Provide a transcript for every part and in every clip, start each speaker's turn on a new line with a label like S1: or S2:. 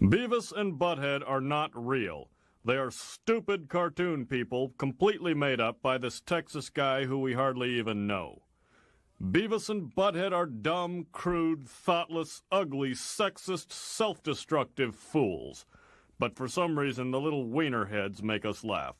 S1: Beavis and Butthead are not real. They are stupid cartoon people completely made up by this Texas guy who we hardly even know. Beavis and Butthead are dumb, crude, thoughtless, ugly, sexist, self-destructive fools. But for some reason, the little wiener heads make us laugh.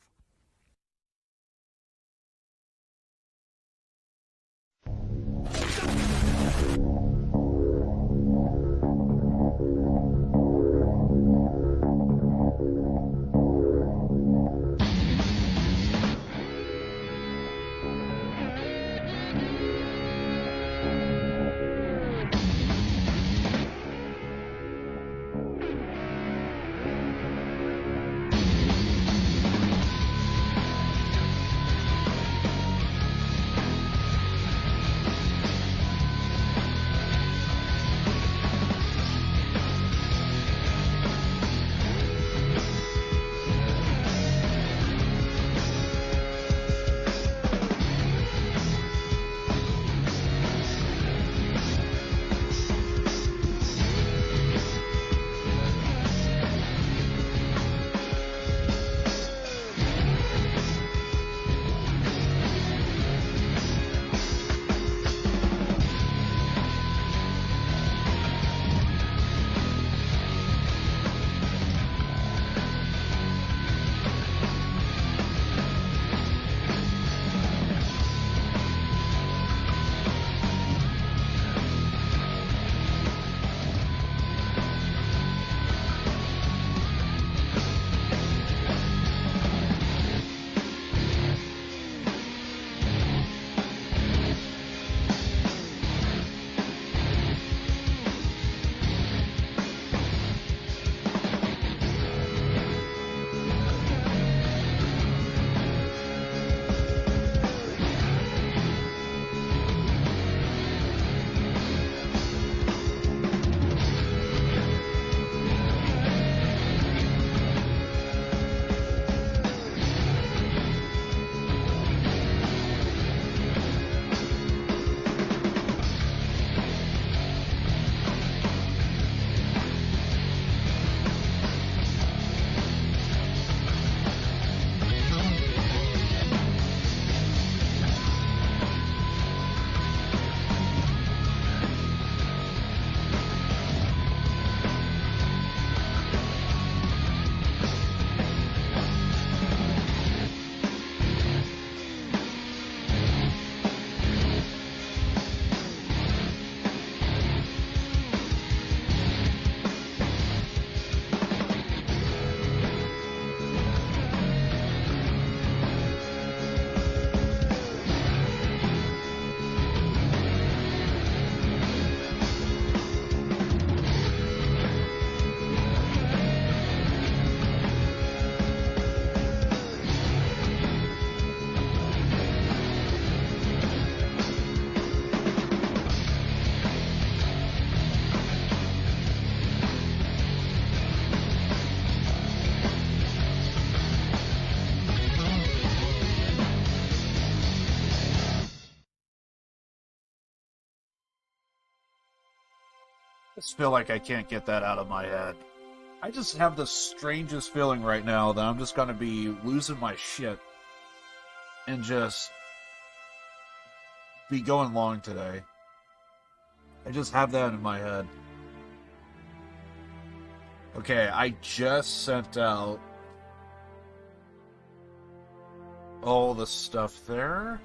S2: I just feel like I can't get that out of my head. I just have the strangest feeling right now that I'm just going to be losing my shit and just be going long today. I just have that in my head. Okay, I just sent out all the stuff there.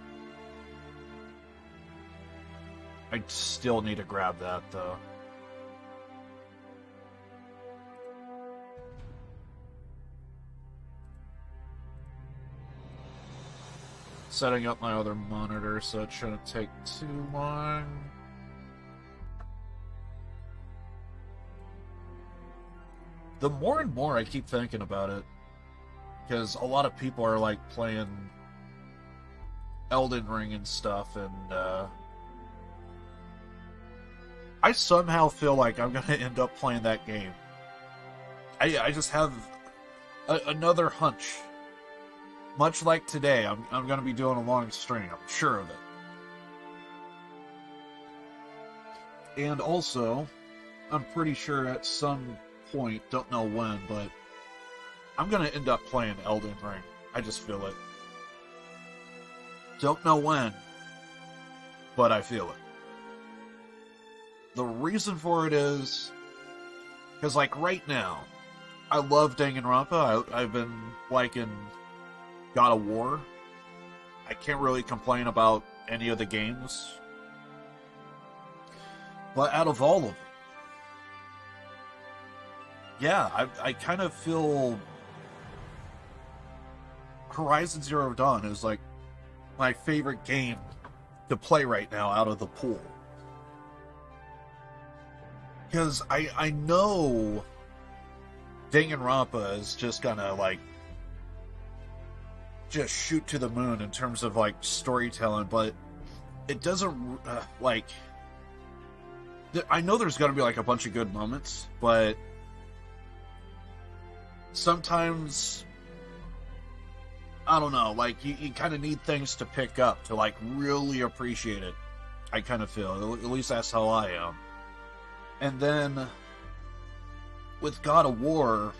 S2: I still need to grab that, though. Setting up my other monitor so it shouldn't take too long. The more and more I keep thinking about it, because a lot of people are like playing Elden Ring and stuff, and I somehow feel like I'm gonna end up playing that game. I just have another hunch. Much like today, I'm going to be doing a long stream. I'm sure of it. And also, I'm pretty sure at some point, don't know when, but I'm gonna end up playing Elden Ring. I just feel it. Don't know when, but I feel it. The reason for it is because, like, right now, I love Danganronpa. I've been liking God of War. I can't really complain about any of the games. But out of all of them, yeah, I kind of feel Horizon Zero Dawn is like my favorite game to play right now out of the pool. Because I know Danganronpa is just gonna, like, just shoot to the moon in terms of, like, storytelling, but it doesn't, like... I know there's gonna be, like, a bunch of good moments, but sometimes, I don't know, like, you kind of need things to pick up to, like, really appreciate it. I kind of feel. At least that's how I am. And then, with God of War,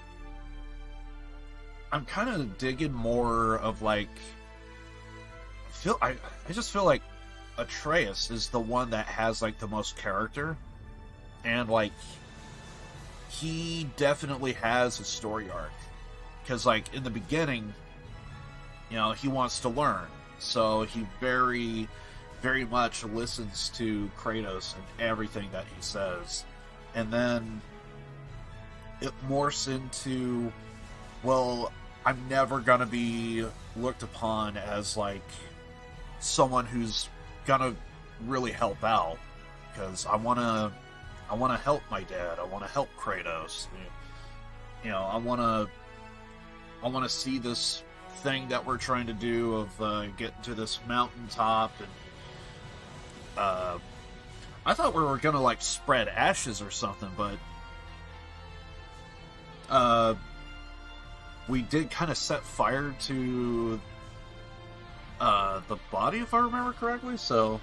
S2: I'm kind of digging more of, like, I just feel like Atreus is the one that has, like, the most character. And, like, he definitely has a story arc. Because, like, in the beginning, you know, he wants to learn. So he very, very much listens to Kratos and everything that he says. And then it morphs into, well, I'm never going to be looked upon as, like, someone who's going to really help out. Because I want to help my dad. I want to help Kratos. You know, I want to see this thing that we're trying to do of getting to this mountaintop. And I thought we were gonna, like, spread ashes or something, but we did kind of set fire to the body, if I remember correctly. So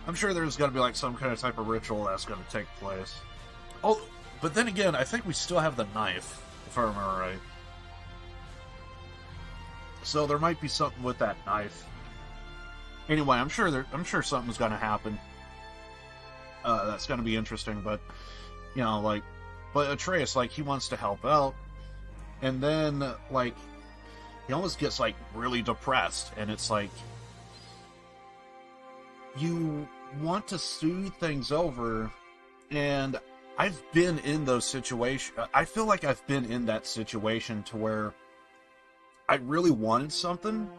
S2: I'm sure there's gonna be, like, some kind of type of ritual that's gonna take place. Oh, but then again, I think we still have the knife, if I remember right. So there might be something with that knife. Anyway, I'm sure something's gonna happen. That's gonna be interesting, but, you know, like, but Atreus, like, he wants to help out, and then, like, he almost gets, like, really depressed, and it's like, you want to soothe things over, and I've been in those situations. I feel like I've been in that situation to where I really wanted something,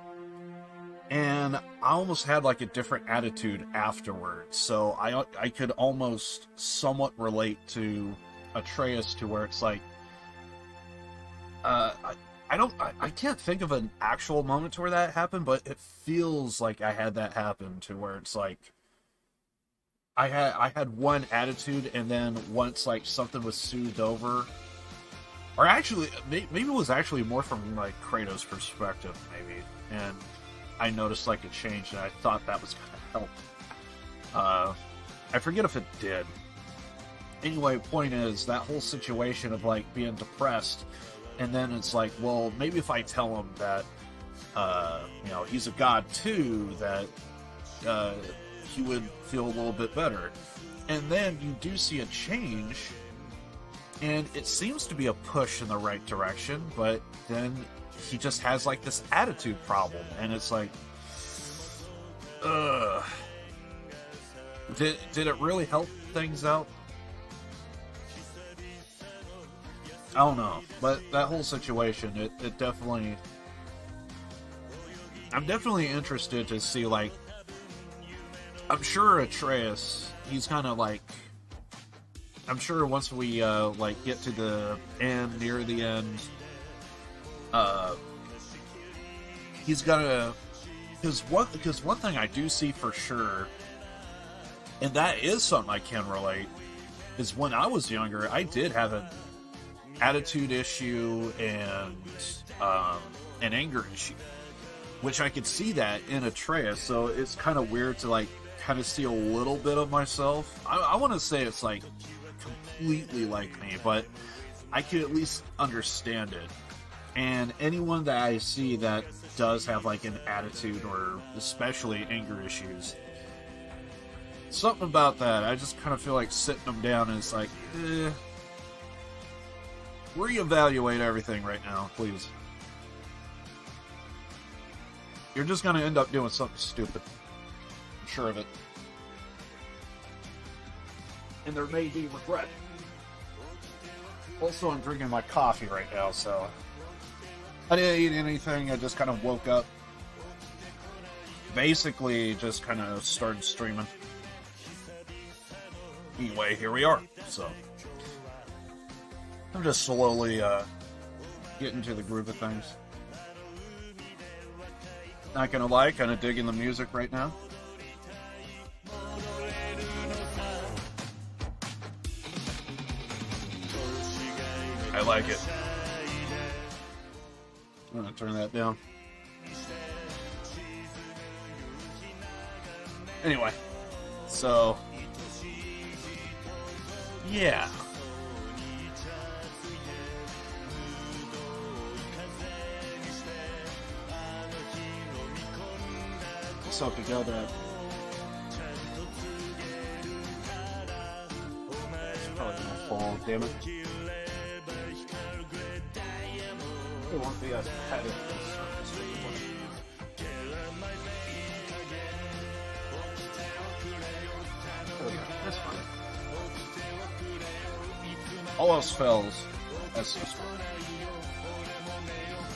S2: and I almost had, like, a different attitude afterwards. So I could almost somewhat relate to Atreus, to where it's like, I can't think of an actual moment to where that happened, but it feels like I had that happen, to where it's like, I had one attitude, and then once, like, something was soothed over, or actually, maybe it was actually more from, like, Kratos' perspective, maybe, and I noticed, like, a change, and I thought that was gonna help. I forget if it did. Anyway, point is, that whole situation of, like, being depressed, and then it's like, well, maybe if I tell him that, you know, he's a god too, that he would feel a little bit better. And then you do see a change, and it seems to be a push in the right direction, but then he just has, like, this attitude problem, and it's like, ugh. Did it really help things out? I don't know, but that whole situation, it definitely... I'm definitely interested to see, like... I'm sure Atreus, he's kind of, like... I'm sure once we, like, get to the end, near the end, he's gonna... Because one thing I do see for sure, and that is something I can relate, is when I was younger, I did have an attitude issue and an anger issue, which I could see that in Atreus, so it's kind of weird to, like, kind of see a little bit of myself. I want to say it's, like, completely like me, but I could at least understand it. And anyone that I see that does have like an attitude or especially anger issues, something about that, I just kind of feel like sitting them down and it's like, reevaluate everything right now, please. You're just going to end up doing something stupid. I'm sure of it. And there may be regret. Also, I'm drinking my coffee right now, so I didn't eat anything. I just kind of woke up. Basically, just kind of started streaming. Anyway, here we are. So I'm just slowly getting to the groove of things. Not gonna lie, kind of digging the music right now. I like it. I'm gonna turn that down. Anyway, so yeah. So together. It's probably gonna fall, damn it. It won't be as petty as this one. Okay, that's fine. All else fails. That's just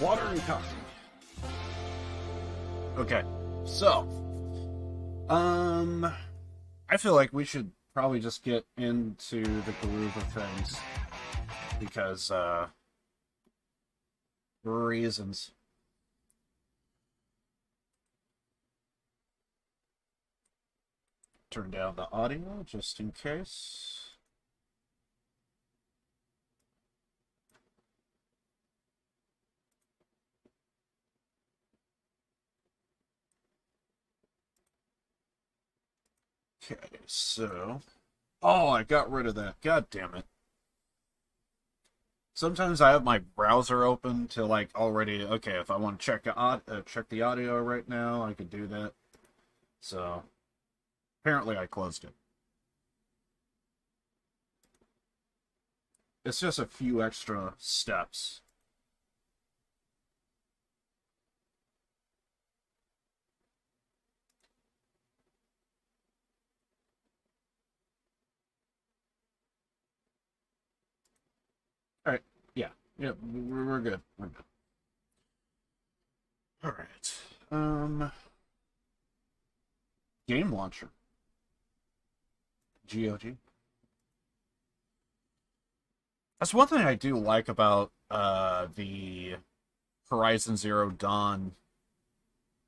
S2: water and coffee. Okay, so I feel like we should probably just get into the groove of things because reasons. Turn down the audio just in case. Okay, so oh, I got rid of that. God damn it. Sometimes I have my browser open to like already, okay, if I want to check the audio right now, I could do that. So apparently I closed it. It's just a few extra steps. All right. Yeah. Yeah, we're good. We're good. All right. Game launcher. GOG. That's one thing I do like about the Horizon Zero Dawn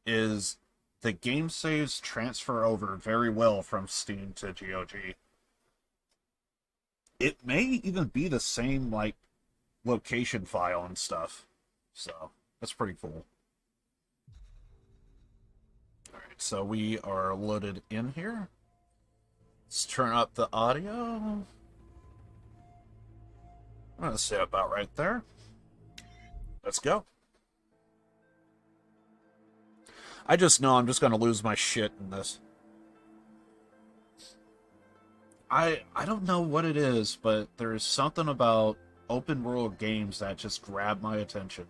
S2: is the game saves transfer over very well from Steam to GOG. It may even be the same like location file and stuff. So that's pretty cool. Alright, so we are loaded in here. Let's turn up the audio. I'm gonna say about right there. Let's go. I just know I'm just gonna lose my shit in this. I don't know what it is, but there's something about open world games that just grab my attention.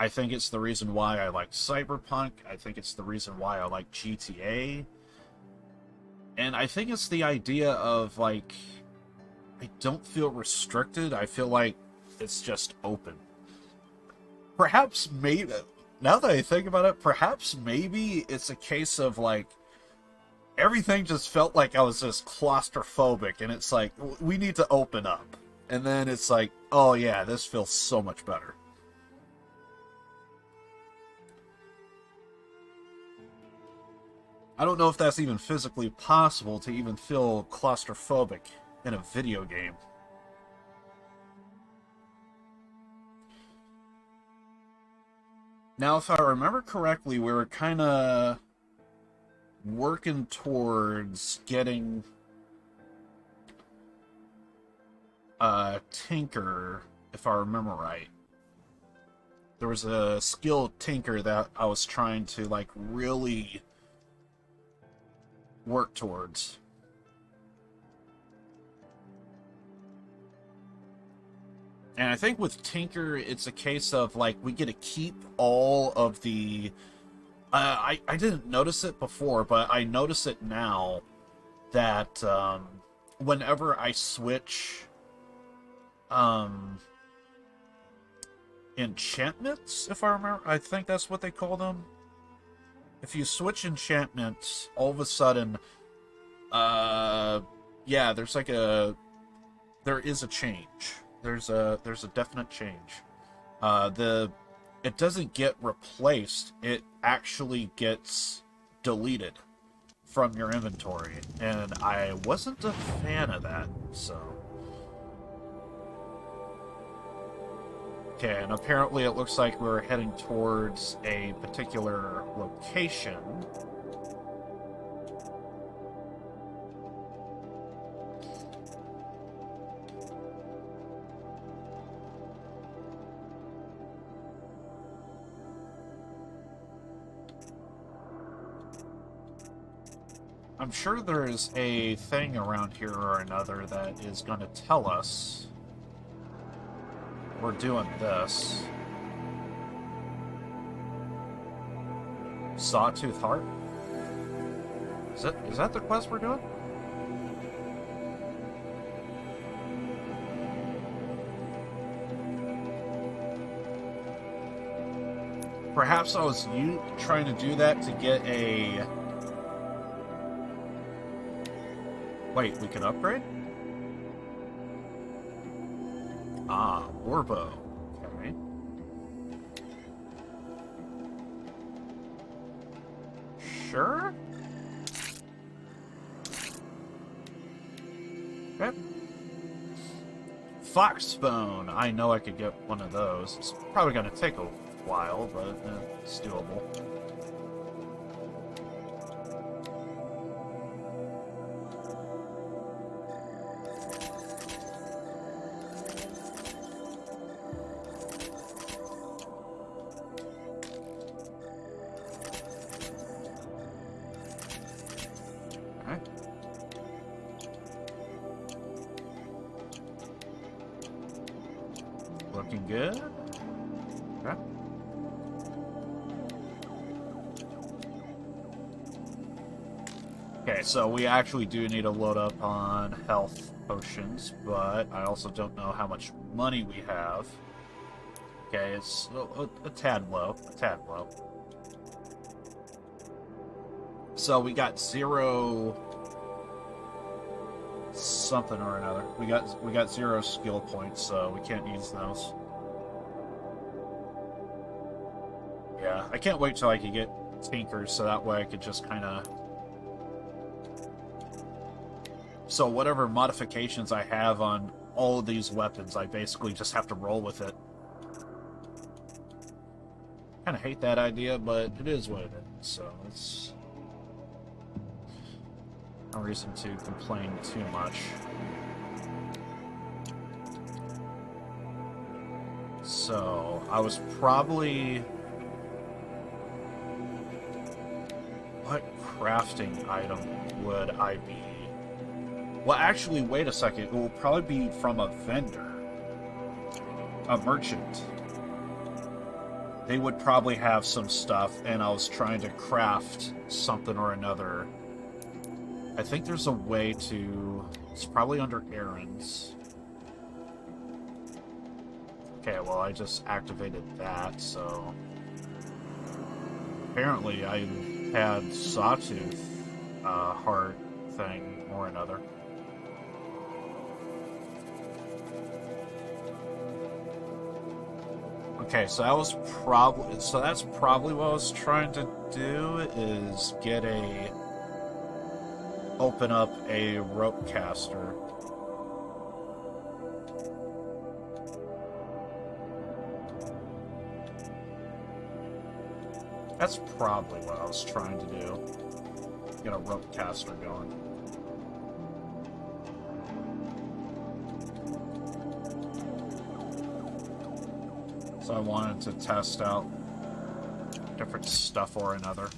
S2: I think it's the reason why I like Cyberpunk. I think it's the reason why I like GTA. And I think it's the idea of like, I don't feel restricted. I feel like it's just open. Perhaps maybe, now that I think about it, perhaps maybe it's a case of like, everything just felt like I was just claustrophobic, and it's like, we need to open up. And then it's like, oh yeah, this feels so much better. I don't know if that's even physically possible to even feel claustrophobic in a video game. Now, if I remember correctly, we were kind of working towards getting tinker, if I remember right. There was a skilled tinker that I was trying to, like, really work towards. And I think with tinker, it's a case of, like, we get to keep all of the... I didn't notice it before, but I notice it now that whenever I switch enchantments, if I remember, I think that's what they call them. If you switch enchantments, all of a sudden, yeah, there's like there is a change. There's a definite change. It doesn't get replaced, it actually gets deleted from your inventory, and I wasn't a fan of that, so... Okay, and apparently it looks like we're heading towards a particular location. I'm sure there's a thing around here or another that is going to tell us we're doing this. Sawtooth Heart? Is that the quest we're doing? Perhaps I was trying to do that to get a... Wait, we can upgrade? Ah, Warbow. Okay. Sure? Okay. Foxbone. I know I could get one of those. It's probably going to take a while, but it's doable. Looking good. Okay. Okay, so we actually do need to load up on health potions, but I also don't know how much money we have. Okay, it's a tad low. A tad low. So we got 0... something or another. We got 0 skill points, so we can't use those. Yeah, I can't wait till I can get Tinkers, so that way I could just kind of... So whatever modifications I have on all of these weapons, I basically just have to roll with it. Kind of hate that idea, but it is what it is, so it's... no reason to complain too much. So, I was probably... What crafting item would I be? Well, actually, wait a second. It will probably be from a vendor. A merchant. They would probably have some stuff, and I was trying to craft something or another. I think there's a way to... It's probably under errands. Okay, well, I just activated that, so... Apparently, I had Sawtooth heart thing or another. Okay, so that was probably... So that's probably what I was trying to do, is get a... Open up a rope caster. That's probably what I was trying to do. Get a rope caster going. So I wanted to test out different stuff or another.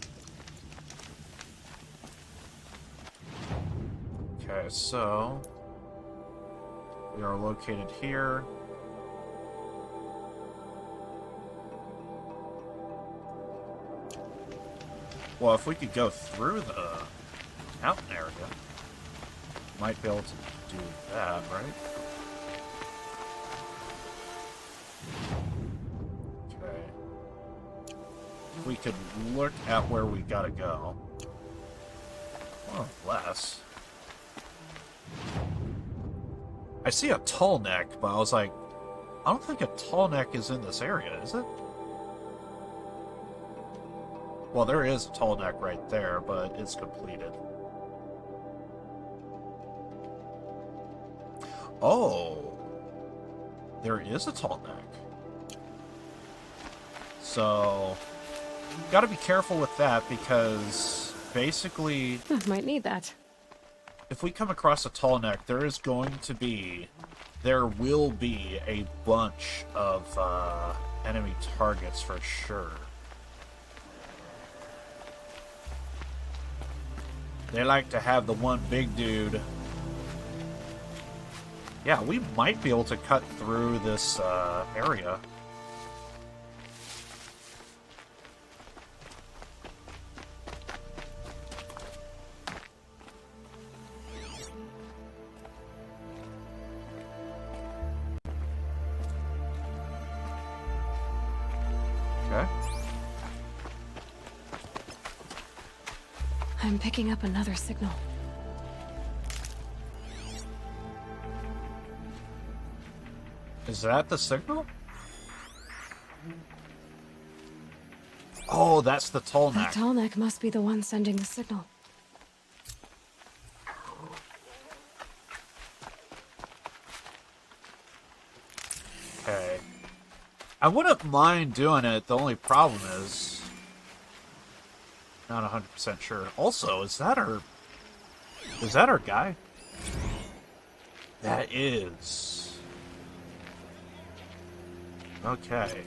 S2: Okay, so we are located here. Well, if we could go through the mountain area, might be able to do that, right? Okay. We could look at where we gotta go. More or less. I see a tall neck, but I was like, I don't think a tall neck is in this area, is it? Well, there is a tall neck right there, but it's completed. Oh, there is a tall neck. So, gotta be careful with that because basically,
S3: Might need that.
S2: if we come across a tall neck, there will be a bunch of enemy targets for sure. They like to have the one big dude. Yeah, we might be able to cut through this area. Okay.
S3: I'm picking up another signal.
S2: Is that the signal? Oh, that's the tall
S3: That
S2: neck.
S3: tall neck must be the one sending the signal.
S2: Okay. I wouldn't mind doing it. The only problem is not 100% sure. Also, is that our guy? That is. Okay.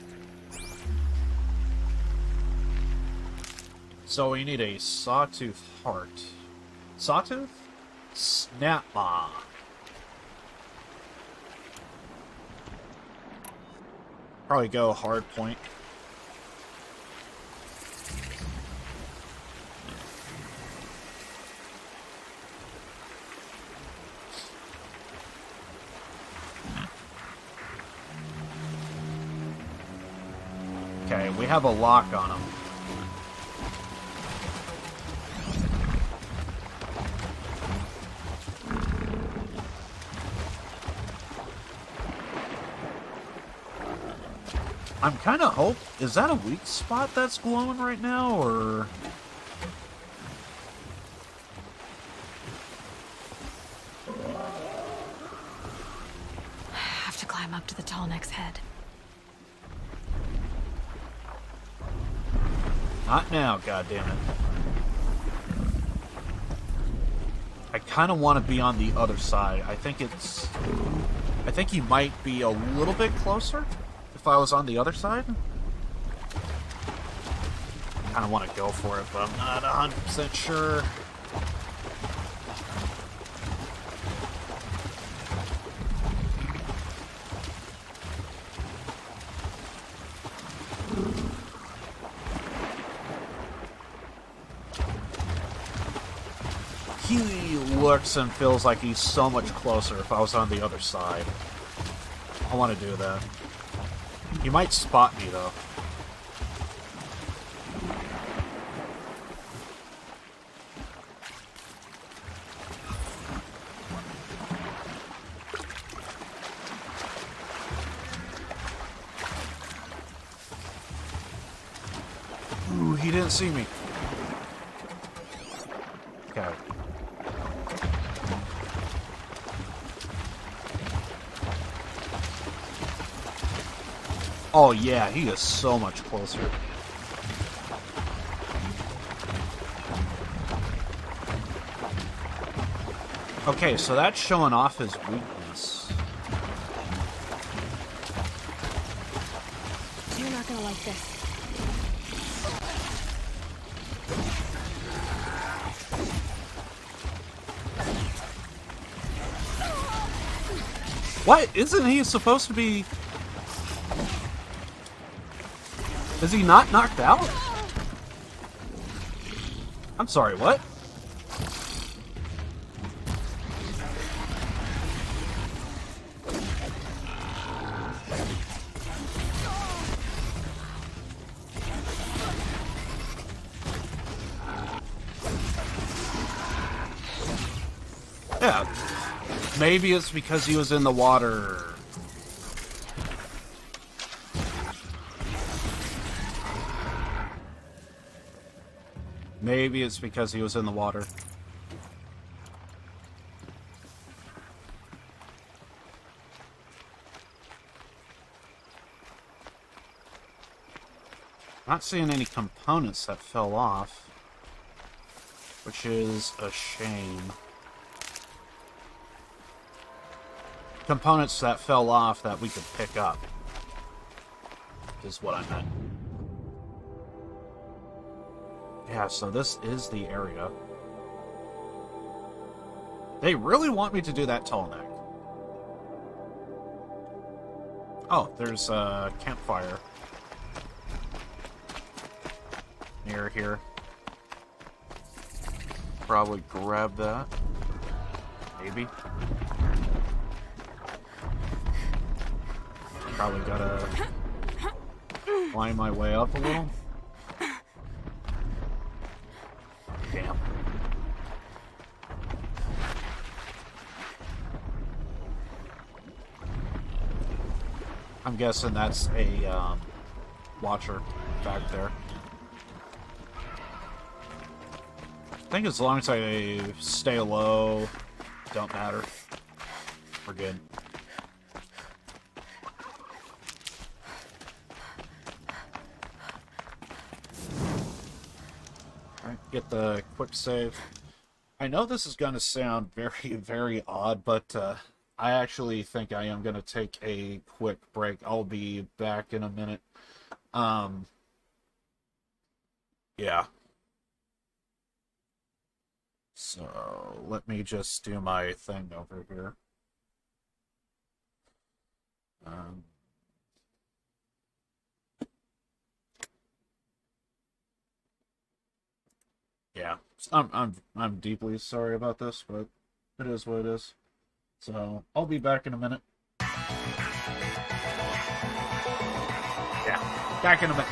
S2: So we need a Sawtooth heart. Sawtooth? Snapmaw. Probably go hard point. Okay, we have a lock on him. I'm kind of hope. Is that a weak spot that's glowing right now, or?
S3: I have to climb up to the tall neck's head.
S2: Not now, goddammit. I kind of want to be on the other side. I think he might be a little bit closer if I was on the other side. I kind of want to go for it, but I'm not 100% sure. He looks and feels like he's so much closer if I was on the other side. I want to do that. He might spot me, though. Ooh, he didn't see me. Okay. Oh yeah, he is so much closer. Okay, so that's showing off his weakness.
S3: not gonna like this.
S4: What? Isn't he supposed to be... Is he not knocked out? I'm sorry, what? Yeah. Maybe it's because he was in the water. Maybe it's because he was in the water. Not seeing any components that fell off, which is a shame. Components that fell off that we could pick up is what I meant. Yeah, so this is the area. They really want me to do that tall neck. Oh, there's a campfire near here. Probably grab that. Maybe. Probably gotta climb my way up a little. Damn. I'm guessing that's a watcher back there. I think as long as I stay low, don't matter. We're good. Get the quick save. I know this is going to sound very, very odd, but I actually think I am going to take a quick break. I'll be back in a minute. Yeah. So, let me just do my thing over here. Yeah, I'm deeply sorry about this, but it is what it is. So, I'll be back in a minute. Yeah, back in a minute.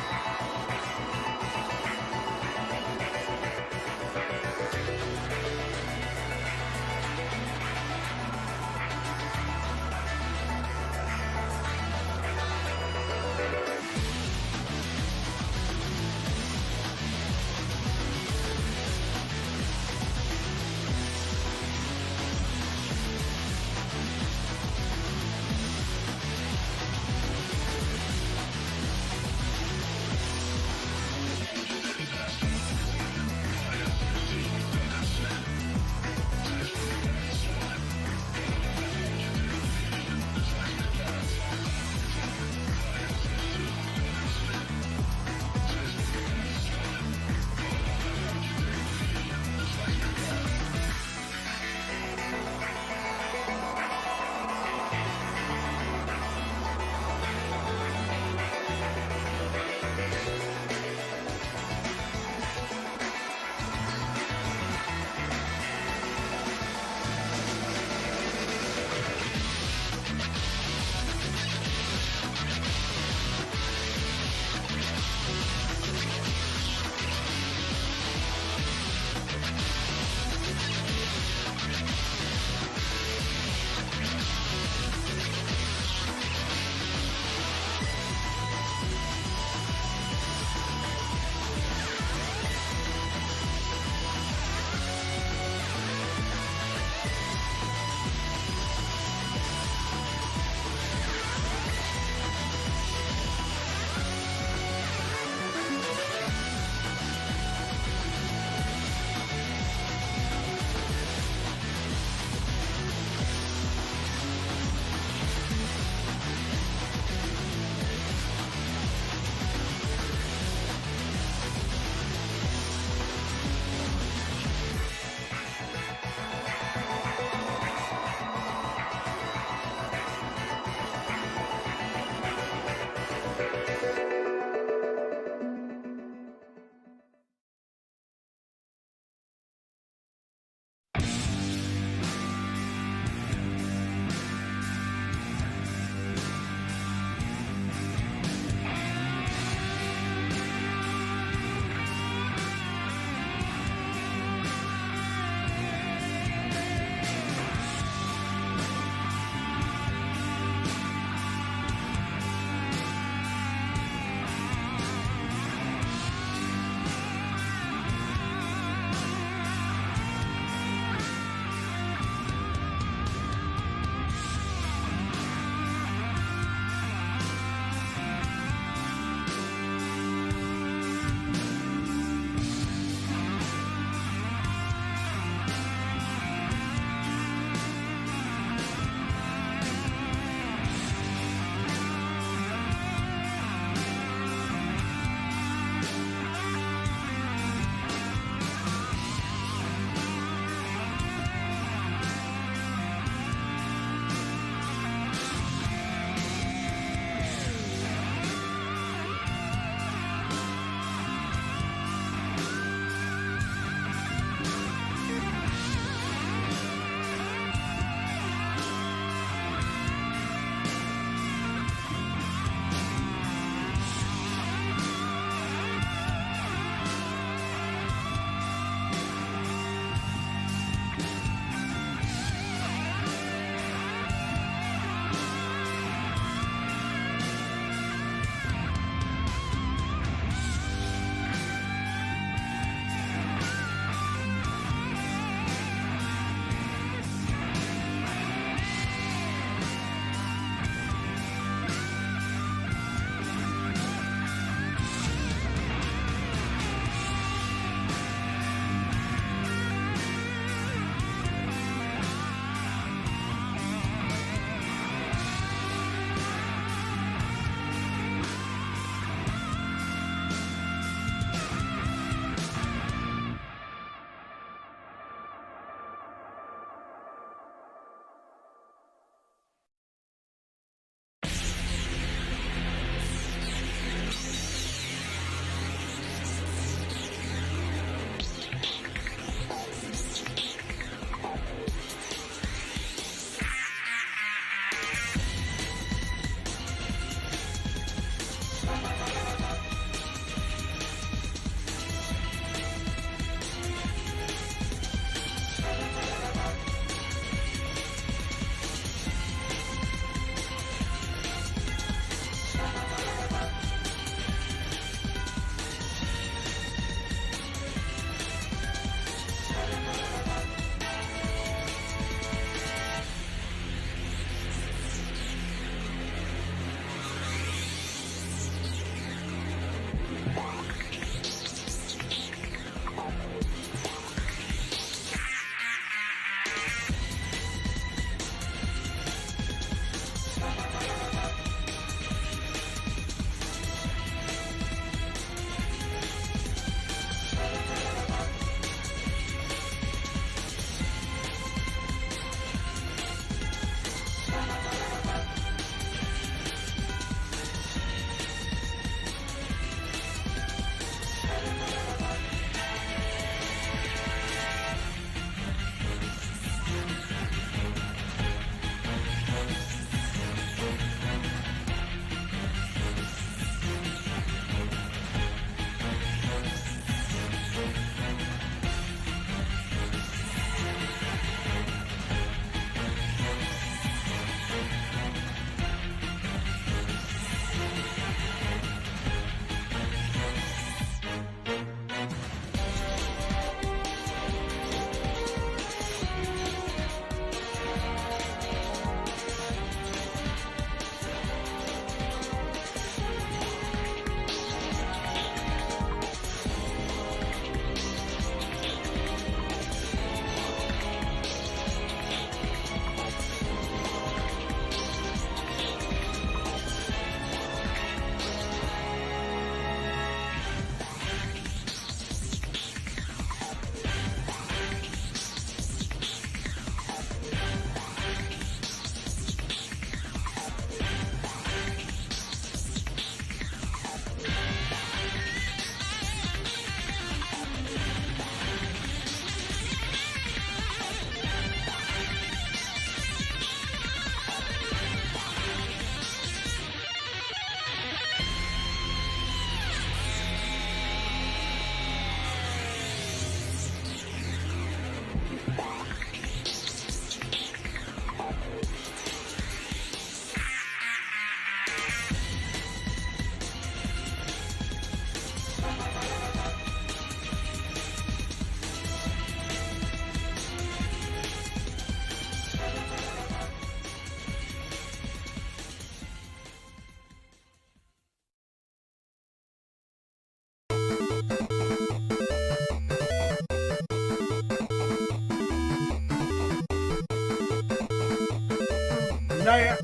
S2: Nah.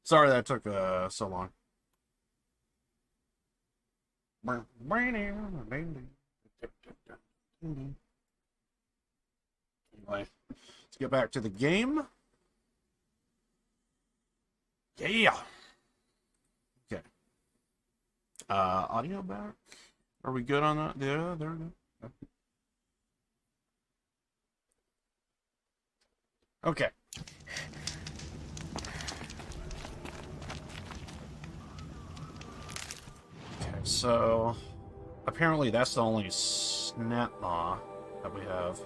S2: Sorry that took so long. Anyway, let's get back to the game. Yeah. Okay. Audio back. Are we good on that? Yeah, there we go. Okay. Okay, so apparently that's the only snap maw that we have.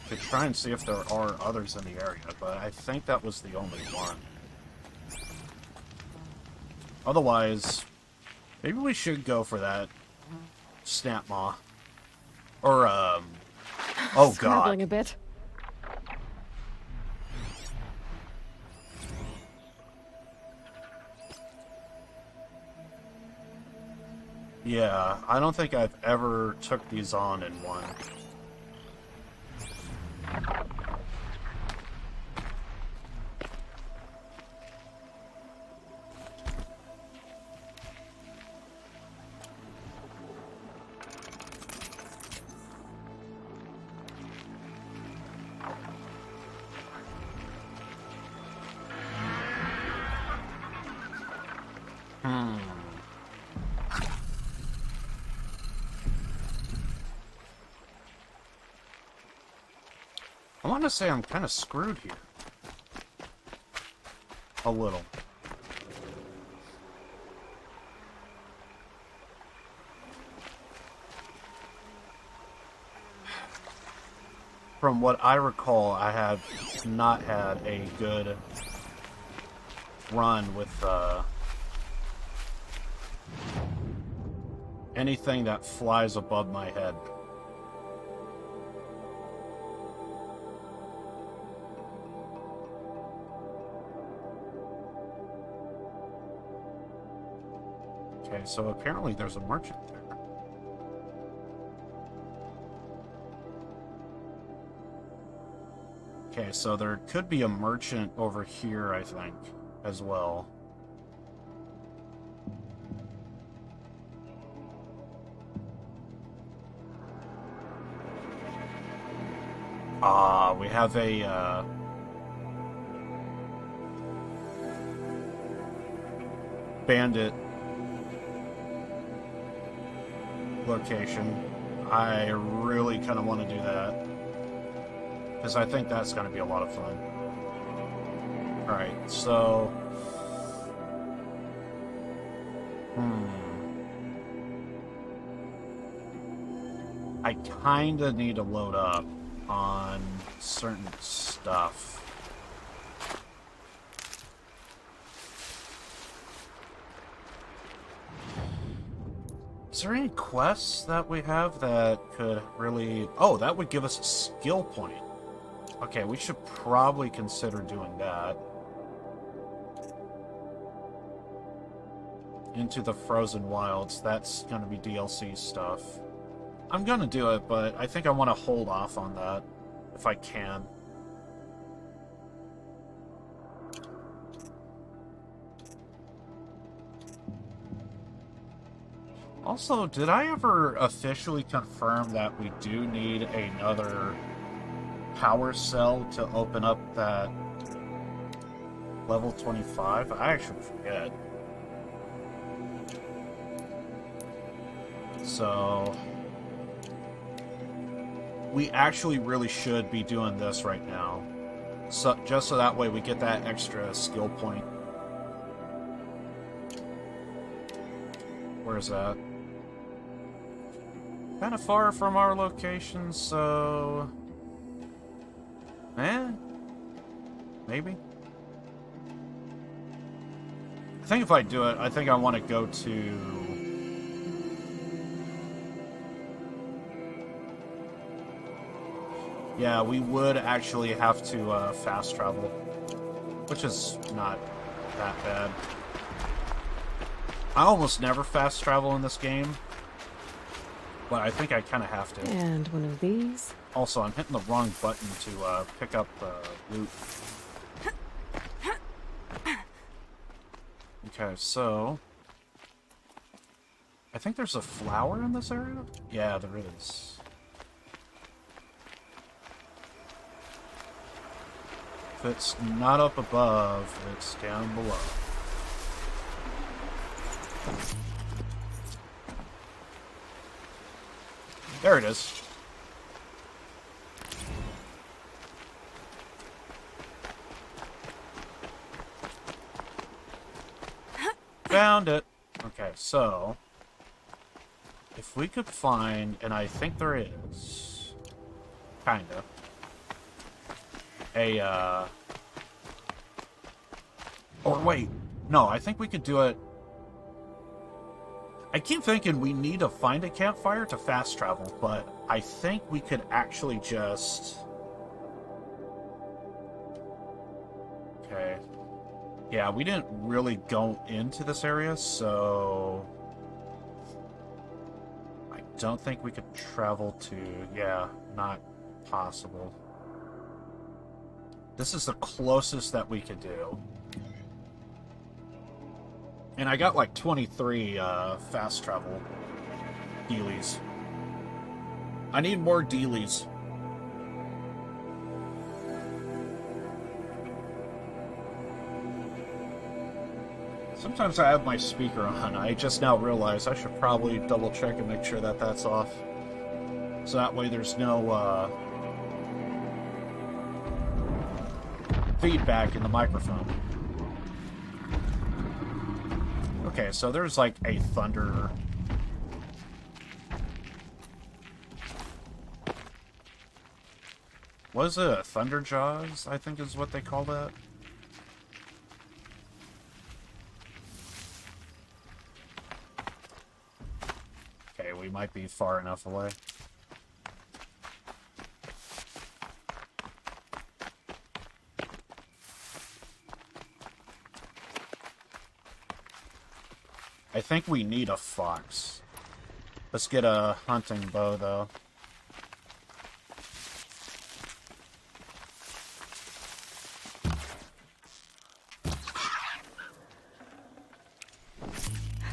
S2: Could try and see if there are others in the area, but I think that was the only one. Otherwise, maybe we should go for that snap maw. Or, oh
S3: Scrambling
S2: god.
S3: a bit.
S2: Yeah, I don't think I've ever took these on in one. I want to say I'm kind of screwed here. A little. From what I recall, I have not had a good run with anything that flies above my head. Okay, so apparently there's a merchant there. Okay, so there could be a merchant over here, I think, as well. We have a, bandit location. I really kind of want to do that, because I think that's going to be a lot of fun. Alright, so... I kind of need to load up on certain stuff. Is there any quests that we have that could really... Oh, that would give us a skill point. Okay, we should probably consider doing that. Into the Frozen Wilds. That's going to be DLC stuff. I'm going to do it, but I think I want to hold off on that, if I can. Also, did I ever officially confirm that we do need another power cell to open up that level 25? I actually forget. So... we actually really should be doing this right now. So, just so that way we get that extra skill point. Where's that? Kind of far from our location, so... maybe? I think if I do it, I think I want to go to... Yeah, we would actually have to fast travel, which is not that bad. I almost never fast travel in this game, but I think I kind of have to.
S3: And one of these.
S2: Also, I'm hitting the wrong button to pick up loot. Okay, so... I think there's a flower in this area? Yeah, there is. If it's not up above, it's down below. There it is. Found it. Okay, so if we could find, and I think there is, kinda, or wait, no, I think we could do it. I keep thinking we need to find a campfire to fast travel, but I think we could actually just... Okay. Yeah, we didn't really go into this area, so... I don't think we could travel to... Yeah, not possible. This is the closest that we could do. And I got like 23 fast travel dealies. I need more dealies. Sometimes I have my speaker on. I just now realized I should probably double check and make sure that that's off. So that way there's no feedback in the microphone. Okay, so there's like a thunder... What is it? A thunder jaws, I think is what they call that. Okay, we might be far enough away. I think we need a fox. Let's get a hunting bow, though.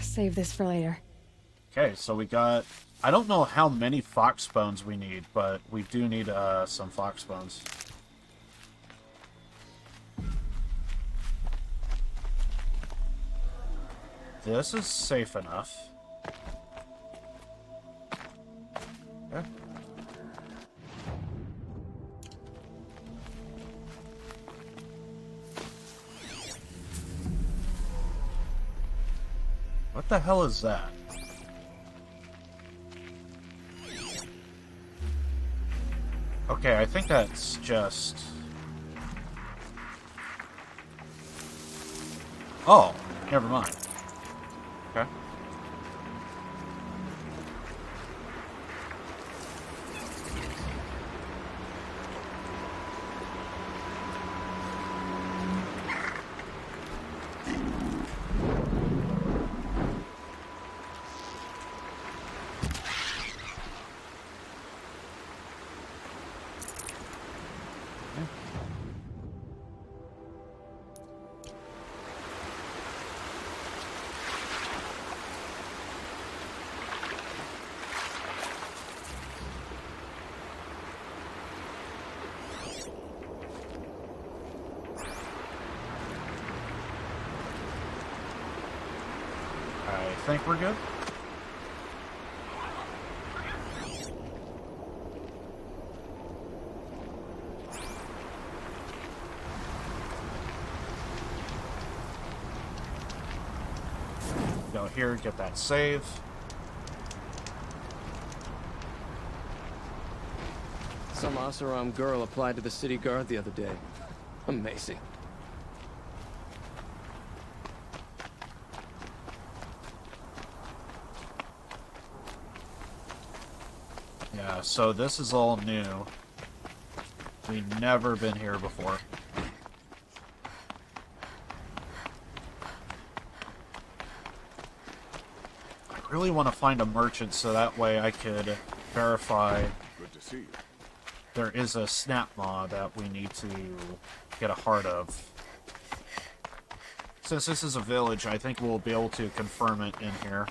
S3: Save this for later.
S2: Okay, so we got... I don't know how many fox bones we need, but we do need some fox bones. This is safe enough. Okay. What the hell is that? Okay, I think that's just... Oh, never mind. Okay. I think we're good. Go here, get that save.
S5: Some Oseram girl applied to the city guard the other day. Amazing.
S2: Yeah, so this is all new. We've never been here before. really want to find a merchant so that way I could verify
S6: Good to see you.
S2: there is a snap maw that we need to get a heart of. Since this is a village, I think we'll be able to confirm it in here.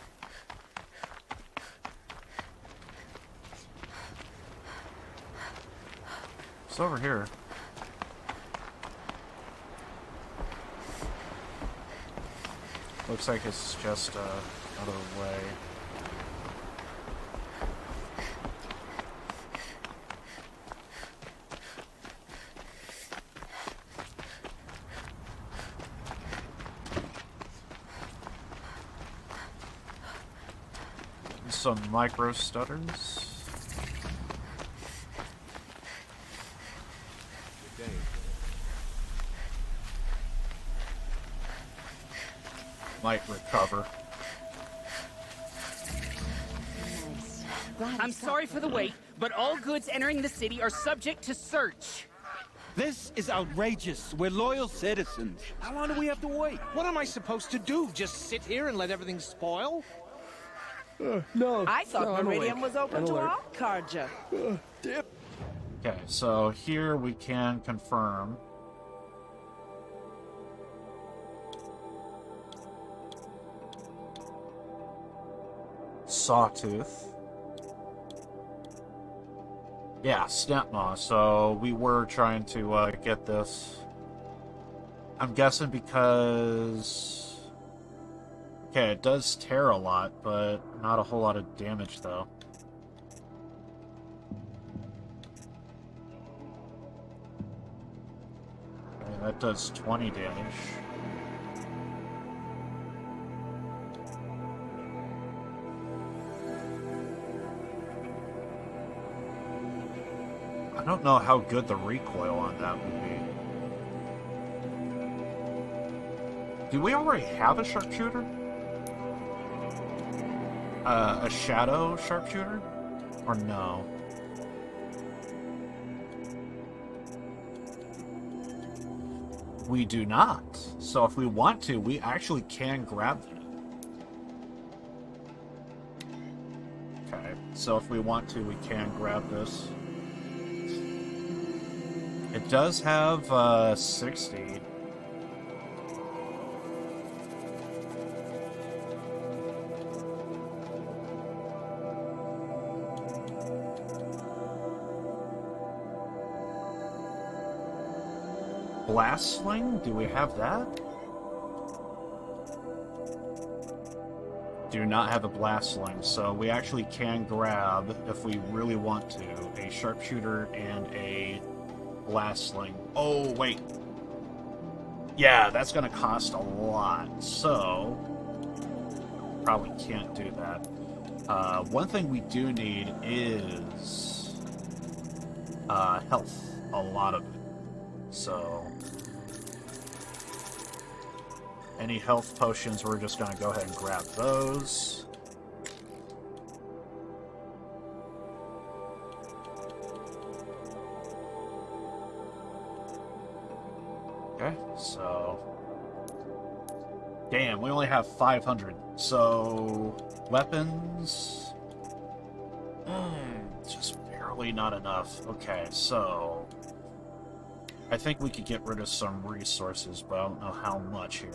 S2: It's over here. Looks like it's just another way. Some micro stutters.
S6: Good day.
S2: Might recover.
S7: I'm sorry for the wait, but all goods entering the city are subject to search.
S8: This is outrageous. We're loyal citizens.
S9: How long do we have to wait? What am I supposed to do? Just sit here and let everything spoil?
S5: No.
S10: I thought
S5: no, I'm
S10: Meridian
S5: awake
S10: was open
S5: and
S10: to
S5: alert.
S10: all Karja.
S2: Okay, so here we can confirm. Sawtooth. Yeah, Snapmaw. So we were trying to get this. I'm guessing because... Okay, it does tear a lot, but not a whole lot of damage, though. Okay, that does 20 damage. I don't know how good the recoil on that would be. Do we already have a sharpshooter? A shadow sharpshooter? Or no? We do not. So if we want to, we actually can grab them. Okay, so if we want to, we can grab this. It does have 60. Blast Sling? Do we have that? Do not have a Blast Sling, so we actually can grab, if we really want to, a Sharpshooter and a Blast Sling. Oh, wait. Yeah, that's going to cost a lot, so probably can't do that. One thing we do need is health. A lot of it. So, any health potions, we're just going to go ahead and grab those. Okay, so... Damn, we only have 500. So, weapons... just barely not enough. Okay, so... I think we could get rid of some resources, but I don't know how much here.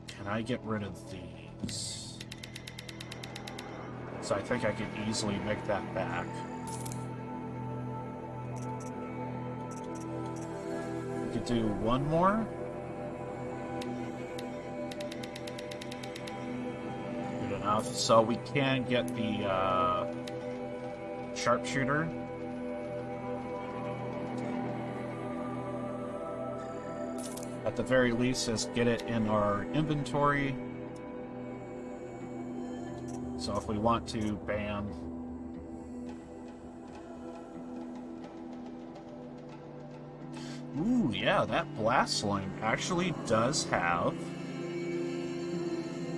S2: Can I get rid of these? So I think I could easily make that back. We could do one more. Good enough. So we can get the, sharpshooter. At the very least, is get it in our inventory. So if we want to, bam. Ooh, yeah, that blast sling actually does have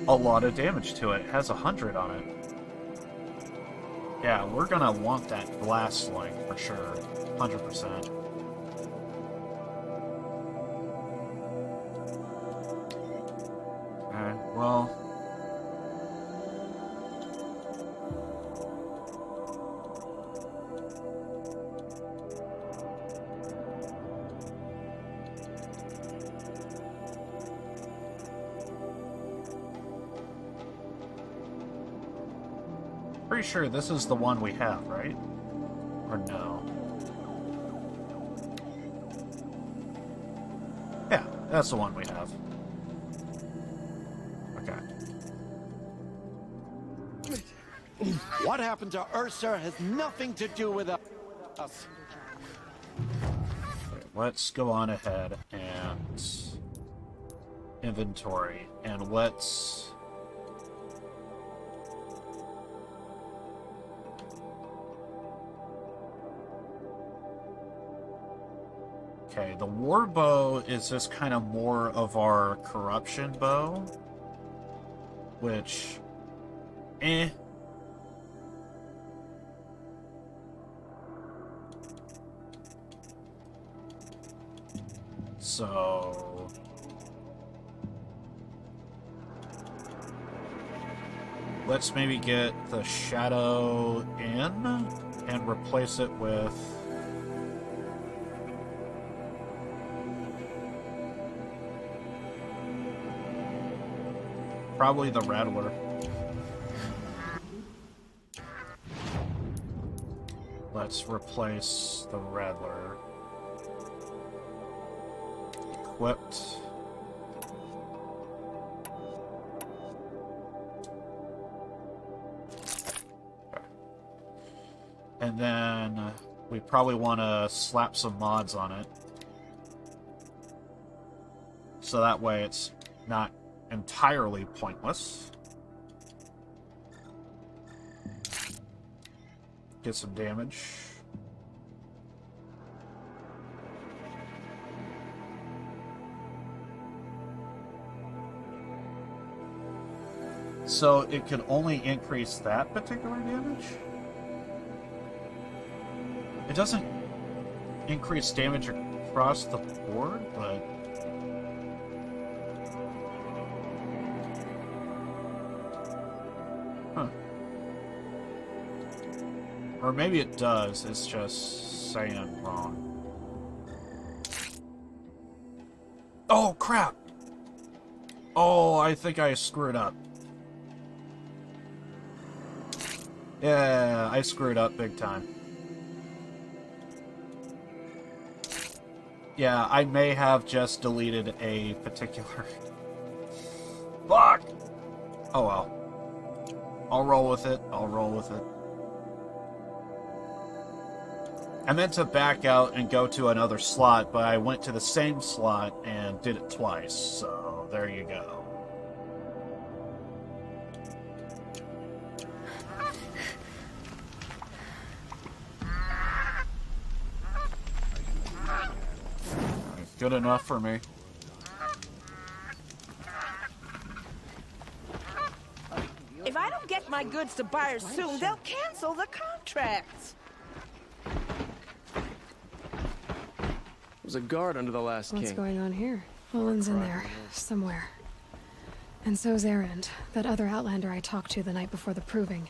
S2: a lot of damage to it. It has 100 on it. Yeah, we're gonna want that blast sling for sure. 100%. well... Pretty sure this is the one we have, right? Or no? Yeah, that's the one we have. Okay.
S8: What happened to Ursa has nothing to do with us.
S2: Let's go on ahead and inventory, and let's... Okay, the war bow is just kind of more of our corruption bow, which, So... let's maybe get the shadow in and replace it with... probably the Rattler. Let's replace the Rattler. Equipped. Okay. And then we probably want to slap some mods on it. So that way it's not entirely pointless. Get some damage. So it can only increase that particular damage? It doesn't increase damage across the board, but... Or maybe it does, it's just saying wrong. Oh, crap! Oh, I think I screwed up. Yeah, I screwed up big time. Yeah, I may have just deleted a particular... Fuck! Oh well. I'll roll with it, I'll roll with it. I meant to back out and go to another slot, but I went to the same slot and did it twice, so there you go. Good enough for me.
S6: If I don't get my goods to buyers soon, they'll cancel the contracts.
S5: There's a guard under the last king.
S3: What's going on here? Olin's in there, somewhere. And so's Erend, that other Outlander I talked to the night before the proving.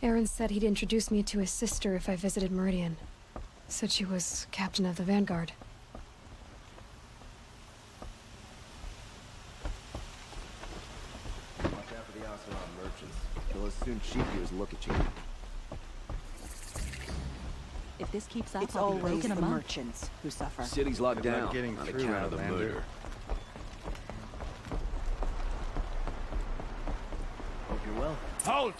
S3: Erend said he'd introduce me to his sister if I visited Meridian. Said she was captain of the Vanguard.
S5: Watch out for the Oseram merchants. They'll as soon cheat you as look at you.
S10: If this keeps up,
S6: It's
S10: I'll be
S6: always
S10: broken
S6: the
S10: a month.
S6: merchants who suffer.
S5: City's locked
S11: They're
S5: down
S11: not getting
S5: on
S11: through,
S5: account of the
S11: Outlander.
S5: murder. Hope you're well.
S9: Halt!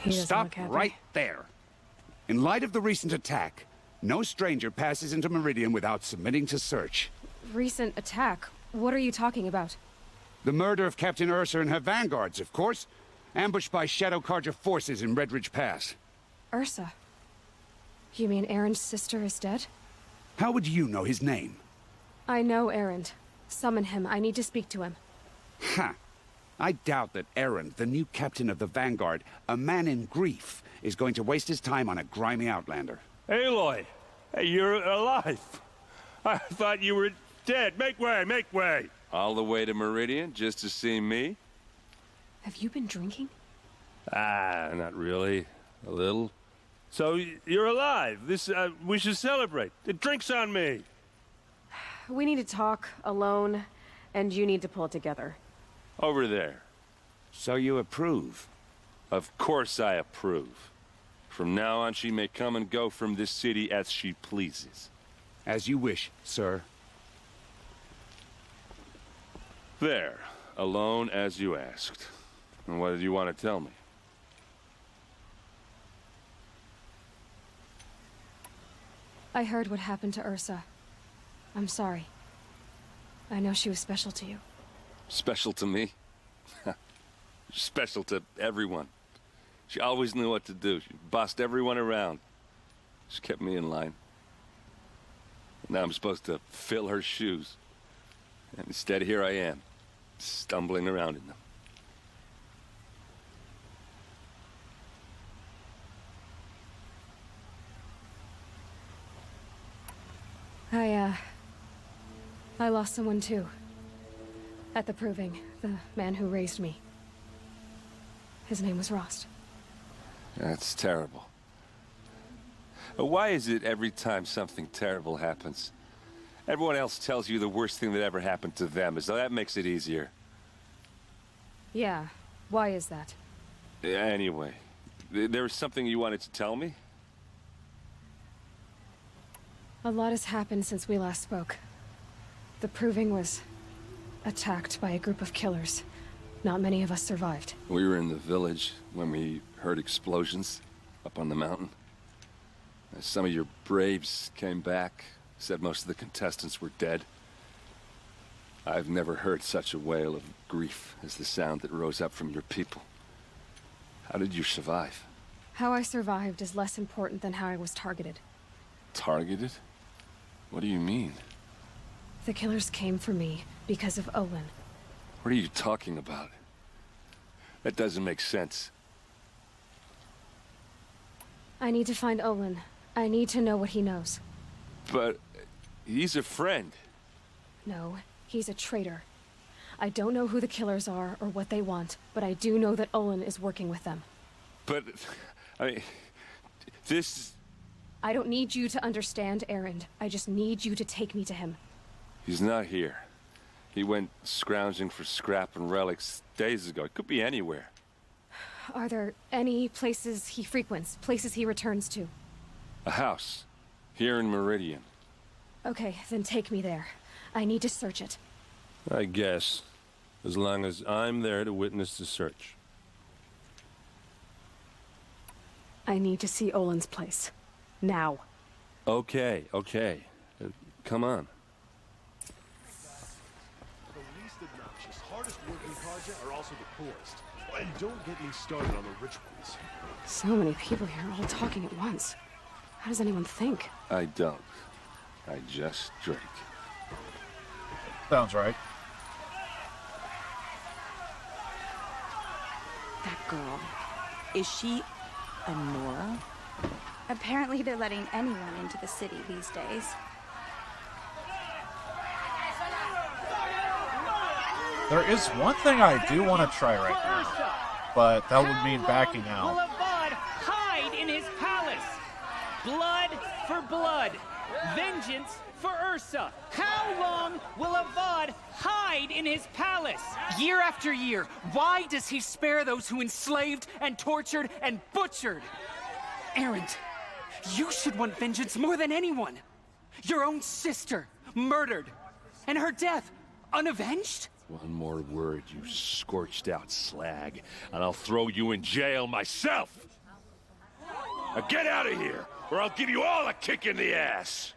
S3: He doesn't
S12: Stop
S3: look happy.
S12: right there. In light of the recent attack, no stranger passes into Meridian without submitting to search.
S3: Recent attack? What are you talking about?
S12: The murder of Captain Ursa and her vanguards, of course. Ambushed by Shadow Carja forces in Redridge Pass.
S3: Ursa? You mean Erend's sister is dead?
S12: How would you know his name?
S3: I know Erend. Summon him. I need to speak to him.
S12: Ha! I doubt that Erend, the new captain of the Vanguard, a man in grief, is going to waste his time on a grimy outlander.
S9: Aloy, hey, you're alive. I thought you were
S11: Dead! Make way! Make way!
S13: All the way to Meridian just to see me?
S3: Have you been drinking?
S11: Ah, not really. A little. So, you're alive. We should celebrate. The drink's on me.
S14: We need to talk, alone, and you need to pull it together.
S13: Over there.
S12: So you approve?
S13: Of course I approve. From now on, she may come and go from this city as she pleases.
S12: As you wish, sir.
S13: There. Alone as you asked. And what did you want to tell me?
S3: I heard what happened to Ursa. I'm sorry. I know she was special to you.
S13: Special to me? Special to everyone. She always knew what to do. She bossed everyone around. She kept me in line. Now I'm supposed to fill her shoes. And instead, here I am, stumbling around in them.
S3: I lost someone too. At the Proving, the man who raised me. His name was Rost.
S13: That's terrible. Why is it every time something terrible happens, everyone else tells you the worst thing that ever happened to them, as though that makes it easier?
S3: Yeah, why is that?
S13: Anyway, there was something you wanted to tell me?
S3: A lot has happened since we last spoke. The Proving was attacked by a group of killers. Not many of us survived.
S13: We were in the village when we heard explosions up on the mountain. Some of your braves came back, said most of the contestants were dead. I've never heard such a wail of grief as the sound that rose up from your people. How did you survive?
S3: How I survived is less important than how I was targeted.
S13: Targeted? What do you mean?
S3: The killers came for me because of Olin.
S13: What are you talking about? That doesn't make sense.
S3: I need to find Olin. I need to know what he knows.
S13: But he's a friend.
S3: No, he's a traitor. I don't know who the killers are or what they want, but I do know that Olin is working with them.
S13: But, I mean, this...
S3: I don't need you to understand, Erend. I just need you to take me to him.
S13: He's not here. He went scrounging for scrap and relics days ago. It could be anywhere.
S3: Are there any places he frequents, places he returns to?
S13: A house. Here in Meridian.
S3: Okay, then take me there. I need to search it.
S11: I guess. As long as I'm there to witness the search.
S14: I need to see Olin's place. Now.
S11: Okay. Come on.
S15: The least obnoxious, hardest working Carja are also the poorest. And don't get me started on the rituals.
S3: So many people here all talking at once. How does anyone think?
S13: I don't. I just drink.
S2: Sounds right.
S10: That girl. Is she a Nora?
S16: Apparently they're letting anyone into the city these days.
S2: There is one thing I do want to try right now, but that would mean backing out.
S7: Will Avad hide in his palace? Blood for blood. Vengeance for Ursa. How long will Avad hide in his palace? Year after year, why does he spare those who enslaved and tortured and butchered? Erend, you should want vengeance more than anyone. Your own sister, murdered. And her death, unavenged?
S13: One more word, you scorched out slag, and I'll throw you in jail myself! Now get out of here, or I'll give you all a kick in the ass!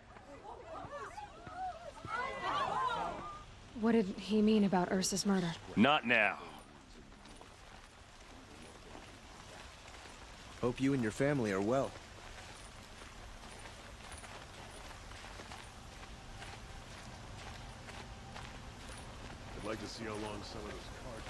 S3: What did he mean about Ursa's murder?
S13: Not now.
S17: Hope you and your family are well.
S15: I'd like to see how long some of those cards.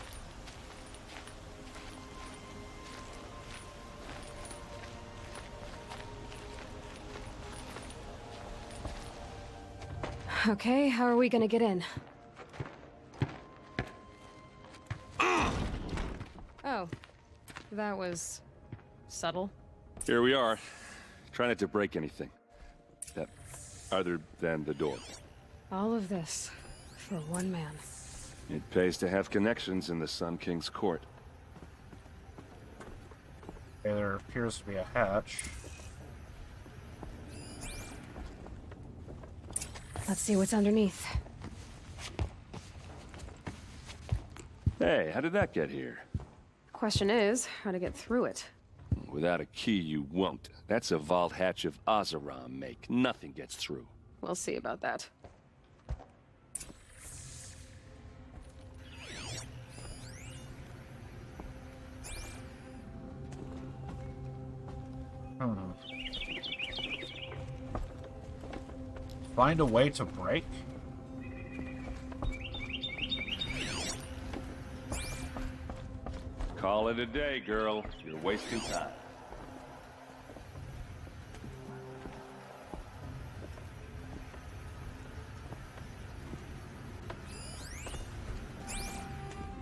S3: Okay, how are we gonna get in? Oh, that was subtle.
S13: Here we are. Try not to break anything. That other than the door.
S3: All of this for one man.
S13: It pays to have connections in the Sun King's court.
S2: Okay, there appears to be a hatch.
S3: Let's see what's underneath.
S13: Hey, how did that get here?
S14: Question is, how to get through it.
S13: Without a key, you won't. That's a vault hatch of Oseram make. Nothing gets through.
S14: We'll see about that.
S2: Find a way to break?
S13: Call it a day, girl. You're wasting time.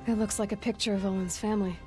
S3: It looks like a picture of Olin's family.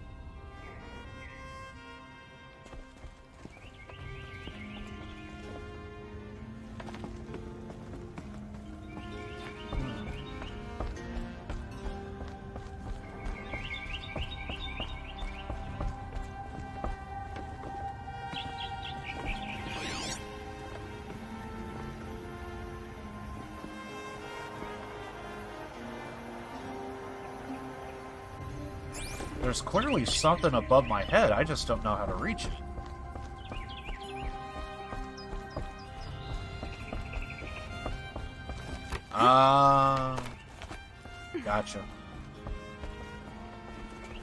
S2: There's clearly something above my head, I just don't know how to reach it. Gotcha.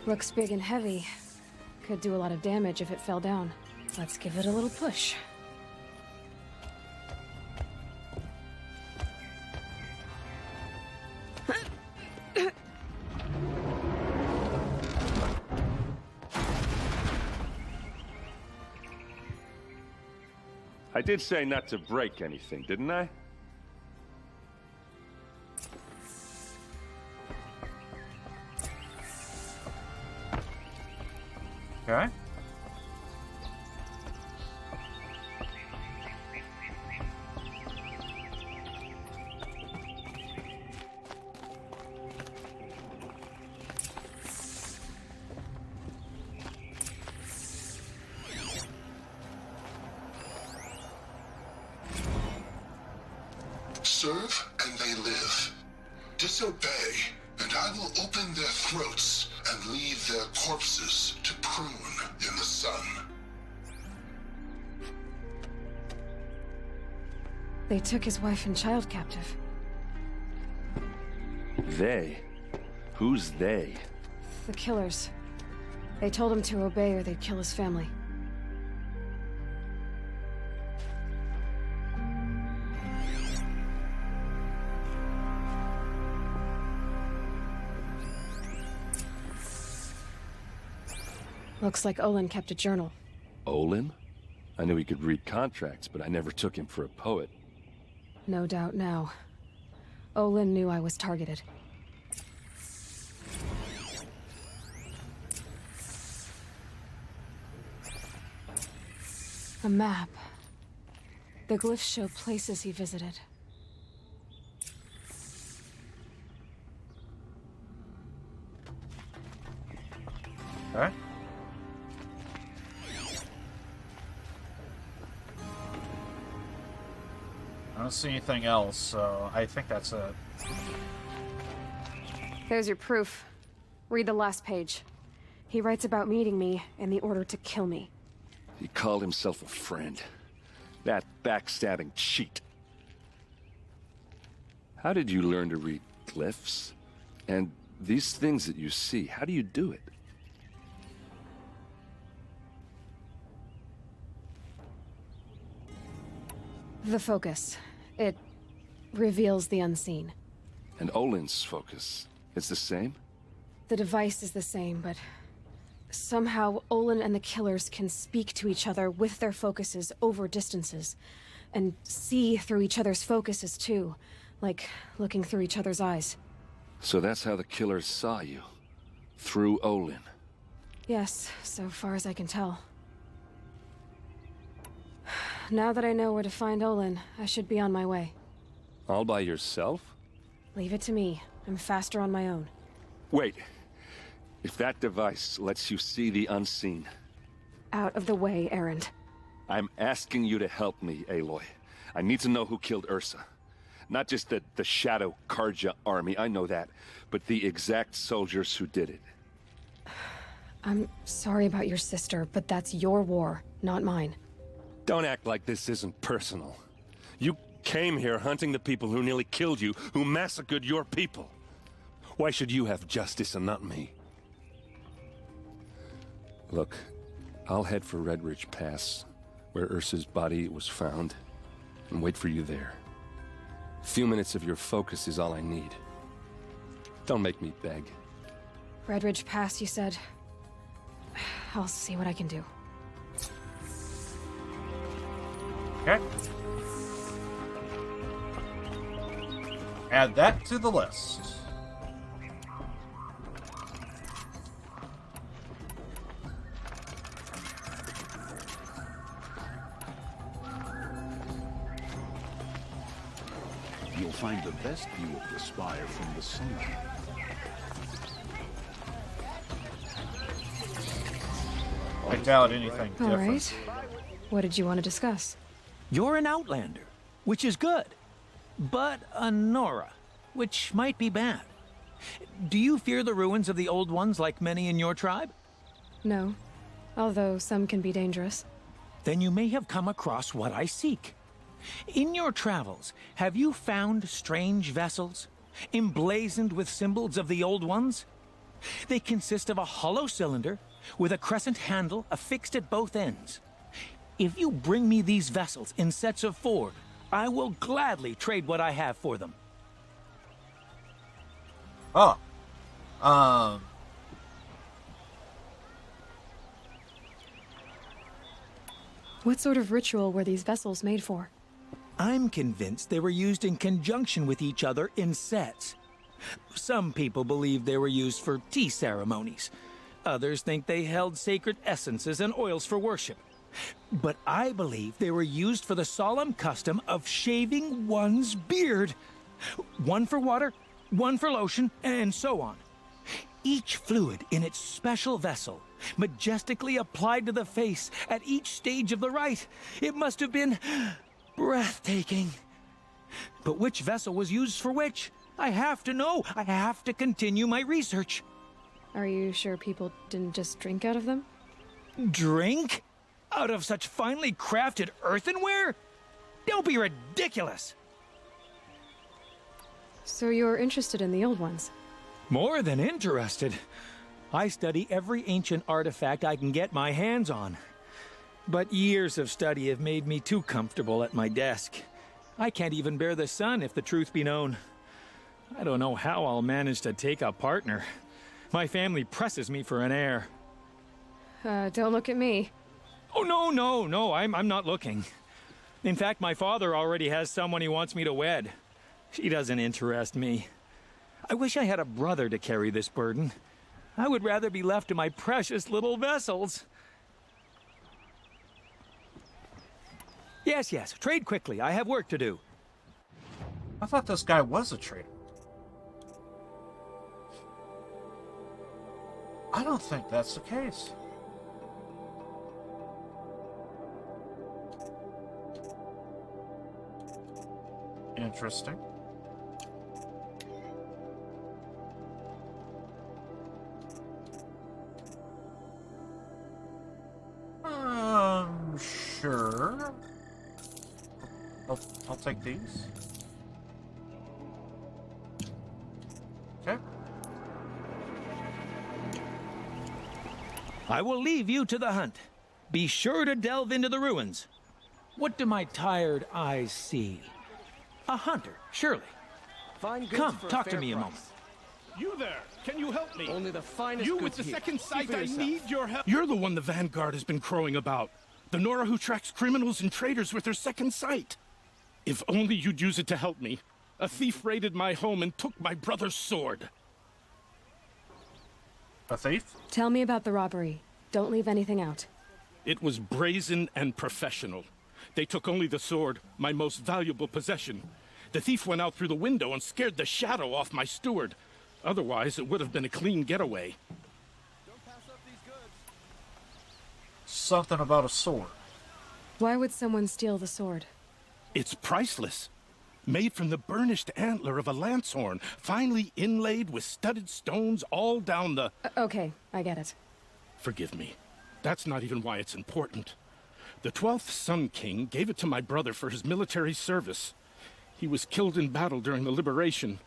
S3: Looks big and heavy. Could do a lot of damage if it fell down. Let's give it a little push.
S13: I did say not to break anything, didn't I?
S2: Okay.
S18: Serve and they live. Disobey, and I will open their throats and leave their corpses to prune in the sun.
S3: They took his wife and child captive.
S13: They? Who's they?
S3: The killers. They told him to obey or they'd kill his family. Looks like Olin kept a journal.
S13: Olin? I knew he could read contracts, but I never took him for a poet.
S3: No doubt now. Olin knew I was targeted. A map. The glyphs show places he visited.
S2: Okay. I don't see anything else, so I think that's it.
S14: There's your proof. Read the last page. He writes about meeting me and the order to kill me.
S13: He called himself a friend. That backstabbing cheat. How did you learn to read glyphs? And these things that you see, how do you do it?
S3: The focus. It reveals the unseen.
S13: And Olin's focus, it's the same?
S3: The device is the same, but somehow Olin and the killers can speak to each other with their focuses over distances, and see through each other's focuses too, Like, looking through each other's eyes.
S13: So that's how the killers saw you. Through Olin.
S3: Yes, so far as I can tell. Now that I know where to find Olin, I should be on my way.
S13: All by yourself?
S3: Leave it to me. I'm faster on my own.
S13: Wait. If that device lets you see the unseen...
S3: Out of the way, Erend.
S13: I'm asking you to help me, Aloy. I need to know who killed Ursa. Not just the Shadow Karja army, I know that, but the exact soldiers who did it.
S3: I'm sorry about your sister, but that's your war, not mine.
S11: Don't act like this isn't personal. You came here hunting the people who nearly killed you, who massacred your people. Why should you have justice and not me?
S13: Look, I'll head for Red Ridge Pass, where Ursa's body was found, and wait for you there. A few minutes of your focus is all I need. Don't make me beg.
S3: Red Ridge Pass, you said? I'll see what I can do.
S2: Okay. Add that to the list.
S12: You'll find the best view of the spire from the sun.
S2: I doubt anything different.
S3: All right. What did you want to discuss?
S9: You're an Outlander, which is good. But a Nora, which might be bad. Do you fear the ruins of the Old Ones like many in your tribe?
S3: No. Although some can be dangerous.
S9: Then you may have come across what I seek. In your travels, have you found strange vessels, emblazoned with symbols of the Old Ones? They consist of a hollow cylinder with a crescent handle affixed at both ends. If you bring me these vessels in sets of 4, I will gladly trade what I have for them.
S2: Oh.
S3: What sort of ritual were these vessels made for?
S9: I'm convinced they were used in conjunction with each other in sets. Some people believe they were used for tea ceremonies. Others think they held sacred essences and oils for worship. But I believe they were used for the solemn custom of shaving one's beard. One for water, one for lotion, and so on. Each fluid in its special vessel, majestically applied to the face at each stage of the rite. It must have been breathtaking. But which vessel was used for which? I have to know. I have to continue my research.
S3: Are you sure people didn't just drink out of them?
S9: Drink? Out of such finely crafted earthenware? Don't be ridiculous!
S3: So you're interested in the Old Ones?
S9: More than interested. I study every ancient artifact I can get my hands on. But years of study have made me too comfortable at my desk. I can't even bear the sun, if the truth be known. I don't know how I'll manage to take a partner. My family presses me for an heir.
S3: Don't look at me.
S9: Oh, no, I'm not looking. In fact, my father already has someone he wants me to wed. She doesn't interest me. I wish I had a brother to carry this burden. I would rather be left to my precious little vessels. Yes, trade quickly. I have work to do.
S2: I thought this guy was a trader. I don't think that's the case. Interesting. Sure. I'll take these. Okay.
S9: I will leave you to the hunt. Be sure to delve into the ruins. What do my tired eyes see? A hunter, surely.
S5: Fine goods
S9: Come,
S5: for
S9: talk
S5: a
S9: to
S5: fair
S9: me a
S5: price.
S9: moment.
S15: You there! Can you help me?
S5: Only the finest
S15: You
S5: goods
S15: with the
S5: here.
S15: second
S5: See
S15: sight,
S5: for
S15: I
S5: yourself.
S15: need your help. You're the one the Vanguard has been crowing about. The Nora who tracks criminals and traitors with her second sight. If only you'd use it to help me.
S9: A thief raided my home and took my brother's sword.
S2: A thief?
S14: Tell me about the robbery. Don't leave anything out.
S9: It was brazen and professional. They took only the sword, my most valuable possession. The thief went out through the window and scared the shadow off my steward. Otherwise, it would have been a clean getaway.
S2: Something about a sword.
S14: Why would someone steal the sword?
S9: It's priceless. Made from the burnished antler of a lancehorn, finely inlaid with studded stones all down the...
S14: Okay, I get it.
S9: Forgive me. That's not even why it's important. The 12th Sun King gave it to my brother for his military service. He was killed in battle during the liberation.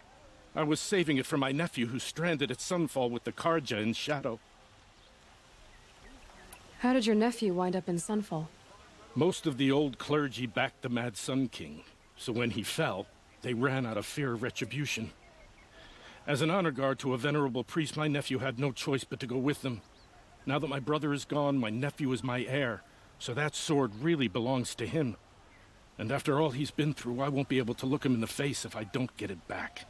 S9: I was saving it for my nephew who's stranded at Sunfall with the Carja in Shadow.
S14: How did your nephew wind up in Sunfall?
S9: Most of the old clergy backed the Mad Sun King, so when he fell, they ran out of fear of retribution. As an honor guard to a venerable priest, my nephew had no choice but to go with them. Now that my brother is gone, my nephew is my heir, so that sword really belongs to him. And after all he's been through, I won't be able to look him in the face if I don't get it back.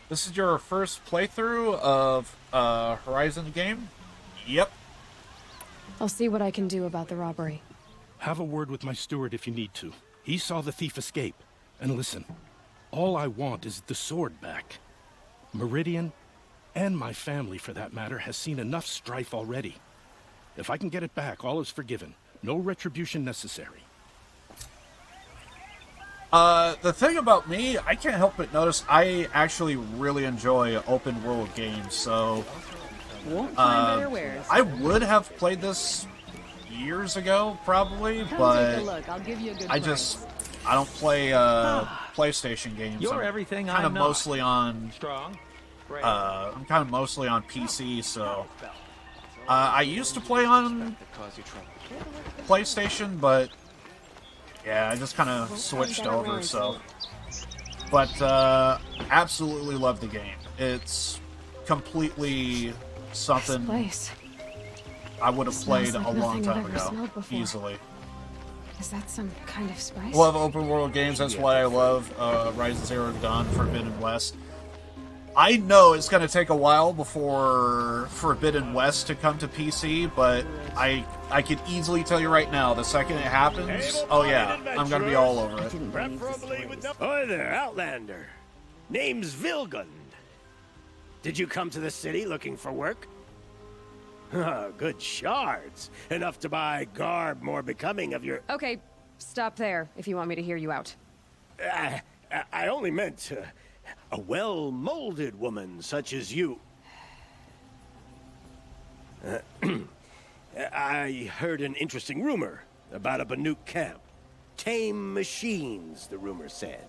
S2: This is your first playthrough of Horizon game? Yep.
S14: I'll see what I can do about the robbery.
S9: Have a word with my steward if you need to. He saw the thief escape. And listen, all I want is the sword back. Meridian, and my family for that matter, has seen enough strife already. If I can get it back, all is forgiven. No retribution necessary.
S2: The thing about me, I can't help but notice I actually really enjoy open world games, so I would have played this years ago, probably, but I don't play PlayStation games.
S19: You're everything
S2: I'm
S19: I'm not.
S2: mostly on
S19: Strong.
S2: I'm kind of mostly on PC, so I used to play on PlayStation, but yeah, I just kind of switched over, so. But absolutely love the game. It's completely something I would have played a long time ago, easily.
S3: Is that some kind of spice?
S2: Love open world games. That's why I love Horizon Zero Dawn, Forbidden West. I know it's going to take a while before Forbidden West to come to PC, but I can easily tell you right now, the second it happens, oh yeah, I'm going to be all over it.
S20: Hi there, Outlander. Name's Vilgund. Did you come to the city looking for work? Good shards. Enough to buy garb more becoming of your...
S14: Okay, stop there if you want me to hear you out.
S20: I only meant a well-molded woman such as you. I heard an interesting rumor about a Banuk camp. Tame machines, the rumor said.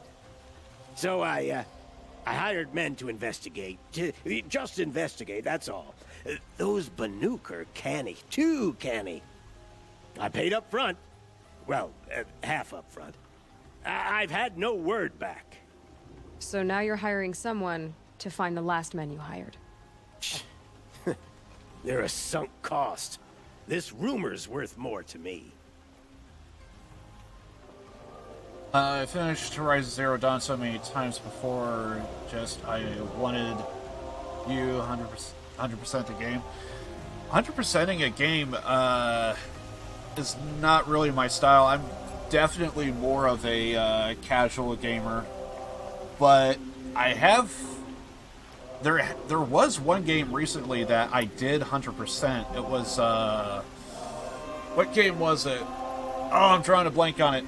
S20: So I hired men to investigate. Just investigate, that's all. Those Banuk are canny, too canny. I paid up front. Well, half up front. I've had no word back.
S14: So now you're hiring someone to find the last men you hired.
S20: They're a sunk cost. This rumor's worth more to me.
S2: I finished Horizon Zero Dawn so many times before, I wanted you 100% the game. 100%ing a game is not really my style. I'm definitely more of a casual gamer. But I have... There was one game recently that I did 100%. It was, what game was it? Oh, I'm trying to blank on it.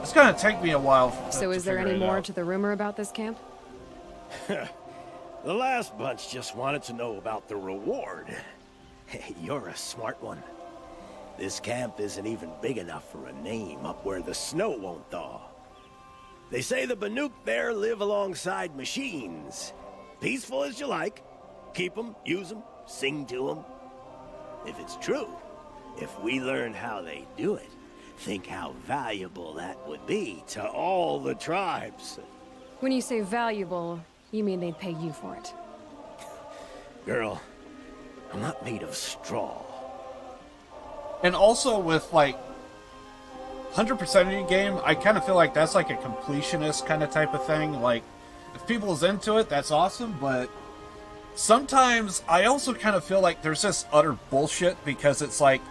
S2: It's gonna take me a while.
S14: So is there any more to the rumor about this camp?
S20: The last bunch just wanted to know about the reward. Hey, you're a smart one. This camp isn't even big enough for a name up where the snow won't thaw. They say the Banuk there live alongside machines. Peaceful as you like. Keep them, use them, sing to them. If it's true, if we learn how they do it, think how valuable that would be to all the tribes.
S14: When you say valuable, you mean they'd pay you for it.
S20: Girl, I'm not made of straw.
S2: And also with, like, 100% game, I kind of feel like that's like a completionist kind of type of thing. Like, if people's into it, that's awesome, but sometimes I also kind of feel like there's this utter bullshit because it's like,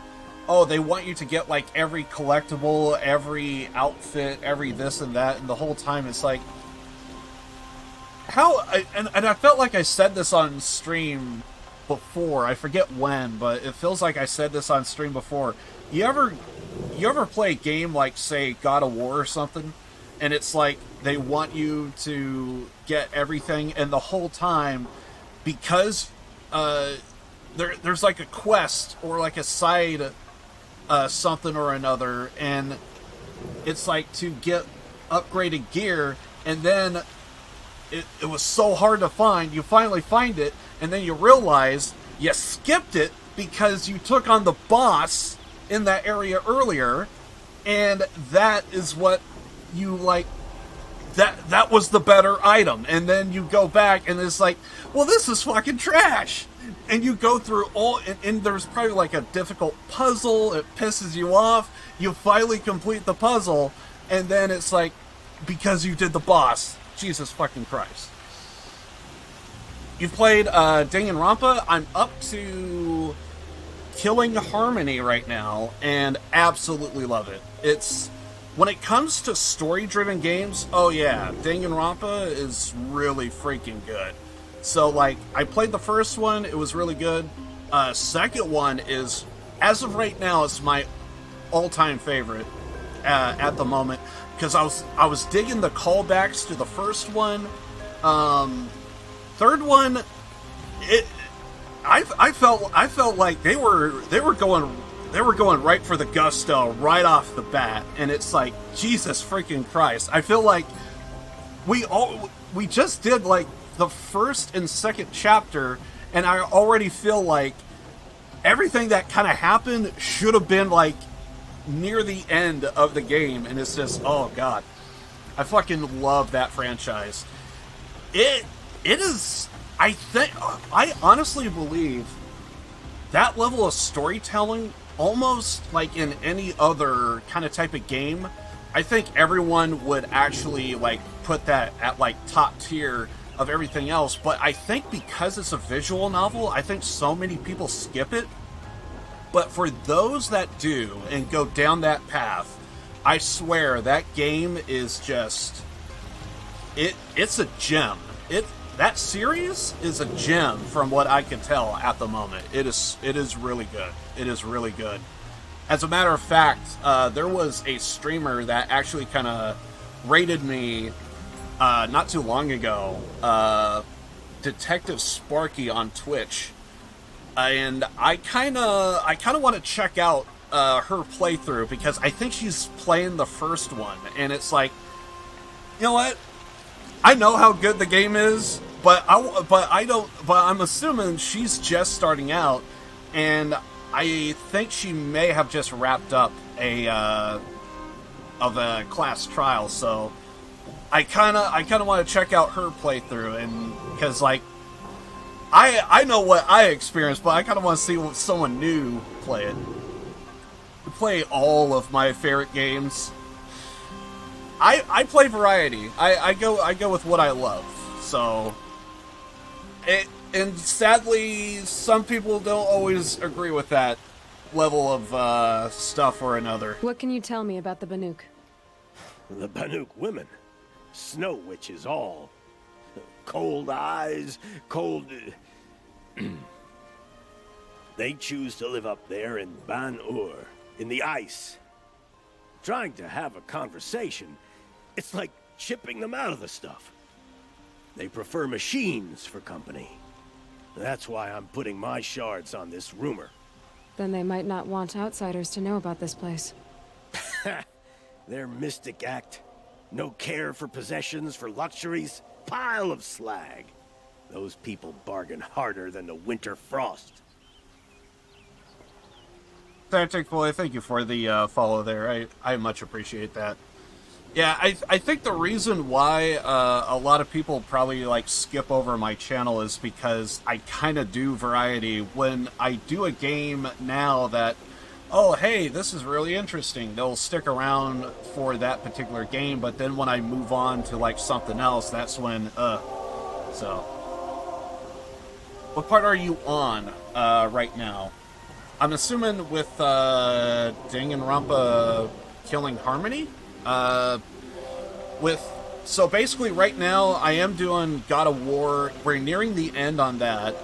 S2: oh, they want you to get like every collectible, every outfit, every this and that, and the whole time it's like, and I felt like I said this on stream before, I forget when, but it feels like I said this on stream before. You ever play a game like, say, God of War or something, and it's like they want you to get everything, and the whole time, because there's like a quest or like a side something or another, and it's like to get upgraded gear, and then it was so hard to find, you finally find it, and then you realize you skipped it because you took on the boss in that area earlier, and that is what you like, that was the better item, and then you go back and it's like, well, this is fucking trash, and you go through all, and there's probably like a difficult puzzle, it pisses you off, you finally complete the puzzle, and then it's like, because you did the boss, Jesus fucking Christ. You've played Danganronpa. I'm up to Killing Harmony right now, and absolutely love it. It's, when it comes to story-driven games, oh yeah, Danganronpa is really freaking good. So, like, I played the first one, it was really good. Second one is, as of right now, it's my all-time favorite at the moment, because I was digging the callbacks to the first one. Third one, I felt like they were going right for the gusto right off the bat, and it's like, Jesus freaking Christ. I feel like we just did like the first and second chapter, and I already feel like everything that kind of happened should have been like near the end of the game, and it's just, oh god, I fucking love that franchise. It is, I honestly believe that level of storytelling, almost like in any other kind of type of game, I think everyone would actually like put that at like top tier of everything else. But I think because it's a visual novel, I think so many people skip it. But for those that do and go down that path, I swear that game is just, it's a gem. That series is a gem from what I can tell at the moment. It is really good. It is really good. As a matter of fact, there was a streamer that actually kind of rated me not too long ago, Detective Sparky on Twitch. And I kind of want to check out her playthrough, because I think she's playing the first one, and it's like, you know what? I know how good the game is, but I'm assuming she's just starting out, and I think she may have just wrapped up a class trial, so I kind of want to check out her playthrough, and because like, I know what I experienced, but I kind of want to see what someone new play it. I play all of my favorite games. I play variety. I go with what I love. So, and sadly, some people don't always agree with that level of stuff or another.
S14: What can you tell me about the Banuk?
S20: The Banuk women, snow witches all. Cold eyes, cold... They choose to live up there in Ban-Ur, in the ice. Trying to have a conversation, it's like chipping them out of the stuff. They prefer machines for company. That's why I'm putting my shards on this rumor.
S14: Then they might not want outsiders to know about this place.
S20: Their mystic act. No care for possessions, for luxuries. Pile of slag. Those people bargain harder than the winter frost.
S2: Tactic Boy, thank you for the follow there. I much appreciate that. Yeah, I think the reason why a lot of people probably like skip over my channel is because I kind of do variety. When I do a game now that oh, hey, this is really interesting. They'll stick around for that particular game, but then when I move on to, like, something else, that's when, so. What part are you on, right now? I'm assuming with, Danganronpa killing Harmony? So basically right now, I am doing God of War. We're nearing the end on that.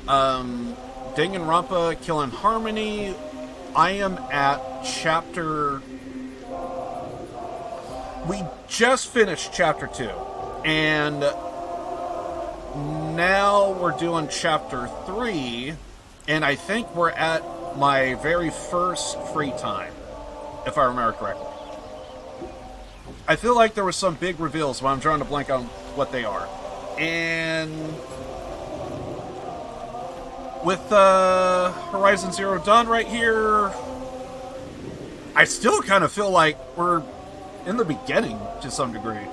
S2: Danganronpa killing Harmony. I am at chapter... We just finished chapter 2. And now we're doing chapter 3. And I think we're at my very first free time, if I remember correctly. I feel like there were some big reveals, but I'm trying to blank on what they are. And with Horizon Zero Dawn right here, I still kind of feel like we're in the beginning to some degree.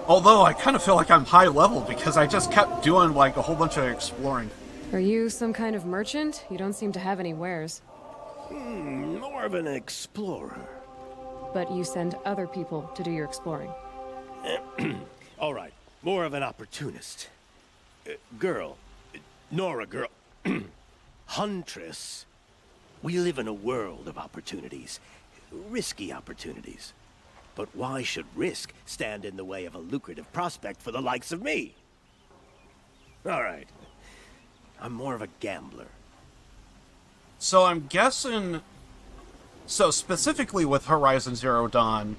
S2: Although I kind of feel like I'm high level because I just kept doing like a whole bunch of exploring.
S14: Are you some kind of merchant? You don't seem to have any wares.
S20: More of an explorer.
S14: But you send other people to do your exploring.
S20: All right, more of an opportunist. Girl, Nora girl, Huntress. We live in a world of opportunities, risky opportunities. But why should risk stand in the way of a lucrative prospect for the likes of me? All right, I'm more of a gambler.
S2: So I'm guessing... So specifically with Horizon Zero Dawn,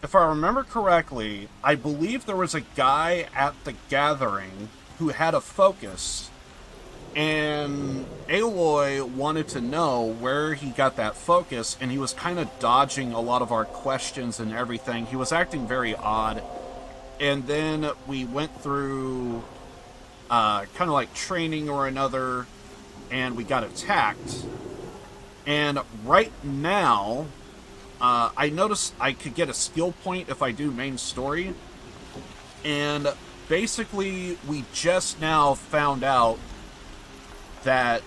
S2: if I remember correctly, I believe there was a guy at the gathering who had a focus, and Aloy wanted to know where he got that focus, and he was kind of dodging a lot of our questions and everything. He was acting very odd, and then we went through kind of like training or another, and we got attacked. And right now, I noticed I could get a skill point if I do main story. And basically, we just now found out that...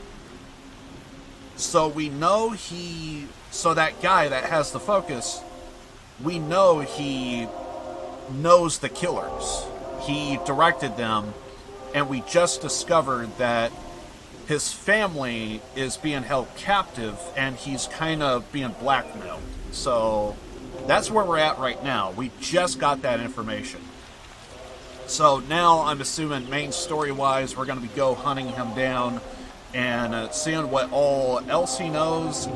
S2: So we know so that guy that has the focus, we know he knows the killers. He directed them, and we just discovered that his family is being held captive, and he's kind of being blackmailed. So that's where we're at right now. We just got that information. So now I'm assuming main story-wise, we're going to go hunting him down and seeing what all else he knows.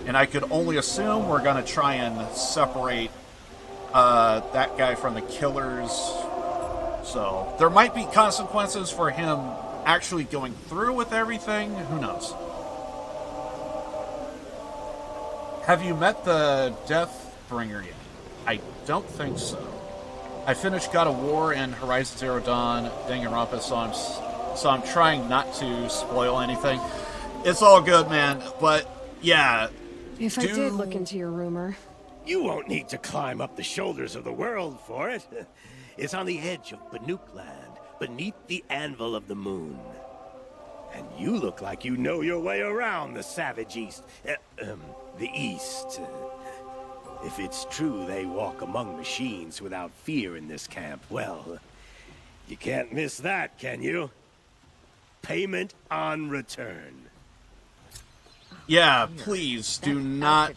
S2: And I could only assume we're going to try and separate that guy from the killers. So there might be consequences for him actually going through with everything. Who knows? Have you met the Deathbringer yet? I don't think so. I finished God of War and Horizon Zero Dawn, Danganronpa, so I'm trying not to spoil anything. It's all good, man. But yeah,
S14: if I did look into your rumor,
S20: you won't need to climb up the shoulders of the world for it. It's on the edge of Banuk Land, beneath the anvil of the moon. And you look like you know your way around the savage east. The east. If it's true they walk among machines without fear in this camp, well, you can't miss that, can you? Payment on return.
S2: Yeah, please do not.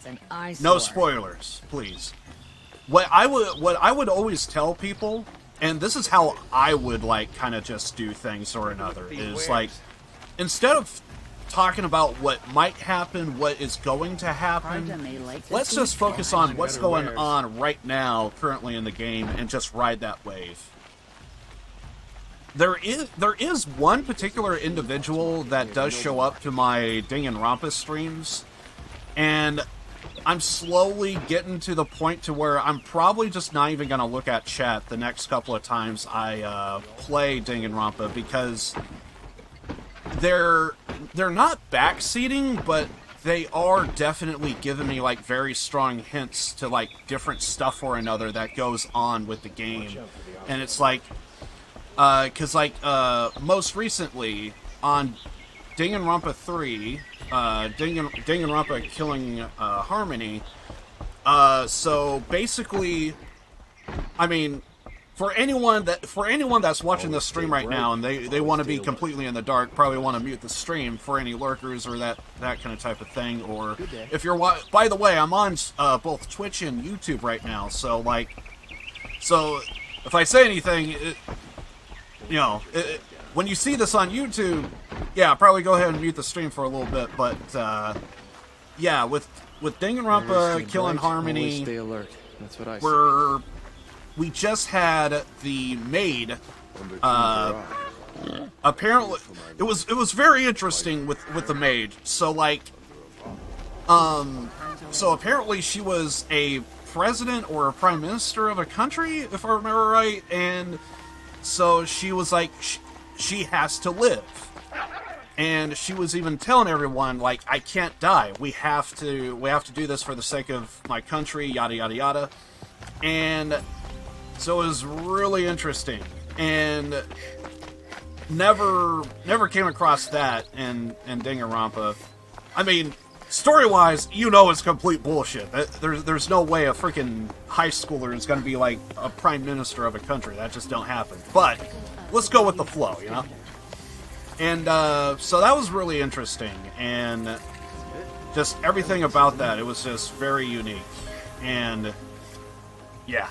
S2: No spoilers, please. What I would always tell people, and this is how I would like kind of just do things or another, is like, instead of talking about what might happen, what is going to happen, let's just focus on what's going on right now, currently in the game, and just ride that wave. There is one particular individual that does show up to my Danganronpa streams, and I'm slowly getting to the point to where I'm probably just not even going to look at chat the next couple of times I play Danganronpa, because they're not backseating, but they are definitely giving me like very strong hints to like different stuff or another that goes on with the game. And it's like, because like most recently on Danganronpa 3, Danganronpa killing Harmony. So basically, I mean, for anyone that's watching this stream right now and they want to be completely in the dark, probably want to mute the stream for any lurkers or that kind of type of thing. Or if you're, by the way, I'm on both Twitch and YouTube right now, so if I say anything, when you see this on YouTube, yeah, probably go ahead and mute the stream for a little bit. But yeah, with Danganronpa killing Harmony,
S5: stay alert. That's what I say.
S2: We just had the maid. Apparently, it was very interesting with the maid. So so apparently she was a president or a prime minister of a country, if I remember right, and so she was like, she has to live. And she was even telling everyone, like, I can't die. We have to do this for the sake of my country, yada yada yada. And so it was really interesting, and never came across that in Danganronpa. I mean, story-wise, it's complete bullshit. There's no way a freaking high schooler is going to be like a prime minister of a country. That just don't happen. But let's go with the flow, And so that was really interesting, and just everything about that, it was just very unique, and yeah.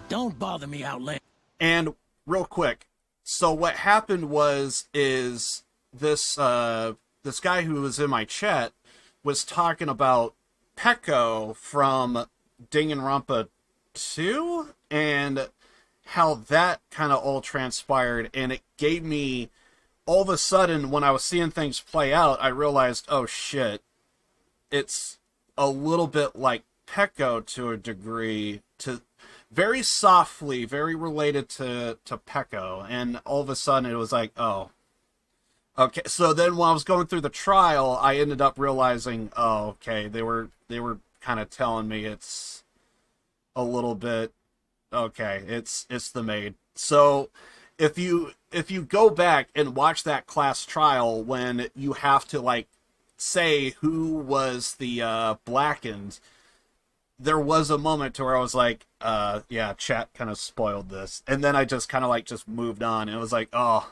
S9: Don't bother me, Outlander.
S2: And real quick, so what happened is this guy who was in my chat was talking about Peko from Danganronpa 2 and how that kind of all transpired, and it gave me, all of a sudden, when I was seeing things play out, I realized, oh shit, it's a little bit like Peko to a degree, very softly, very related to Peko, and all of a sudden it was like, oh, okay. So then when I was going through the trial, I ended up realizing, oh, okay, they were kind of telling me it's a little bit, okay, it's the maid. So if you go back and watch that class trial when you have to say who was the blackened, there was a moment to where I was like, yeah, chat kind of spoiled this. And then I just kind of just moved on. And it was like, oh,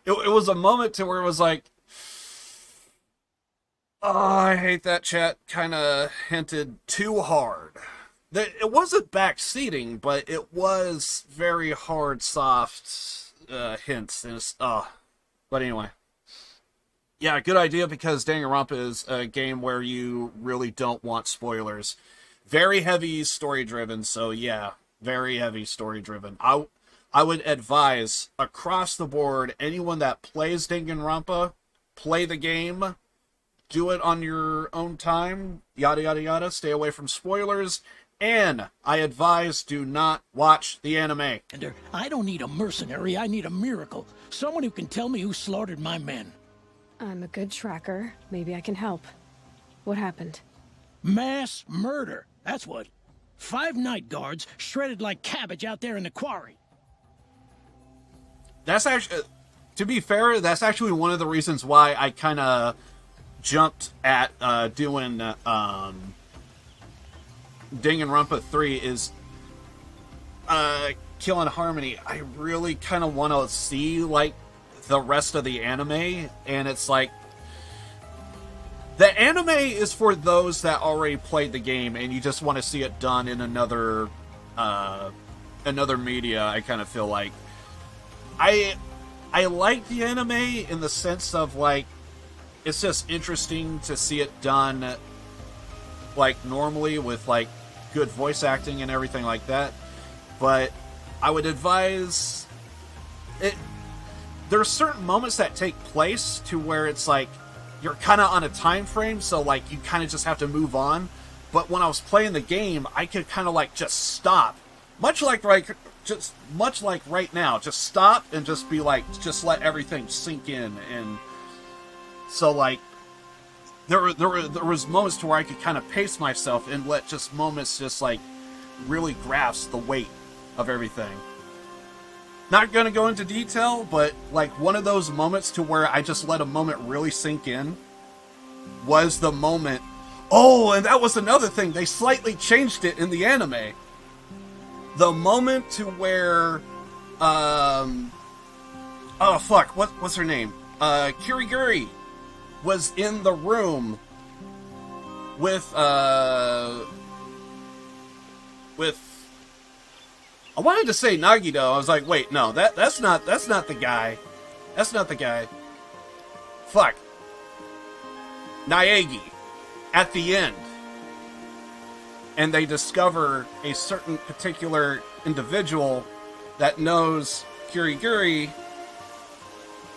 S2: it was a moment to where it was like, oh, I hate that chat kind of hinted too hard. It wasn't backseating, but it was very hard, soft hints. And but anyway. Yeah, good idea, because Danganronpa is a game where you really don't want spoilers. Very heavy story-driven, so yeah, very heavy story-driven. I would advise, across the board, anyone that plays Danganronpa, play the game, do it on your own time, yada yada yada, stay away from spoilers, and I advise, do not watch the anime.
S9: I don't need a mercenary, I need a miracle. Someone who can tell me who slaughtered my men.
S3: I'm a good tracker. Maybe I can help. What happened?
S9: Mass murder. That's what. 5 night guards shredded like cabbage out there in the quarry.
S2: That's actually, to be fair, that's actually one of the reasons why I kind of jumped at doing Danganronpa 3 is killing Harmony. I really kind of want to see the rest of the anime, and it's like, the anime is for those that already played the game and you just want to see it done in another media. I kind of feel like I like the anime in the sense of it's just interesting to see it done normally with good voice acting and everything like that. But I would advise it. There are certain moments that take place to where it's you're kind of on a time frame, so you kind of just have to move on. But when I was playing the game, I could kind of just stop, much like right now, just stop and just be just let everything sink in. And so there was moments to where I could kind of pace myself and let moments really grasp the weight of everything. Not gonna go into detail, but like one of those moments to where I just let a moment really sink in was the moment. Oh, and that was another thing. They slightly changed it in the anime. The moment to where, oh fuck, what's her name? Kiriguri was in the room with I wanted to say Nagito. I was like, wait, no, that's not the guy. That's not the guy. Fuck. Naegi. At the end. And they discover a certain particular individual that knows Kiriguri.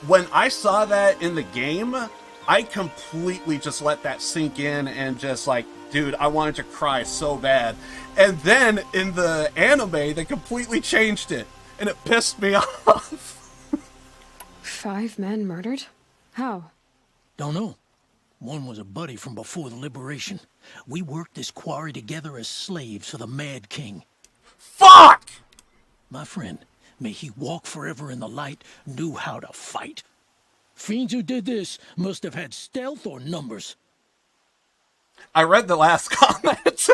S2: When I saw that in the game, I completely just let that sink in and just like, dude, I wanted to cry so bad. And then in the anime, they completely changed it. And it pissed me off.
S3: 5 men murdered? How?
S19: Don't know. One was a buddy from before the liberation. We worked this quarry together as slaves for the Mad King.
S2: Fuck!
S19: My friend, may he walk forever in the light, knew how to fight. Fiends who did this must have had stealth or numbers.
S2: I read the last comment.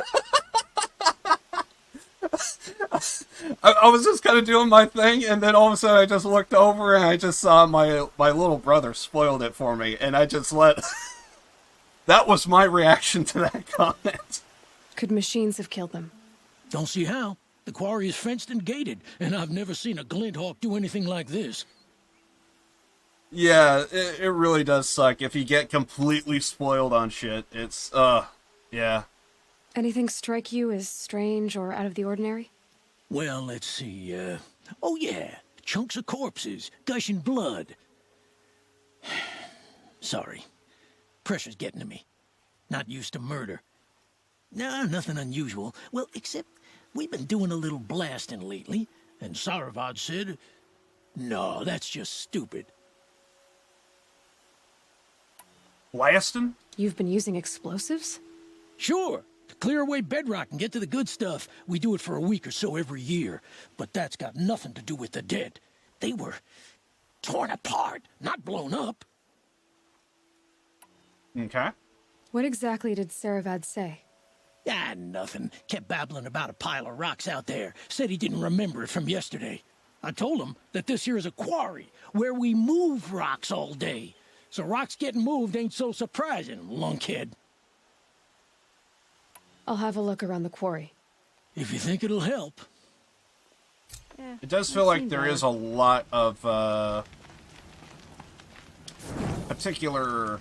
S2: I was just kind of doing my thing, and then all of a sudden I just looked over and I just saw my little brother spoiled it for me, and I just let... That was my reaction to that comment.
S3: Could machines have killed them?
S19: Don't see how. The quarry is fenced and gated, and I've never seen a Glinthawk do anything like this.
S2: Yeah, it really does suck if you get completely spoiled on shit. It's, yeah.
S3: Anything strike you as strange or out of the ordinary?
S19: Well, let's see, oh yeah, chunks of corpses, gushing blood. Sorry. Pressure's getting to me. Not used to murder. Nah, nothing unusual. Well, except we've been doing a little blasting lately, and Saravad said, no, that's just stupid.
S2: Blasting?
S3: You've been using explosives?
S19: Sure. To clear away bedrock and get to the good stuff, we do it for a week or so every year. But that's got nothing to do with the dead. They were torn apart, not blown up.
S2: Okay.
S3: What exactly did Saravad say?
S19: Ah, nothing. Kept babbling about a pile of rocks out there. Said he didn't remember it from yesterday. I told him that this here is a quarry, where we move rocks all day. So rocks getting moved ain't so surprising, lunkhead.
S3: I'll have a look around the quarry.
S19: If you think it'll help.
S2: It does feel like there is a lot of, particular...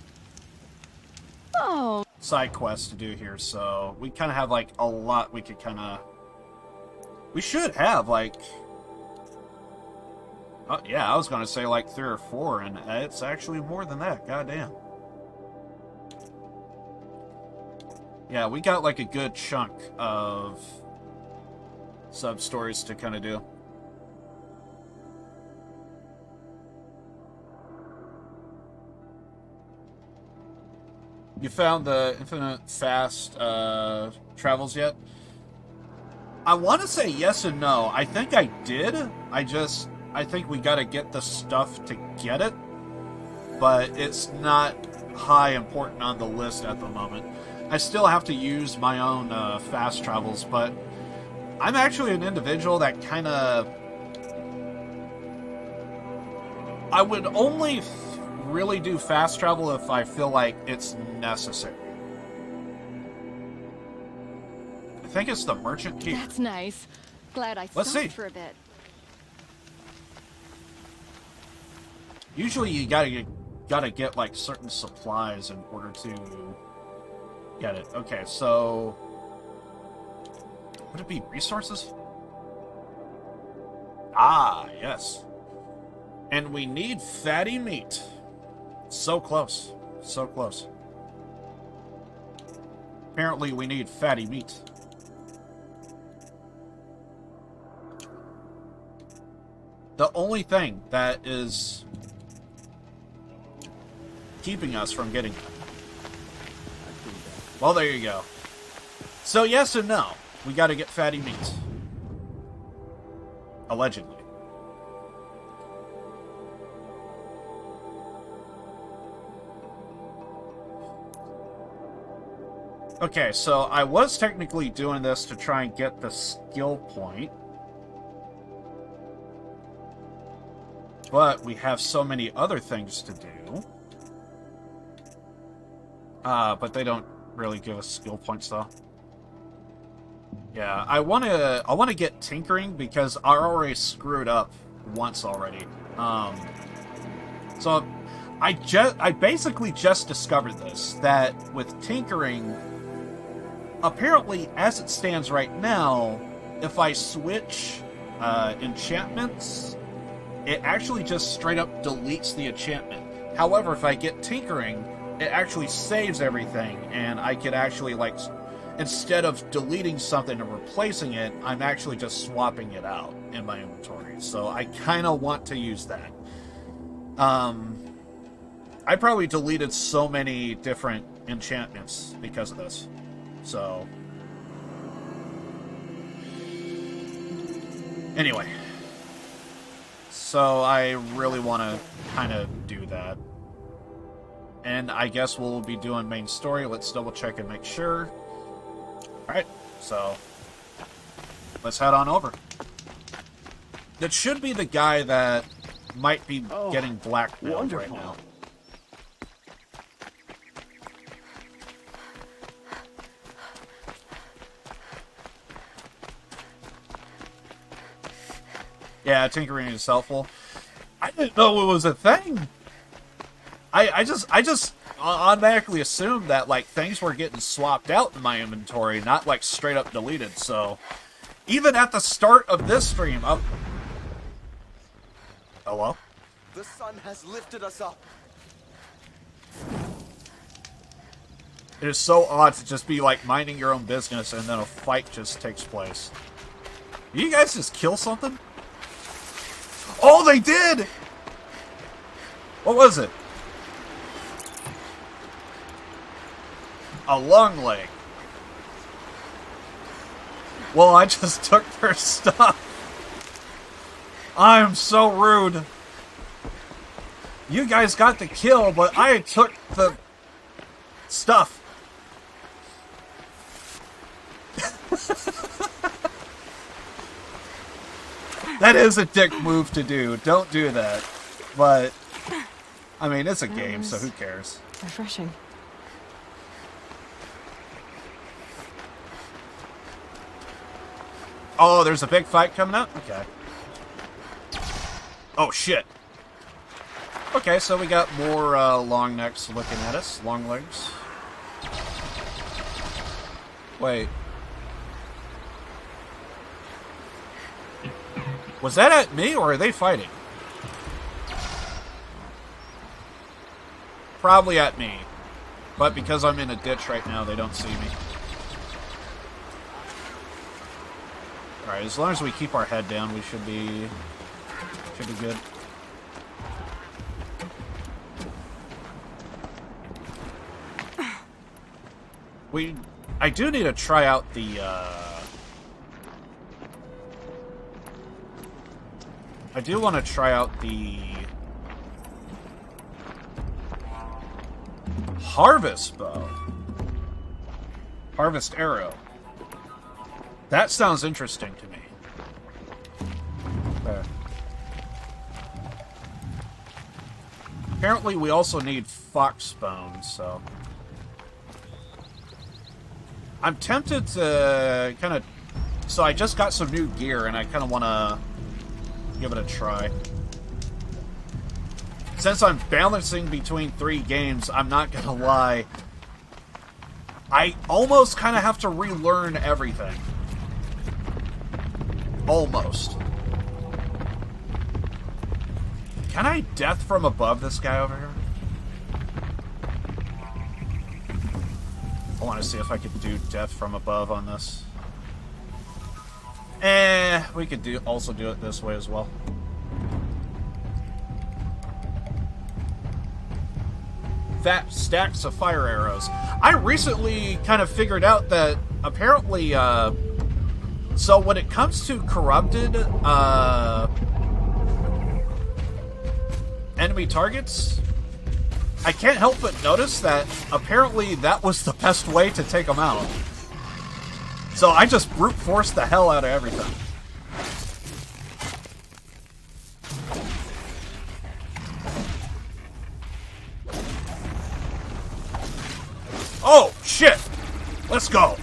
S2: side quests to do here, so we kind of have like a lot we could kind of... We should have like... Oh, yeah, I was going to say like 3 or 4, and it's actually more than that. Goddamn. Yeah, we got like a good chunk of sub-stories to kind of do. You found the Infinite Fast travels yet? I want to say yes and no. I think I did. I think we gotta get the stuff to get it. But it's not high important on the list at the moment. I still have to use my own fast travels, but I'm actually an individual that kind of... I would only really do fast travel if I feel like it's necessary. I think it's the merchant key.
S21: That's nice. Glad I
S2: Let's
S21: stopped
S2: see.
S21: for a bit.
S2: Usually you gotta get like certain supplies in order to get it. Okay, so would it be resources? Ah, yes. And we need fatty meat. So close. So close. Apparently we need fatty meat. The only thing that is keeping us from getting... Well, there you go. So yes and no. We gotta get fatty meat. Allegedly.
S4: Okay, so I was technically doing this to try and get the skill point. But we have so many other things to do. But they don't really give us skill points, though. Yeah, I wanna get tinkering because I already screwed up once already. So I basically just discovered this, that with tinkering, apparently as it stands right now, if I switch enchantments, it actually just straight up deletes the enchantment. However, if I get tinkering, it actually saves everything, and I could actually, like, instead of deleting something and replacing it, I'm actually just swapping it out in my inventory. So I kind of want to use that. I probably deleted so many different enchantments because of this. So anyway, so I really want to kind of do that. And I guess we'll be doing main story. Let's double check and make sure. Alright, so let's head on over. That should be the guy that might be getting blackmailed right now. Yeah, tinkering is helpful. I didn't know it was a thing. I just automatically assumed that, like, things were getting swapped out in my inventory, not, like, straight up deleted. So even at the start of this stream, hello?
S1: The sun has lifted us up.
S4: It is so odd to just be, like, minding your own business and then a fight just takes place. Did you guys just kill something? Oh, they did! What was it? A long leg. Well, I just took their stuff. I'm so rude. You guys got the kill, but I took the stuff. That is a dick move to do. Don't do that. But, I mean, it's a game, so who cares?
S3: Refreshing.
S4: Oh, there's a big fight coming up? Okay. Oh, shit. Okay, so we got more long necks looking at us. Long legs. Wait. Was that at me, or are they fighting? Probably at me. But because I'm in a ditch right now, they don't see me. Alright, as long as we keep our head down, we should be good. I do need to try out the, I do want to try out the Harvest Bow. Harvest Arrow. That sounds interesting to me. Apparently we also need fox bones, so... I'm tempted to kind of... So I just got some new gear, and I kind of want to give it a try. Since I'm balancing between 3 games, I'm not going to lie. I almost kind of have to relearn everything. Almost. Can I death from above this guy over here? I want to see if I could do death from above on this. We could also do it this way as well. Fat stacks of fire arrows. I recently kind of figured out that apparently, so when it comes to corrupted, enemy targets,
S2: I can't help but notice that apparently that was the best way to take them out. So I just brute forced the hell out of everything. Oh, shit! Let's go!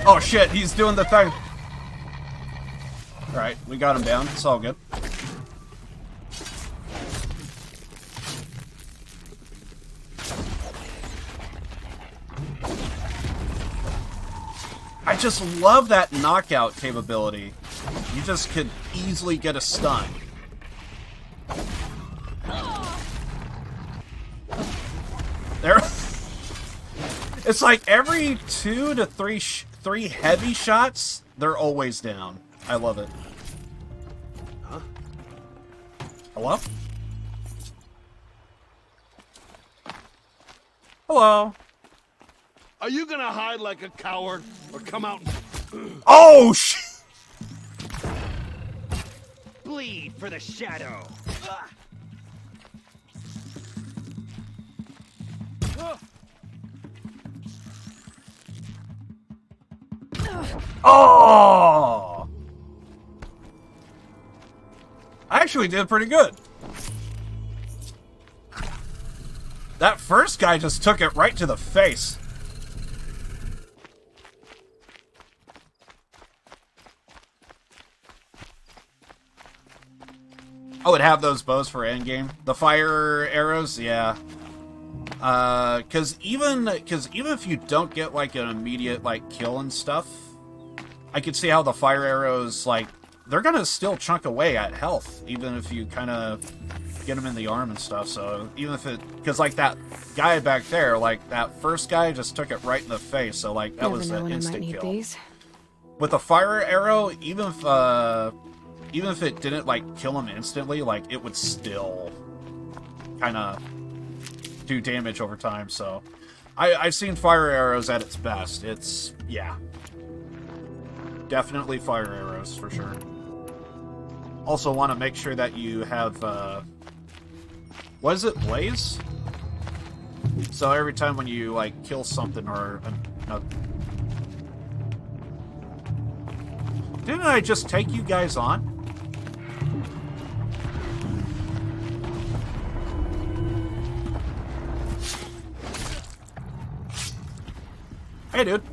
S2: Oh shit, he's doing the thing. Alright, we got him down. It's all good. I just love that knockout capability. You just could easily get a stun. There. It's like every 2 to 3 heavy shots, they're always down. I love it.
S15: Huh?
S2: Hello? Hello?
S15: Are you gonna hide like a coward, or come out and...
S2: Oh, shit!
S7: Bleed for the shadow.
S2: Oh! I actually did pretty good. That first guy just took it right to the face. I would have those bows for endgame. The fire arrows, yeah. Cause even if you don't get like an immediate like kill and stuff, I could see how the fire arrows, like, they're gonna still chunk away at health, even if you kind of get them in the arm and stuff. So even if because like that guy back there, like that first guy just took it right in the face. So like that was an instant kill. These. With a fire arrow, even if it didn't like kill him instantly, like it would still kind of do damage over time. So I've seen fire arrows at its best. It's, yeah, definitely fire arrows for sure. Also want to make sure that you have what is it, blaze? So every time when you like kill something or didn't I just take you guys on? Hey, dude.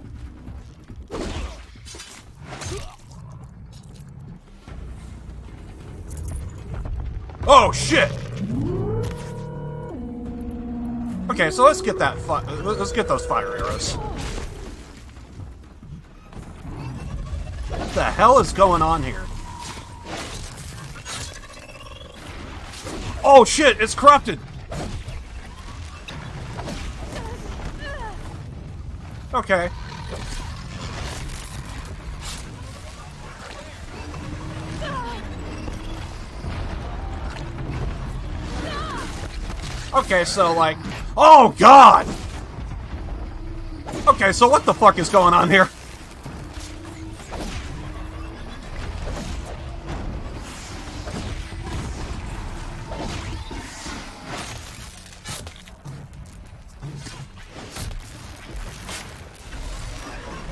S2: Oh, shit! Okay, so let's get that. Let's get those fire arrows. What the hell is going on here? Oh, shit! It's corrupted. Okay. Okay, so like... Oh, God! Okay, so what the fuck is going on here?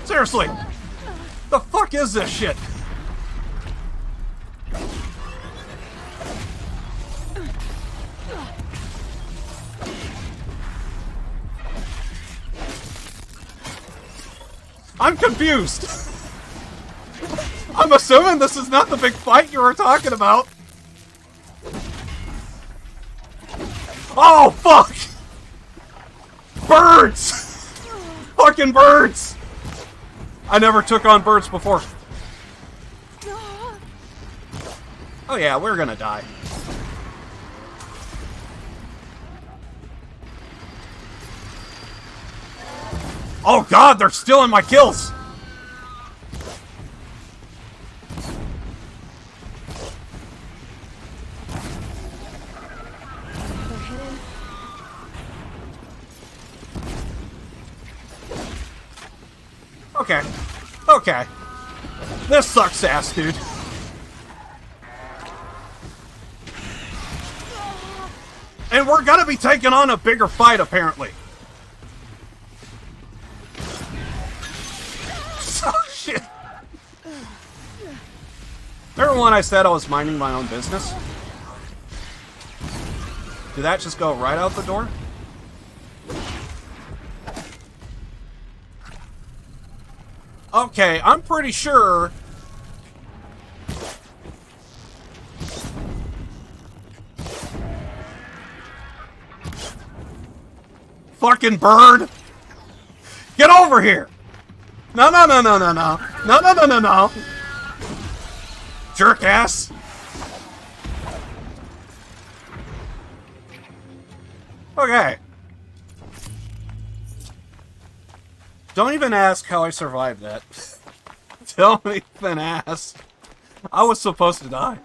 S2: Seriously! The fuck is this shit? I'm confused. I'm assuming this is not the big fight you were talking about. Oh, fuck! Birds! Fucking birds! I never took on birds before. Oh yeah, we're gonna die. Oh God, they're stealing my kills! Okay. Okay. This sucks ass, dude. And we're gonna be taking on a bigger fight, apparently. Oh, shit. Remember when I said I was minding my own business? Did that just go right out the door? Okay, I'm pretty sure... Fucking bird! Get over here! No, no, no, no, no, no. No, no, no, no, no. Jerk ass. Okay. Don't even ask how I survived that. Don't even ask. I was supposed to die.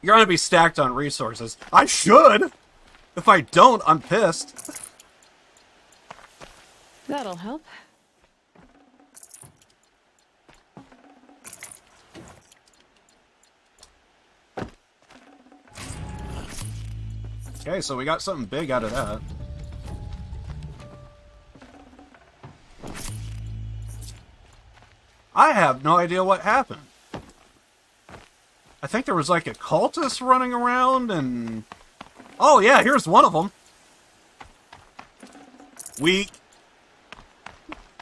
S2: You're gonna be stacked on resources. I should! If I don't, I'm pissed.
S3: That'll help.
S2: Okay, so we got something big out of that. I have no idea what happened. I think there was like a cultist running around and... Oh yeah, here's one of them. Weak.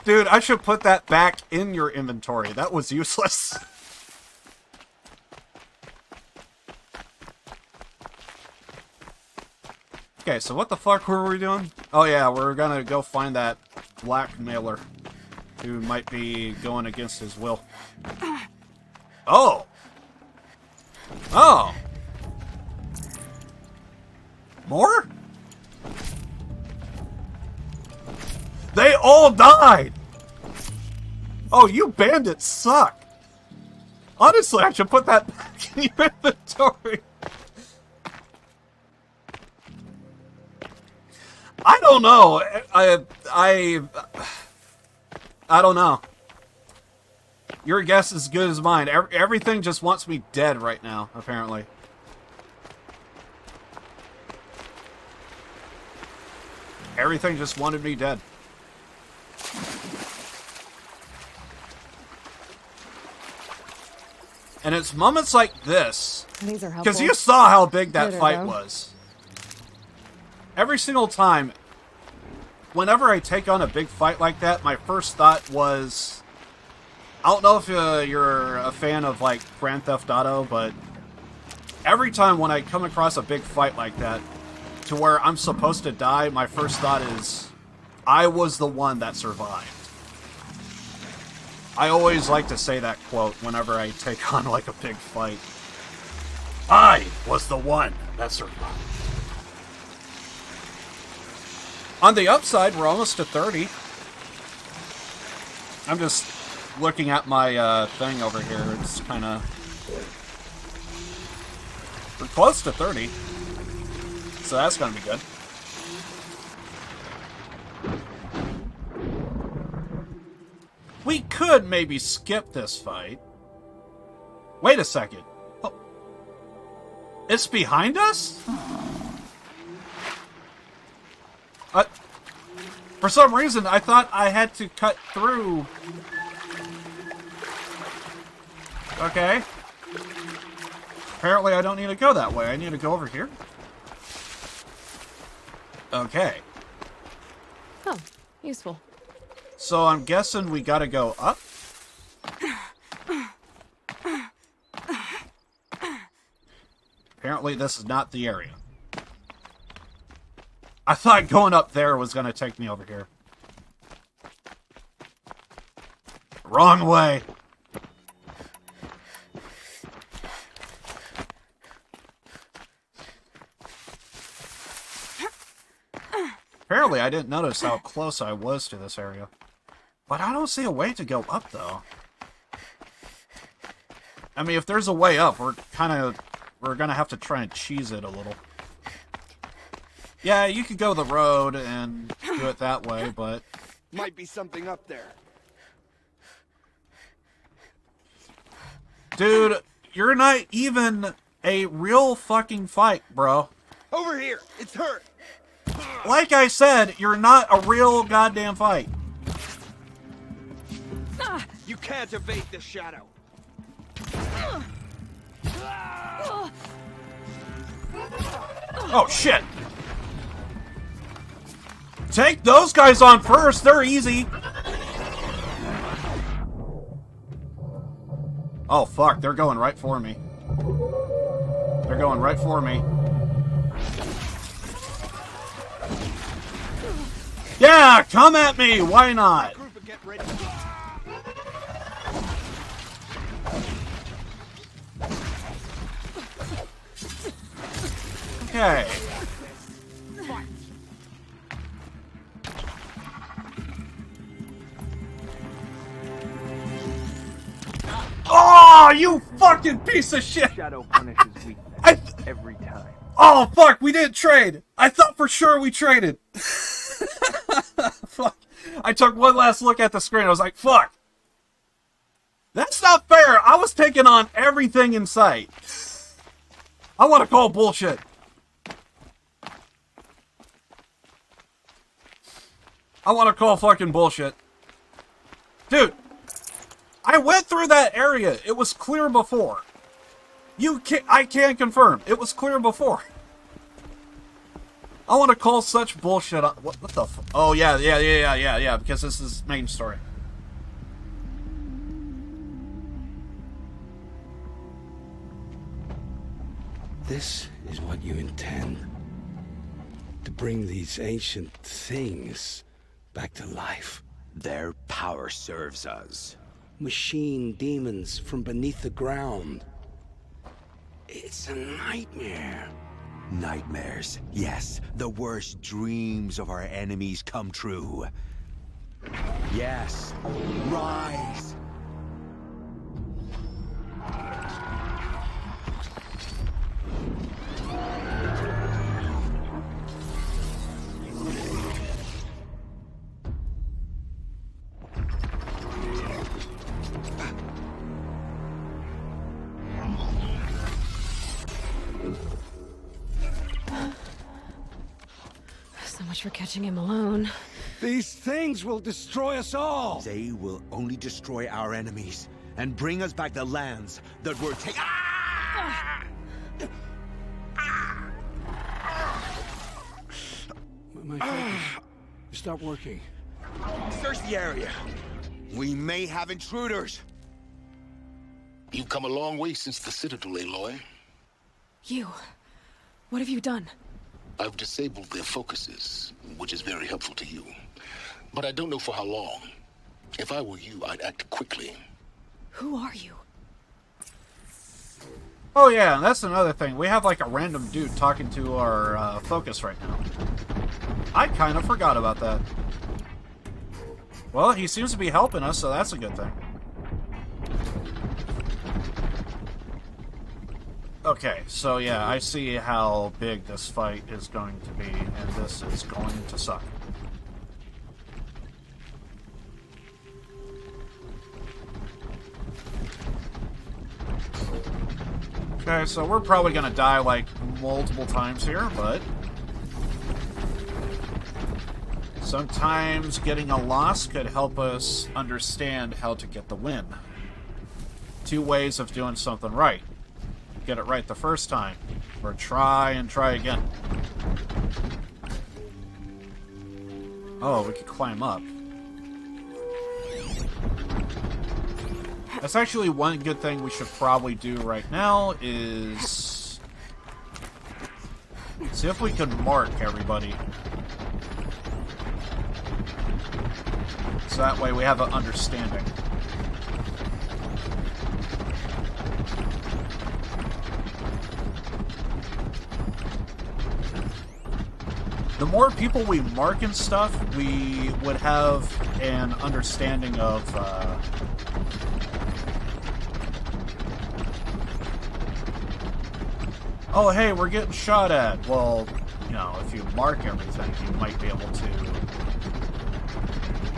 S2: Dude, I should put that back in your inventory. That was useless. Okay, so what the fuck were we doing? Oh yeah, we're gonna go find that blackmailer who might be going against his will. Oh! Oh! More? They all died! Oh, you bandits suck! Honestly, I should put that back in your inventory. I don't know. I don't know. Your guess is as good as mine. Everything just wants me dead right now, apparently. Everything just wanted me dead. And it's moments like this.
S3: These are helpful.
S2: Because you saw how big that
S3: Later,
S2: fight
S3: though.
S2: was. Every single time, whenever I take on a big fight like that, my first thought was... I don't know if you're a fan of, like, Grand Theft Auto, but... Every time when I come across a big fight like that, to where I'm supposed to die, my first thought is... I was the one that survived. I always like to say that quote whenever I take on, like, a big fight. I was the one that survived. On the upside, we're almost to 30. I'm just looking at my thing over here. It's kind of... We're close to 30. So that's going to be good. We could maybe skip this fight. Wait a second. Oh. It's behind us? For some reason, I thought I had to cut through. Okay. Apparently, I don't need to go that way. I need to go over here. Okay.
S3: Oh, useful.
S2: So I'm guessing we gotta go up? Apparently, this is not the area. I thought going up there was going to take me over here. Wrong way. Apparently, I didn't notice how close I was to this area. But I don't see a way to go up, though. I mean, if there's a way up, we're going to have to try and cheese it a little. Yeah, you could go the road and do it that way, but...
S1: Might be something up there.
S2: Dude, you're not even a real fucking fight, bro.
S1: Over here! It's her!
S2: Like I said, you're not a real goddamn fight.
S1: You can't evade the shadow.
S2: Oh, shit. Take those guys on first. They're easy. Oh, fuck. They're going right for me. They're going right for me. Yeah, come at me. Why not? Okay. Oh, you fucking piece of shit!
S1: Shadow punishes weakness every time.
S2: Oh, fuck, we didn't trade. I thought for sure we traded. Fuck. I took one last look at the screen. I was like, fuck. That's not fair. I was taking on everything in sight. I want to call bullshit. I want to call fucking bullshit. Dude, I went through that area. It was clear before. I can't confirm. It was clear before. I want to call such bullshit. What the f... Oh, yeah, because this is main story.
S12: This is what you intend. To bring these ancient things back to life.
S8: Their power serves us.
S12: Machine demons from beneath the ground. It's a nightmare.
S8: Nightmares. Yes, the worst dreams of our enemies come true. Yes, rise.
S3: So much for catching him alone.
S12: These things will destroy us all.
S8: They will only destroy our enemies and bring us back the lands that were taken.
S12: My focus. Stop working.
S8: Search the area. We may have intruders.
S22: You've come a long way since the Citadel, Aloy.
S3: You. What have you done?
S22: I've disabled their focuses, which is very helpful to you. But I don't know for how long. If I were you, I'd act quickly.
S3: Who are you?
S2: Oh yeah, and that's another thing. We have like a random dude talking to our focus right now. I kind of forgot about that. Well, he seems to be helping us, so that's a good thing. Okay, so yeah, I see how big this fight is going to be, and this is going to suck. Okay, so we're probably gonna die like multiple times here, but sometimes getting a loss could help us understand how to get the win. Two ways of doing something right. Get it right the first time, or try and try again. Oh, we could climb up. That's actually one good thing we should probably do right now is see if we can mark everybody. So that way we have an understanding. The more people we mark and stuff, we would have an understanding of, oh, hey, we're getting shot at. Well, you know, if you mark everything, you might be able to...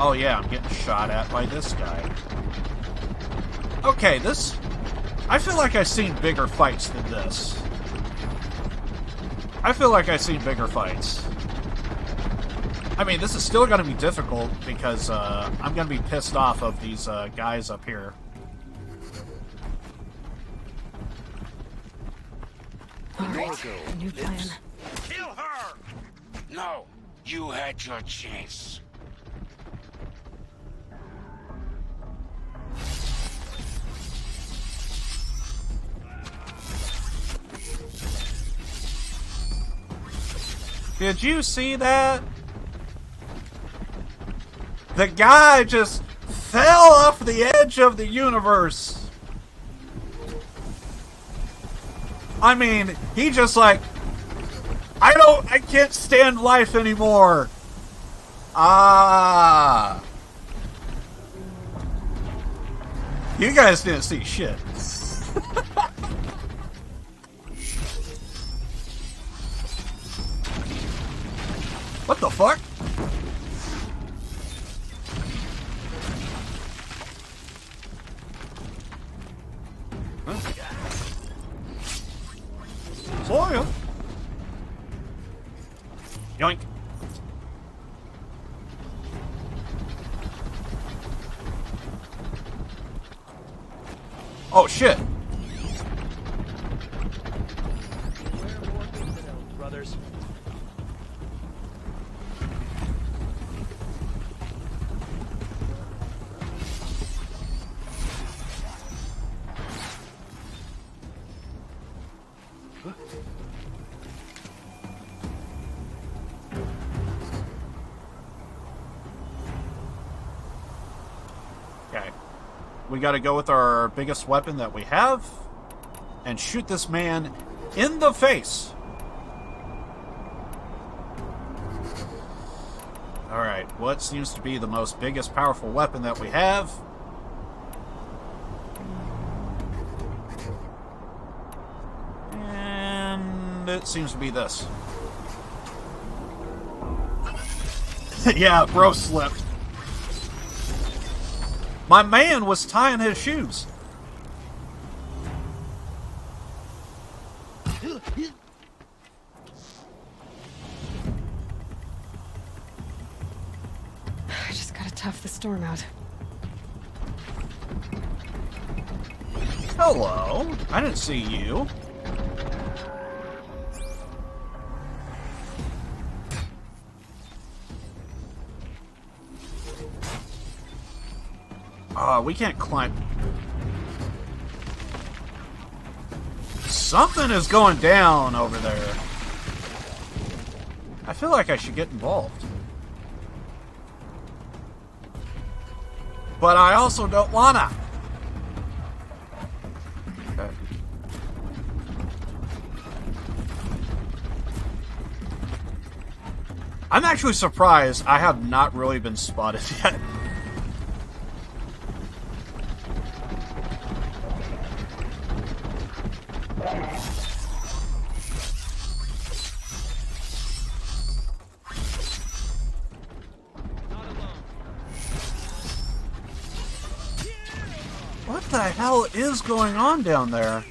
S2: Oh, yeah, I'm getting shot at by this guy. Okay, this I feel like I've seen bigger fights than this. I feel like I've seen bigger fights. I mean, this is still going to be difficult because I'm going to be pissed off of these guys up here.
S3: Alright, new plan.
S22: Kill her! No, you had your chance.
S2: Did you see that? The guy just fell off the edge of the universe. I mean, he just like, I can't stand life anymore. Ah. You guys didn't see shit. What the fuck? Saw ya. Yoink. Oh shit.
S15: Brothers.
S2: Okay. We gotta go with our biggest weapon that we have and shoot this man in the face. Alright, what seems to be the most biggest powerful weapon that we have? And it seems to be this. Yeah, bro slipped. My man was tying his shoes.
S3: I just gotta tough the storm out.
S2: Hello. I didn't see you. We can't climb. Something is going down over there. I feel like I should get involved. But I also don't wanna. Okay. I'm actually surprised I have not really been spotted yet. What the hell is going on down there?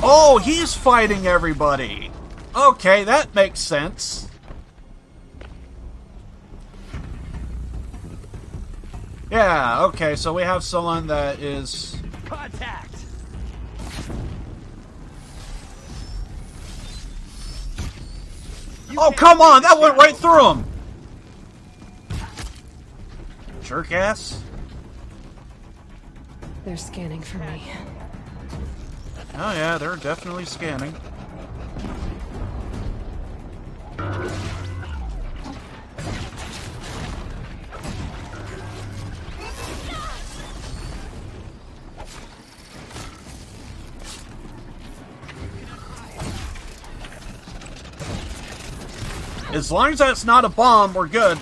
S2: Oh, he's fighting everybody. Okay, that makes sense. Yeah, okay, so we have someone that is...
S15: Contact!
S2: Oh, come on! That went right through him! Jerk ass.
S3: They're scanning for me.
S2: Oh yeah, they're definitely scanning. As long as that's not a bomb, we're good.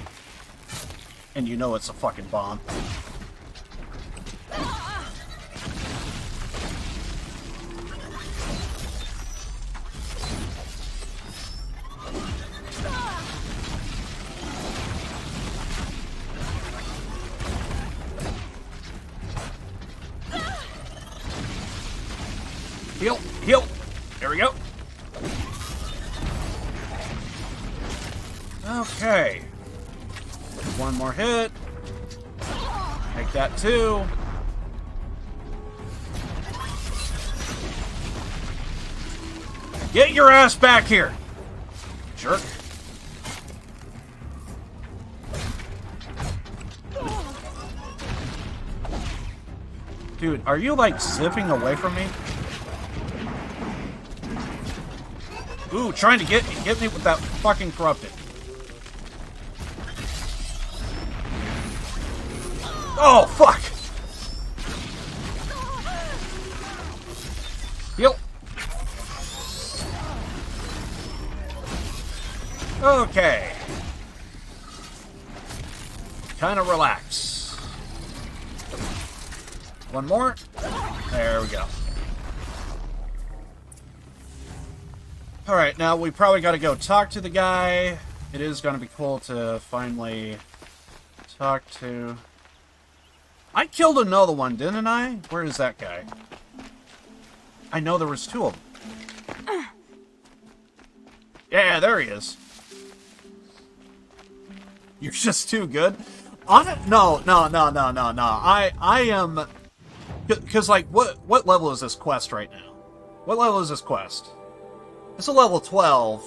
S2: And you know it's a fucking bomb. Heal, heal. There we go. Okay. One more hit. Take that too. Get your ass back here, jerk. Dude, are you like zipping away from me? Ooh, trying to get me with that fucking corrupted. Oh, fuck! Heal. Okay. Kind of relax. One more. There we go. Alright, now we probably got to go talk to the guy. It is going to be cool to finally talk to... I killed another one, didn't I? Where is that guy? I know there was two of them. Yeah, there he is. You're just too good. On it? No. I am... Because, like, what level is this quest right now? What level is this quest? It's a level 12,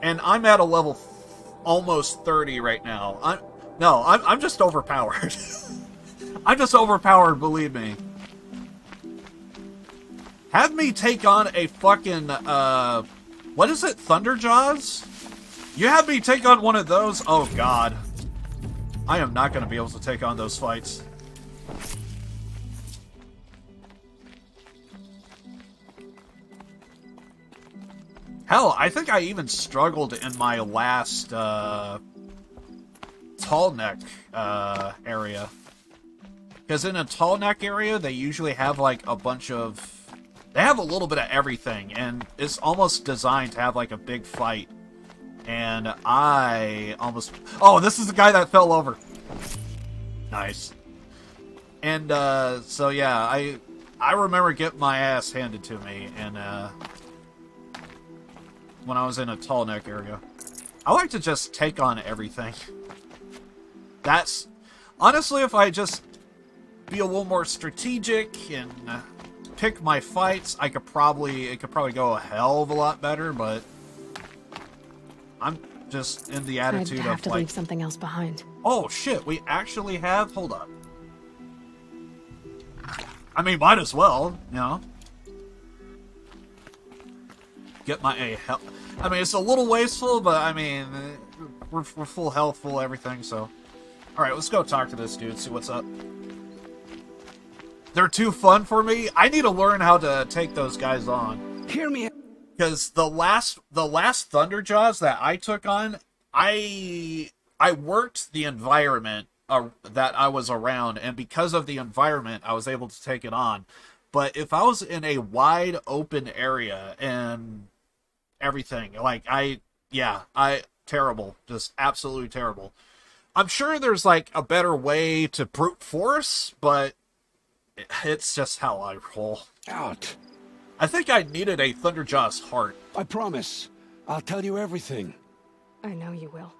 S2: and I'm at a level almost 30 right now. I'm just overpowered. I'm just overpowered, believe me. Have me take on a fucking, what is it? Thunderjaws? You have me take on one of those? Oh, God. I am not going to be able to take on those fights. Hell, I think I even struggled in my last, Tallneck, area. Because in a Tallneck area, they usually have, like, a bunch of... They have a little bit of everything, and it's almost designed to have, like, a big fight. And I almost... Oh, this is the guy that fell over. Nice. And, so yeah, I remember getting my ass handed to me, and, when I was in a Tallneck area. I like to just take on everything. That's... Honestly, if I just be a little more strategic and pick my fights, it could probably go a hell of a lot better, but I'm just in the attitude
S3: I'd have
S2: of
S3: to
S2: like...
S3: leave something else behind.
S2: Oh, shit, we actually have... Hold up. I mean, might as well, you know? Get my health. I mean, it's a little wasteful, but I mean, we're full health, full everything, so. Alright, let's go talk to this dude, see what's up. They're too fun for me. I need to learn how to take those guys on.
S22: Hear me.
S2: Because the last Thunderjaws that I took on, I worked the environment that I was around, and because of the environment, I was able to take it on. But if I was in a wide open area and everything, like, terrible. Just absolutely terrible. I'm sure there's, like, a better way to brute force, but it's just how I roll.
S22: Out.
S2: I think I needed a Thunderjaw's heart.
S22: I promise. I'll tell you everything.
S14: I know you will.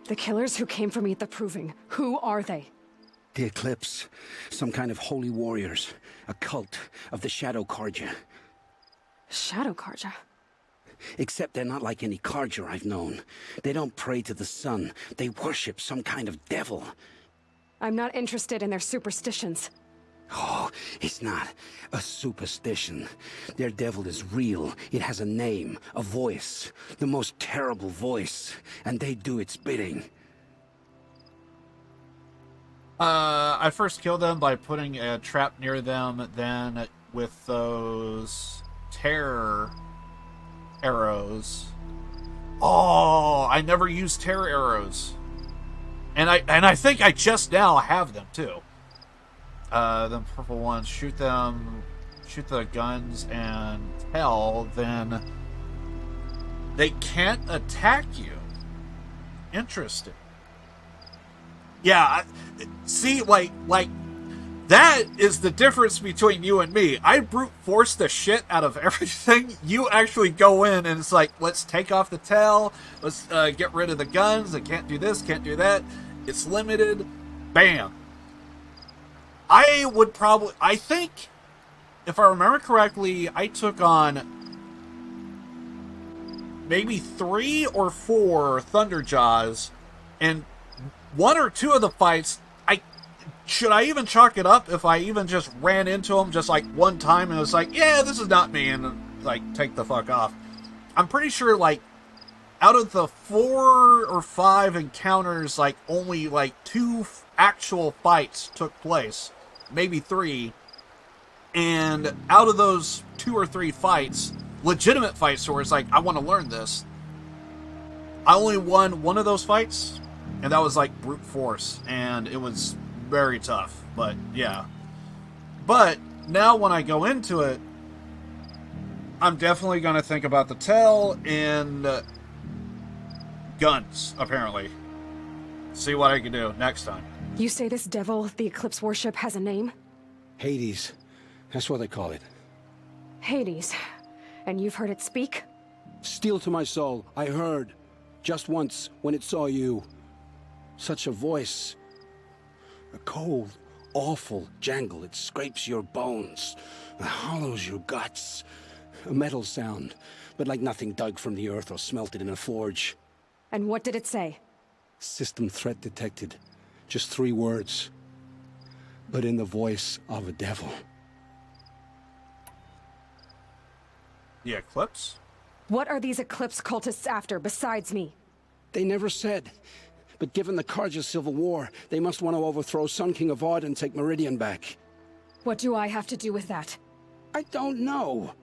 S14: The killers who came for me at the Proving, who are they?
S22: The Eclipse. Some kind of holy warriors. A cult of the Shadow Carja.
S14: Shadow Carja?
S22: Except they're not like any Carja I've known. They don't pray to the sun. They worship some kind of devil.
S14: I'm not interested in their superstitions.
S22: Oh, it's not a superstition. Their devil is real. It has a name, a voice. The most terrible voice. And they do its bidding.
S2: I first killed them by putting a trap near them, then with those terror arrows. Oh, I never used terror arrows. And I think I just now have them too. The purple ones, shoot the guns and tell, then they can't attack you. Interesting. Yeah, see, like That is the difference between you and me. I brute force the shit out of everything. You actually go in and it's like, let's take off the tail. Let's get rid of the guns. I can't do this, can't do that. It's limited. Bam. I think, if I remember correctly, I took on maybe 3 or 4 Thunderjaws, and 1 or 2 of the fights, should I even chalk it up if I even just ran into them just like one time and it was like, yeah, this is not me, and like take the fuck off. I'm pretty sure like out of the 4 or 5 encounters, like only like 2 actual fights took place, maybe 3, and out of those 2 or 3 fights, legitimate fights where it's like, I want to learn this, I only won 1 of those fights, and that was like brute force, and it was very tough, but yeah. But now when I go into it, I'm definitely going to think about the tail and guns, apparently. See what I can do next time.
S14: You say this devil, the Eclipse Worship, has a name?
S22: Hades. That's what they call it.
S14: Hades. And you've heard it speak?
S22: Steel to my soul, I heard. Just once, when it saw you. Such a voice. A cold, awful jangle. It scrapes your bones. It hollows your guts. A metal sound, but like nothing dug from the earth or smelted in a forge.
S14: And what did it say?
S22: System threat detected. Just 3 words. But in the voice of a devil.
S2: The Eclipse?
S14: What are these Eclipse cultists after, besides me?
S22: They never said. But given the Carja civil war, they must want to overthrow Sun King Avad and take Meridian back.
S14: What do I have to do with that?
S22: I don't know.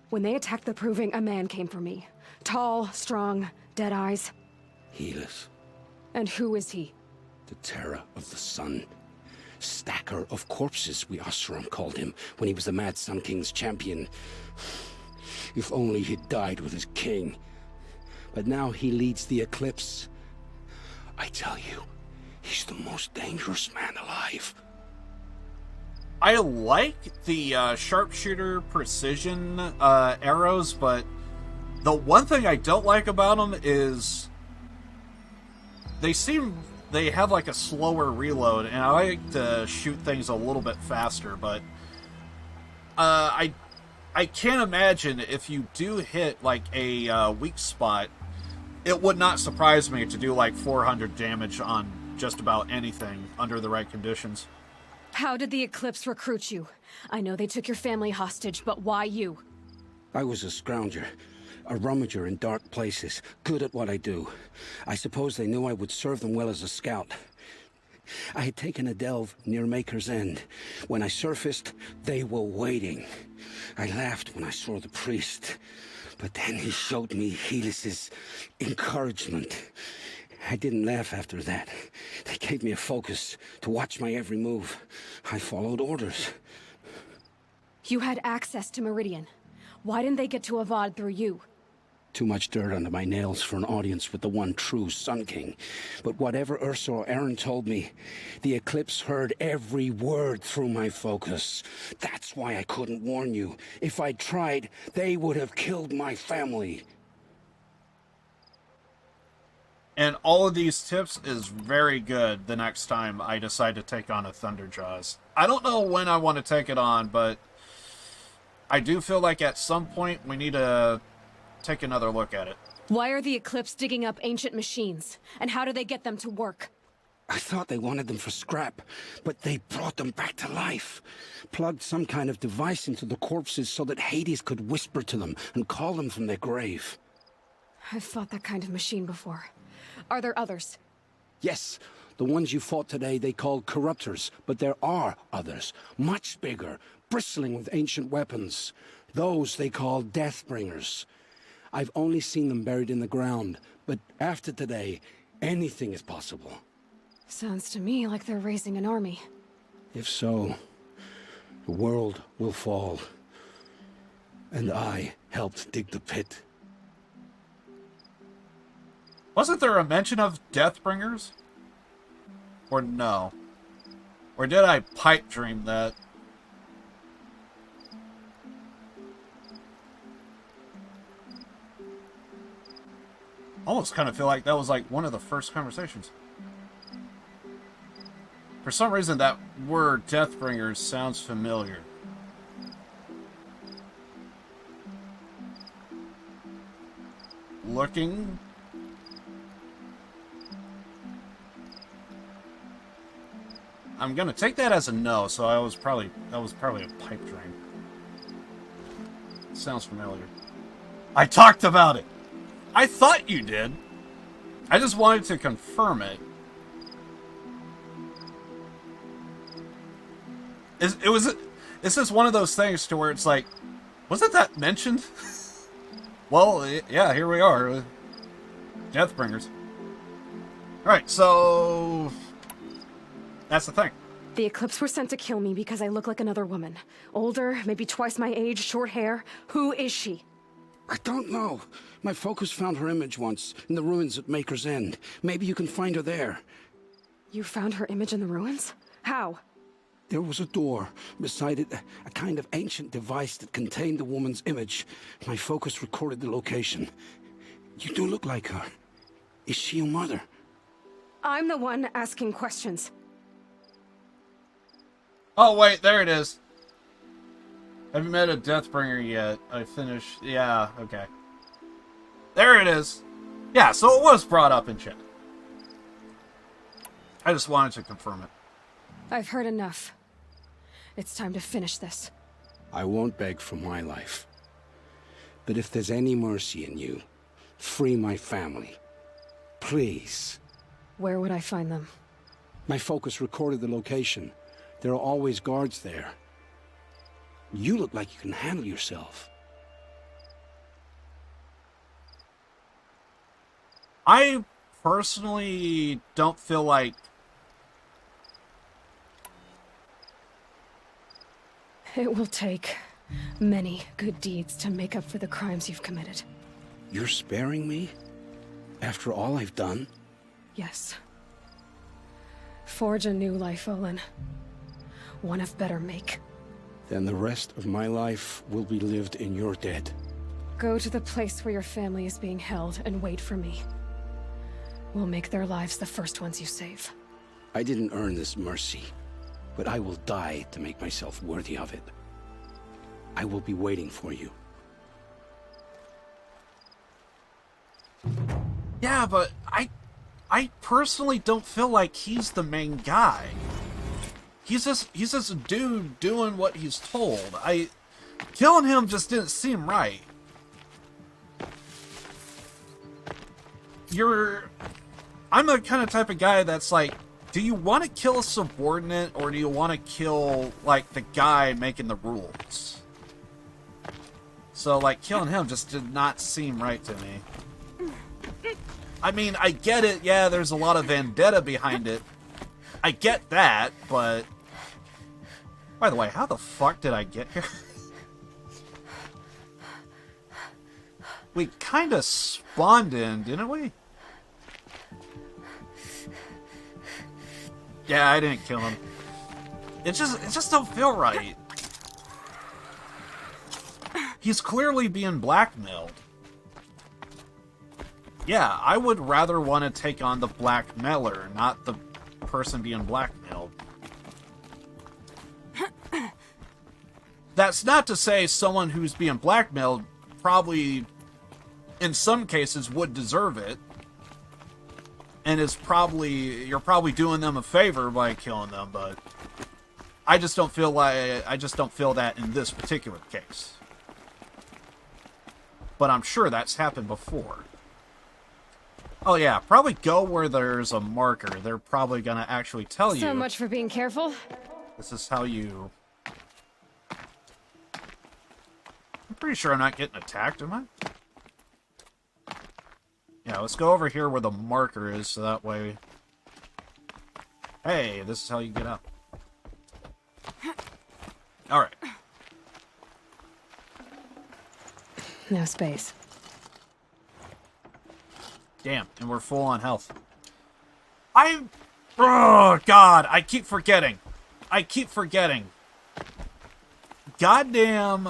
S14: When they attacked the Proving, a man came for me. Tall, strong, dead eyes.
S22: Helis.
S14: And who is he?
S22: The terror of the sun. Stacker of corpses, we Oseram called him, when he was the Mad Sun King's champion. If only he'd died with his king. But now he leads the Eclipse. I tell you, he's the most dangerous man alive.
S2: I like the sharpshooter precision arrows, but the one thing I don't like about them is they have like a slower reload, and I like to shoot things a little bit faster, but I can't imagine if you do hit like a weak spot, it would not surprise me to do like 400 damage on just about anything under the right conditions.
S14: How did the Eclipse recruit you? I know they took your family hostage, but why you?
S22: I was a scrounger, a rummager in dark places, good at what I do. I suppose they knew I would serve them well as a scout. I had taken a delve near Maker's End. When I surfaced, they were waiting. I laughed when I saw the priest. But then he showed me Helis's encouragement. I didn't laugh after that. They gave me a focus to watch my every move. I followed orders.
S14: You had access to Meridian. Why didn't they get to Avad through you?
S22: Too much dirt under my nails for an audience with the one true Sun King. But whatever Ursa or Aaron told me, the Eclipse heard every word through my focus. That's why I couldn't warn you. If I'd tried, they would have killed my family.
S2: And all of these tips is very good the next time I decide to take on a Thunderjaws. I don't know when I want to take it on, but I do feel like at some point we need to take another look at it.
S14: Why are the Eclipse digging up ancient machines? And how do they get them to work?
S22: I thought they wanted them for scrap, but they brought them back to life. Plugged some kind of device into the corpses so that Hades could whisper to them and call them from their grave.
S14: I've fought that kind of machine before. Are there others?
S22: Yes, the ones you fought today they called Corruptors, but there are others, much bigger, bristling with ancient weapons. Those they call Deathbringers. I've only seen them buried in the ground, but after today, anything is possible.
S3: Sounds to me like they're raising an army.
S22: If so, the world will fall. And I helped dig the pit.
S2: Wasn't there a mention of Deathbringers? Or no? Or did I pipe dream that? Almost kind of feel like that was like one of the first conversations. For some reason, that word Deathbringers sounds familiar. Looking. I'm gonna take that as a no, so that was probably a pipe dream. Sounds familiar. I talked about it! I thought you did! I just wanted to confirm it. Is this one of those things to where it's like, wasn't that mentioned? Well, yeah, here we are. Deathbringers. Alright, so... that's the thing.
S14: The Eclipse were sent to kill me because I look like another woman. Older, maybe twice my age, short hair. Who is she?
S22: I don't know. My focus found her image once, in the ruins at Maker's End. Maybe you can find her there.
S14: You found her image in the ruins? How?
S22: There was a door. Beside it, a kind of ancient device that contained the woman's image. My focus recorded the location. You do look like her. Is she your mother?
S14: I'm the one asking questions.
S2: Oh, wait, there it is. Have you met a Deathbringer yet? I finished... yeah, okay. There it is. Yeah, so it was brought up in chat. I just wanted to confirm it.
S14: I've heard enough. It's time to finish this.
S22: I won't beg for my life. But if there's any mercy in you, free my family. Please.
S14: Where would I find them?
S22: My focus recorded the location. There are always guards there. You look like you can handle yourself.
S2: I personally don't feel like...
S14: it will take many good deeds to make up for the crimes you've committed.
S22: You're sparing me? After all I've done?
S14: Yes. Forge a new life, Olin. One of better make.
S22: Then the rest of my life will be lived in your dead.
S14: Go to the place where your family is being held and wait for me. We'll make their lives the first ones you save.
S22: I didn't earn this mercy, but I will die to make myself worthy of it. I will be waiting for you.
S2: Yeah, but I personally don't feel like he's the main guy. He's just a dude doing what he's told. Killing him just didn't seem right. I'm the kind of type of guy that's like, do you want to kill a subordinate or do you want to kill, like, the guy making the rules? So, like, killing him just did not seem right to me. I mean, I get it, yeah, there's a lot of vendetta behind it. I get that, but... by the way, how the fuck did I get here? We kinda spawned in, didn't we? Yeah, I didn't kill him. It just don't feel right. He's clearly being blackmailed. Yeah, I would rather want to take on the blackmailer, not the person being blackmailed. That's not to say someone who's being blackmailed probably, in some cases, would deserve it. And you're probably doing them a favor by killing them, but I just don't feel that in this particular case. But I'm sure that's happened before. Oh yeah, probably go where there's a marker. They're probably gonna actually tell you.
S14: So much for being careful.
S2: This is how you... I'm pretty sure I'm not getting attacked, am I? Yeah, let's go over here where the marker is, so that way... Hey, this is how you get up. Alright.
S14: No space.
S2: Damn, and we're full on health. Oh, God, I keep forgetting. I keep forgetting. Goddamn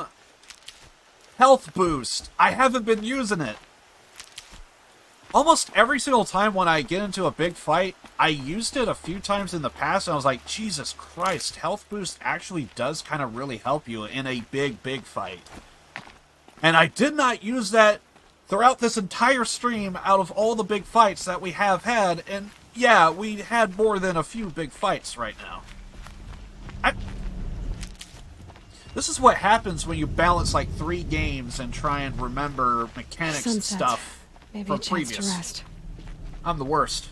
S2: health boost. I haven't been using it. Almost every single time when I get into a big fight, I used it a few times in the past, and I was like, Jesus Christ, health boost actually does kind of really help you in a big fight. And I did not use that throughout this entire stream out of all the big fights that we have had, and yeah, we had more than a few big fights right now. This is what happens when you balance like 3 games and try and remember mechanics and stuff.
S3: Maybe
S2: from
S3: a chance
S2: previous.
S3: to rest.
S2: I'm the worst.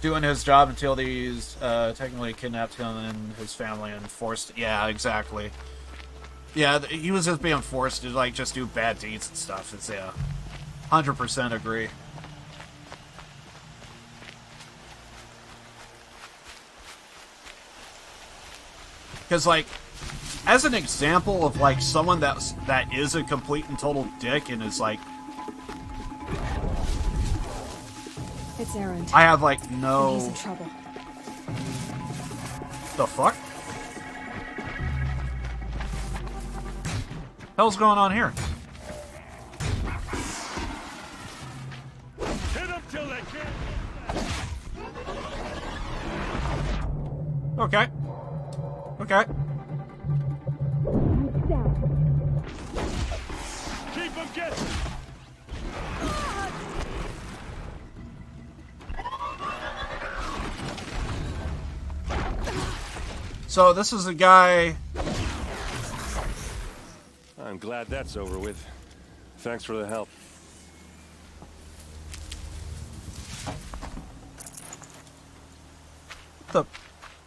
S2: Doing his job until these technically kidnapped him and his family and forced. Yeah, exactly. Yeah, he was just being forced to like just do bad deeds and stuff. It's 100% agree. Because like, as an example of like someone that is a complete and total dick and is like,
S3: It's Erend.
S2: I have like no.
S3: He's in trouble.
S2: The fuck? Hell's going on here?
S11: Hit them till they can't.
S2: Okay. Okay.
S11: Keep them guessing.
S2: So this is a guy.
S11: I'm glad that's over with. Thanks for the help.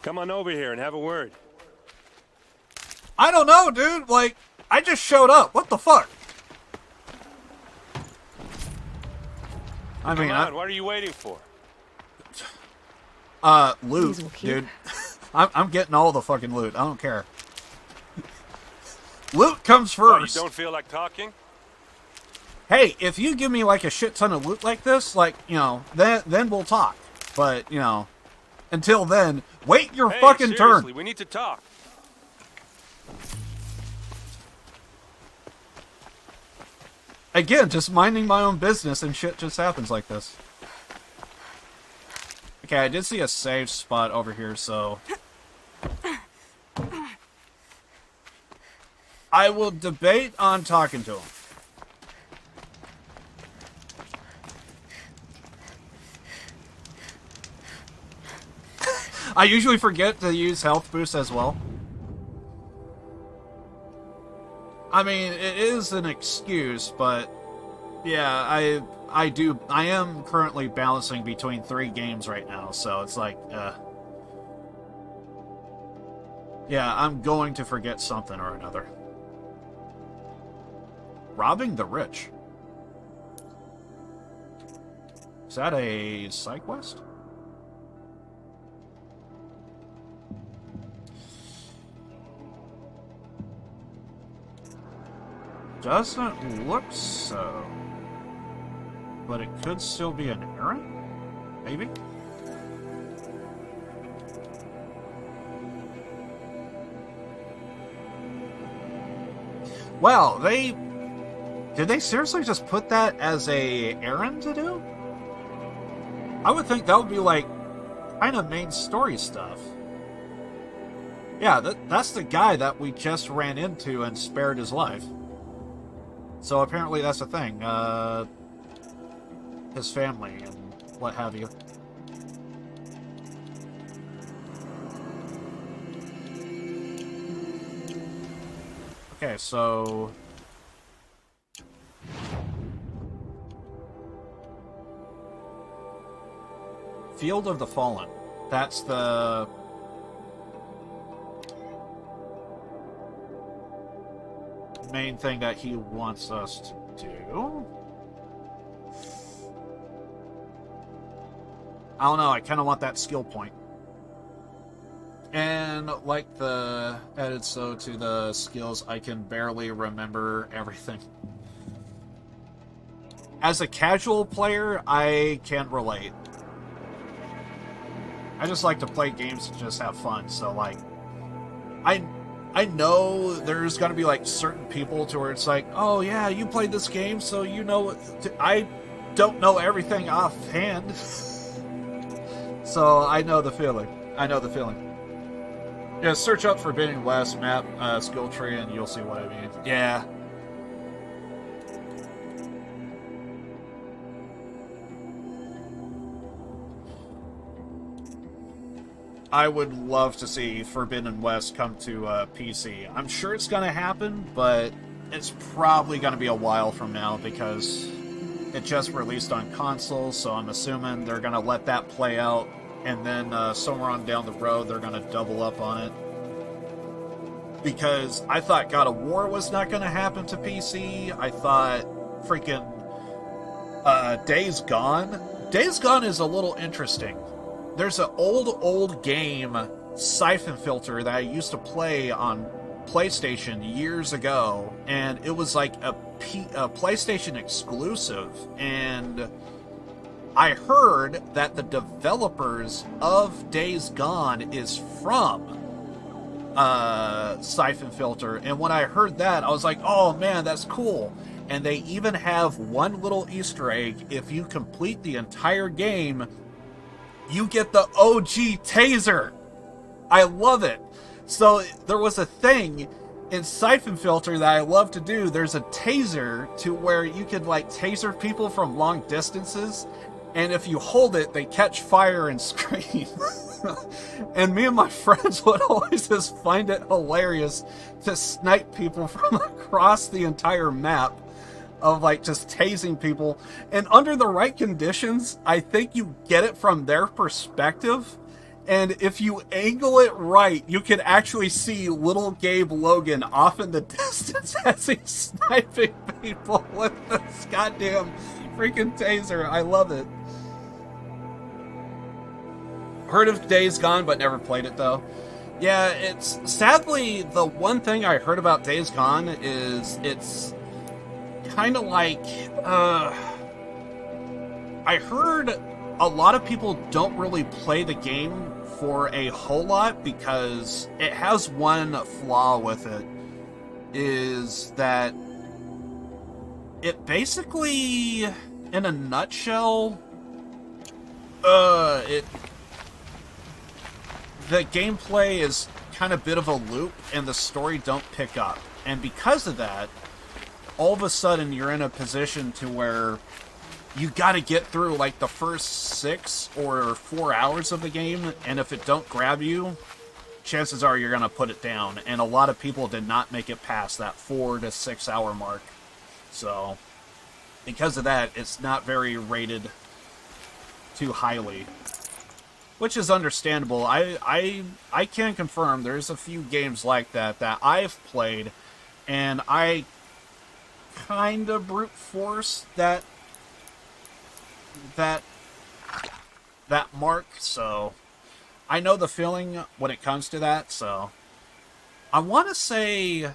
S11: Come on over here and have a word.
S2: I don't know, dude. Like, I just showed up. What the fuck? I mean,
S11: Come on, what are you waiting for?
S2: Loot, dude. I'm getting all the fucking loot. I don't care. Loot comes first.
S11: Oh, you don't feel like talking?
S2: Hey, if you give me like a shit ton of loot like this, like, you know, then we'll talk. But, you know, until then, wait your fucking
S11: seriously,
S2: turn.
S11: We need to talk.
S2: Again, just minding my own business and shit just happens like this. Okay, I did see a save spot over here, so I will debate on talking to him. I usually forget to use health boost as well. I mean, it is an excuse, but yeah, I am currently balancing between 3 games right now, so it's like, yeah, I'm going to forget something or another. Robbing the rich. Is that a side quest? Doesn't look so. But it could still be an errand? Maybe? Well, did they seriously just put that as a errand to do? I would think that would be like kind of main story stuff. Yeah, that's the guy that we just ran into and spared his life. So apparently that's a thing. His family and what have you. Okay, so Field of the Fallen. That's the main thing that he wants us to do. I don't know, I kind of want that skill point. And like the added so to the skills, I can barely remember everything. as a casual player, I can't relate. I just like to play games and just have fun. So like, I know there's gonna be like certain people to where it's like, oh yeah, you played this game, so you know what. I don't know everything offhand, so I know the feeling. I know the feeling. Yeah, search up Forbidden West map skill tree, and you'll see what I mean. Yeah. I would love to see Forbidden West come to PC. I'm sure it's going to happen, but it's probably going to be a while from now because it just released on consoles, so I'm assuming they're going to let that play out, and then somewhere on down the road they're going to double up on it. Because I thought God of War was not going to happen to PC. I thought freaking Days Gone. Days Gone is a little interesting. There's an old game, Siphon Filter, that I used to play on PlayStation years ago, and it was like a PlayStation exclusive, and I heard that the developers of Days Gone is from Siphon Filter, and when I heard that, I was like, oh man, that's cool. And they even have one little Easter egg. If you complete the entire game, you get the OG taser. I love it. So there was a thing in Siphon Filter that I love to do. There's a taser to where you can like taser people from long distances, and if you hold it, they catch fire and scream. And me and my friends would always just find it hilarious to snipe people from across the entire map, of like just tasing people. And under the right conditions, I think you get it from their perspective. And if you angle it right, you can actually see little Gabe Logan off in the distance as he's sniping people with this goddamn freaking taser. I love it. Heard of Days Gone, but never played it though. Yeah, it's sadly the one thing I heard about Days Gone is it's kind of like, I heard a lot of people don't really play the game for a whole lot because it has one flaw with it, is that it basically, in a nutshell, the gameplay is kind of a bit of a loop and the story don't pick up. And because of that, all of a sudden you're in a position to where you got to get through like the first 6 or 4 hours of the game, and if it don't grab you, chances are you're going to put it down. And a lot of people did not make it past that 4 to 6 hour mark. So because of that, it's not very rated too highly, which is understandable. I can confirm there's a few games like that that I've played, and I kind of brute force that mark, so I know the feeling when it comes to that. So I want to say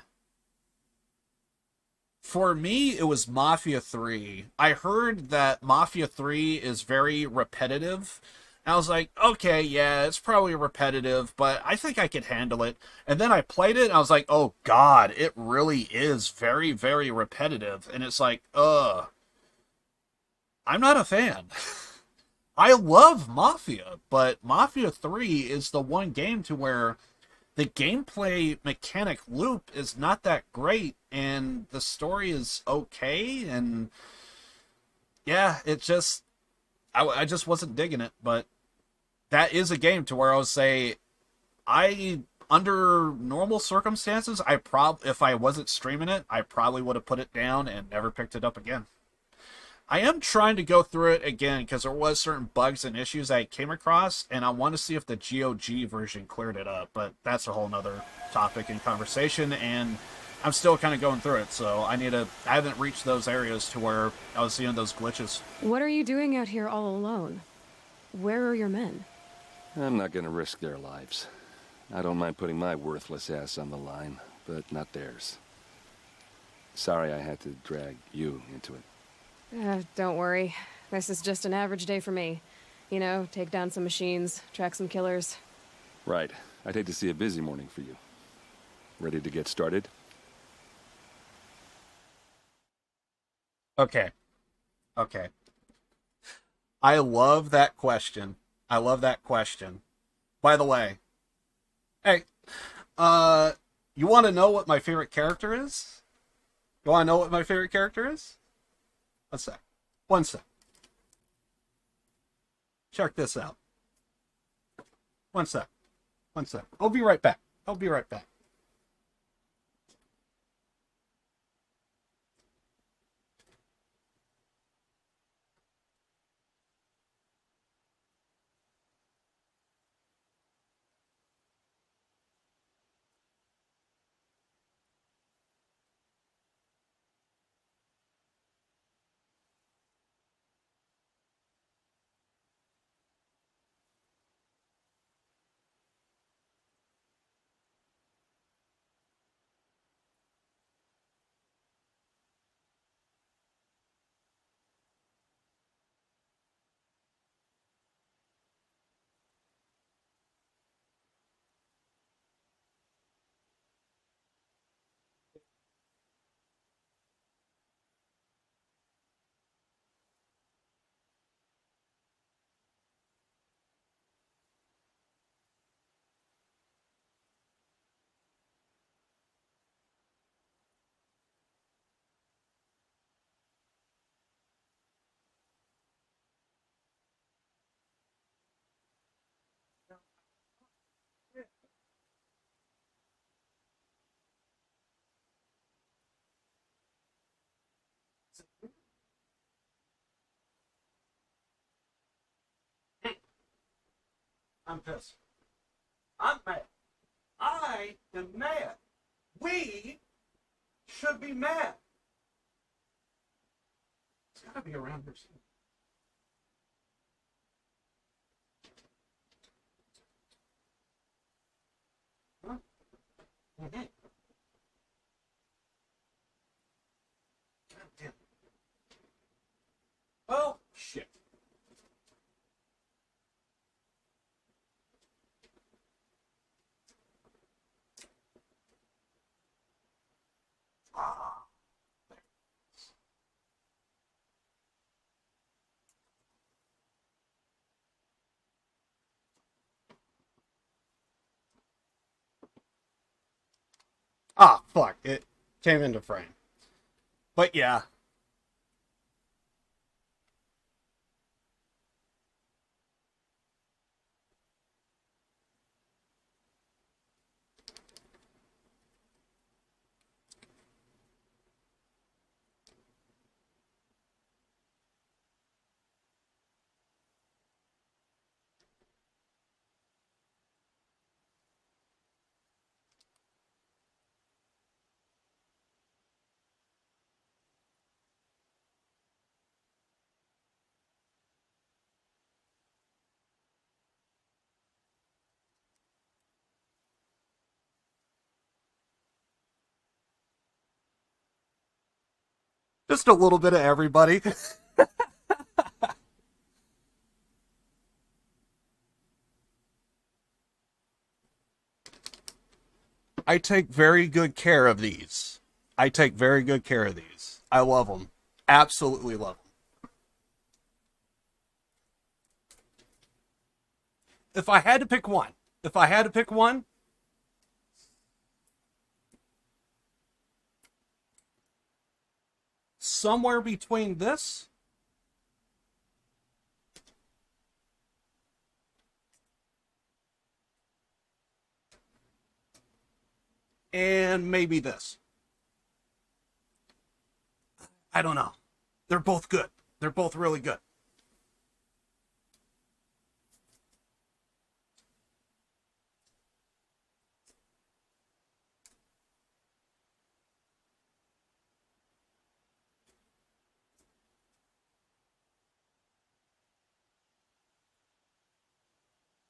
S2: for me it was Mafia 3. I heard that Mafia 3 is very repetitive. I was like, okay, yeah, it's probably repetitive, but I think I could handle it. And then I played it, and I was like, oh god, it really is very, very repetitive. And it's like, I'm not a fan. I love Mafia, but Mafia 3 is the one game to where the gameplay mechanic loop is not that great, and the story is okay, and yeah, it just... I just wasn't digging it, but that is a game to where I would say, under normal circumstances, if I wasn't streaming it, I probably would have put it down and never picked it up again. I am trying to go through it again because there was certain bugs and issues I came across, and I want to see if the GOG version cleared it up, but that's a whole nother topic and conversation, and I'm still kind of going through it, so I haven't reached those areas to where I was seeing those glitches.
S3: What are you doing out here all alone? Where are your men?
S13: I'm not gonna risk their lives. I don't mind putting my worthless ass on the line, but not theirs. Sorry I had to drag you into it.
S3: Don't worry. This is just an average day for me. You know, take down some machines, track some killers.
S13: Right. I'd hate to see a busy morning for you. Ready to get started?
S2: Okay. Okay. I love that question. I love that question. By the way, hey, you want to know what my favorite character is? You want to know what my favorite character is? One sec. One sec. Check this out. One sec. One sec. I'll be right back. I'll be right back. I'm pissed. I'm mad. I am mad. We should be mad. It's gotta be around here somewhere. Huh? Mm-hmm. God damn. Oh, shit. Ah, fuck. It came into frame. But yeah. Just a little bit of everybody. I take very good care of these. I take very good care of these. I love them. Absolutely love them. If I had to pick one, somewhere between this and maybe this. I don't know. They're both good. They're both really good.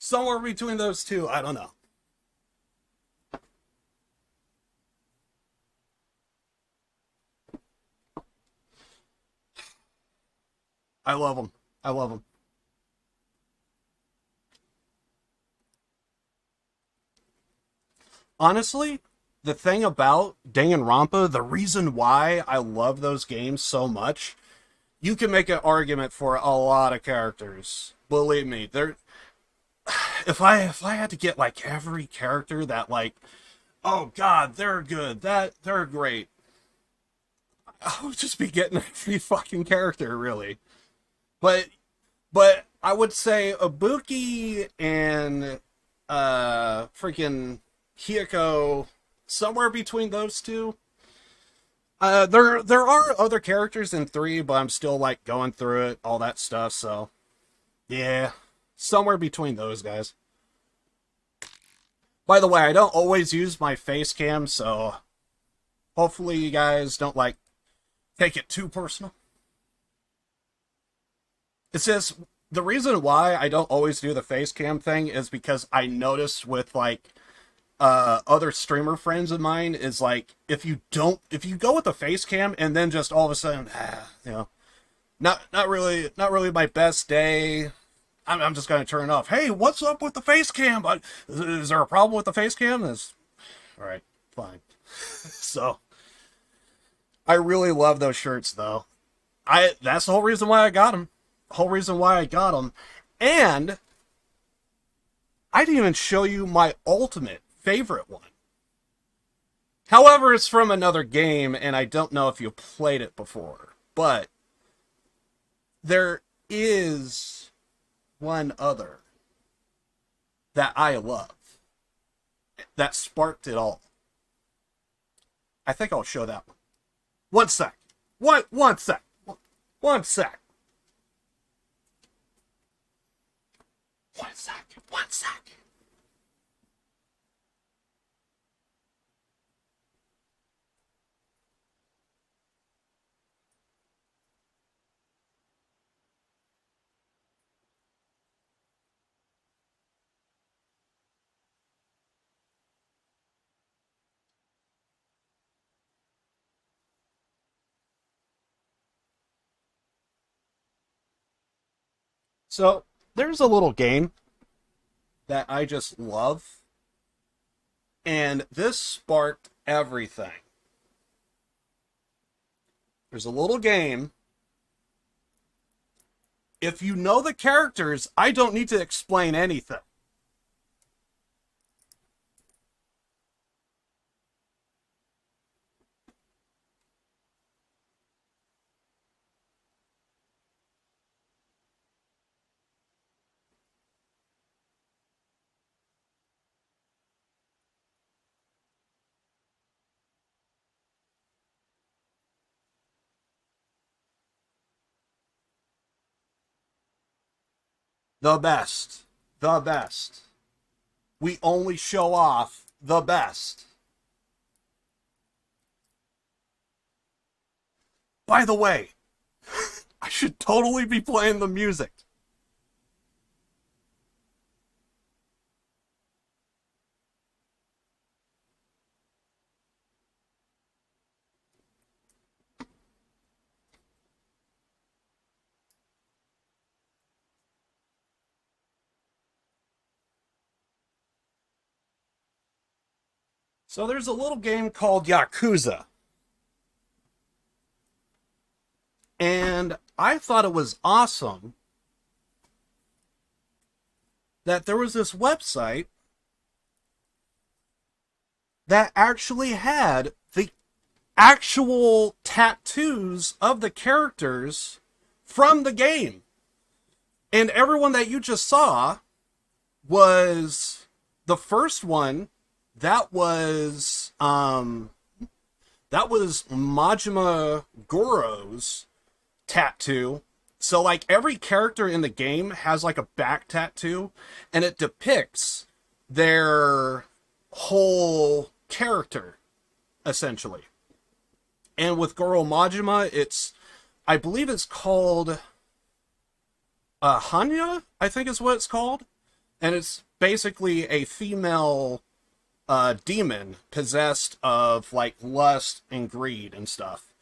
S2: Somewhere between those two, I don't know. I love them. I love them. Honestly, the thing about Danganronpa, the reason why I love those games so much, you can make an argument for a lot of characters. Believe me, if I had to get like every character that like, oh god, they're good, they're great, I would just be getting every fucking character, really. But I would say Ibuki and freaking Hiyoko, somewhere between those two. There are other characters in 3, but I'm still like going through it, all that stuff, so yeah, somewhere between those guys. By the way, I don't always use my face cam, so hopefully you guys don't like take it too personal. It says the reason why I don't always do the face cam thing is because I noticed with like other streamer friends of mine is like if you go with the face cam and then just all of a sudden you know, not really my best day, I'm just gonna turn it off. Hey, what's up with the face cam? But is there a problem with the face cam? All right, fine. So I really love those shirts though. That's the whole reason why I got them. And I didn't even show you my ultimate favorite one. However, it's from another game, and I don't know if you played it before, but there is one other that I love that sparked it all. I think I'll show that one. One sec. One sec. One sec. So, there's a little game that I just love, and this sparked everything. There's a little game. If you know the characters, I don't need to explain anything. The best. The best. We only show off the best. By the way, I should totally be playing the music. So there's a little game called Yakuza. And I thought it was awesome that there was this website that actually had the actual tattoos of the characters from the game. And everyone that you just saw was the first one. That was Majima Goro's tattoo. So like every character in the game has like a back tattoo, and it depicts their whole character essentially. And with Goro Majima, I believe it's called Hanya, I think is what it's called, and it's basically a female demon possessed of like lust and greed and stuff.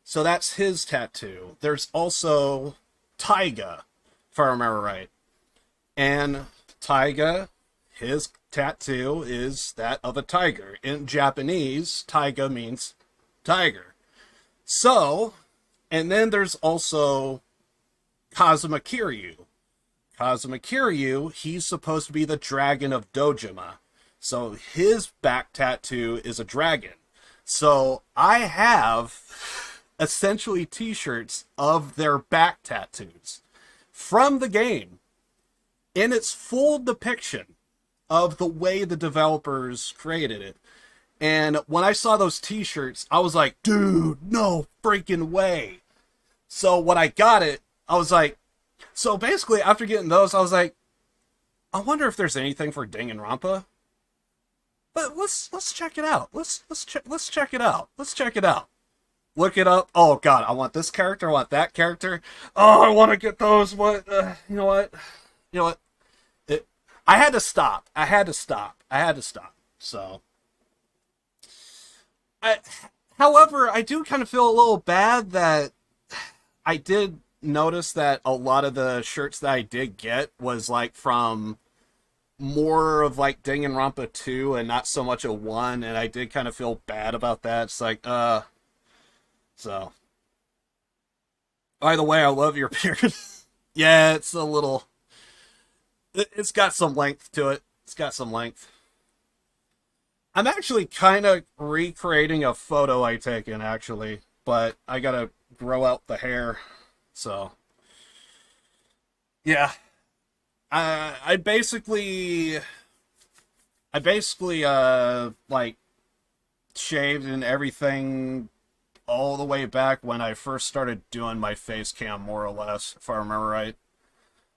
S2: So that's his tattoo. There's also
S4: Taiga, if I remember right. And Taiga, his tattoo is that of a tiger. In Japanese, Taiga means tiger. So, and then there's also Kazuma Kiryu. Kazuma Kiryu, he's supposed to be the dragon of Dojima. So his back tattoo is a dragon. So I have essentially t-shirts of their back tattoos from the game in its full depiction of the way the developers created it. And when I saw those t-shirts, I was like, dude, no freaking way. So when I got it, I was like, so basically after getting those, I was like, I wonder if there's anything for Danganronpa. But let's check it out. Let's check it out. Let's check it out. Look it up. Oh god, I want this character. I want that character. Oh, I want to get those. What? You know what? You know what? I had to stop. I had to stop. So, however, I do kind of feel a little bad that I did notice that a lot of the shirts that I did get was like from more of like Danganronpa 2 and not so much a 1, and I did kind of feel bad about that. It's like, so. By the way, I love your beard. Yeah, it's a little, it's got some length to it. It's got some length. I'm actually kind of recreating a photo I taken, actually, but I gotta grow out the hair, so. Yeah. I basically like shaved and everything all the way back when I first started doing my face cam, more or less, if I remember right.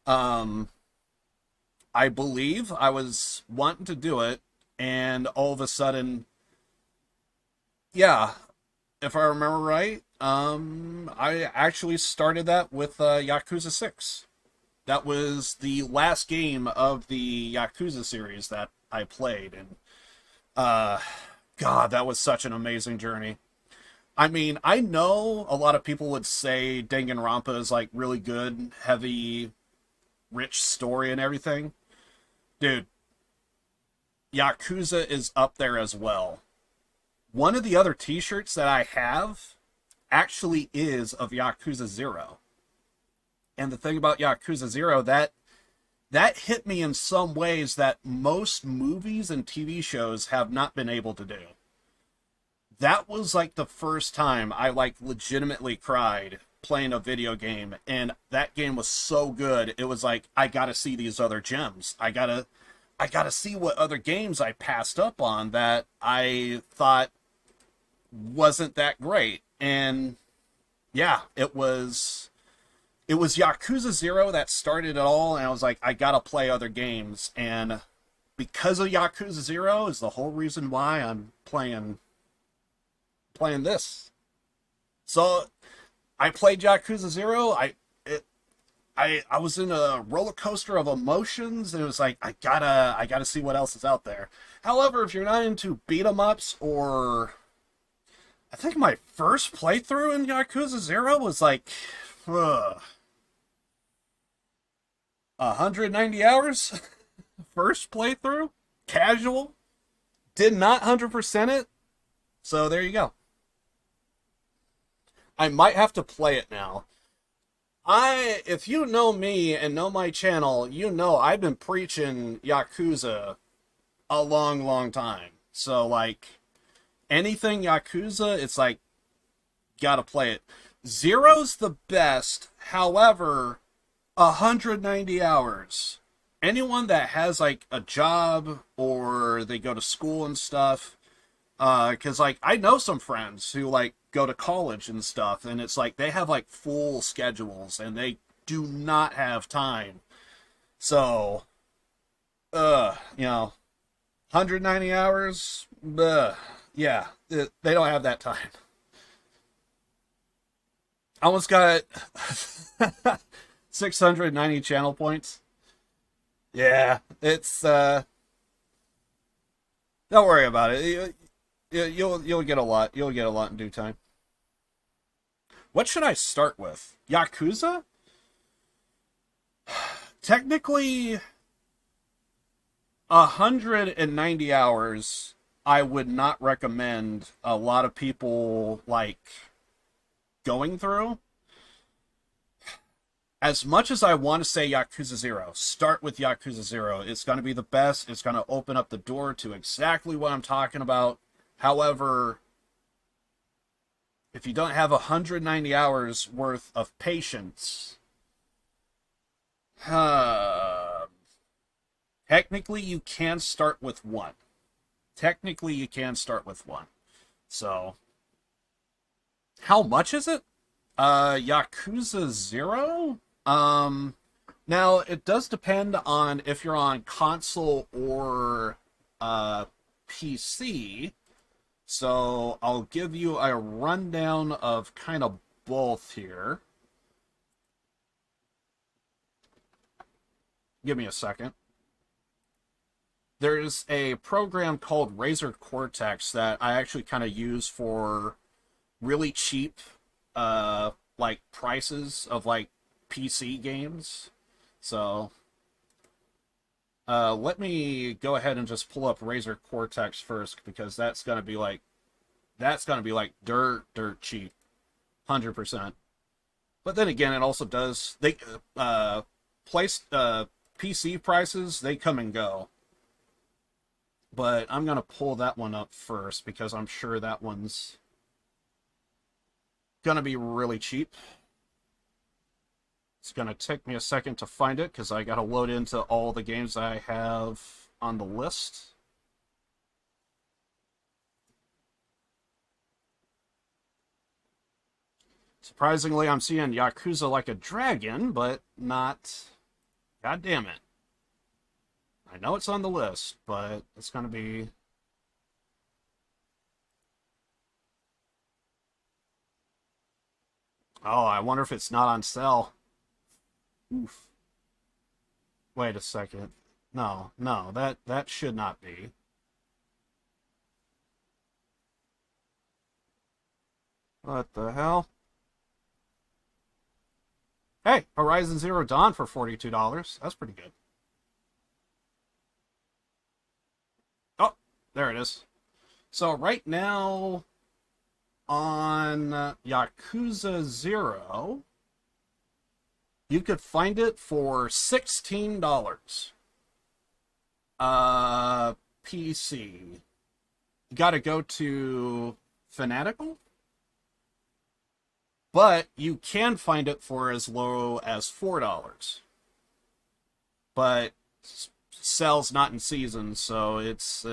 S4: I believe I was wanting to do it, and all of a sudden, yeah, if I remember right, I actually started that with Yakuza 6. That was the last game of the Yakuza series that I played, and God, that was such an amazing journey. I mean, I know a lot of people would say Danganronpa is like really good, heavy, rich story and everything. Dude, Yakuza is up there as well. One of the other t-shirts that I have actually is of Yakuza 0. And the thing about Yakuza 0, that hit me in some ways that most movies and TV shows have not been able to do. That was like the first time I like legitimately cried playing a video game, and that game was so good. It was like, I gotta see these other gems. I gotta see what other games I passed up on that I thought wasn't that great. And yeah, it was Yakuza 0 that started it all, and I was like, I gotta play other games. And because of Yakuza 0 is the whole reason why I'm playing this. So I played Yakuza 0. I was in a roller coaster of emotions, and it was like, I gotta see what else is out there. However, if you're not into beat 'em ups, or I think my first playthrough in Yakuza 0 was like 190 hours. First playthrough, casual, did not 100% it. So there you go. I might have to play it now. If you know me and know my channel, you know I've been preaching Yakuza a long, long time. So, like, anything Yakuza, it's like, gotta play it. Zero's the best, however, 190 hours. Anyone that has, like, a job, or they go to school and stuff, because, like, I know some friends who, like, go to college and stuff, and it's like they have like full schedules and they do not have time. So, you know, 190 hours, yeah, they don't have that time. I almost got 690 channel points. Yeah, it's, don't worry about it. You'll get a lot. You'll get a lot in due time. What should I start with? Yakuza? Technically, 190 hours, I would not recommend a lot of people, like, going through. As much as I want to say Yakuza 0, start with Yakuza 0. It's going to be the best. It's going to open up the door to exactly what I'm talking about. However, if you don't have 190 hours worth of patience, technically you can start with 1. Technically you can start with 1. So, how much is it? Yakuza 0? Now, it does depend on if you're on console or PC. So, I'll give you a rundown of kind of both here. Give me a second. There's a program called Razer Cortex that I actually kind of use for really cheap, like, prices of, like, PC games. So, let me go ahead and just pull up Razer Cortex first, because that's gonna be like dirt cheap, 100%. But then again, it also does, they, PC prices, they come and go. But I'm gonna pull that one up first, because I'm sure that one's gonna be really cheap. It's gonna take me a second to find it, because I gotta load into all the games I have on the list. Surprisingly, I'm seeing Yakuza Like a Dragon, but not... God damn it. I know it's on the list, but it's gonna be... Oh, I wonder if it's not on sale. Oof. Wait a second. No, that should not be. What the hell? Hey, Horizon Zero Dawn for $42. That's pretty good. Oh, there it is. So right now, on Yakuza 0, you could find it for $16. PC. You gotta go to Fanatical? But you can find it for as low as $4. But sells not in season, so it's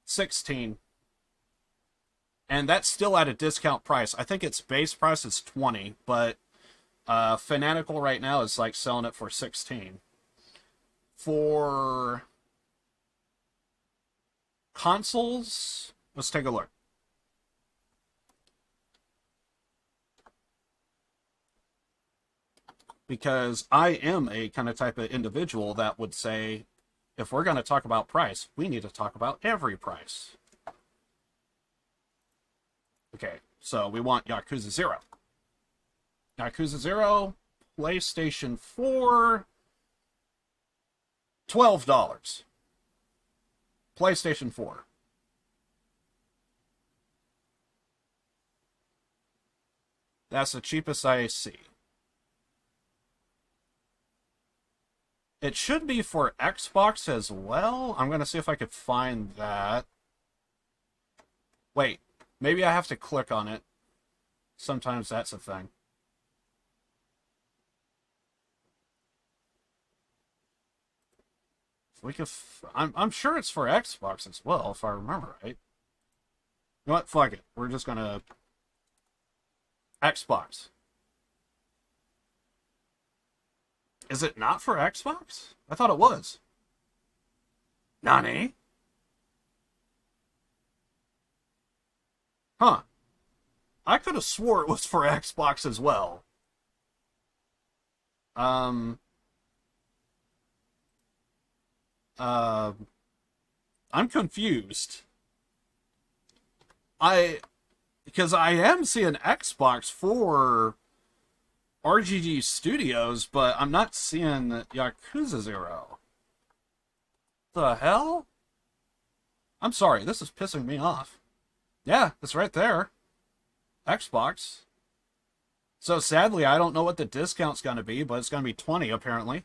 S4: $16. And that's still at a discount price. I think its base price is $20, but Fanatical right now is like selling it for $16. For consoles, let's take a look. Because I am a kind of type of individual that would say, if we're going to talk about price, we need to talk about every price. Okay, so we want Yakuza 0. Yakuza 0, PlayStation 4, $12. PlayStation 4. That's the cheapest I see. It should be for Xbox as well. I'm going to see if I could find that. Wait, maybe I have to click on it. Sometimes that's a thing. We could. I'm sure it's for Xbox as well, if I remember right. You know what? Fuck it. We're just going to... Xbox. Is it not for Xbox? I thought it was. Nani? Huh. I could have swore it was for Xbox as well. I'm confused. Because I am seeing Xbox for
S2: RGG Studios, but I'm not seeing Yakuza 0. The hell? I'm sorry, this is pissing me off. Yeah, it's right there. Xbox. So sadly, I don't know what the discount's going to be, but it's going to be 20 apparently.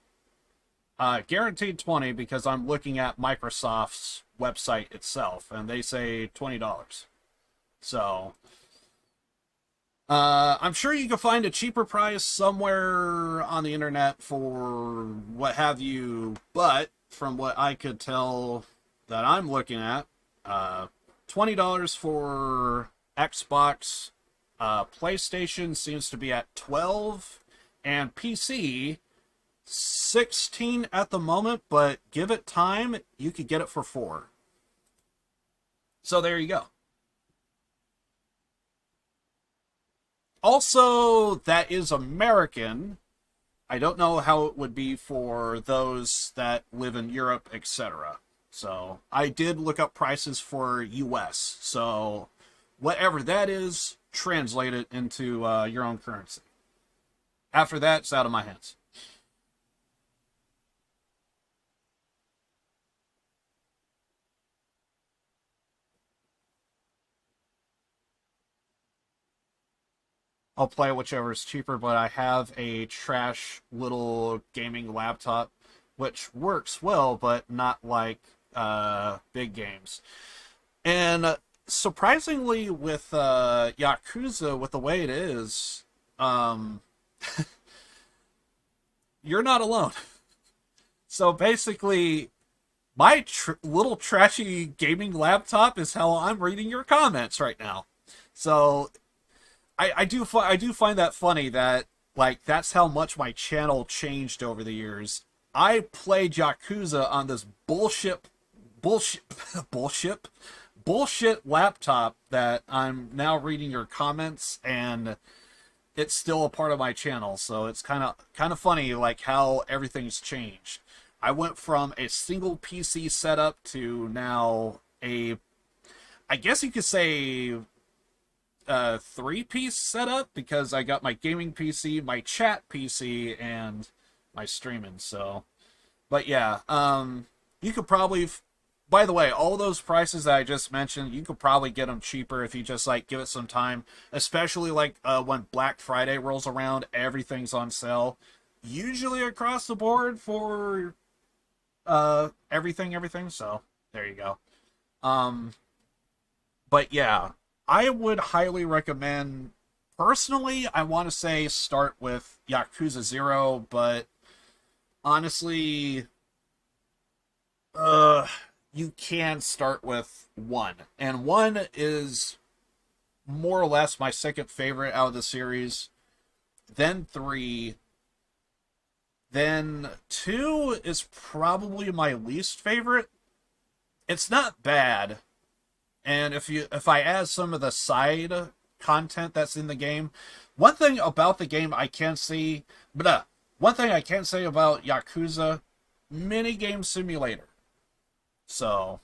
S2: Guaranteed 20 because I'm looking at Microsoft's website itself, and they say $20. So, I'm sure you can find a cheaper price somewhere on the internet for what have you, but from what I could tell that I'm looking at, $20 for Xbox, PlayStation seems to be at 12, and PC 16 at the moment, but give it time, you could get it for 4. So there you go. Also, that is American. I don't know how it would be for those that live in Europe, etc. So I did look up prices for US. So whatever that is, translate it into your own currency. After that, it's out of my hands. I'll play whichever is cheaper, but I have a trash little gaming laptop, which works well, but not like big games. And surprisingly, with Yakuza, with the way it is, you're not alone. So basically, my little trashy gaming laptop is how I'm reading your comments right now. So I do find that funny that, like, that's how much my channel changed over the years. I played Yakuza on this bullshit laptop that I'm now reading your comments, and it's still a part of my channel. So it's kind of funny, like, how everything's changed. I went from a single PC setup to now I guess you could say, 3-piece setup, because I got my gaming PC, my chat PC, and my streaming. So, but yeah, you could probably, by the way, all those prices that I just mentioned, you could probably get them cheaper if you just, like, give it some time, especially like when Black Friday rolls around, everything's on sale, usually across the board for everything. So there you go. But yeah, I would highly recommend, personally, I want to say start with Yakuza 0, but honestly, you can start with 1. And 1 is more or less my second favorite out of the series, then 3, then 2 is probably my least favorite. It's not bad. And if I add some of the side content that's in the game, one thing about the game I can say about Yakuza, minigame simulator. So,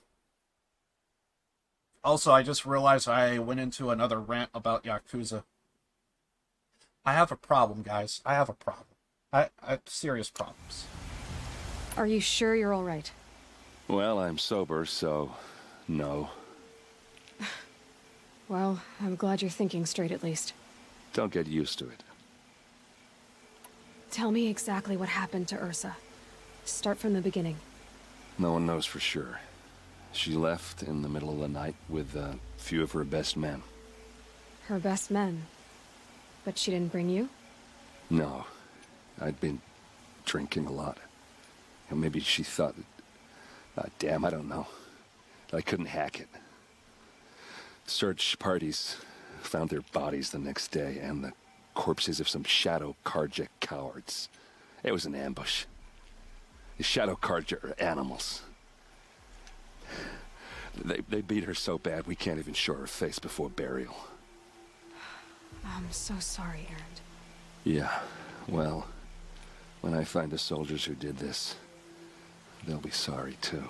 S2: also I just realized I went into another rant about Yakuza. I have a problem, guys. I have a problem. I have serious problems.
S3: Are you sure you're all right?
S13: Well, I'm sober, so no.
S3: Well, I'm glad you're thinking straight at least.
S13: Don't get used to it.
S3: Tell me exactly what happened to Ursa. Start from the beginning.
S13: No one knows for sure. She left in the middle of the night with a few of her best men.
S3: Her best men? But she didn't bring you?
S13: No. I'd been drinking a lot. And maybe she thought that... damn, I don't know. I couldn't hack it. Search parties found their bodies the next day, and the corpses of some Shadow Carja cowards. It was an ambush. The Shadow Carja are animals. They beat her so bad we can't even show her face before burial.
S3: I'm so sorry, Erend.
S13: Yeah, well, when I find the soldiers who did this, they'll be sorry too.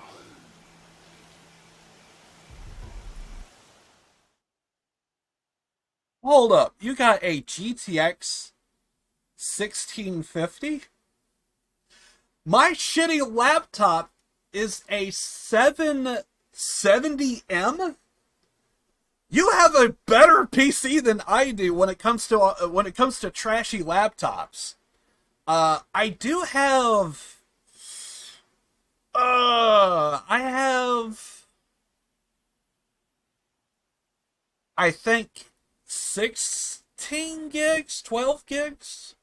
S2: Hold up, you got a GTX 1650? My shitty laptop is a 770M? You have a better PC than I do when it comes to trashy laptops. I do have I think 16 gigs, 12 gigs.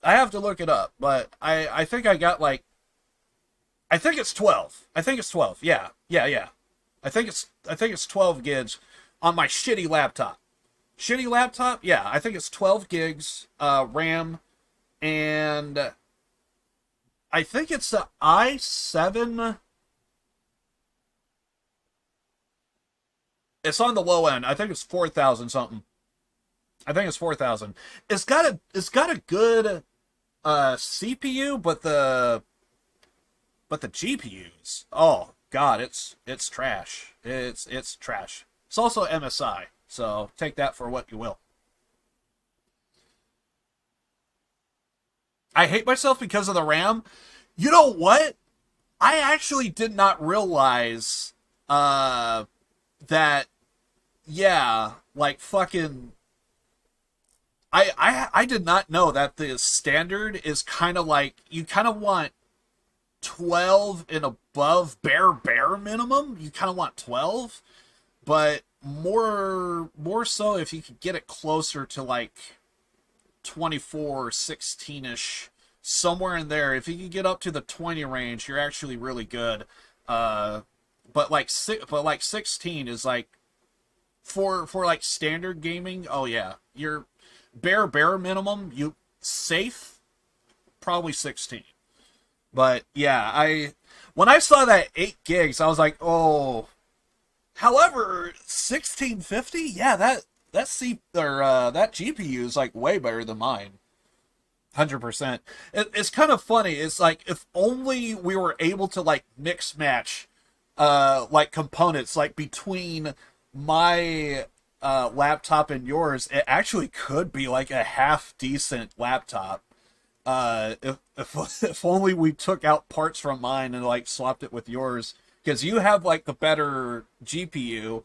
S2: I have to look it up, but I think I got like, I think it's 12. I think it's 12. Yeah. I think it's 12 gigs on my shitty laptop. Shitty laptop? Yeah, I think it's 12 gigs RAM, and I think it's the i7. It's on the low end. I think it's 4,000 something. I think it's 4,000. It's got a good CPU, but the GPUs, oh god, it's trash. It's trash. It's also MSI, so take that for what you will. I hate myself because of the RAM. You know what? I actually did not realize that, yeah, like fucking, I did not know that the standard is kind of like, you kind of want 12 and above, bare minimum. You kind of want 12, but more so if you could get it closer to like 24, 16ish, somewhere in there. If you could get up to the 20 range, you're actually really good. But like 16 is like for like standard gaming. Oh yeah, you're bare minimum. You safe, probably 16. But yeah, when I saw that 8 gigs, I was like, oh. However, 1650, yeah, that GPU is like way better than mine. 100%. It's kind of funny. It's like, if only we were able to like mix match like components like between my laptop and yours, it actually could be like a half decent laptop. If only we took out parts from mine and like swapped it with yours, because you have like the better GPU.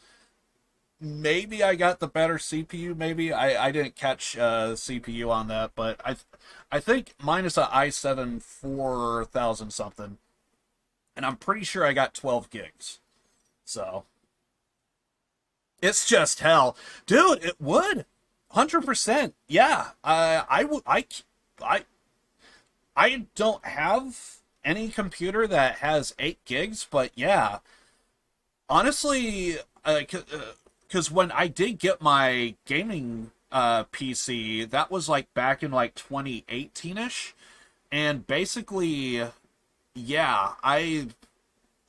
S2: Maybe I got the better CPU. Maybe I didn't catch CPU on that, but I think mine is an i7 4000 something, and I'm pretty sure I got 12 gigs. So it's just hell, dude. It would 100%. Yeah, I don't have any computer that has 8 gigs, but yeah, honestly, because when I did get my gaming PC, that was like back in like 2018-ish, and basically, yeah,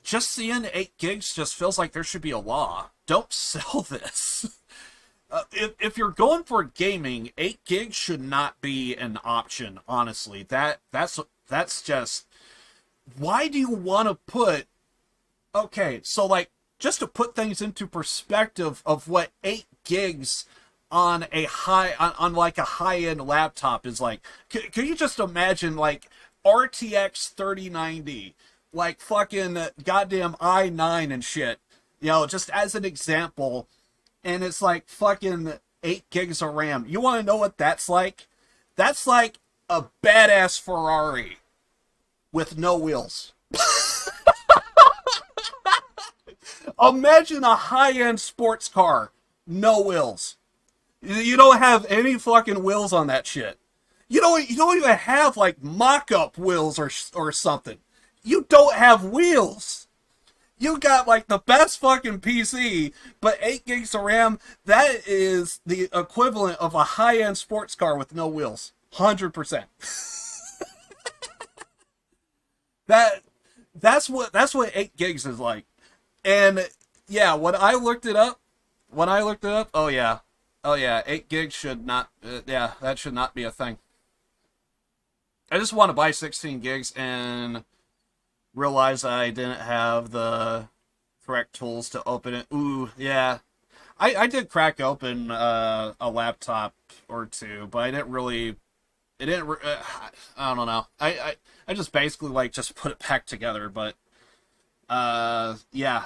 S2: just seeing 8 gigs just feels like there should be a law. Don't sell this. If you're going for gaming, 8 gigs should not be an option, honestly. That's just, why do you want to put, okay, so like, just to put things into perspective of what 8 gigs on a like a high-end laptop is like, can you just imagine like RTX 3090, like fucking goddamn i9 and shit, you know, just as an example, and it's like fucking 8 gigs of RAM. You want to know what that's like? That's like a badass Ferrari with no wheels. Imagine a high-end sports car, no wheels. You don't have any fucking wheels on that shit. You don't even have like mock-up wheels or something. You don't have wheels. You got like the best fucking PC, but 8 gigs of RAM, that is the equivalent of a high-end sports car with no wheels. 100%. That's what 8 gigs is like. And yeah, when I looked it up, oh yeah, 8 gigs should not, yeah, that should not be a thing. I just want to buy 16 gigs and realize I didn't have the correct tools to open it. Ooh, yeah. I did crack open a laptop or two, but I didn't really it didn't. I don't know. I just basically like just put it back together, but yeah,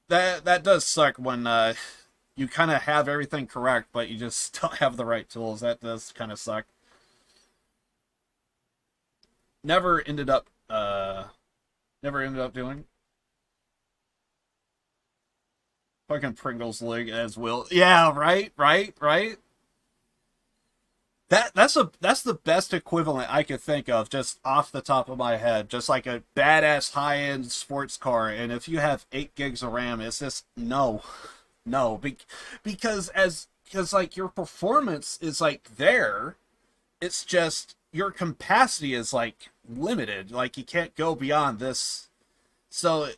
S2: that does suck when you kind of have everything correct, but you just don't have the right tools. That does kind of suck. Never ended up doing. Fucking Pringles League as Will. Yeah, right. That's the best equivalent I could think of, just off the top of my head. Just like a badass high-end sports car, and if you have 8 gigs of RAM, it's just no, because like your performance is like there, it's just your capacity is like limited. Like you can't go beyond this. So,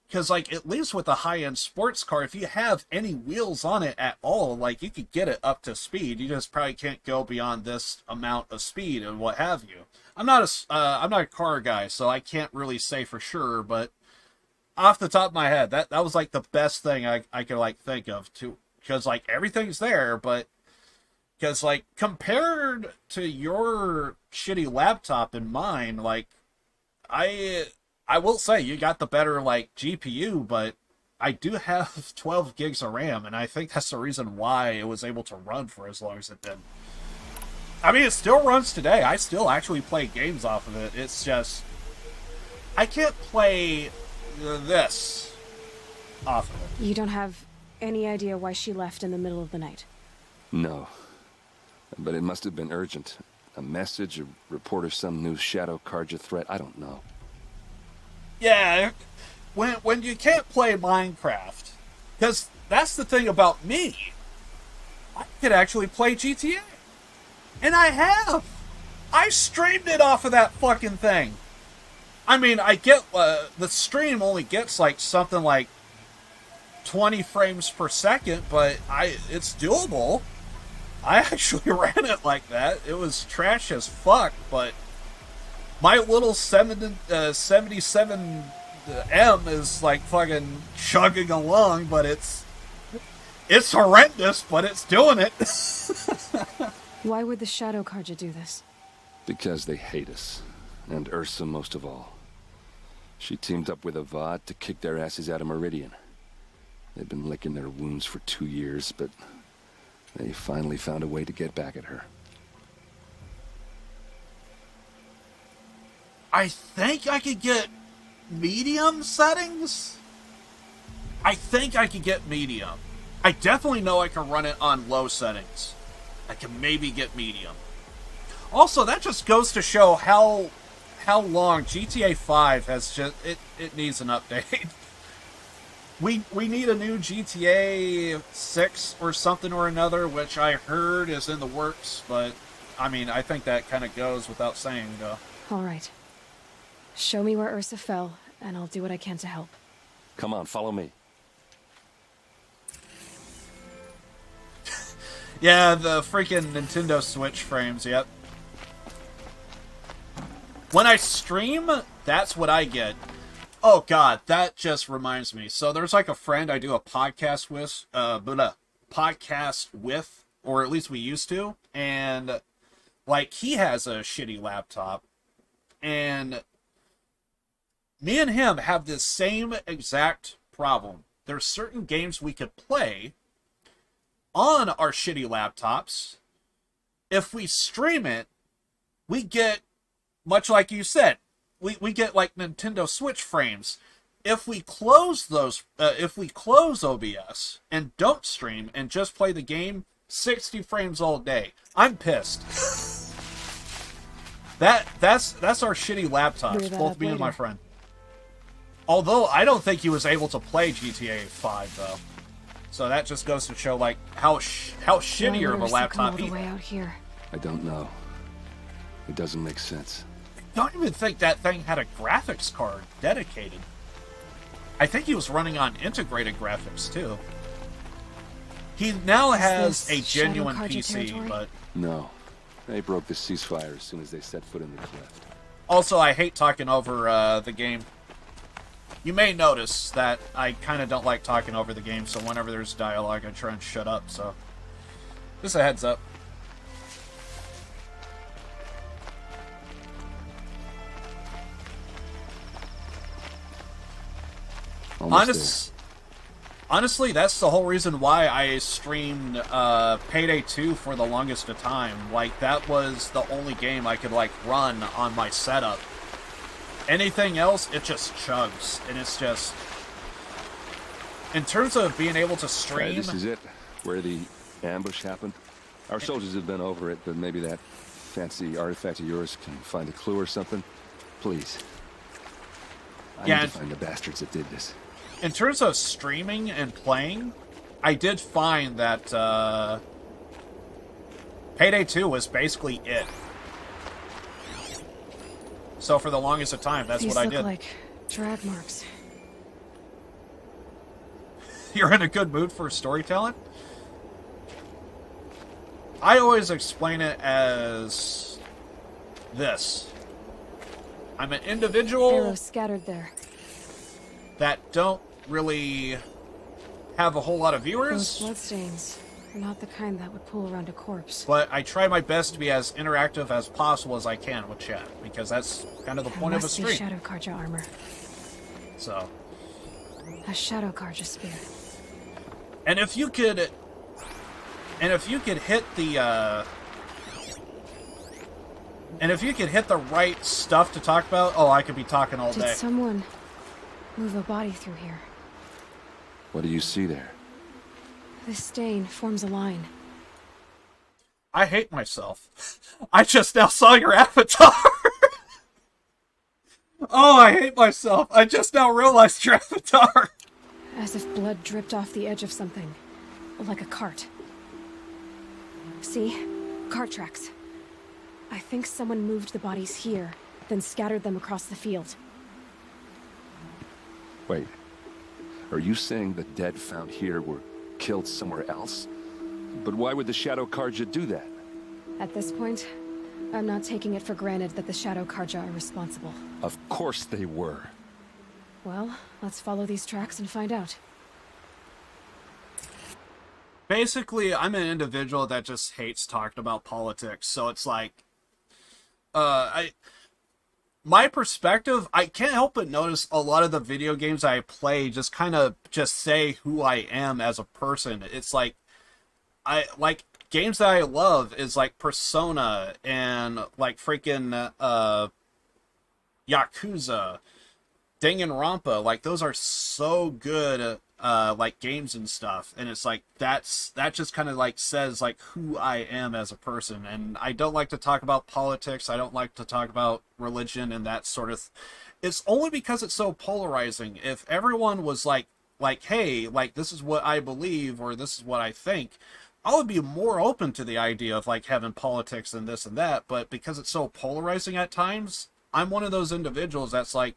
S2: because like at least with a high-end sports car, if you have any wheels on it at all, like you could get it up to speed. You just probably can't go beyond this amount of speed and what have you. I'm not a car guy, so I can't really say for sure, but off the top of my head, that was like the best thing I could like think of too, because like everything's there, but because like compared to your shitty laptop and mine, like I will say you got the better like GPU, but I do have 12 gigs of RAM, and I think that's the reason why it was able to run for as long as it did. I mean, it still runs today. I still actually play games off of it. It's just I can't play this off of it.
S3: You don't have any idea why she left in the middle of the night?
S13: No. But it must have been urgent. A message, a report of some new Shadow Carja threat, I don't know.
S2: Yeah, when you can't play Minecraft, because that's the thing about me. I could actually play GTA. And I have. I streamed it off of that fucking thing. I mean, I get, the stream only gets like something like 20 frames per second, but it's doable. I actually ran it like that. It was trash as fuck, but my little 77M is like fucking chugging along, but it's horrendous, but it's doing it.
S3: Why would the Shadow Carja do this?
S13: Because they hate us, and Ursa most of all. She teamed up with Avad to kick their asses out of Meridian. They've been licking their wounds for 2 years, but they finally found a way to get back at her.
S2: I think I could get medium settings? I think I could get medium. I definitely know I can run it on low settings. I can maybe get medium. Also, that just goes to show how long GTA 5 has just... It needs an update. We need a new GTA 6 or something or another, which I heard is in the works, but, I mean, I think that kind of goes without saying, though.
S3: All right. Show me where Ursa fell, and I'll do what I can to help.
S13: Come on, follow me.
S2: Yeah, the freaking Nintendo Switch frames, yep. When I stream, that's what I get. Oh god, that just reminds me. So there's like a friend I do a podcast with, or at least we used to, and like he has a shitty laptop, and me and him have this same exact problem. There's certain games we could play on our shitty laptops. If we stream it, we get, much like you said, we get like Nintendo Switch frames. If we close those, if we close OBS and don't stream and just play the game, 60 frames all day. I'm pissed. That's our shitty laptops, both me and my friend. Although I don't think he was able to play GTA 5 though, so that just goes to show like how shittier of a laptop he.
S3: Way out here.
S13: I don't know. It doesn't make sense.
S2: I don't even think that thing had a graphics card dedicated. I think he was running on integrated graphics too. He now has a genuine PC, but
S13: no, they broke the ceasefire as soon as they set foot in the cleft.
S2: Also, I hate talking over the game. You may notice that I kind of don't like talking over the game, so whenever there's dialogue, I try and shut up, so just a heads up. Honestly, that's the whole reason why I streamed Payday 2 for the longest of time. Like, that was the only game I could, like, run on my setup. Anything else, it just chugs. And it's just... In terms of being able to stream...
S13: Right, this is it, where the ambush happened. Our soldiers have been over it, but maybe that fancy artifact of yours can find a clue or something. Please. I need to find the bastards that did this.
S2: In terms of streaming and playing, I did find that Payday 2 was basically it. So for the longest of time, that's what I did.
S3: These look like drag marks.
S2: You're in a good mood for storytelling? I always explain it as this. I'm an individual
S3: Arrows scattered there.
S2: that don't really have a whole lot of
S3: Those
S2: viewers,
S3: bloodstains are not the kind that would pull around a corpse.
S2: but I try my best to be as interactive as possible as I can with chat, because that's kind of the point of a
S3: Must be
S2: stream.
S3: Shadow Karja armor.
S2: So,
S3: A Shadow Karja spear.
S2: and if you could hit the and if you could hit the right stuff to talk about, oh, I could be talking all
S3: Did
S2: day.
S3: someone move a body through here?
S13: What do you see there?
S3: This stain forms a line.
S2: I hate myself. I just now saw your avatar. Oh, I hate myself. I just now realized your avatar.
S3: As if blood dripped off the edge of something. Like a cart. See? Cart tracks. I think someone moved the bodies here, then scattered them across the field.
S13: Wait. Are you saying the dead found here were killed somewhere else? But why would the Shadow Karja do that?
S3: At this point, I'm not taking it for granted that the Shadow Karja are responsible.
S13: Of course they were.
S3: Well, let's follow these tracks and find out.
S2: Basically, I'm an individual that just hates talking about politics, so it's like, my perspective, I can't help but notice a lot of the video games I play just kind of just say who I am as a person. It's like, games that I love is like Persona and like freaking, Yakuza, Danganronpa, like those are so good, like games and stuff, and it's like that just kind of like says like who I am as a person. And I don't like to talk about politics, I don't like to talk about religion and that sort of it's only because it's so polarizing. If everyone was like hey, like this is what I believe or this is what I think, I would be more open to the idea of like having politics and this and that. But because it's so polarizing at times, I'm one of those individuals that's like,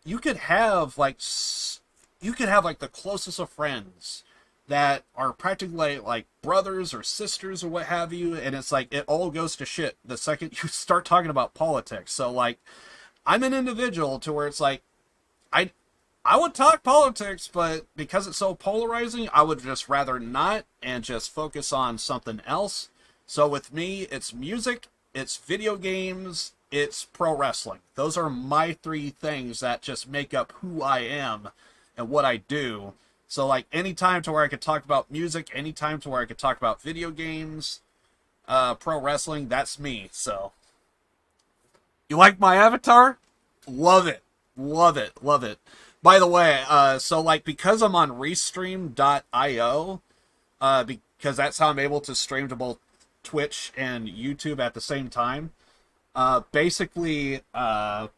S2: you could have like the closest of friends that are practically like brothers or sisters or what have you, and it's like it all goes to shit the second you start talking about politics. So like, I'm an individual to where it's like, I would talk politics, but because it's so polarizing, I would just rather not and just focus on something else. So with me, it's music, it's video games, it's pro wrestling. Those are my three things that just make up who I am and what I do. So like anytime to where I could talk about music, anytime to where I could talk about video games, pro wrestling, that's me. So you like my avatar? Love it. Love it. Love it. By the way, so like because I'm on Restream.io, because that's how I'm able to stream to both Twitch and YouTube at the same time. Basically, can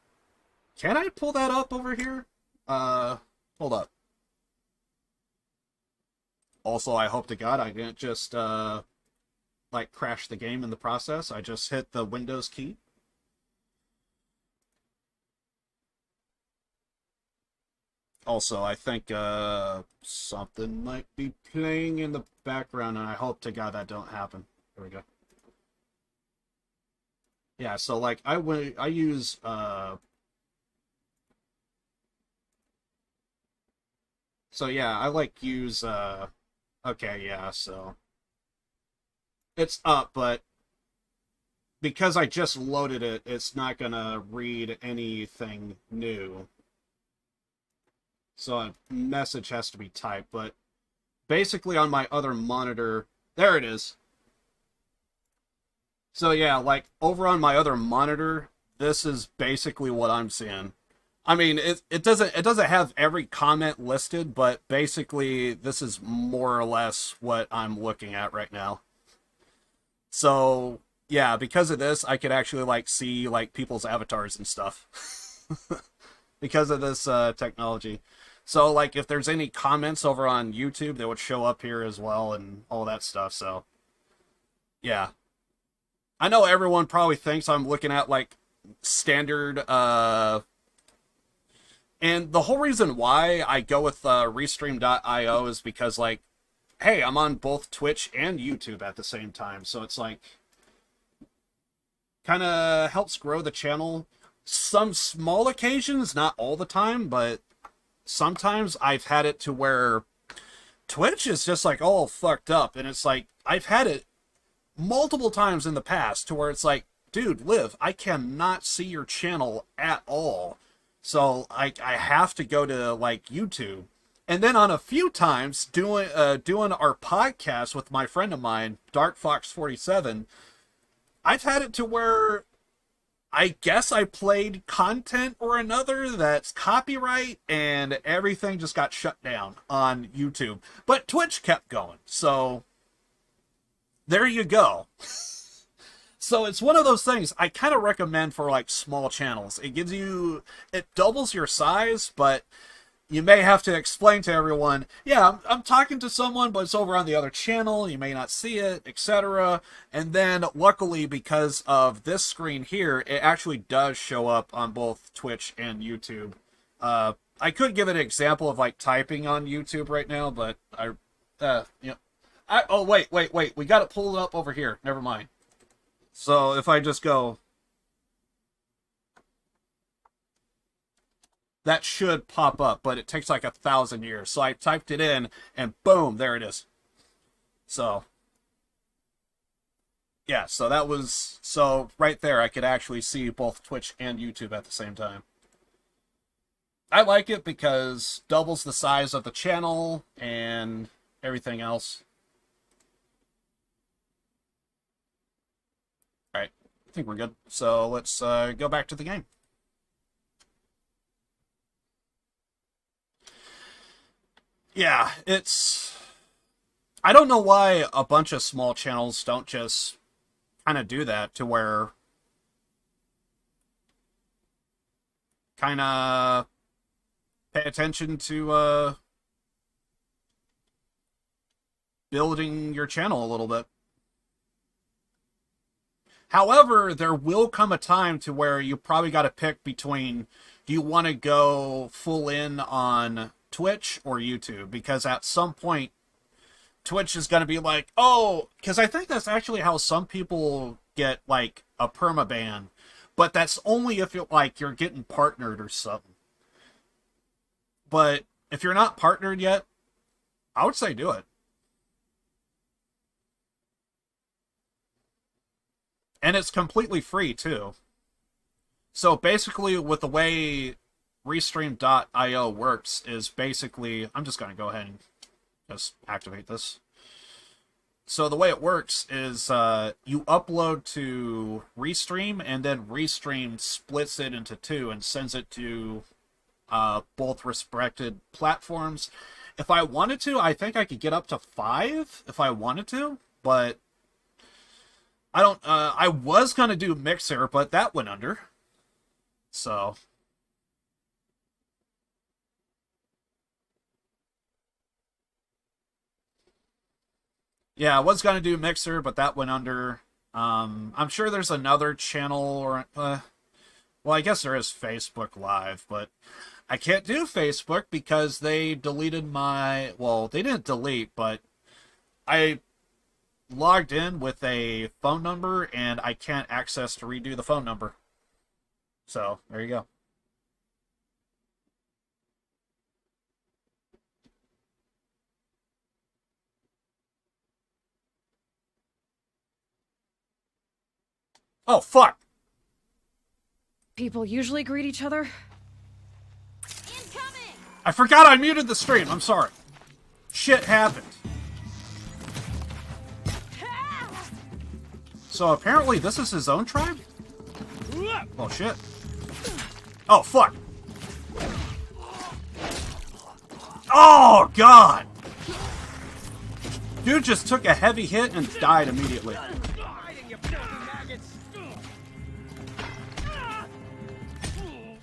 S2: I pull that up over here? Hold up. Also, I hope to God I didn't just, like, crash the game in the process. I just hit the Windows key. Also, I think, something might be playing in the background, and I hope to God that don't happen. There we go. Yeah, so, like, I use, so, yeah, I, like, use, okay, yeah, so, it's up, but because I just loaded it, it's not gonna read anything new.
S4: so a message has to be typed, but basically on my other monitor, there it is. So yeah, like over on my other monitor, this is basically what I'm seeing. I mean, it doesn't have every comment listed, but basically this is more or less what I'm looking at right now. So yeah, because of this, I could actually like see like people's avatars and stuff because of this technology. So like if there's any comments over on YouTube, they would show up here as well and all that stuff. So yeah, I know everyone probably thinks I'm looking at like standard and the whole reason why I go with Restream.io is because, like, hey, I'm on both Twitch and YouTube at the same time. So it's like, kind of helps grow the channel. Some small occasions, not all the time, but sometimes I've had it to where Twitch is just like all fucked up. And it's like, I've had it multiple times in the past to where it's like, dude, Liv, I cannot see your channel at all. So I have to go to like YouTube. And then on a few times doing our podcast with my friend of mine, Dark Fox 47, I've had it to where I guess I played content or another that's copyright and everything just got shut down on YouTube. But Twitch kept going. So there you go. So it's one of those things I kind of recommend for like small channels. It gives you, it doubles your size, but you may have to explain to everyone, yeah, I'm talking to someone, but it's over on the other channel. You may not see it, etc. And then luckily, because of this screen here, it actually does show up on both Twitch and YouTube. I could give an example of like typing on YouTube right now, but oh, wait. We got it pulled up over here. Never mind. So if I just go, that should pop up, but it takes like 1,000 years. So I typed it in and boom, there it is. So yeah, so that was, so right there I could actually see both Twitch and YouTube at the same time. I like it because doubles the size of the channel and everything else. I think we're good. So let's go back to the game. Yeah, it's... I don't know why a bunch of small channels don't just kind of do that to where kind of pay attention to building your channel a little bit. However, there will come a time to where you probably got to pick between, do you want to go full in on Twitch or YouTube? Because at some point, Twitch is going to be like, oh, because I think that's actually how some people get like a permaban, but that's only if you're like you're getting partnered or something. But if you're not partnered yet, I would say do it. And it's completely free, too. So basically, with the way Restream.io works is basically... I'm just going to go ahead and just activate this. So the way it works is you upload to Restream, and then Restream splits it into two and sends it to both respected platforms. If I wanted to, I think I could get up to 5 if I wanted to, but... I don't, I was gonna do Mixer, but that went under. So. Yeah, I was gonna do Mixer, but that went under. I'm sure there's another channel, or, well, I guess there is Facebook Live, but I can't do Facebook because they deleted my, well, they didn't delete, but I logged in with a phone number and I can't access to redo the phone number. So there you go. Oh fuck.
S3: People usually greet each other.
S2: I forgot I muted the stream. I'm sorry. Shit happened. So apparently this is his own tribe? Oh shit. Oh fuck. Oh god. Dude just took a heavy hit and died immediately.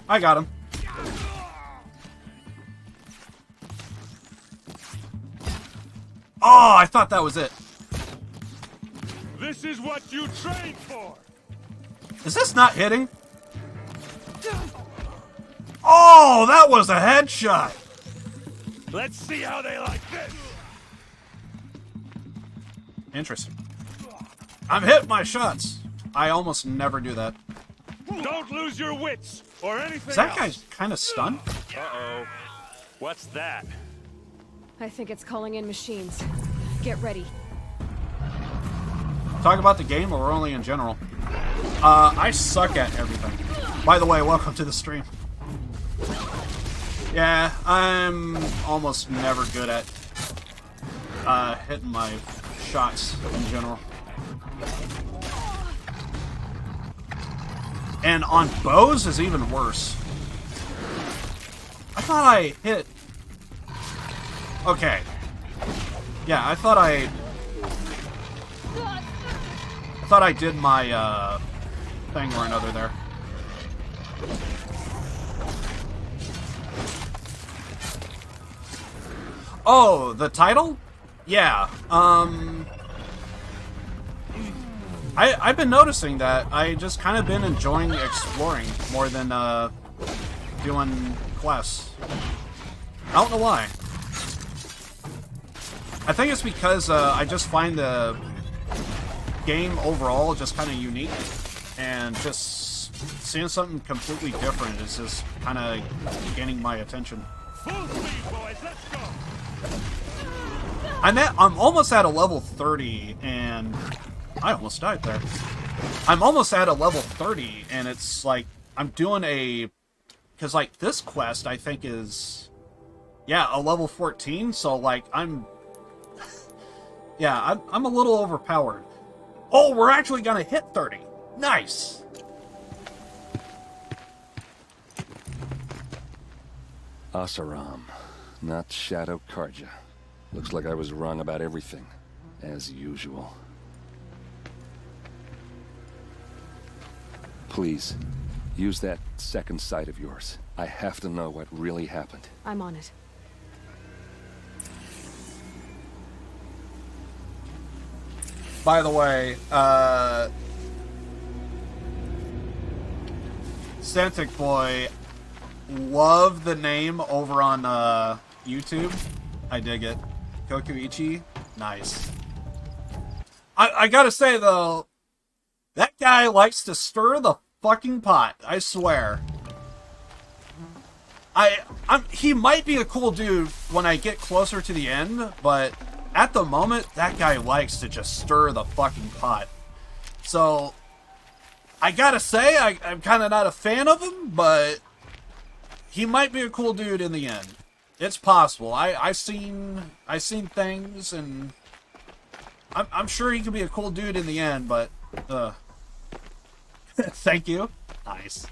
S2: I got him. Oh, I thought that was it.
S11: This is what you trained for.
S2: Is this not hitting? Oh, that was a headshot.
S11: Let's see how they like this.
S2: Interesting. I'm hitting my shots. I almost never do that.
S11: Don't lose your wits or anything
S2: Is that guy
S11: else.
S2: kind of stunned?
S11: Uh-oh. What's that?
S3: I think it's calling in machines. Get ready.
S2: Talk about the game or only in general? I suck at everything. By the way, welcome to the stream. Yeah, I'm almost never good at hitting my shots in general. And on bows is even worse. I thought I hit... Okay. Yeah, I thought I did my thing or another there. Oh, the title? Yeah. I've been noticing that. I just kind of been enjoying exploring more than doing quests. I don't know why. I think it's because I just find the game overall just kind of unique, and just seeing something completely different is just kind of gaining my attention.
S11: Full speed, boys. Let's go.
S2: I'm almost at a level 30, and I almost died there. I'm almost at a level 30, and it's like I'm doing a, because like this quest I think is, yeah, a level 14. So like I'm a little overpowered. Oh, we're actually gonna hit 30. Nice.
S13: Asaram, not Shadow Karja. Looks like I was wrong about everything, as usual. Please, use that second sight of yours. I have to know what really happened.
S3: I'm on it.
S2: By the way, Santic Boy, love the name over on YouTube. I dig it. Kokuichi, nice. I gotta say though, that guy likes to stir the fucking pot. I swear. He might be a cool dude when I get closer to the end, but at the moment, that guy likes to just stir the fucking pot. So, I gotta say, I'm kind of not a fan of him, but he might be a cool dude in the end. It's possible. I seen things, and I'm sure he could be a cool dude in the end, but thank you. Nice.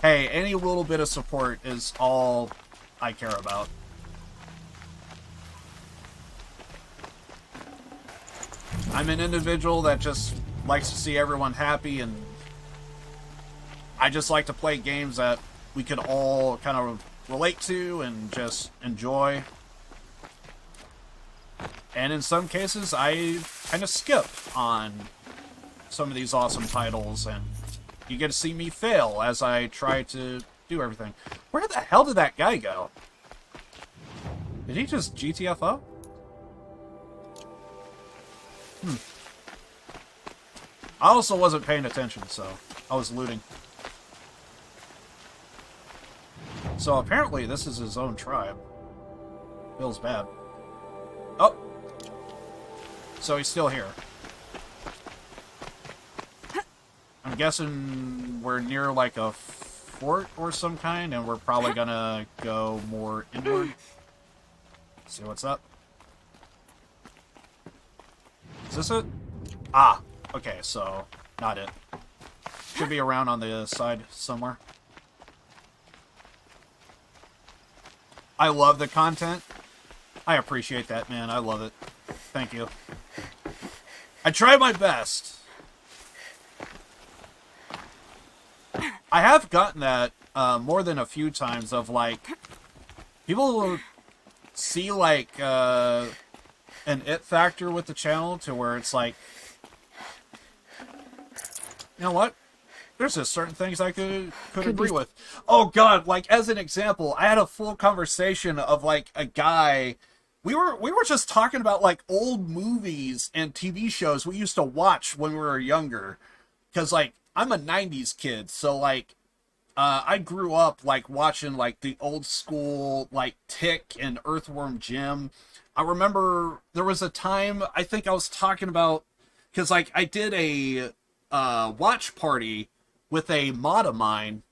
S2: Hey, any little bit of support is all I care about. I'm an individual that just likes to see everyone happy, and I just like to play games that we could all kind of relate to and just enjoy. And in some cases, I kind of skip on some of these awesome titles, and you get to see me fail as I try to do everything. Where the hell did that guy go? Did he just GTFO? I also wasn't paying attention, so I was looting. So apparently this is his own tribe. Feels bad. Oh! So he's still here. I'm guessing we're near like a fort or some kind, and we're probably gonna go more inward. See what's up. Is this it? Ah, okay, so not it. Should be around on the side somewhere. I love the content. I appreciate that, man. I love it. Thank you. I try my best. I have gotten that more than a few times of, like, people will see, like, an it factor with the channel to where it's like, you know what? There's just certain things I could agree with. Oh, God, like, as an example, I had a full conversation of, like, a guy... We were just talking about, like, old movies and TV shows we used to watch when we were younger. Because, like, I'm a 90s kid, so, like, I grew up, like, watching, like, the old school, like, Tick and Earthworm Jim. I remember there was a time, I think I was talking about... Because, like, I did a watch party with a mod of mine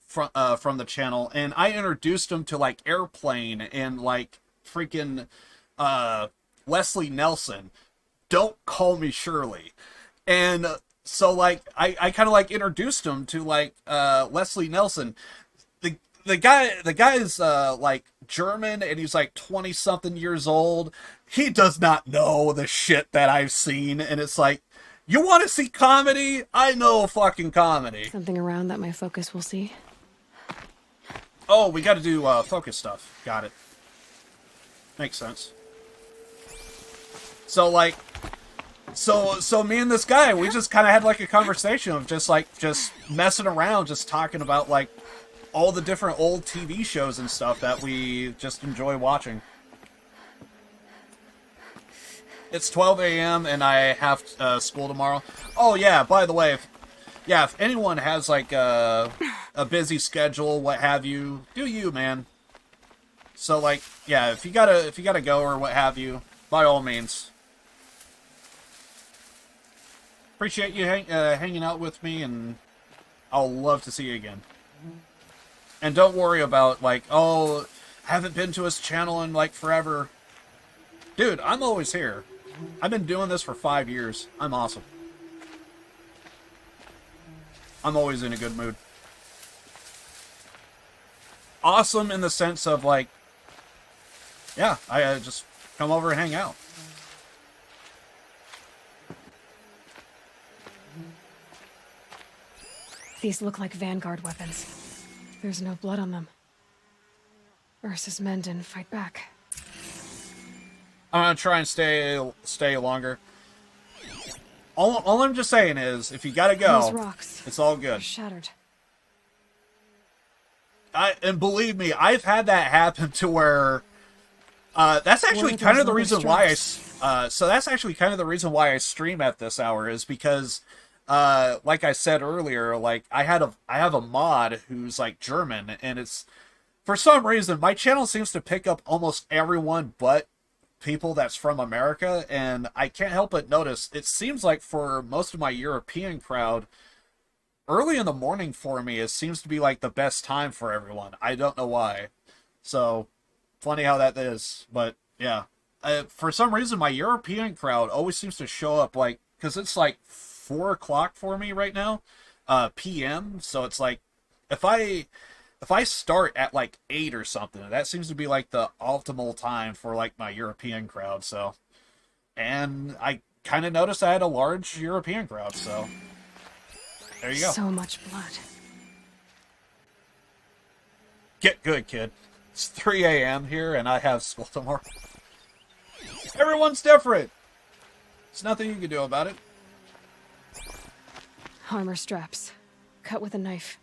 S2: from the channel, and I introduced him to, like, Airplane and, like, freaking Leslie Nelson. Don't Call Me Shirley. And so, like, I kind of, like, introduced him to, like, Leslie Nelson. The guy's like, German, and he's, like, 20-something years old. He does not know the shit that I've seen, and it's like, you want to see comedy? I know fucking comedy.
S3: Something around that my focus will see.
S2: Oh, we got to do focus stuff. Got it. Makes sense. So, like, so me and this guy, we just kind of had, like, a conversation of just messing around, just talking about, like, all the different old TV shows and stuff that we just enjoy watching. It's 12 a.m. and I have school tomorrow. Oh, yeah, by the way, if anyone has, like, a busy schedule, what have you, do you, man. So, like, yeah, if you gotta go or what have you, by all means. Appreciate you hanging out with me, and I'll love to see you again. And don't worry about, like, oh, haven't been to his channel in, like, forever. Dude, I'm always here. I've been doing this for 5 years. I'm awesome. I'm always in a good mood. Awesome in the sense of, like, yeah, I just come over and hang out.
S3: These look like Vanguard weapons. There's no blood on them. Ursa's men didn't fight back.
S2: I'm gonna try and stay longer. All I'm just saying is, if you gotta go,
S3: those rocks,
S2: it's all good.
S3: They're shattered.
S2: And believe me, I've had that happen to where that's actually kind of the reason why so that's actually kind of the reason why I stream at this hour, is because like I said earlier, like I have a mod who's like German, and it's for some reason my channel seems to pick up almost everyone but people that's from America, and I can't help but notice it seems like for most of my European crowd, early in the morning for me, it seems to be like the best time for everyone. I don't know why. So, funny how that is. But, yeah. For some reason, my European crowd always seems to show up, like, because it's like 4 o'clock for me right now, p.m. So it's like, if I start at like 8 or something, that seems to be like the optimal time for like my European crowd. So, and I kind of noticed I had a large European crowd, so there you go.
S3: So much blood.
S2: Get good, kid. It's 3 a.m. here, and I have school tomorrow. Everyone's different. There's nothing you can do about it.
S3: Armor straps, cut with a knife,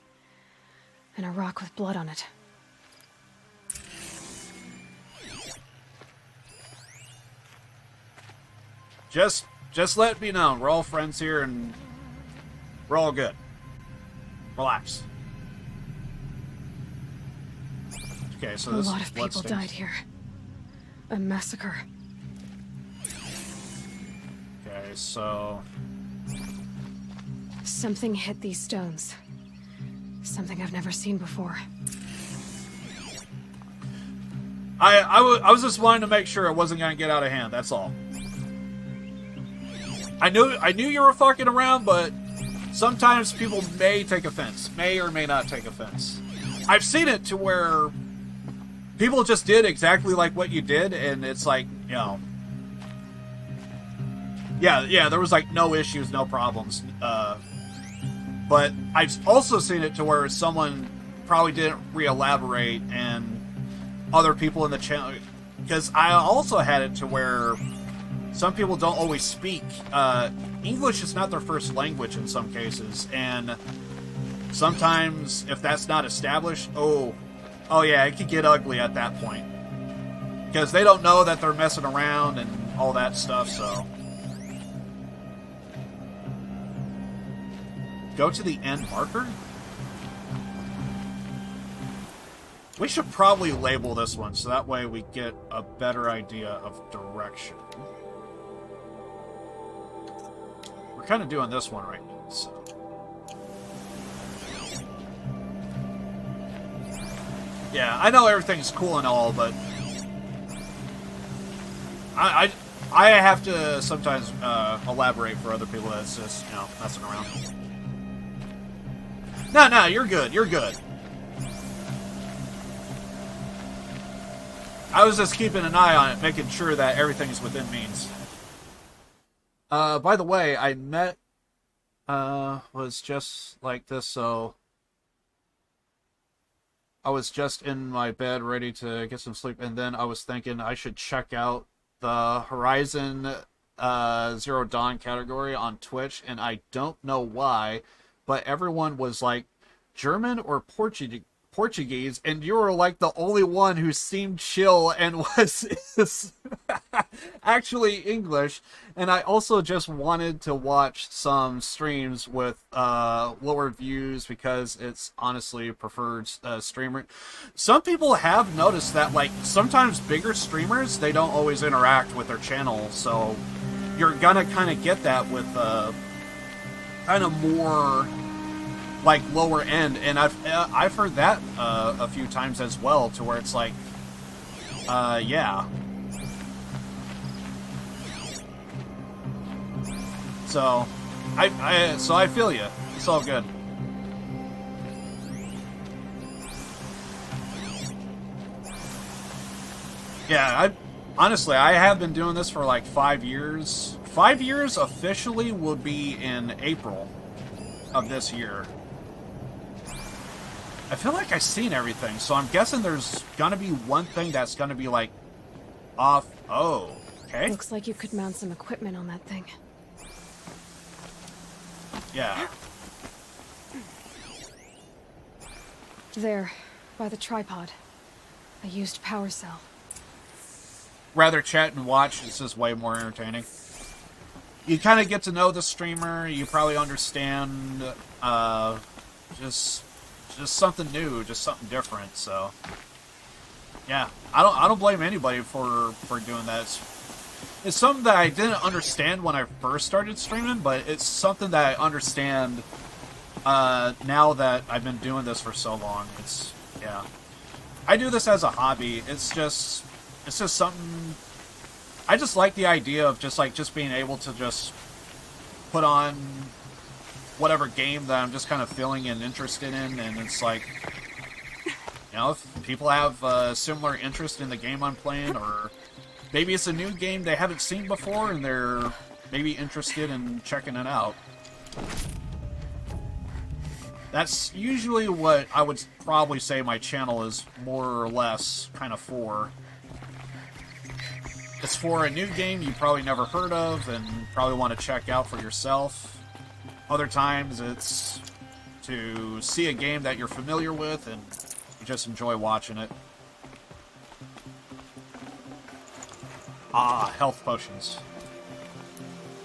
S3: and a rock with blood on it.
S2: Just let me know. We're all friends here, and we're all good. Relax. Okay, so this
S3: a lot of people died here. A massacre.
S2: Okay, so
S3: something hit these stones. something I've never seen before.
S2: I was just wanting to make sure it wasn't going to get out of hand, that's all. I knew you were fucking around, but sometimes people may take offense. May or may not take offense. I've seen it to where people just did exactly like what you did, and it's like, you know... Yeah, there was like no issues, no problems. But I've also seen it to where someone probably didn't re-elaborate, and other people in the channel... Because I also had it to where some people don't always speak. English is not their first language in some cases, and sometimes if that's not established, oh yeah, it could get ugly at that point. Because they don't know that they're messing around and all that stuff, so... Go to the end marker? We should probably label this one, so that way we get a better idea of direction. We're kind of doing this one right now, so... Yeah, I know everything's cool and all, but... I have to sometimes elaborate for other people that's just, you know, messing around. No, you're good. You're good. I was just keeping an eye on it, making sure that everything's within means. By the way, I met... was just like this, so... I was just in my bed ready to get some sleep, and then I was thinking I should check out the Horizon Zero Dawn category on Twitch, and I don't know why, but everyone was like German or Portuguese, and you were like the only one who seemed chill and was actually English. And I also just wanted to watch some streams with lower views because it's honestly a preferred streamer. Some people have noticed that, like, sometimes bigger streamers, they don't always interact with their channel, so you're gonna kind of get that with kind of more like lower end, and I've heard that a few times as well, to where it's like, yeah. So I feel you. It's all good. Yeah, honestly, I have been doing this for like 5 years. 5 years officially will be in April of this year. I feel like I've seen everything, so I'm guessing there's gonna be one thing that's gonna be like off. Oh, okay.
S3: Looks like you could mount some equipment on that thing.
S2: Yeah.
S3: There, by the tripod. A used power cell.
S2: Rather chat and watch, it's just way more entertaining. You kind of get to know the streamer, you probably understand, just something new, just something different, so... Yeah, I don't blame anybody for doing that. It's something that I didn't understand when I first started streaming, but it's something that I understand now that I've been doing this for so long. It's, yeah. I do this as a hobby. It's just something... I just like the idea of just being able to just put on whatever game that I'm just kind of feeling and interested in, and it's like, you know, if people have similar interest in the game I'm playing, or maybe it's a new game they haven't seen before and they're maybe interested in checking it out. That's usually what I would probably say my channel is more or less kind of for. It's for a new game you probably never heard of and probably want to check out for yourself. Other times it's to see a game that you're familiar with and you just enjoy watching it. Ah, health potions.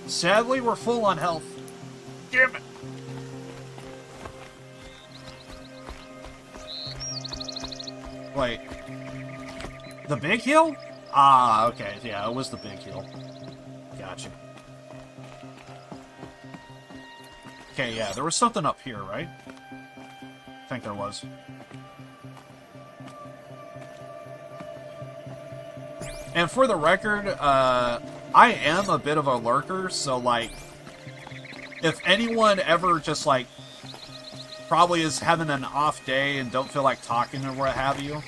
S2: Sadly, we're full on health. Damn it! Wait. The big heal? Ah, okay. Yeah, it was the big heal. Gotcha. Okay, yeah, there was something up here, right? think there was. And for the record, I am a bit of a lurker, so, like, if anyone ever just, like, probably is having an off day and don't feel like talking or what have you,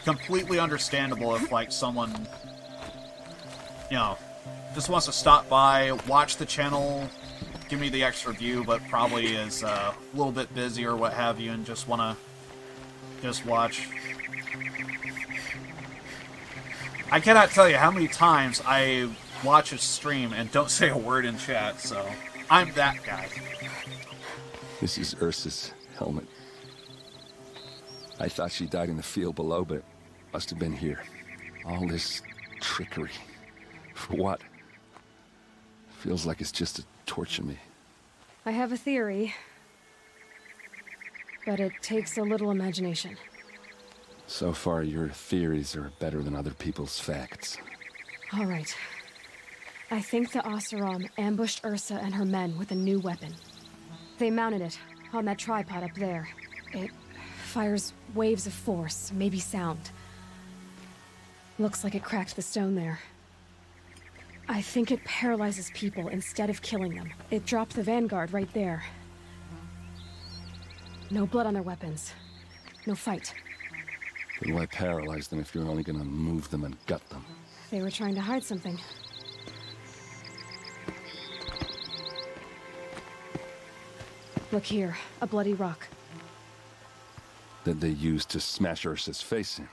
S2: completely understandable if, like, someone, you know, just wants to stop by, watch the channel, give me the extra view, but probably is a little bit busy or what have you and just want to just watch. I cannot tell you how many times I watch a stream and don't say a word in chat, so I'm that guy.
S13: This is Ursa's helmet. I thought she died in the field below, but it must have been here. All this trickery. For what? Feels like it's just to torture me.
S3: I have a theory, but it takes a little imagination.
S13: So far, your theories are better than other people's facts.
S3: All right. I think the Oseram ambushed Ursa and her men with a new weapon. They mounted it on that tripod up there. It fires waves of force, maybe sound. Looks like it cracked the stone there. I think it paralyzes people instead of killing them. It dropped the vanguard right there. No blood on their weapons. No fight.
S13: Then why paralyze them if you're only gonna move them and gut them?
S3: They were trying to hide something. Look here, a bloody rock.
S13: That they used to smash Ursa's face in.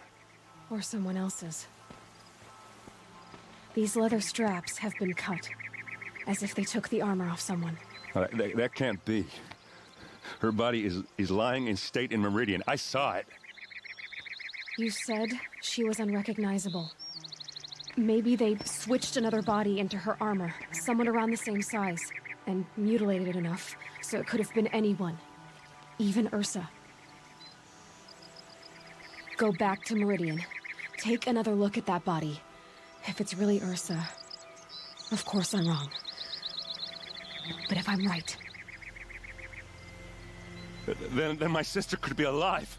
S3: Or someone else's. These leather straps have been cut, as if they took the armor off someone.
S13: That can't be. Her body is lying in state in Meridian. I saw it.
S3: You said she was unrecognizable. Maybe they switched another body into her armor, someone around the same size, and mutilated it enough so it could have been anyone, even Ursa. Go back to Meridian. Take another look at that body. If it's really Ursa, of course I'm wrong. But if I'm right...
S13: Then my sister could be alive.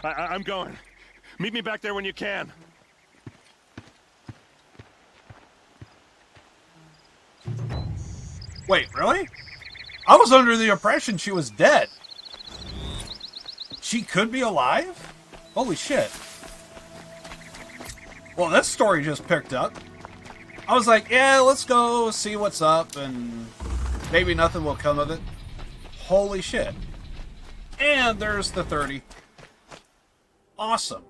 S13: I'm going. Meet me back there when you can.
S2: Wait, really? I was under the impression she was dead. She could be alive? Holy shit. Well, this story just picked up. I was like, yeah, let's go see what's up, and maybe nothing will come of it. Holy shit. And there's the 30. Awesome.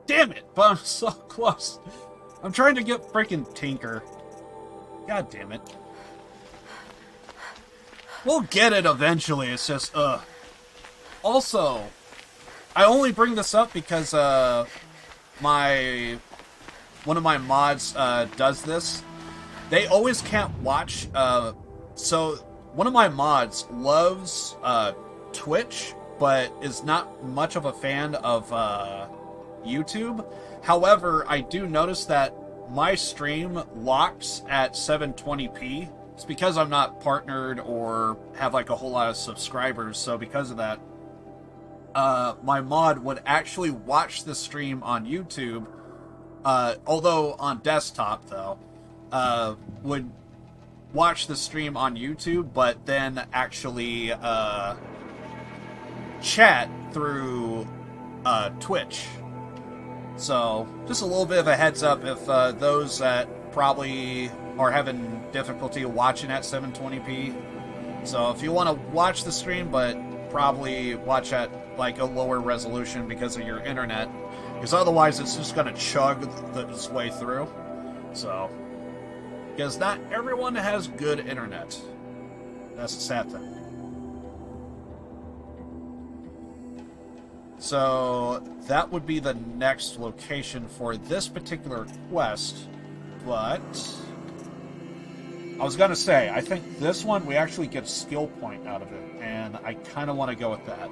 S2: Damn it, but I'm so close. I'm trying to get freaking Tinker. God damn it. We'll get it eventually, it's just, Also, I only bring this up because, one of my mods, does this. They always can't watch, so one of my mods loves, Twitch, but is not much of a fan of, YouTube. However, I do notice that my stream locks at 720p. It's because I'm not partnered or have like a whole lot of subscribers, so because of that, my mod would actually watch the stream on YouTube, although on desktop though, would watch the stream on YouTube, but then actually chat through Twitch. So, just a little bit of a heads up if those that probably are having difficulty watching at 720p. So if you want to watch the stream, but probably watch at like a lower resolution because of your internet, because otherwise it's just going to chug its way through. So, because not everyone has good internet. That's a sad thing. So that would be the next location for this particular quest, but I was going to say, I think this one we actually get a skill point out of it, and I kind of want to go with that.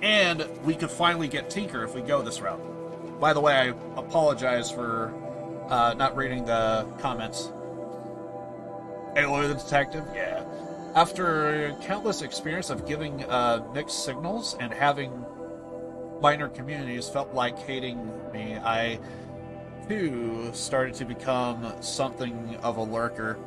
S2: And we could finally get Tinker if we go this route. By the way, I apologize for not reading the comments. Aloy the detective? Yeah. After countless experience of giving mixed signals and having minor communities felt like hating me, I too started to become something of a lurker.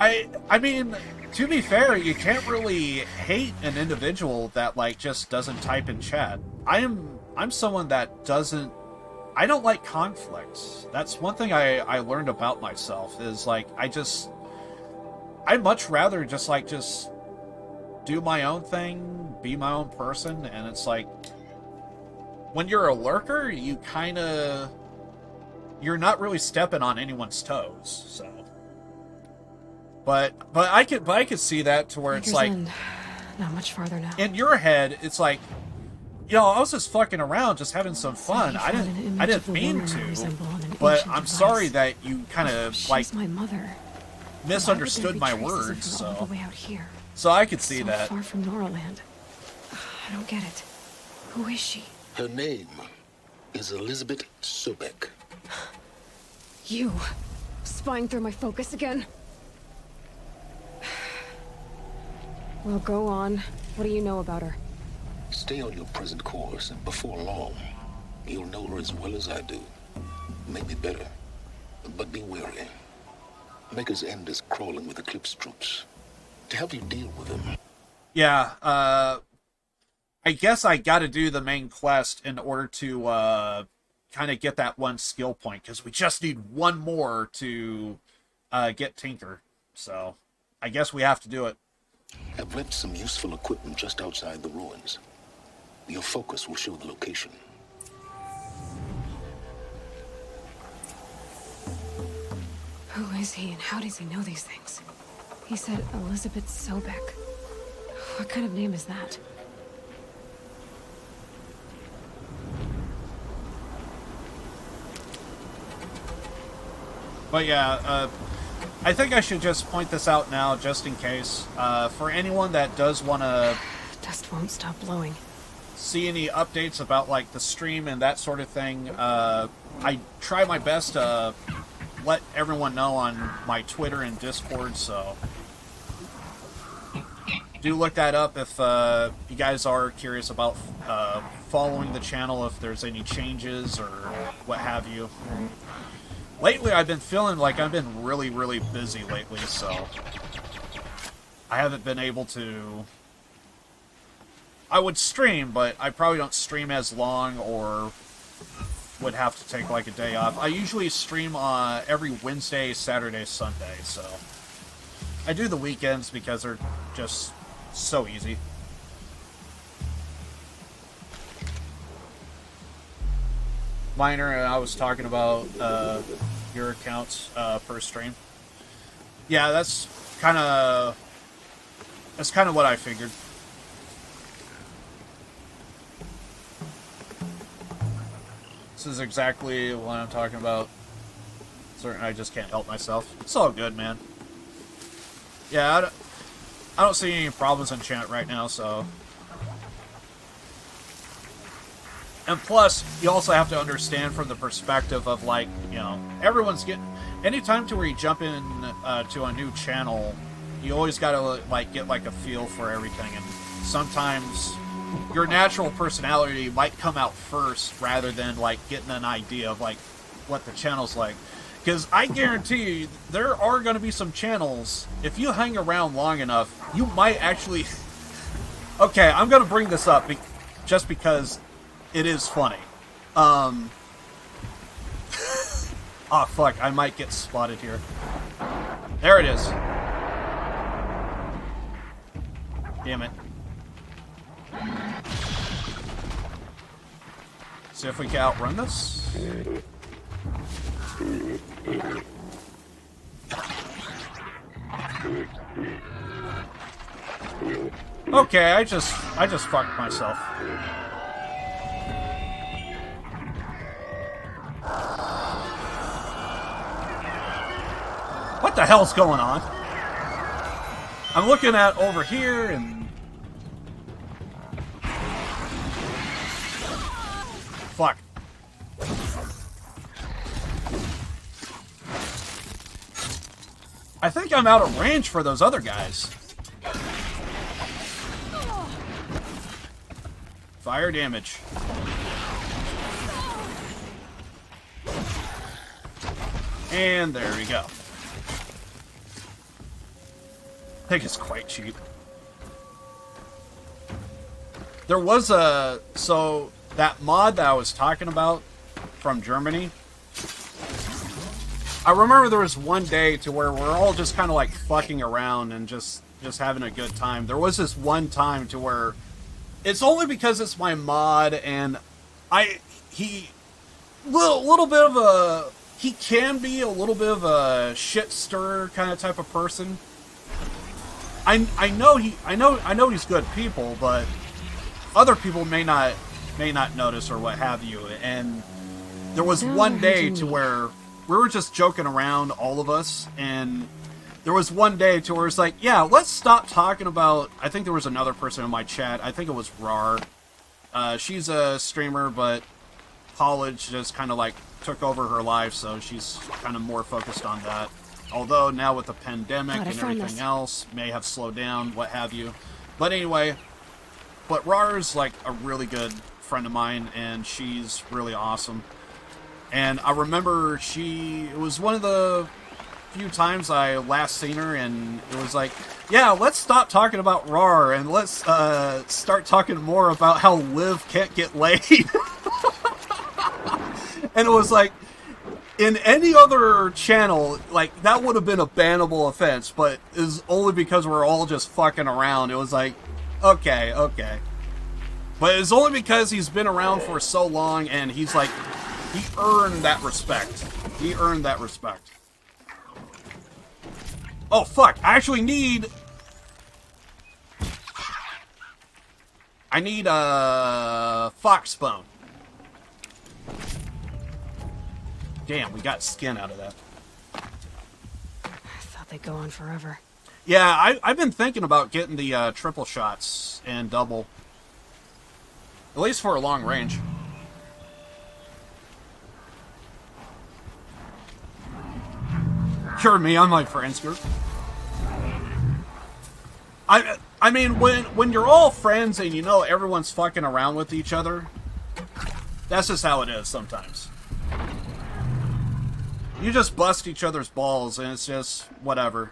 S2: I mean, to be fair, you can't really hate an individual that like just doesn't type in chat. I'm someone that doesn't. I don't like conflicts. That's one thing I learned about myself is like I'd much rather just do my own thing, be my own person, and it's like when you're a lurker, you're not really stepping on anyone's toes, so. But I could see that to where it's like
S3: not much farther now.
S2: In your head, it's like, you know, I was just fucking around, just having some fun. I didn't mean to, but I'm sorry that you kind of like
S3: my mother.
S2: misunderstood my words.
S3: So all the way out here.
S2: So I could see that.
S3: Far from Noraland. I don't get it. Who is she?
S18: Her name is Elizabeth Sobek.
S3: You spying through my focus again? Well, go on. What do you know about her?
S18: Stay on your present course, and before long, you'll know her as well as I do. Maybe better. But be wary. Maker's End is crawling with Eclipse troops. To help you deal with them.
S2: Yeah, I guess I gotta do the main quest in order to, kind of get that one skill point, because we just need one more to, get Tinker. So, I guess we have to do it.
S18: I've left some useful equipment just outside the ruins. Your focus will show the location.
S3: Who is he and how does he know these things? He said Elizabeth Sobek. What kind of name is that?
S2: But yeah, I think I should just point this out now, just in case. For anyone that does want to...
S3: Dust won't stop blowing.
S2: See any updates about, like, the stream and that sort of thing, I try my best to let everyone know on my Twitter and Discord, so... Do look that up if you guys are curious about following the channel, if there's any changes or what have you. Lately, I've been feeling like I've been really, really busy lately, so I haven't been able to... I would stream, but I probably don't stream as long or would have to take, like, a day off. I usually stream every Wednesday, Saturday, Sunday, so I do the weekends because they're just so easy. Minor, I was talking about your accounts per stream. Yeah, that's kind of what I figured. This is exactly what I'm talking about. Certain, I just can't help myself. It's all good, man. Yeah, I don't see any problems in chat right now, so. And plus, you also have to understand from the perspective of, like, you know, everyone's getting... Anytime to where you jump in to a new channel, you always gotta, like, get, like, a feel for everything. And sometimes your natural personality might come out first rather than, like, getting an idea of, like, what the channel's like. Because I guarantee you, there are going to be some channels, if you hang around long enough, you might actually... Okay, I'm going to bring this up just because... It is funny. Oh, fuck. I might get spotted here. There it is. Damn it. See if we can outrun this. Okay, I just fucked myself. What the hell's going on? I'm looking at over here and... Fuck. I think I'm out of range for those other guys. Fire damage. And there we go. I think it's quite cheap. There was so that mod that I was talking about from Germany, I remember there was one day to where we're all just kind of like fucking around and just having a good time. There was this one time to where it's only because it's my mod and he can be a little bit of a shit stirrer kind of type of person. I know he's good people, but other people may not notice or what have you. And there was one day to where we were just joking around, all of us, and there was one day to where it's like, yeah, let's stop talking about. I think there was another person in my chat. I think it was Rar. She's a streamer, but college just kind of like took over her life, so she's kind of more focused on that. Although now with the pandemic and everything else, may have slowed down, what have you. But anyway, but Rar's like a really good friend of mine, and she's really awesome. And I remember it was one of the few times I last seen her, and it was like, yeah, let's stop talking about Rar, and let's start talking more about how Liv can't get laid. And it was like, in any other channel, like, that would have been a bannable offense, but it's only because we're all just fucking around. It was like, okay. But it's only because he's been around for so long, and he's like, he earned that respect. He earned that respect. Oh, fuck. I actually need... I need a foxbone. Damn, we got skin out of that.
S3: I thought they'd go on forever.
S2: Yeah, I've been thinking about getting the triple shots and double. At least for a long range. Sure, me, I'm like friends group. I mean, when you're all friends and you know everyone's fucking around with each other, that's just how it is sometimes. You just bust each other's balls and it's just whatever.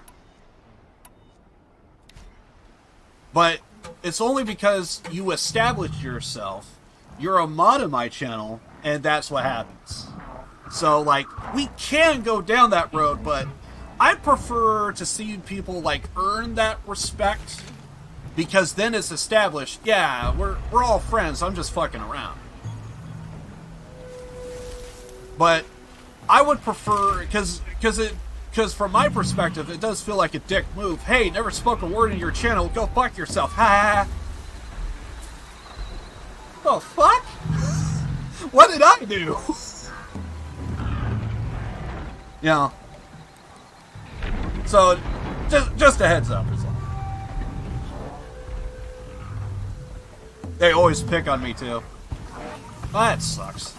S2: But it's only because you established yourself, you're a mod in my channel, and that's what happens. So, like, we can go down that road, but I prefer to see people, like, earn that respect, because then it's established, yeah, we're all friends, I'm just fucking around. But I would prefer, because from my perspective, it does feel like a dick move. Hey, never spoke a word in your channel, go fuck yourself, ha! Oh, fuck? What did I do? You know. So, just a heads up is all. They always pick on me, too. That sucks.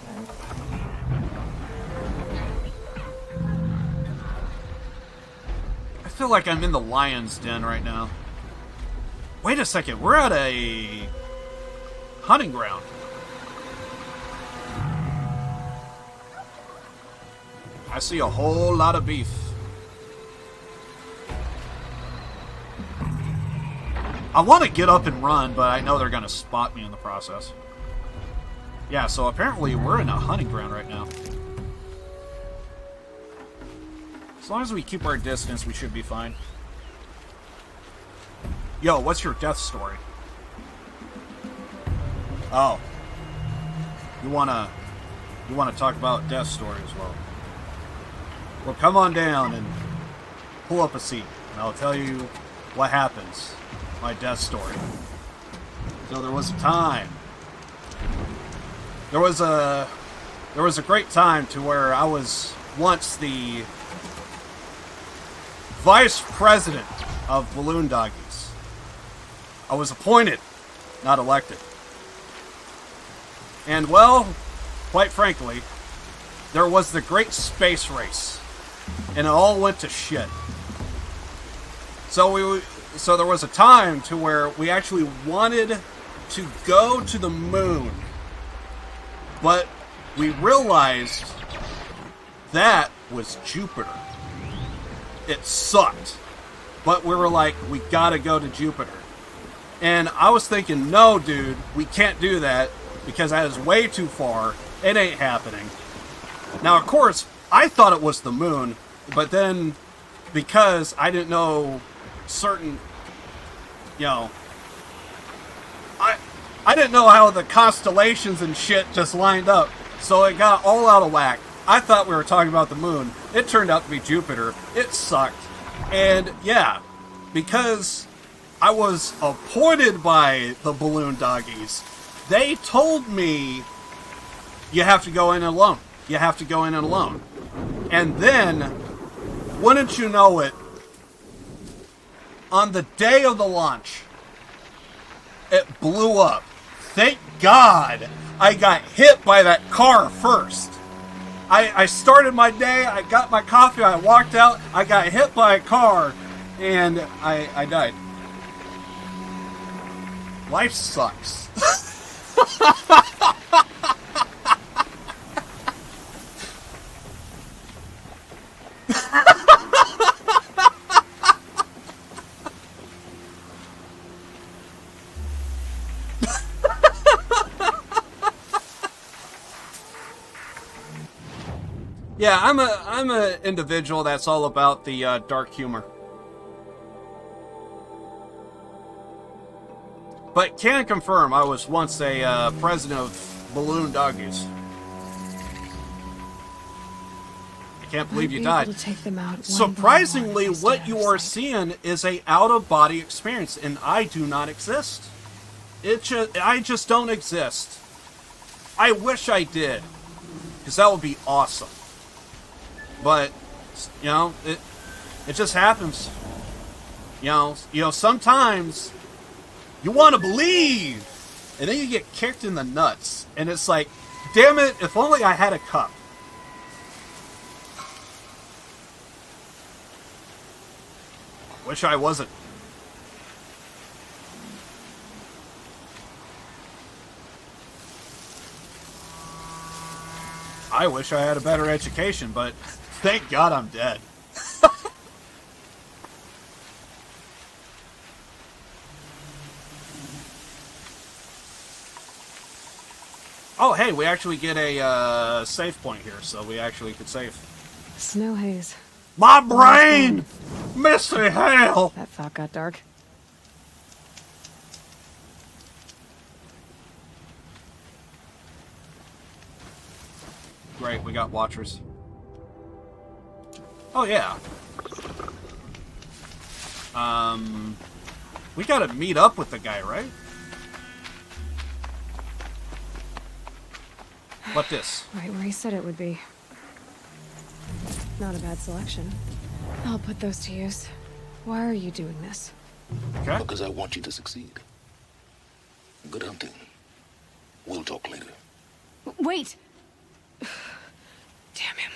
S2: I feel like I'm in the lion's den right now. Wait a second, we're at a hunting ground. I see a whole lot of beef. I want to get up and run, but I know they're going to spot me in the process. Yeah, so apparently we're in a hunting ground right now. As long as we keep our distance, we should be fine. Yo, what's your death story? Oh. You wanna talk about death story as well? Well, come on down and pull up a seat, and I'll tell you what happens. My death story. So there was a time. There was a great time to where I was once the vice president of Balloon Doggies. I was appointed, not elected. And well, quite frankly, there was the great space race. And it all went to shit. So there was a time to where we actually wanted to go to the moon, but we realized that was Jupiter. It sucked, but we were like, we gotta go to Jupiter. And I was thinking, no, dude, we can't do that because that is way too far. It ain't happening. Now, of course, I thought it was the moon, but then because I didn't know certain, you know, I didn't know how the constellations and shit just lined up, so it got all out of whack. I thought we were talking about the moon. It turned out to be Jupiter. It sucked. And yeah, because I was appointed by the balloon doggies, they told me you have to go in alone. You have to go in alone. And then, wouldn't you know it, on the day of the launch, it blew up. Thank God I got hit by that car first. I started my day, I got my coffee, I walked out, I got hit by a car, and I died. Life sucks. Yeah, I'm a individual that's all about the dark humor. But can confirm I was once a president of Balloon Doggies. I can't believe you died.
S3: To take them out
S2: Surprisingly, what you are seeing is a out-of-body experience, and I do not exist. I just don't exist. I wish I did, because that would be awesome. But you know, it just happens. You know, sometimes you want to believe, and then you get kicked in the nuts, and it's like, damn it! If only I had a cup. Wish I wasn't. I wish I had a better education, but thank God I'm dead. Oh, hey, we actually get a save point here, so we actually could save.
S3: Snow haze.
S2: My brain! Missy hell!
S3: That thought got dark.
S2: Great, we got watchers. Oh, yeah. We gotta meet up with the guy, right? What this?
S3: Right where he said it would be. Not a bad selection. I'll put those to use. Why are you doing this?
S18: Okay. Because I want you to succeed. Good hunting. We'll talk later.
S3: Wait! Damn him.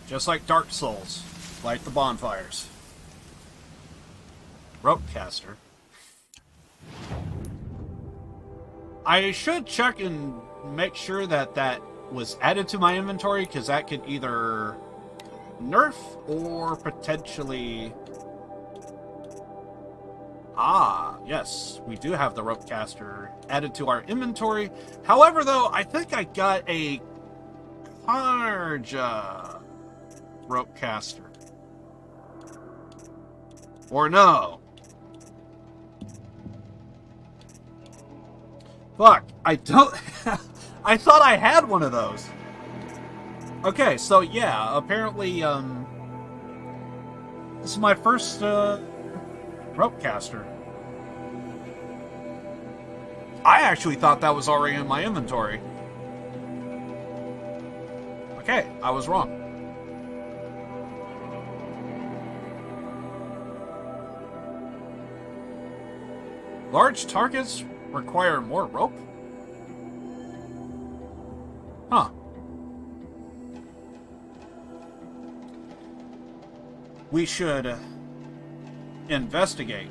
S2: Just like Dark Souls. Light the bonfires. Rope caster. I should check and make sure that that was added to my inventory, because that could either nerf or potentially... Ah, yes, we do have the rope caster added to our inventory. However, though, I think I got a Karja rope caster. Or no. Fuck, I don't... I thought I had one of those. Okay, so yeah, apparently, this is my first, rope caster. I actually thought that was already in my inventory. Okay, I was wrong. Large targets require more rope? Huh. we should investigate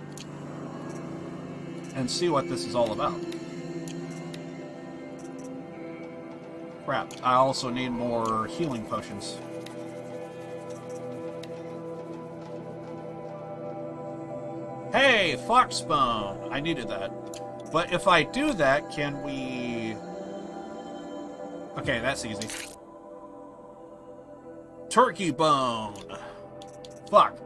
S2: and see what this is all about. Crap, I also need more healing potions. Hey, Foxbone! I needed that. But if I do that, can we... Okay, that's easy. Turkey bone! Fuck.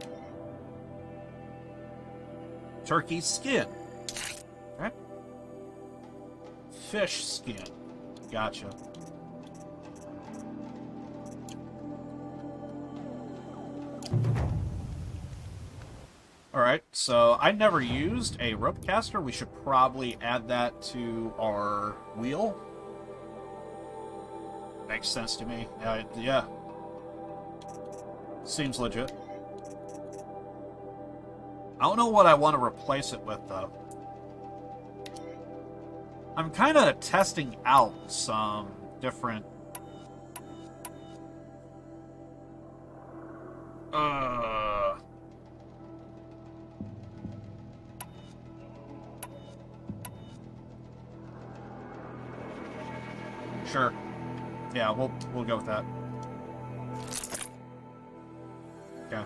S2: Turkey skin. Okay. Fish skin. Gotcha. Alright, so I never used a rope caster. We should probably add that to our wheel. Makes sense to me. Yeah. Seems legit. I don't know what I want to replace it with, though. I'm kind of testing out some different... Sure. Yeah, we'll go with that. Okay.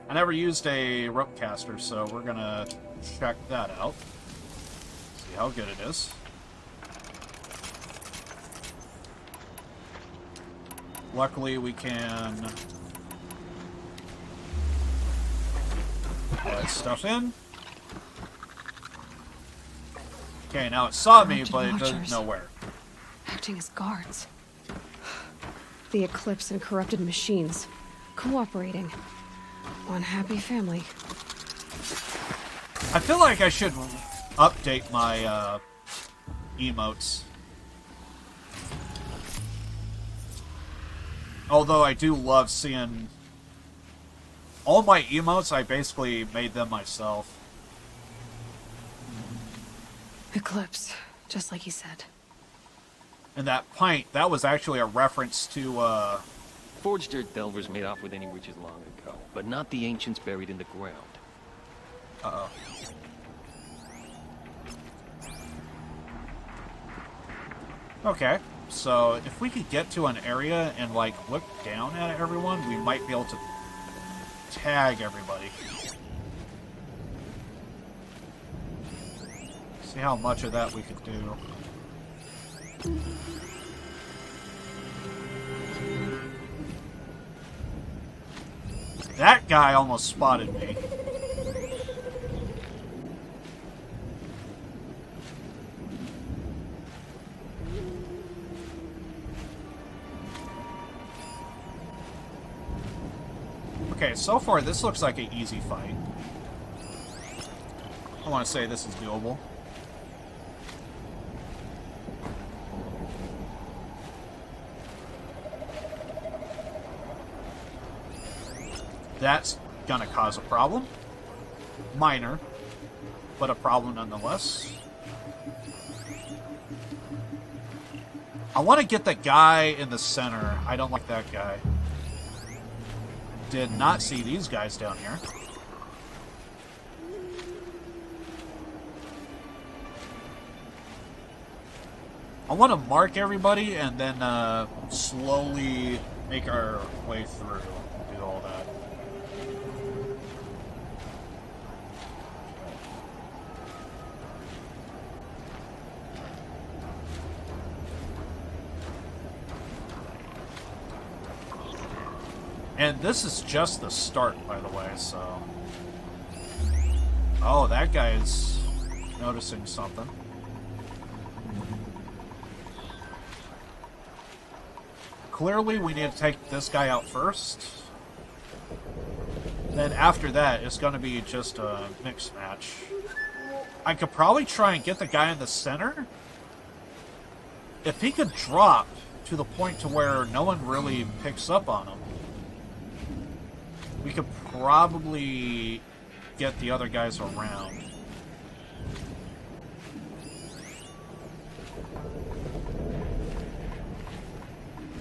S2: I never used a rope caster, so we're gonna check that out. See how good it is. Luckily, we can put stuff in. Okay, now it saw me, but it doesn't know where.
S3: Acting as guards. The Eclipse and corrupted machines. Cooperating. One happy family.
S2: I feel like I should update my emotes. Although I do love seeing... All my emotes, I basically made them myself.
S3: Eclipse, just like he said.
S2: And that pint, that was actually a reference to,
S5: Forged dirt delvers made off with any witches long ago, but not the ancients buried in the ground.
S2: Uh-oh. Okay, so if we could get to an area and, like, look down at everyone, we might be able to tag everybody. See how much of that we could do. That guy almost spotted me. Okay, so far this looks like an easy fight. I want to say this is doable. That's gonna cause a problem. Minor, but a problem nonetheless. I want to get the guy in the center. I don't like that guy. Did not see these guys down here. I want to mark everybody and then slowly make our way through. Do all that. And this is just the start, by the way, so... Oh, that guy's noticing something. Clearly, we need to take this guy out first. Then after that, it's going to be just a mixed match. I could probably try and get the guy in the center. If he could drop to the point to where no one really picks up on him, we could probably get the other guys around.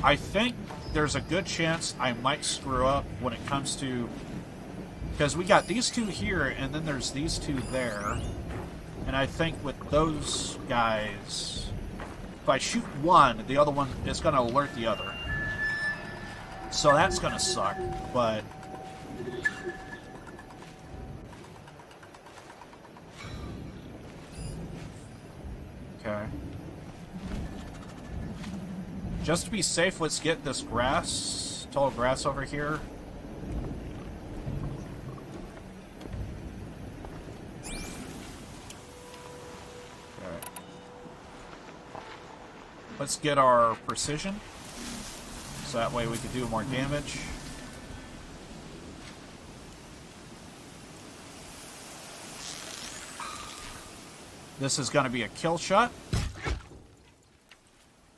S2: I think there's a good chance I might screw up when it comes to... Because we got these two here, and then there's these two there. And I think with those guys, if I shoot one, the other one is going to alert the other. So that's going to suck, but... Okay. Just to be safe, let's get this grass, tall grass over here. Okay. Let's get our precision, so that way we can do more damage. This is going to be a kill shot.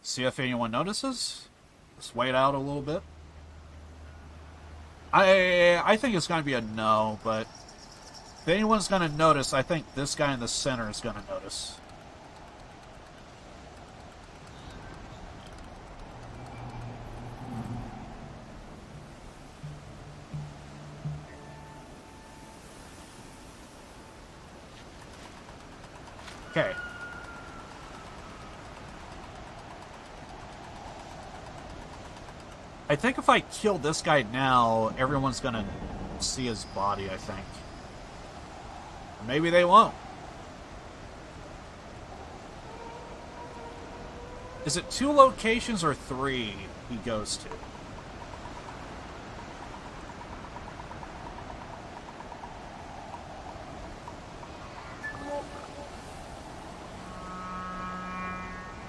S2: See if anyone notices. Let's wait out a little bit. I think it's going to be a no, but if anyone's going to notice, I think this guy in the center is going to notice. Okay. I think if I kill this guy now, everyone's gonna see his body, I think. Or maybe they won't. Is it 2 locations or 3 he goes to?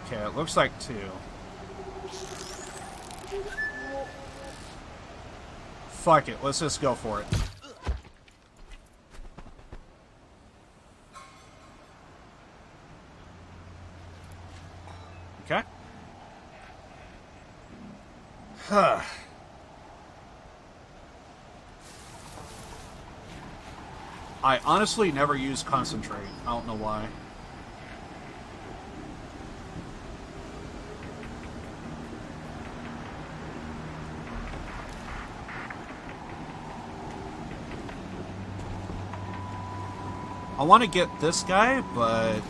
S2: Okay, it looks like 2. Fuck it, let's just go for it. Okay. Huh. I honestly never use concentrate. I don't know why. I want to get this guy, but...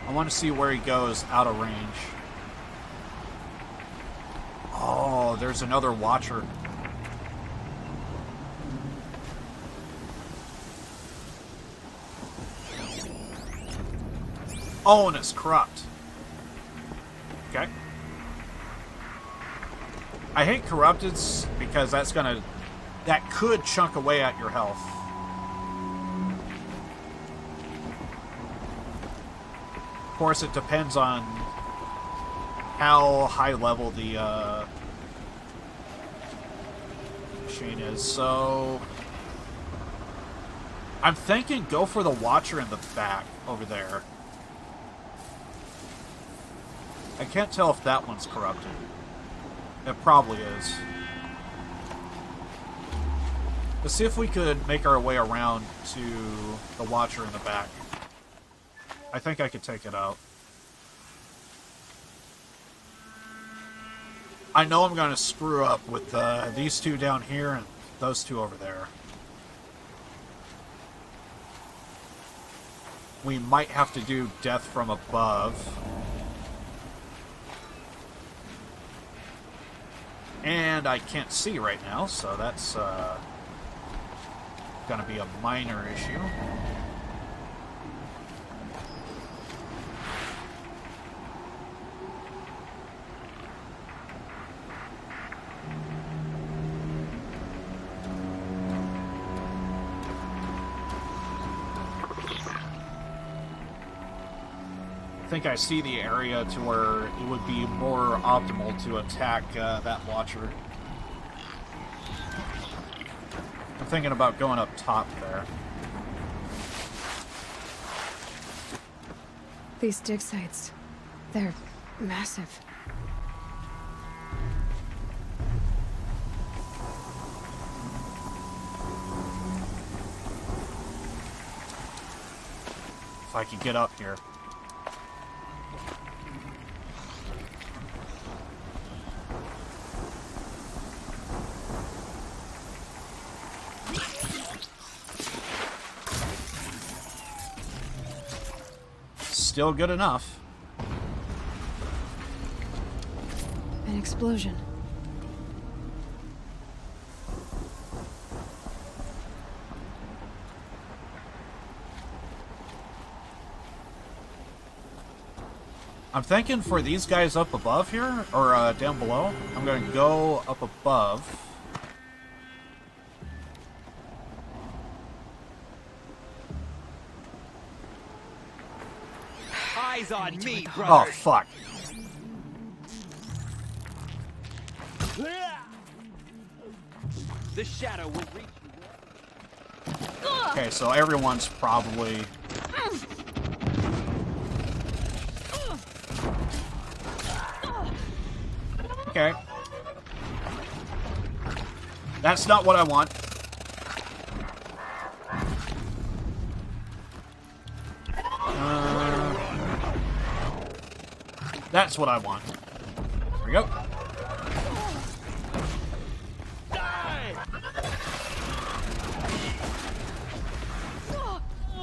S2: I want to see where he goes out of range. Oh, there's another Watcher. Oh, and it's corrupt. Okay. I hate corrupteds because that could chunk away at your health. Of course, it depends on how high level the machine is. So I'm thinking go for the Watcher in the back over there. I can't tell if that one's corrupted. It probably is. Let's see if we could make our way around to the Watcher in the back. I think I could take it out. I know I'm going to screw up with these two down here and those two over there. We might have to do death from above. And I can't see right now, so that's gonna be a minor issue. I think I see the area to where it would be more optimal to attack that Watcher. I'm thinking about going up top there.
S3: These dig sites, they're massive.
S2: If I could get up here. Still good enough.
S3: An explosion.
S2: I'm thinking for these guys up above here, or down below, I'm going to go up above.
S1: Eyes on me, brother.
S2: Oh, fuck.
S1: The shadow will reach you.
S2: Okay, so everyone's probably... Okay. That's not what I want. That's what I want. There we go.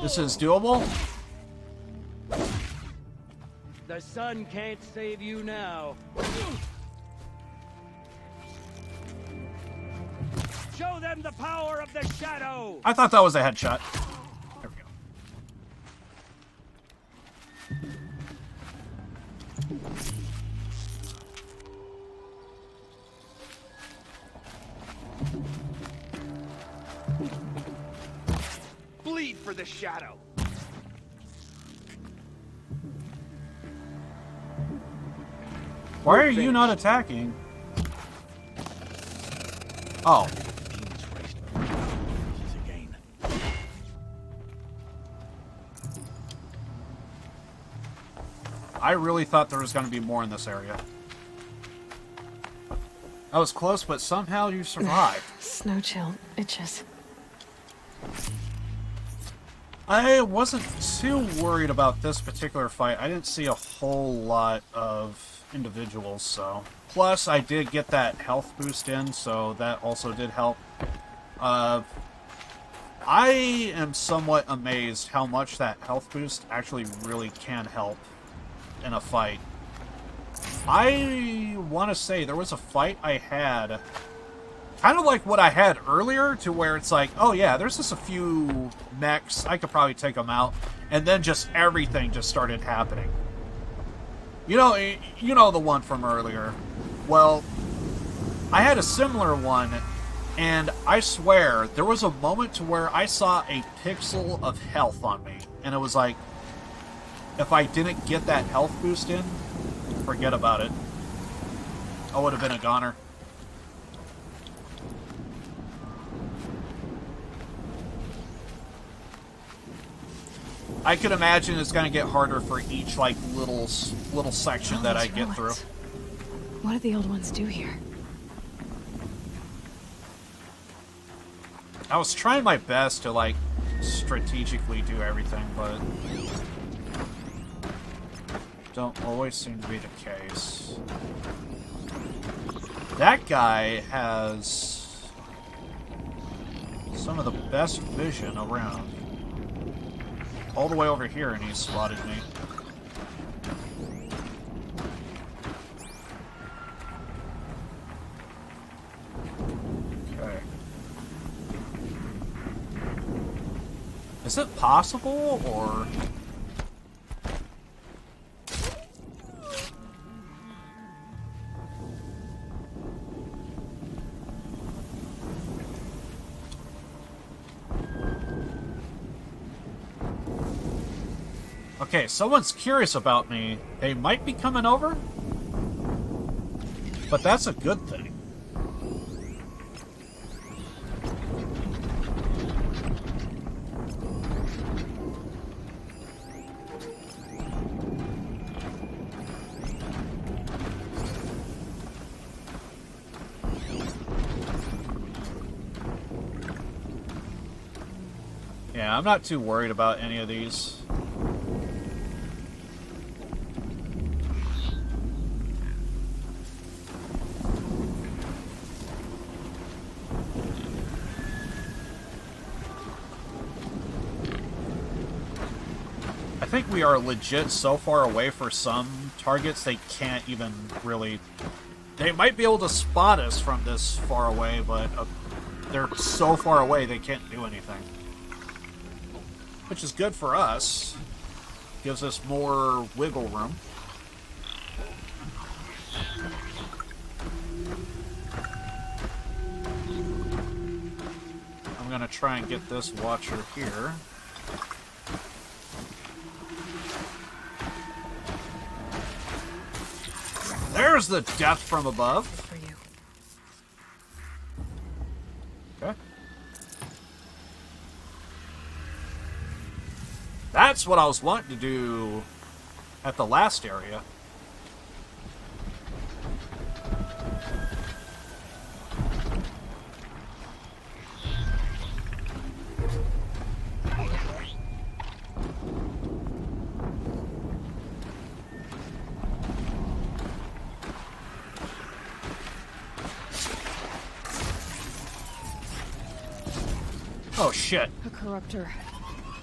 S2: This is doable.
S6: The sun can't save you now. Show them the power of the shadow!
S2: I thought that was a headshot. There we go.
S1: Bleed for the shadow.
S2: Why are you not attacking? Oh. I really thought there was going to be more in this area. I was close, but somehow you survived.
S3: Snow chill itches.
S2: I wasn't too worried about this particular fight. I didn't see a whole lot of individuals, so... Plus, I did get that health boost in, so that also did help. I am somewhat amazed how much that health boost actually really can help in a fight. I want to say there was a fight I had, kind of like what I had earlier, to where it's like, oh yeah, there's just a few mechs, I could probably take them out, and then just everything just started happening. You know the one from earlier. Well, I had a similar one, and I swear, there was a moment to where I saw a pixel of health on me, and it was like, if I didn't get that health boost in, forget about it. I would have been a goner. I could imagine it's going to get harder for each, like, little section that I get through.
S3: What did the old ones do here?
S2: I was trying my best to, like, strategically do everything, but... don't always seem to be the case. That guy has some of the best vision around. All the way over here, and he spotted me. Okay. Is it possible, or... Okay, someone's curious about me. They might be coming over, but that's a good thing. Yeah, I'm not too worried about any of these. think we are legit so far away for some targets they can't even really... They might be able to spot us from this far away, but they're so far away they can't do anything. Which is good for us. Gives us more wiggle room. I'm gonna try and get this Watcher here. There's the death from above.
S3: For you.
S2: Okay. That's what I was wanting to do at the last area. Oh shit.
S3: A corruptor.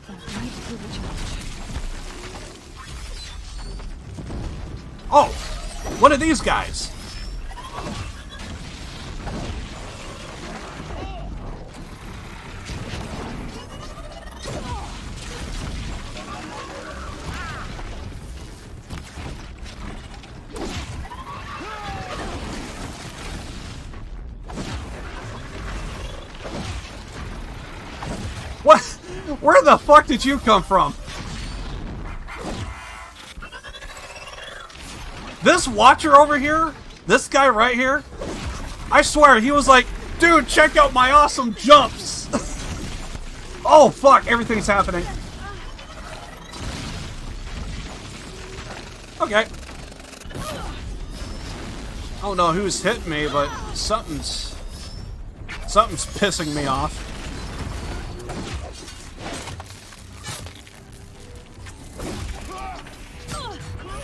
S3: That might prove a challenge.
S2: Oh! What are these guys? What? Where the fuck did you come from? This Watcher over here? This guy right here? I swear, he was like, dude, check out my awesome jumps! Oh, fuck, everything's happening. Okay. I don't know who's hitting me, but something's pissing me off.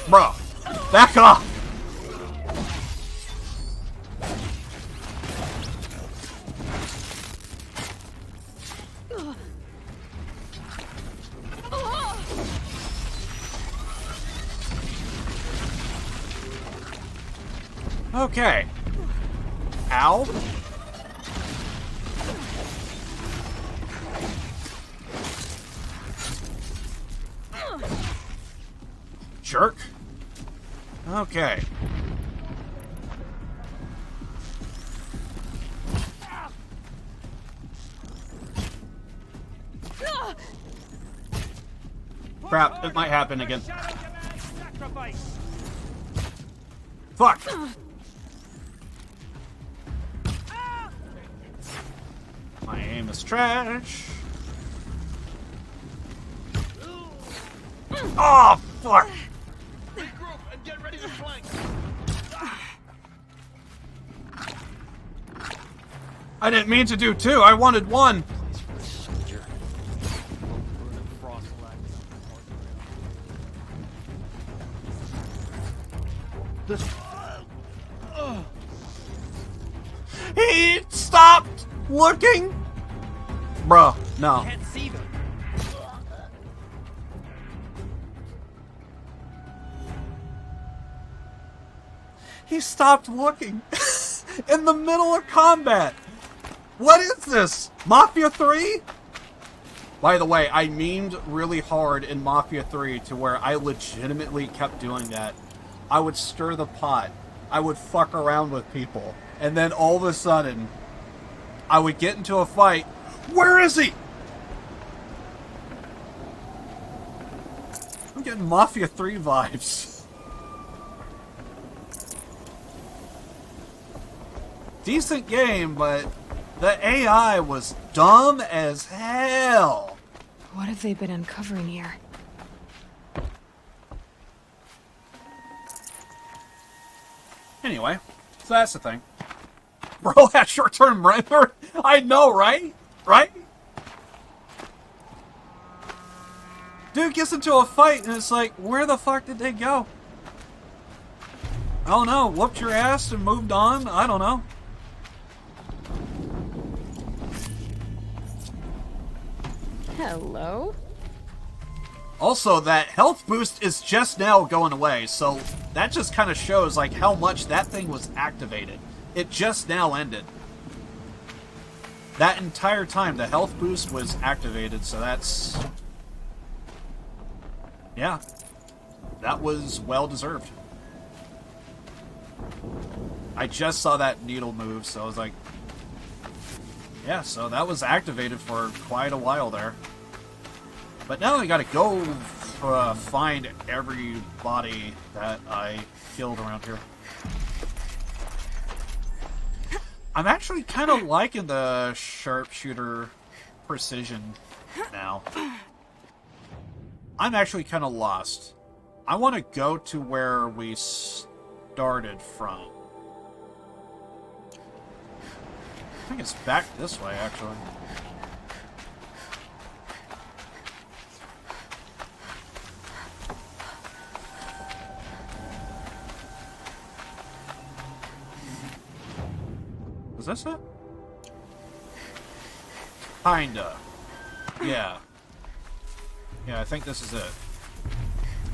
S2: Bro, back off! Okay. Ow. Jerk. Okay. Crap, it might happen again. Fuck! My aim is trash. Oh, fuck!
S15: Regroup and get ready to flank.
S2: I didn't mean to do two. I wanted one. He stopped looking. Bruh, no.
S7: Can't see them.
S2: He stopped looking in the middle of combat. What is this? Mafia 3? By the way, I memed really hard in Mafia 3 to where I legitimately kept doing that. I would stir the pot. I would fuck around with people. And then all of a sudden, I would get into a fight. Where is he? I'm getting Mafia 3 vibes. Decent game, but the AI was dumb as hell.
S3: What have they been uncovering here?
S2: Anyway, so that's the thing. Bro had short-term memory. I know, right? Right? Dude gets into a fight and it's like, where the fuck did they go? I don't know. Whooped your ass and moved on? I don't know.
S3: Hello?
S2: Also, that health boost is just now going away, so that just kind of shows like how much that thing was activated. It just now ended. That entire time, the health boost was activated, so that's... yeah. That was well-deserved. I just saw that needle move, so I was like... yeah, so that was activated for quite a while there. But now I gotta go find everybody that I killed around here. I'm actually kind of liking the sharpshooter precision now. I'm actually kind of lost. I want to go to where we started from. I think it's back this way, actually. Is this it? Kinda. Yeah. Yeah, I think this is it.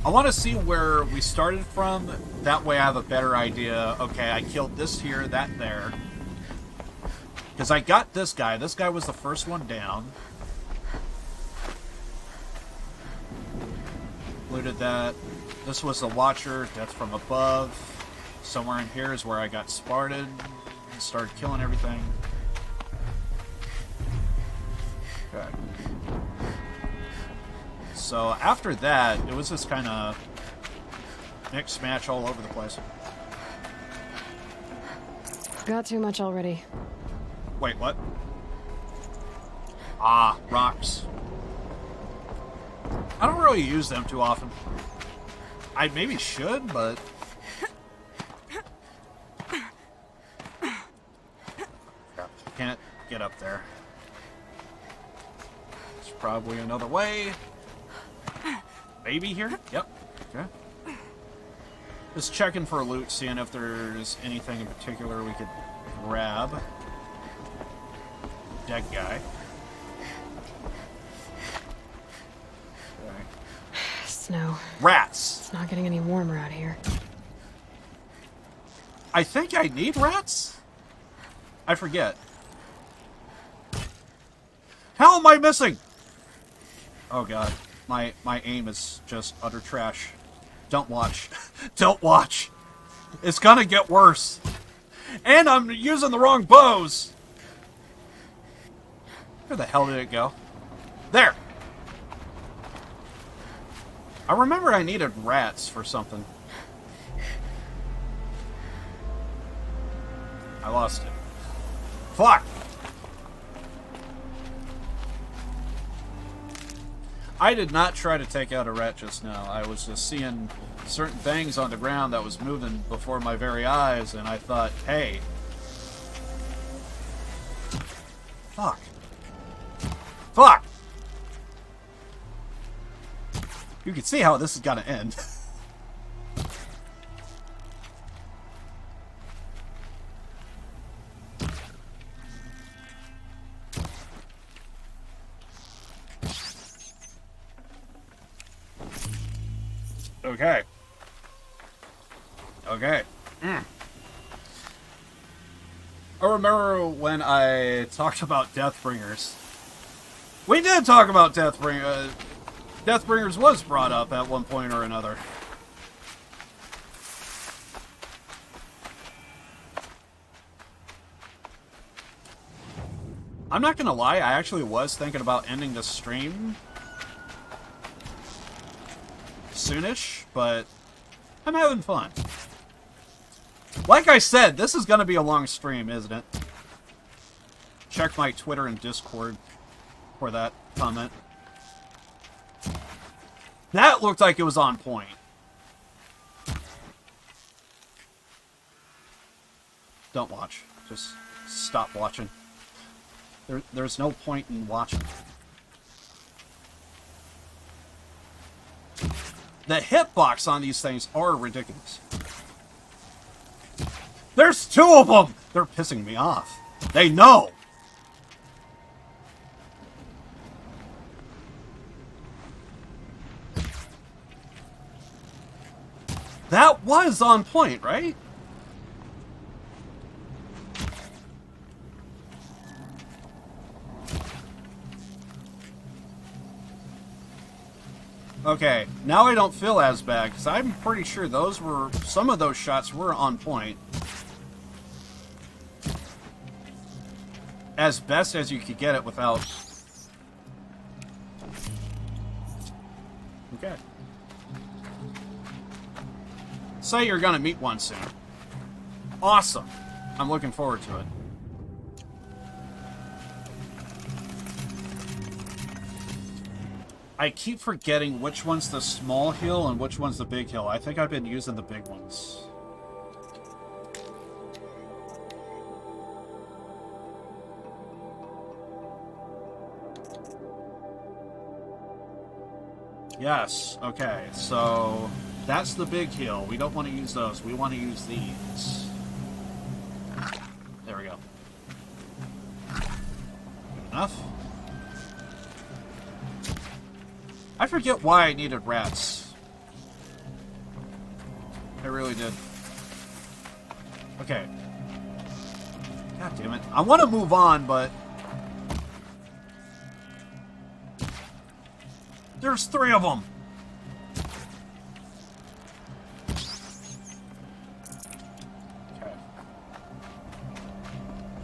S2: I want to see where we started from. That way I have a better idea. Okay, I killed this here, that there. Because I got this guy. This guy was the first one down. Looted that. This was the Watcher. Death from above. Somewhere in here is where I got spotted. Started killing everything. Okay. So after that, it was just kind of mix match all over the place.
S3: Got too much already.
S2: Wait, what? Ah, rocks. I don't really use them too often. I maybe should, but... can't get up there. There's probably another way. Maybe here? Yep. Okay. Just checking for loot, seeing if there's anything in particular we could grab. Dead guy. Okay.
S3: Snow.
S2: Rats!
S3: It's not getting any warmer out here.
S2: I think I need rats? I forget. How am I missing? Oh god, my aim is just utter trash. Don't watch. Don't watch. It's gonna get worse. And I'm using the wrong bows. Where the hell did it go? There. I remember I needed rats for something. I lost it. Fuck. I did not try to take out a rat just now. I was just seeing certain things on the ground that was moving before my very eyes, and I thought, hey. Fuck. Fuck! You can see how this is gonna end. Okay. Okay. I remember when I talked about Deathbringers. We did talk about Deathbringers. Deathbringers was brought up at one point or another. I'm not gonna lie, I actually was thinking about ending the stream soonish, but I'm having fun. Like I said, this is gonna be a long stream, isn't it? Check my Twitter and Discord for that comment. That looked like it was on point. Don't watch. Just stop watching. There's no point in watching. The hitbox on these things are ridiculous. There's two of them! They're pissing me off. They know! That was on point, right? Okay, now I don't feel as bad, because I'm pretty sure some of those shots were on point. As best as you could get it without... Okay. Say you're gonna meet one soon. Awesome. I'm looking forward to it. I keep forgetting which one's the small hill and which one's the big hill. I think I've been using the big ones. Yes, okay, so that's the big hill. We don't want to use those. We want to use these. There we go. Enough? I forget why I needed rats. I really did. Okay. God damn it. I want to move on, but... There's 3 of them! Okay.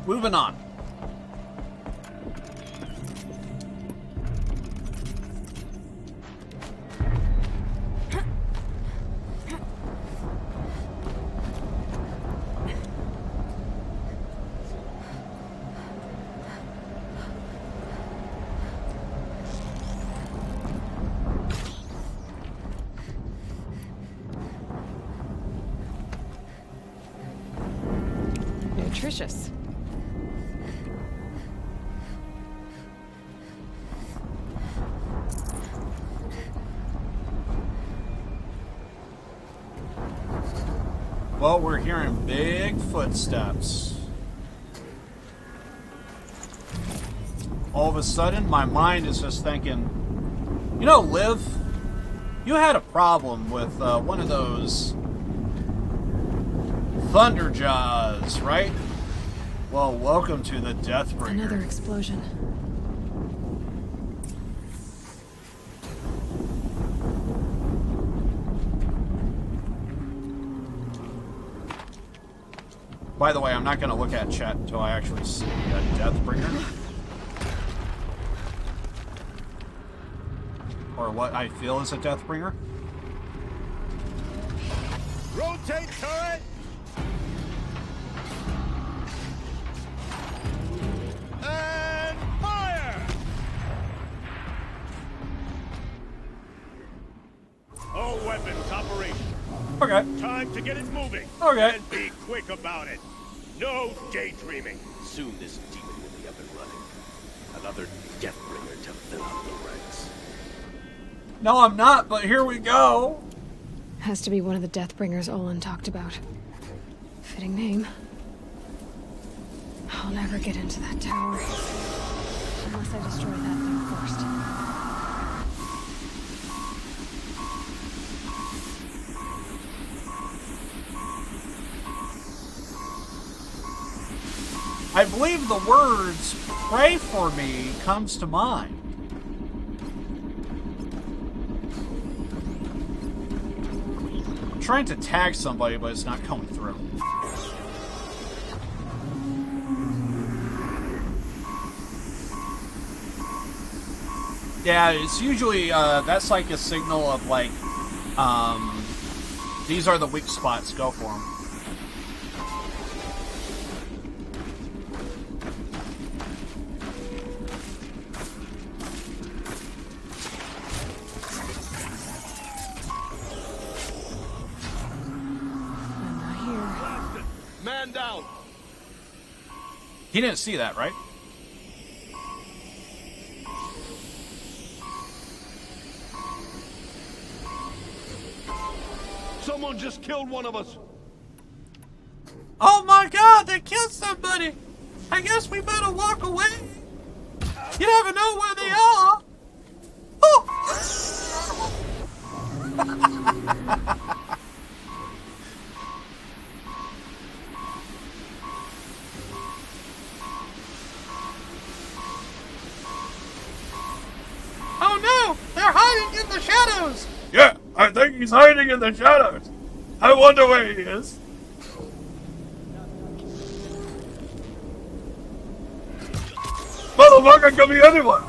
S2: Moving on.
S3: Nutritious.
S2: Well, we're hearing big footsteps. All of a sudden, my mind is just thinking, you know, Liv, you had a problem with one of those Thunderjaws, right? Well, welcome to the Deathbringer.
S3: Another explosion.
S2: By the way, I'm not going to look at chat until I actually see the Deathbringer. Or what I feel is a Deathbringer.
S15: Rotate turret! And fire! All weapons operational.
S2: Okay.
S15: Time to get it moving.
S2: Okay.
S15: And be quick about it. No daydreaming. Soon this demon will be up and running. Another Deathbringer to fill out the ranks.
S2: No, I'm not, but here we go.
S3: Has to be one of the Deathbringers Olin talked about. Fitting name. I'll never get into that tower. Unless I destroy that thing first.
S2: I believe the words, "Pray for me," comes to mind. I'm trying to tag somebody, but it's not coming through. Yeah, it's usually, that's like a signal of like, these are the weak spots, go for them.
S15: Man down.
S2: He didn't see that, right?
S15: Someone just killed one of us.
S2: Oh my god, they killed somebody! I guess we better walk away. You never know where they are. Oh! In the shadows! Yeah, I think he's hiding in the shadows. I wonder where he is. Motherfucker could be anyone.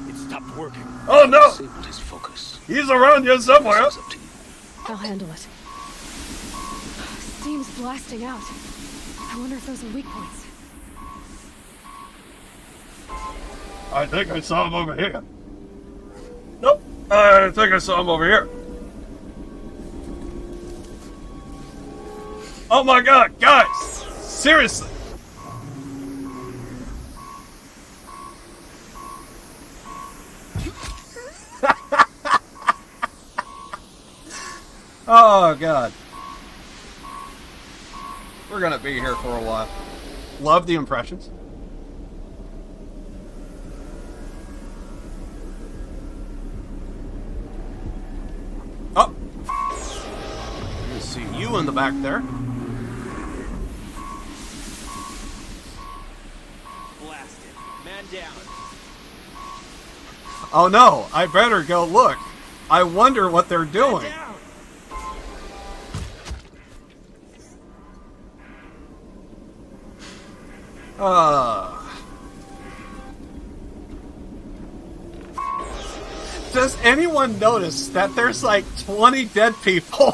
S15: It stopped working.
S2: Oh no!
S18: Disabled his focus.
S2: He's around here somewhere.
S3: I'll handle it. Steam's blasting out. I wonder if those are weak points.
S2: I think I saw him over here. Nope. I think I saw him over here. Oh my god, guys! Seriously! Oh god. We're gonna be here for a while. Love the impressions. Oh! I can see you in the back there.
S1: Blasted. Man down.
S2: Oh no, I better go look. I wonder what they're doing. Does anyone notice that there's like 20 dead people?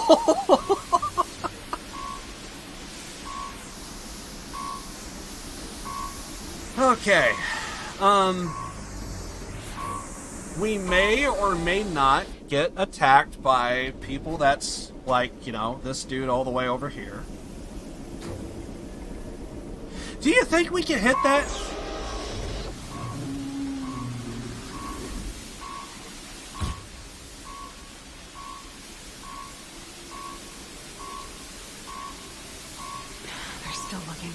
S2: Okay. We may or may not get attacked by people that's like, you know, this dude all the way over here. Do you think we can hit that?
S3: They're still looking.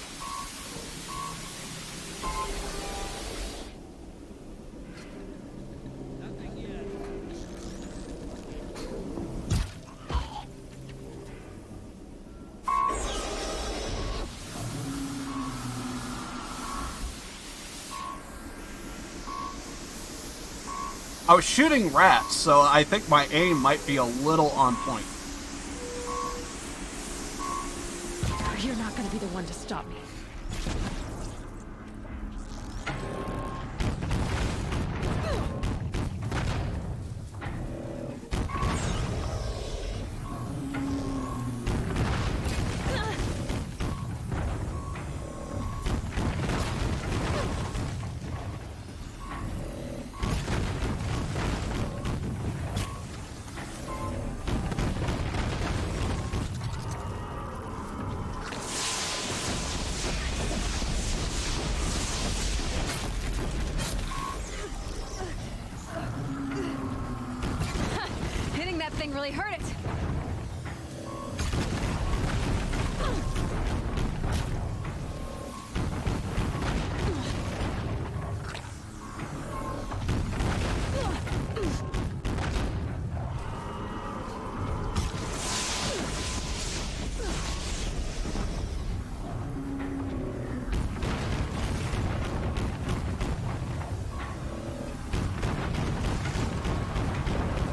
S2: I was shooting rats, so I think my aim might be a little on point.
S3: You're not gonna be the one to stop me. Hitting that thing really hurt it.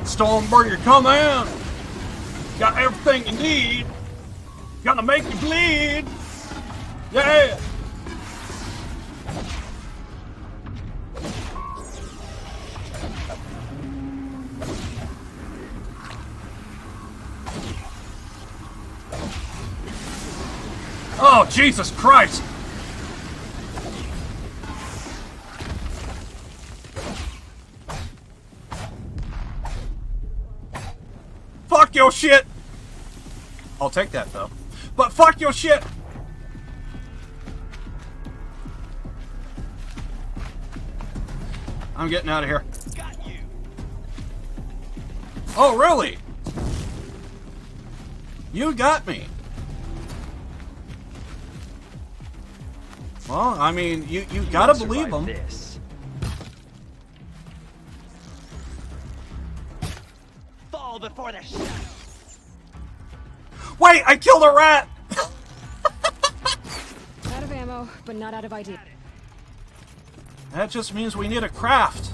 S2: Stormbringer, come in! Got everything you need. Gonna make you bleed. Yeah! Oh, Jesus Christ! Fuck your shit! I'll take that though. But fuck your shit! I'm getting out of here.
S1: Got you.
S2: Oh, really? You got me. Well, I mean, you gotta believe them.
S1: This. Fall before the shadow.
S2: Wait, I killed a rat!
S3: Out of ammo, but not out of ID.
S2: That just means we need a craft.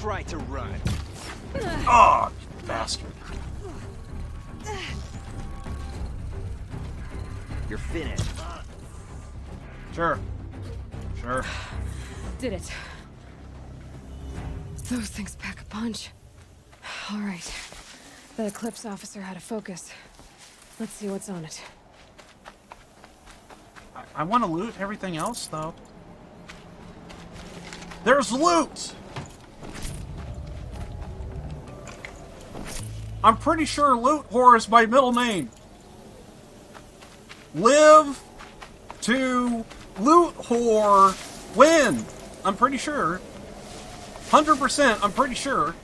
S1: try to run.
S2: Oh, you bastard.
S1: You're finished.
S2: Sure. Sure.
S3: Did it. Those things pack a punch. All right. The Eclipse officer had a focus. Let's see what's on it.
S2: I want to loot everything else, though. There's loot! I'm pretty sure Loot Whore is my middle name. Live to Loot Whore win. I'm pretty sure. 100%, I'm pretty sure.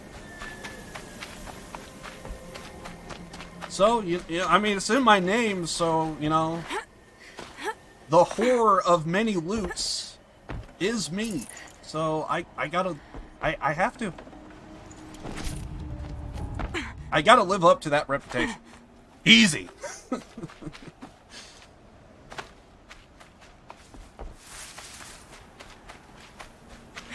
S2: So, I mean, it's in my name, so, you know. The whore of many loots is me. So, I gotta... I have to. I gotta live up to that reputation. Easy.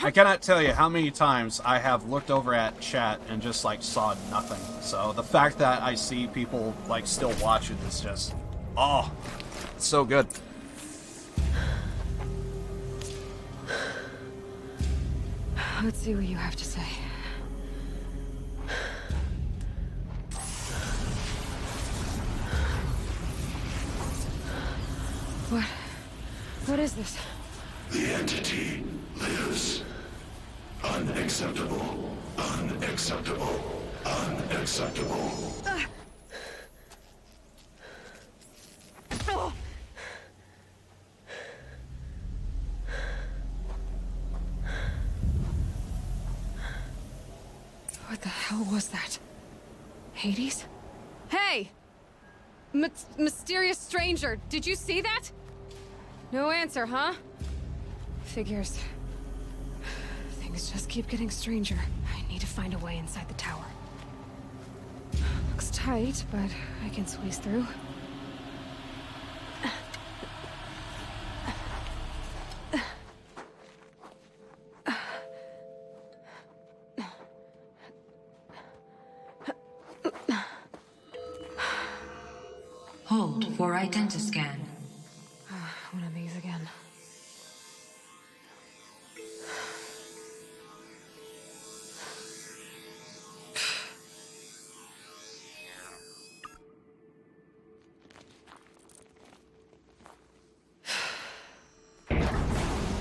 S2: I cannot tell you how many times I have looked over at chat and just, like, saw nothing. So, the fact that I see people, like, still watching is just... Oh, it's so good.
S3: Let's see what you have to say. What is this?
S10: The entity lives. Unacceptable. Unacceptable. Unacceptable.
S3: What the hell was that? Hades? Hey! Mysterious stranger, did you see that? No answer, huh? Figures. Things just keep getting stranger. I need to find a way inside the tower. Looks tight, but I can squeeze through.
S16: Hold for identiscan.
S3: One of these again.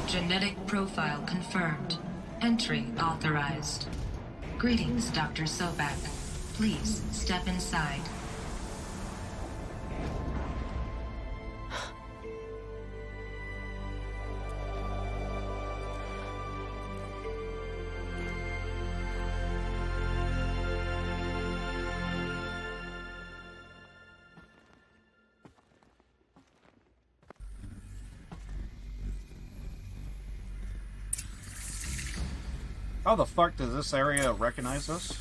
S16: Genetic profile confirmed. Entry authorized. Greetings, Dr. Sobek. Please step inside.
S2: How the fuck does this area recognize us?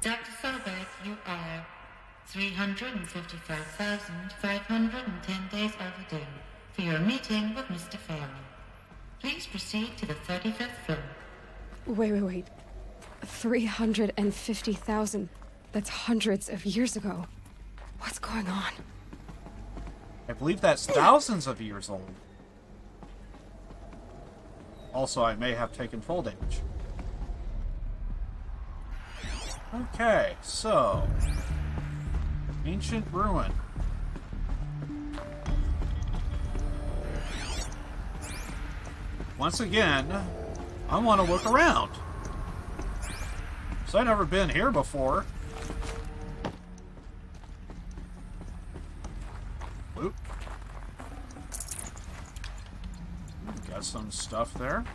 S16: Dr. Sobek, you are 355,510 days overdue for your meeting with Mr. Fairley. Please proceed to the 35th floor.
S3: Wait. 350,000. That's hundreds of years ago. What's going on?
S2: I believe that's thousands of years old. Also, I may have taken full damage. Okay, so... Ancient ruin. Once again, I want to look around. So I've never been here before. Oop. Got some stuff there.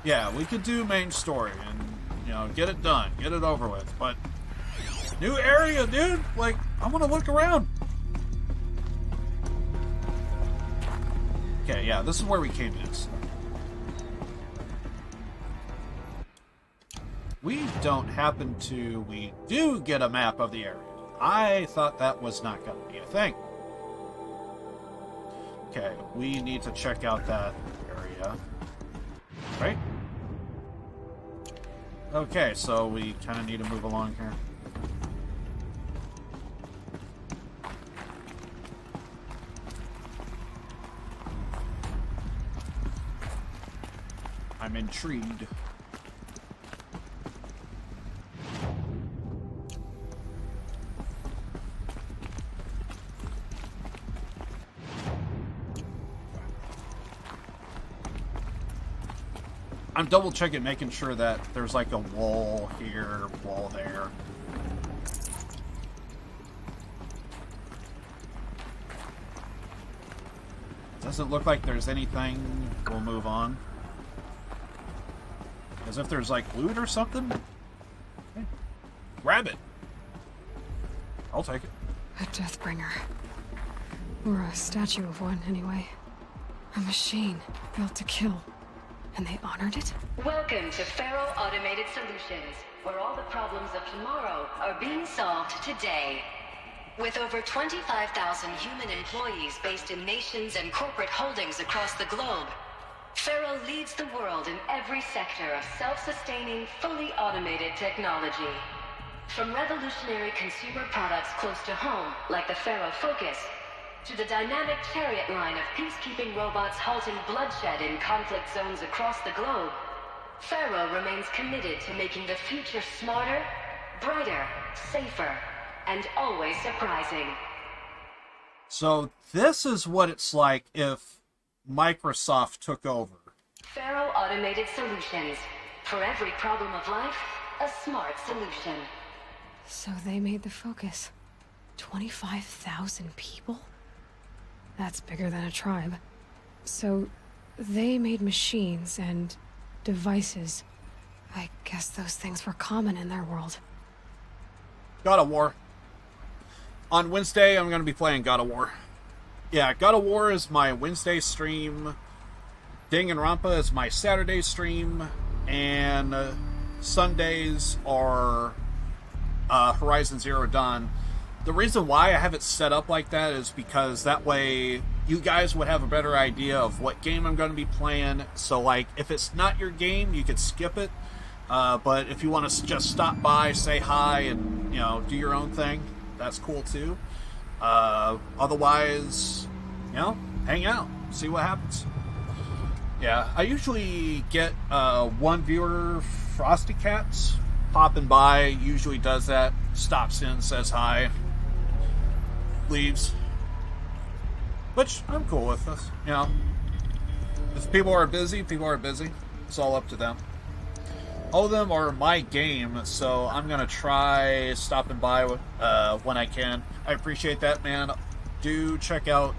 S2: Yeah, we could do main story and, you know, get it done, get it over with, but new area, dude! Like, I want to look around. Okay, yeah, this is where we came in. We don't happen to... We do get a map of the area. I thought that was not going to be a thing. Okay, we need to check out that area. yeah. Right? Okay, so we kind of need to move along here. I'm intrigued. I'm double checking, making sure that there's like a wall here, wall there. Doesn't look like there's anything. We'll move on. As if there's like loot or something. Okay. Grab it. I'll take it.
S3: A Deathbringer. Or a statue of one, anyway. A machine built to kill. And they honored it?
S17: Welcome to Faro Automated Solutions, where all the problems of tomorrow are being solved today. With over 25,000 human employees based in nations and corporate holdings across the globe, Faro leads the world in every sector of self-sustaining, fully automated technology. From revolutionary consumer products close to home, like the Faro Focus, to the dynamic chariot line of peacekeeping robots halting bloodshed in conflict zones across the globe, Faro remains committed to making the future smarter, brighter, safer, and always surprising.
S2: So this is what it's like if Microsoft took over.
S17: Faro Automated Solutions. For every problem of life, a smart solution.
S3: So they made the Focus. 25,000 people? That's bigger than a tribe. So they made machines and devices. I guess those things were common in their world.
S2: God of War. On Wednesday, I'm going to be playing God of War. Yeah, God of War is my Wednesday stream. Danganronpa is my Saturday stream. And Sundays are Horizon Zero Dawn. The reason why I have it set up like that is because that way you guys would have a better idea of what game I'm going to be playing. So, like, if it's not your game, you could skip it. But if you want to just stop by, say hi, and, you know, do your own thing, that's cool too. Otherwise, you know, hang out, see what happens. Yeah, I usually get one viewer, Frosty Cats, popping by, usually does that, stops in, says hi, leaves. Which I'm cool with this, you know. If people are busy, people are busy. It's all up to them. All of them are my game, so I'm going to try stopping by when I can. I appreciate that, man. Do check out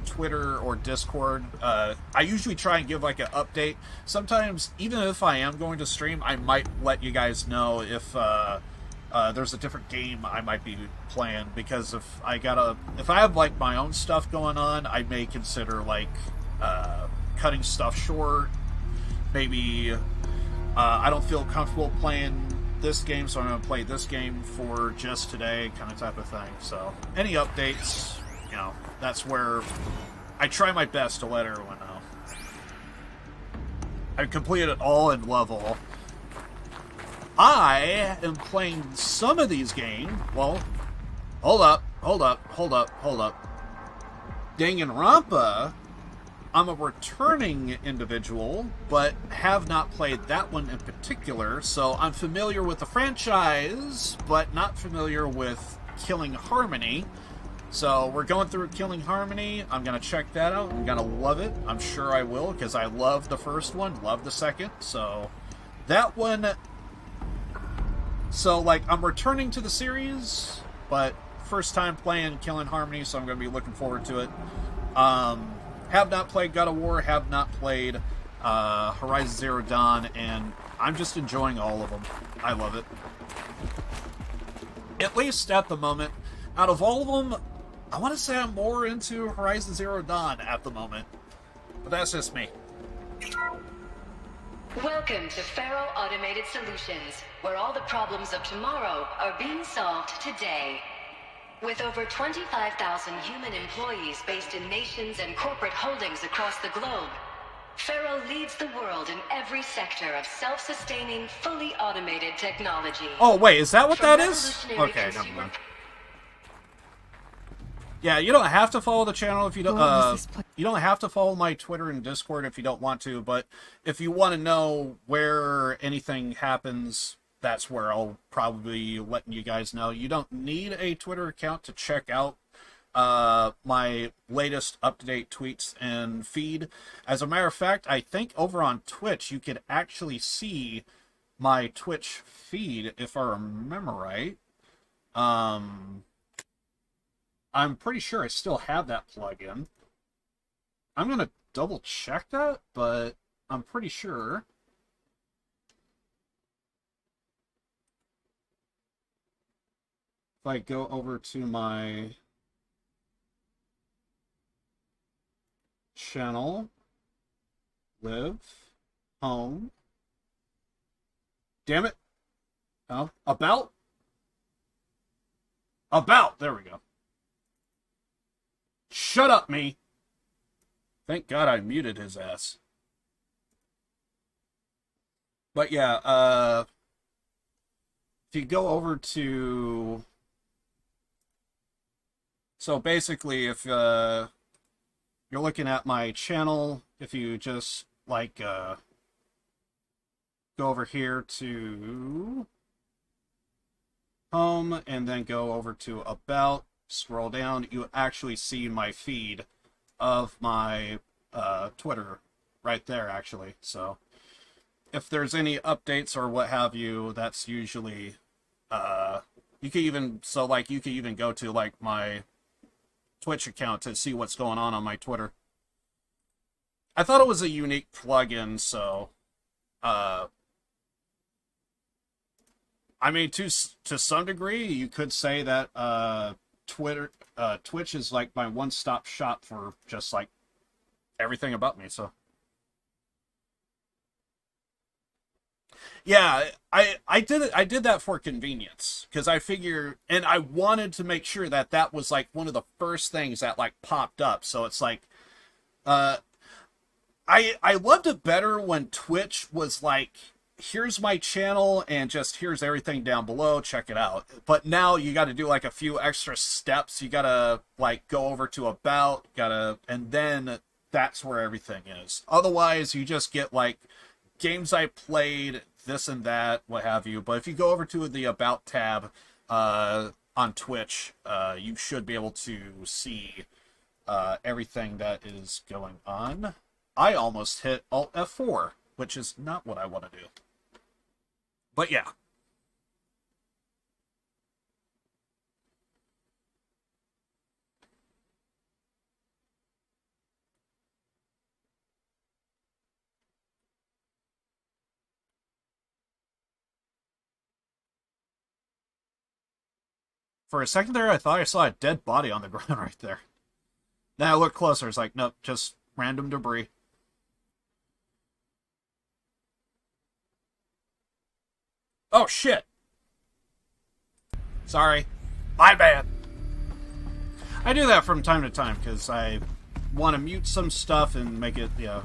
S2: Twitter or Discord. I usually try and give like an update. Sometimes, even if I am going to stream, I might let you guys know if there's a different game I might be playing. Because if I have like my own stuff going on, I may consider like cutting stuff short. Maybe I don't feel comfortable playing this game, so I'm going to play this game for just today, kind of type of thing. So, any updates, you know, that's where I try my best to let everyone know. I've completed it all in level. I am playing some of these games. Well, hold up. Danganronpa, I'm a returning individual, but have not played that one in particular, so I'm familiar with the franchise, but not familiar with Killing Harmony. So we're going through Killing Harmony. I'm going to check that out. I'm going to love it. I'm sure I will, because I love the first one, love the second. So that one... So, like, I'm returning to the series, but first time playing Killing Harmony, so I'm going to be looking forward to it. Have not played God of War, have not played Horizon Zero Dawn, and I'm just enjoying all of them. I love it. At least at the moment. Out of all of them, I want to say I'm more into Horizon Zero Dawn at the moment. But that's just me.
S17: Welcome to Faro Automated Solutions, where all the problems of tomorrow are being solved today. With over 25,000 human employees based in nations and corporate holdings across the globe, Faro leads the world in every sector of self-sustaining, fully automated technology.
S2: Oh, wait, is that what
S17: From
S2: that is?
S17: revolutionary
S2: Okay, never
S17: consumer-
S2: mind. Yeah, you don't have to follow the channel if you don't, you don't have to follow my Twitter and Discord if you don't want to, but if you want to know where anything happens, that's where I'll probably be letting you guys know. You don't need a Twitter account to check out my latest up-to-date tweets and feed. As a matter of fact, I think over on Twitch you could actually see my Twitch feed, if I remember right. I'm pretty sure I still have that plugin. I'm gonna double check that, but I'm pretty sure. If I go over to my channel, live, home, damn it, oh, about, there we go. Shut up, me. Thank God I muted his ass. But yeah, if you go over to... So basically, if you're looking at my channel, if you just, like, go over here to home, and then go over to about, scroll down, you actually see my feed of my Twitter right there, actually. So if there's any updates or what have you, that's usually you can even, so like you can even go to like my Twitch account to see what's going on my Twitter. I thought it was a unique plugin, so I mean, to some degree you could say that Twitch is like my one-stop shop for just like everything about me. So yeah, I did that for convenience, because I figure, and I wanted to make sure that that was like one of the first things that like popped up. So it's like I loved it better when Twitch was like, here's my channel and just here's everything down below, check it out. But now you got to do like a few extra steps. You got to like go over to about, and then that's where everything is. Otherwise you just get like games I played, this and that, what have you. But if you go over to the about tab on Twitch, you should be able to see everything that is going on. I almost hit Alt F4, which is not what I want to do. But yeah. For a second there, I thought I saw a dead body on the ground right there. Then I looked closer, it's like, nope, just random debris. Oh, shit. Sorry. My bad. I do that from time to time, because I want to mute some stuff and make it, you know.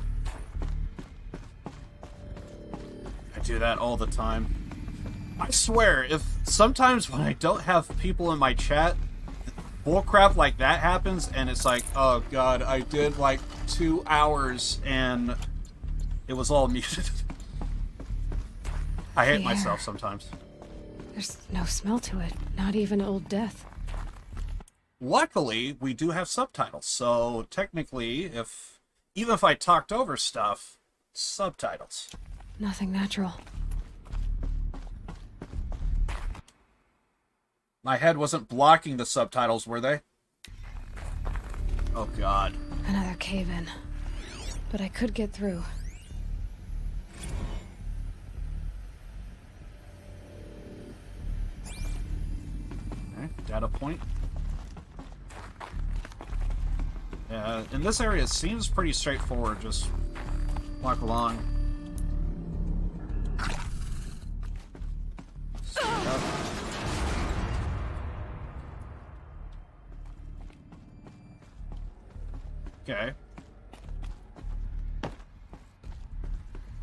S2: I do that all the time. I swear, if sometimes when I don't have people in my chat, bullcrap like that happens, and it's like, oh god, I did like 2 hours, and it was all muted. I hate myself sometimes.
S3: There's no smell to it, not even Old Death.
S2: Luckily, we do have subtitles, so technically, even if I talked over stuff, subtitles.
S3: Nothing natural.
S2: My head wasn't blocking the subtitles, were they? Oh god.
S3: Another cave-in. But I could get through.
S2: Okay, data point. In this area, it seems pretty straightforward. Just walk along. Okay.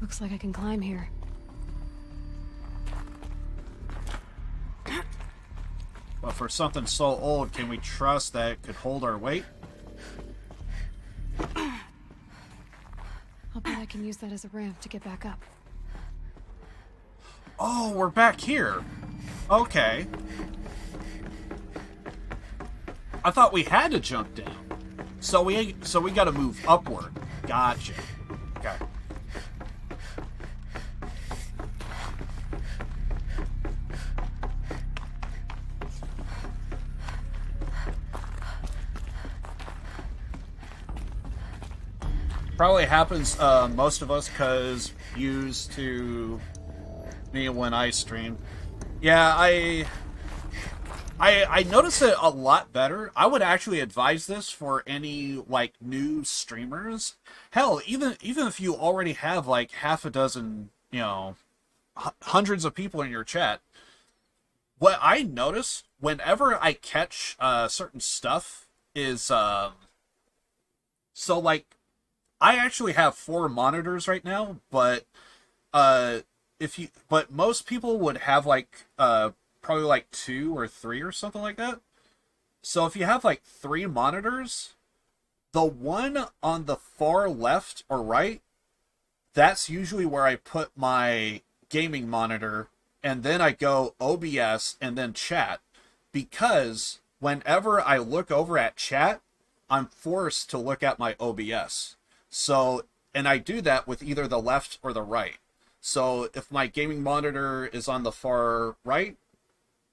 S3: Looks like I can climb here.
S4: But for something so old, can we trust that it could hold our weight?
S3: I'll bet I can use that as a ramp to get back up.
S4: Oh, we're back here. Okay. I thought we had to jump down. So we gotta move upward. Gotcha. Okay. Probably happens most of us because used to me when I stream. Yeah, I notice it a lot better. I would actually advise this for any like new streamers. Hell, even if you already have like half a dozen, you know, hundreds of people in your chat. What I notice whenever I catch certain stuff is so like I actually have 4 monitors right now, but but most people would have like probably like 2 or 3 or something like that. So if you have like 3 monitors, the one on the far left or right, that's usually where I put my gaming monitor, and then I go OBS and then chat, because whenever I look over at chat, I'm forced to look at my OBS. So, and I do that with either the left or the right. So if my gaming monitor is on the far right,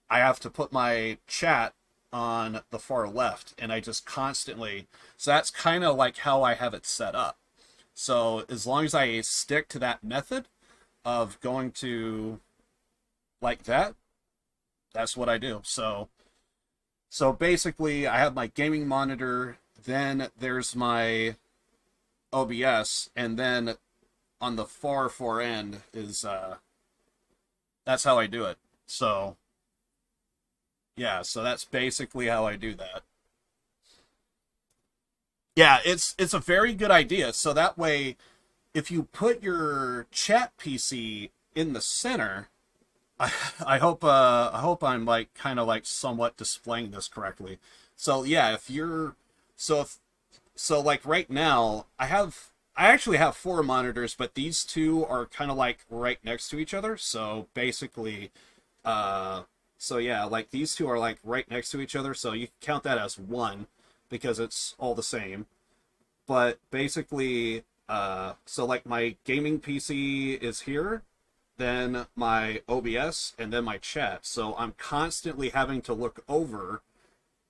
S4: I have to put my chat on the far left, and I just constantly, so that's kind of like how I have it set up. So as long as I stick to that method of going to like that, that's what I do. So basically I have my gaming monitor, then there's my OBS, and then on the far end is that's how I do it. So yeah, so that's basically how I do that. Yeah, it's a very good idea. So that way, if you put your chat PC in the center, I hope I'm like kind of like somewhat displaying this correctly. So yeah, so like right now, I actually have 4 monitors, but these 2 are kind of like right next to each other. So basically, so yeah, like these 2 are like right next to each other. So you can count that as 1 because it's all the same. But basically, so like my gaming PC is here, then my OBS, and then my chat. So I'm constantly having to look over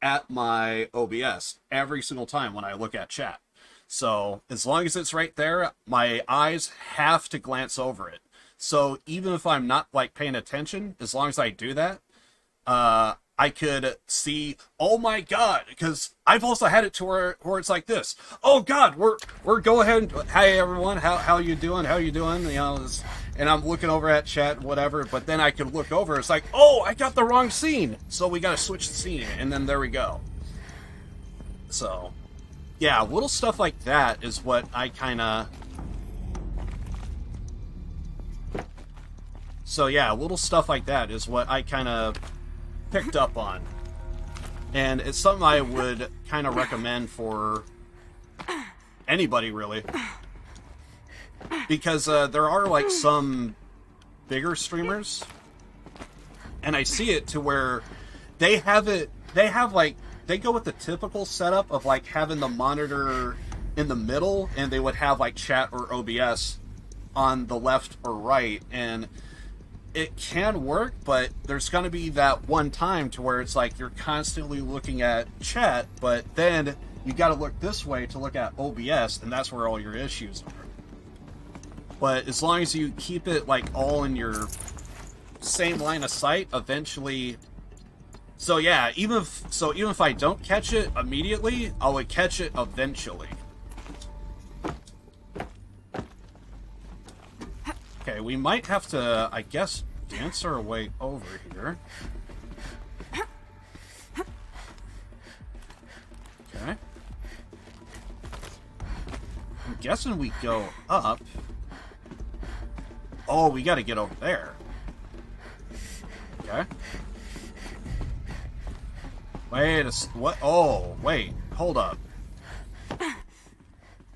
S4: at my OBS every single time when I look at chat. So as long as it's right there, my eyes have to glance over it. So even if I'm not like paying attention, as long as I do that, I could see, oh my god, because I've also had it to where it's like this. Oh god, we're go ahead. Hey everyone, how you doing? How you doing? You know, and I'm looking over at chat, whatever. But then I could look over. It's like, oh, I got the wrong scene, so we got to switch the scene, and then there we go. So, yeah, little stuff like that is what I kind of. So yeah, little stuff like that is what I kind of picked up on, and it's something I would kind of recommend for anybody really, because there are like some bigger streamers, and I see it to where they go with the typical setup of like having the monitor in the middle, and they would have like chat or OBS on the left or right, and it can work, but there's going to be that one time to where it's like you're constantly looking at chat, but then you got to look this way to look at OBS, and that's where all your issues are. But as long as you keep it like all in your same line of sight, eventually. So yeah, even if I don't catch it immediately, I would catch it eventually. Okay, we might have to, I guess, dance our way over here. Okay. I'm guessing we go up.
S2: Oh, we gotta get over there. Okay. Wait what? Oh, wait. Hold up.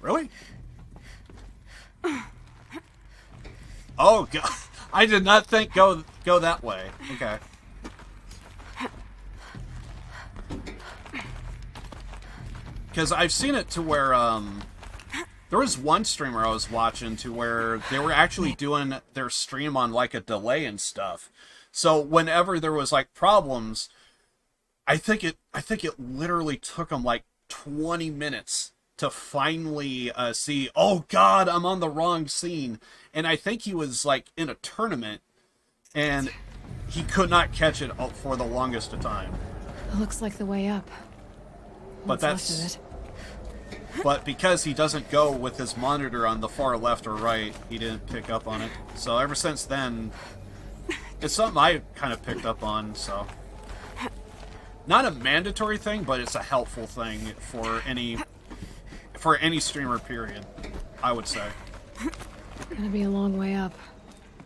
S2: Really? Oh, God. I did not think go that way. Okay. Because I've seen it to where, there was one streamer I was watching to where they were actually doing their stream on, like, a delay and stuff. So whenever there was, like, problems, I think it literally took them, like, 20 minutes to finally see, oh, God, I'm on the wrong scene. And I think he was, like, in a tournament, and he could not catch it for the longest of time.
S3: It looks like the way up.
S2: But
S3: What's left of it?
S2: But because he doesn't go with his monitor on the far left or right, he didn't pick up on it. So ever since then, it's something I kind of picked up on, so. Not a mandatory thing, but it's a helpful thing for any streamer, period, I would say.
S3: Gonna be a long way up.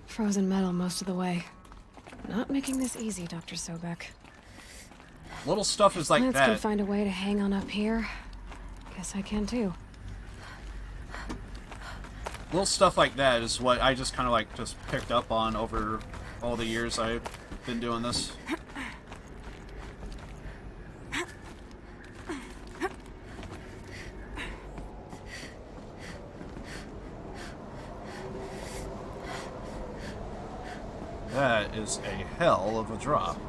S3: Frozen metal most of the way. Not making this easy, Dr. Sobek.
S2: Little stuff is like
S3: Lance
S2: that.
S3: can find a way to hang on up here. Guess I can too.
S2: Little stuff like that is what I just kind of like just picked up on over all the years I've been doing this. That is a hell of a drop.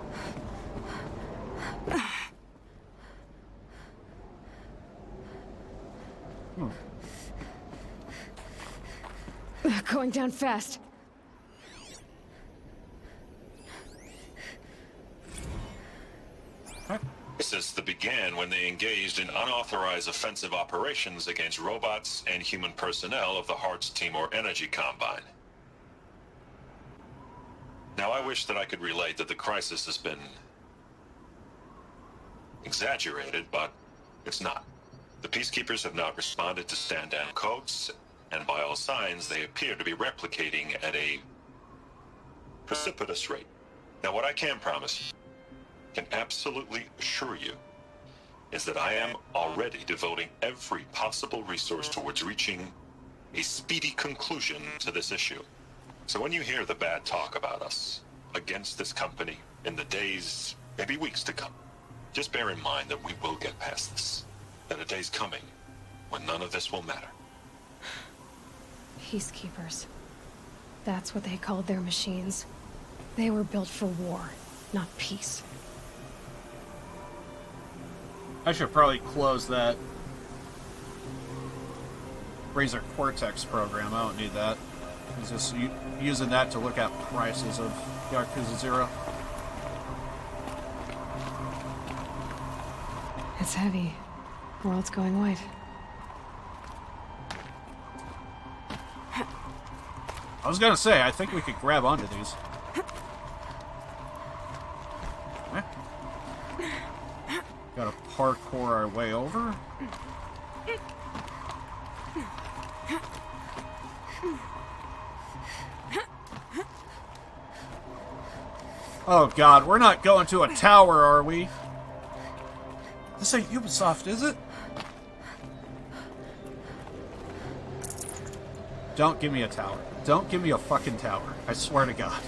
S3: Going down fast.
S9: This began when they engaged in unauthorized offensive operations against robots and human personnel of the Hearts Timor Energy Combine. Now, I wish that I could relate that the crisis has been exaggerated, but it's not. The Peacekeepers have not responded to stand-down codes, and by all signs, they appear to be replicating at a precipitous rate. Now, what I can promise, can absolutely assure you, is that I am already devoting every possible resource towards reaching a speedy conclusion to this issue. So when you hear the bad talk about us against this company in the days, maybe weeks to come, just bear in mind that we will get past this. That a day's coming when none of this will matter.
S3: Peacekeepers. That's what they called their machines. They were built for war, not peace.
S2: I should probably close that Razer Cortex program. I don't need that. I'm just using that to look at prices of Yakuza 0.
S3: It's heavy. World's going white.
S2: I was gonna say, I think we could grab onto these. Okay. Gotta parkour our way over. Oh god, we're not going to a tower, are we? This ain't Ubisoft, is it? Don't give me a tower. Don't give me a fucking tower. I swear to God.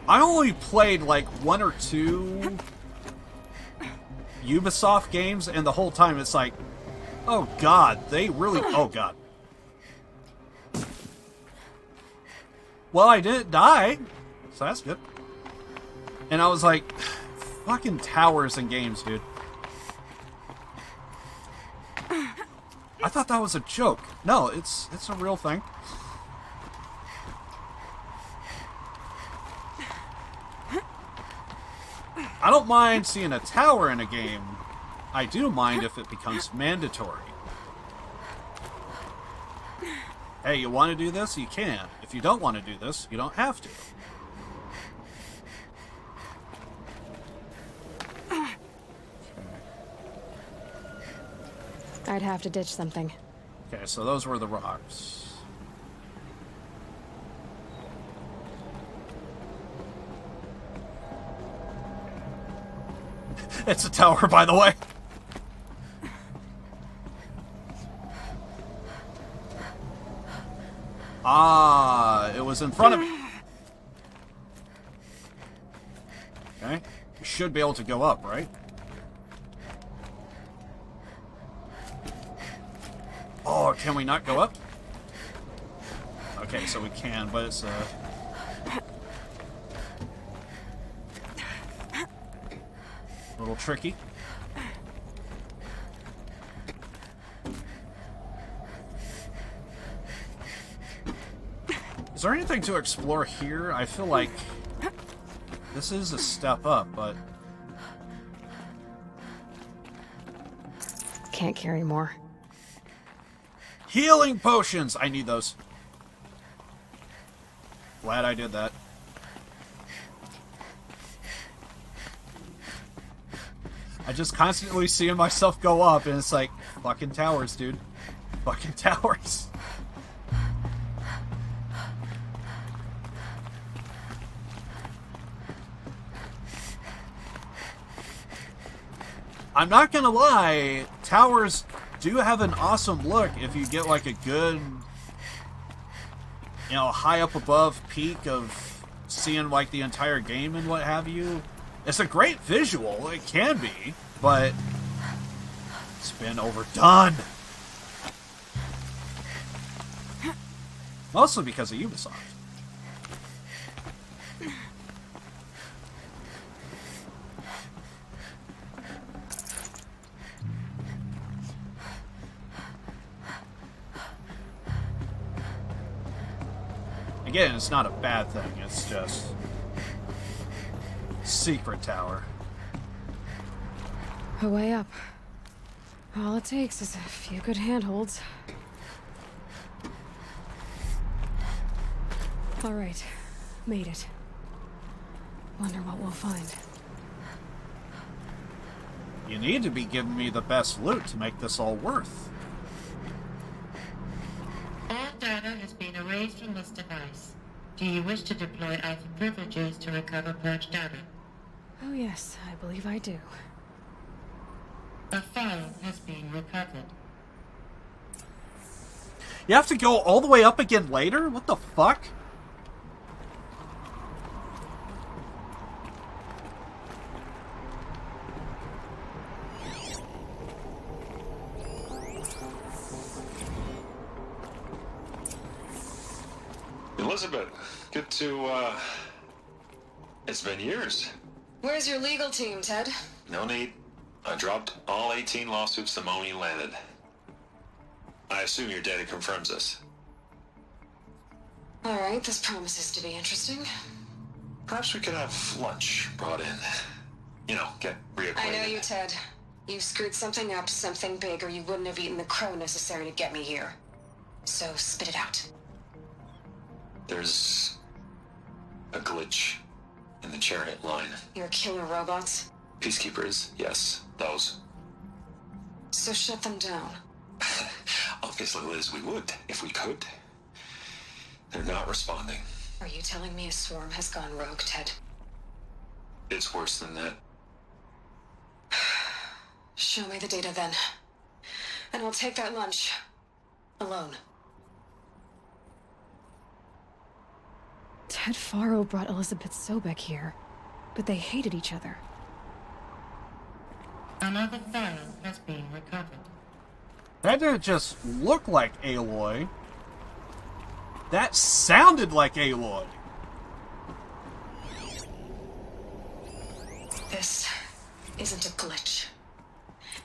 S2: I only played like 1 or 2 Ubisoft games, and the whole time it's like, oh god, they really... Oh god. Well, I didn't die, so that's good. And I was like, fucking towers in games, dude. I thought that was a joke. No, it's a real thing. I don't mind seeing a tower in a game. I do mind if it becomes mandatory. Hey, you want to do this? You can. If you don't want to do this, you don't have to.
S3: I'd have to ditch something.
S2: Okay, so those were the rocks. It's a tower, by the way. Ah, it was in front of me. Okay. You should be able to go up, right? Oh, can we not go up? Okay, so we can, but it's a little tricky. Is there anything to explore here? I feel like this is a step up, but
S3: Can't carry more.
S2: healing potions! I need those. Glad I did that. I just constantly seeing myself go up, and it's like, fucking towers, dude. Fucking towers. I'm not gonna lie, towers do have an awesome look if you get like a good, you know, high up above peak of seeing like the entire game and what have you. It's a great visual, it can be, but it's been overdone. Mostly because of Ubisoft. Again, it's not a bad thing, it's just secret tower.
S3: A way up. All it takes is a few good handholds. All right, made it. Wonder what we'll find.
S2: You need to be giving me the best loot to make this all worth.
S16: All data has been erased from this device. Do you wish to deploy Alpha privileges to recover purged data?
S3: Oh yes, I believe I do.
S16: A file has been recovered.
S2: You have to go all the way up again later? What the fuck?
S9: Elizabeth, good to, it's been years.
S3: Where's your legal team, Ted?
S9: No need. I dropped all 18 lawsuits the moment you landed. I assume your data confirms this.
S3: All right, this promises to be interesting.
S9: Perhaps we could have lunch brought in. You know, get reacquainted.
S3: I know you, Ted. You screwed something up, something big, or you wouldn't have eaten the crow necessary to get me here. So spit it out.
S9: There's a glitch in the chariot line.
S3: Your killer robots?
S9: Peacekeepers, yes, those.
S3: So shut them down.
S9: Obviously, Liz, we would, if we could. They're not responding.
S3: Are you telling me a swarm has gone rogue, Ted?
S9: It's worse than that.
S3: Show me the data then. And I'll take that lunch. Alone. Ted Faro brought Elizabeth Sobek here, but they hated each other.
S16: Another file has been recovered.
S2: That didn't just look like Aloy. That sounded like Aloy.
S3: This isn't a glitch.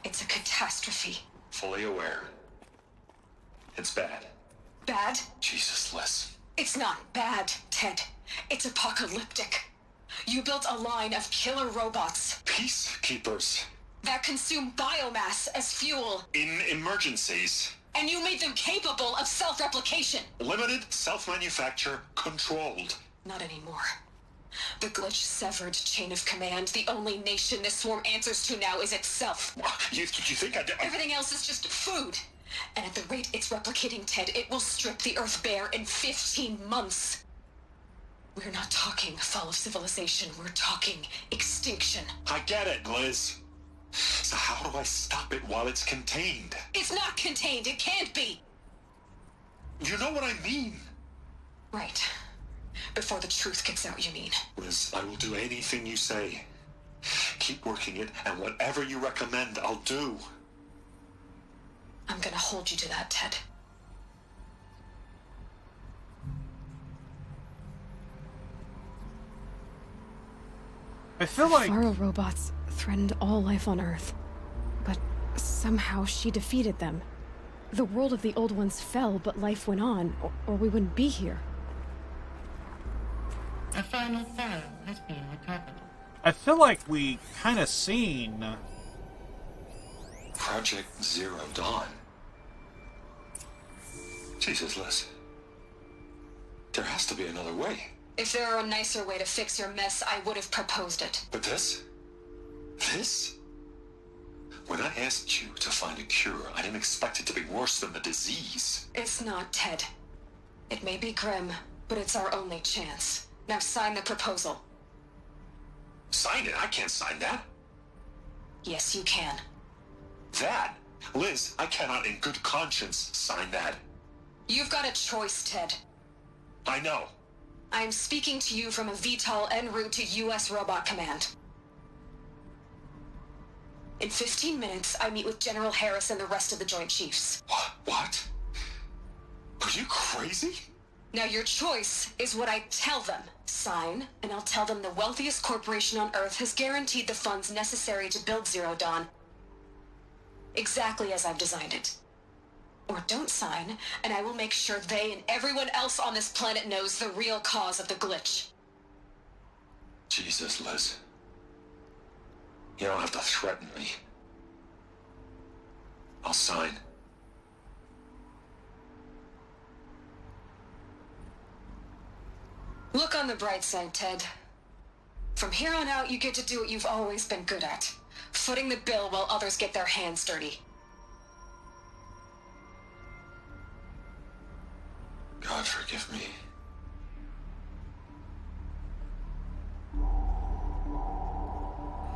S3: It's a catastrophe.
S9: Fully aware. It's bad.
S3: Bad?
S9: Jesus, Liz.
S3: It's not bad, Ted. It's apocalyptic. You built a line of killer robots.
S9: Peacekeepers.
S3: That consume biomass as fuel.
S9: In emergencies.
S3: And you made them capable of self-replication.
S9: Limited, self-manufacture, controlled.
S3: Not anymore. The glitch severed chain of command. The only nation this swarm answers to now is itself.
S9: You think I did?
S3: Everything else is just food. And at the rate it's replicating, Ted, it will strip the Earth bare in 15 months. We're not talking fall of civilization. We're talking extinction.
S9: I get it, Liz. So how do I stop it while it's contained?
S17: It's not contained. It can't be.
S9: You know what I mean?
S17: Right. Before the truth gets out, you mean?
S9: Liz, I will do anything you say. Keep working it, and whatever you recommend, I'll do.
S17: I'm gonna hold you to that, Ted.
S2: I feel like
S3: Faro robots threatened all life on Earth, but somehow she defeated them. The world of the old ones fell, but life went on, or we wouldn't be here.
S16: A final Pharaoh has been recovered.
S2: I feel like we kind of seen
S9: Project Zero Dawn. Jesus, Liz. There has to be another way.
S17: If there were a nicer way to fix your mess, I would have proposed it.
S9: But this? This? When I asked you to find a cure, I didn't expect it to be worse than the disease.
S17: It's not, Ted. It may be grim, but it's our only chance. Now sign the proposal.
S9: Sign it? I can't sign that.
S17: Yes, you can.
S9: That? Liz, I cannot in good conscience sign that.
S17: You've got a choice, Ted.
S9: I know.
S17: I am speaking to you from a VTOL en route to U.S. Robot Command. In 15 minutes, I meet with General Harris and the rest of the Joint Chiefs.
S9: What? Are you crazy?
S17: Now your choice is what I tell them. Sign, and I'll tell them the wealthiest corporation on Earth has guaranteed the funds necessary to build Zero Dawn. Exactly as I've designed it. Or don't sign, and I will make sure they and everyone else on this planet knows the real cause of the glitch.
S9: Jesus, Liz. You don't have to threaten me. I'll sign.
S17: Look on the bright side, Ted. From here on out, you get to do what you've always been good at. Footing the bill while others get their hands dirty.
S9: God forgive me.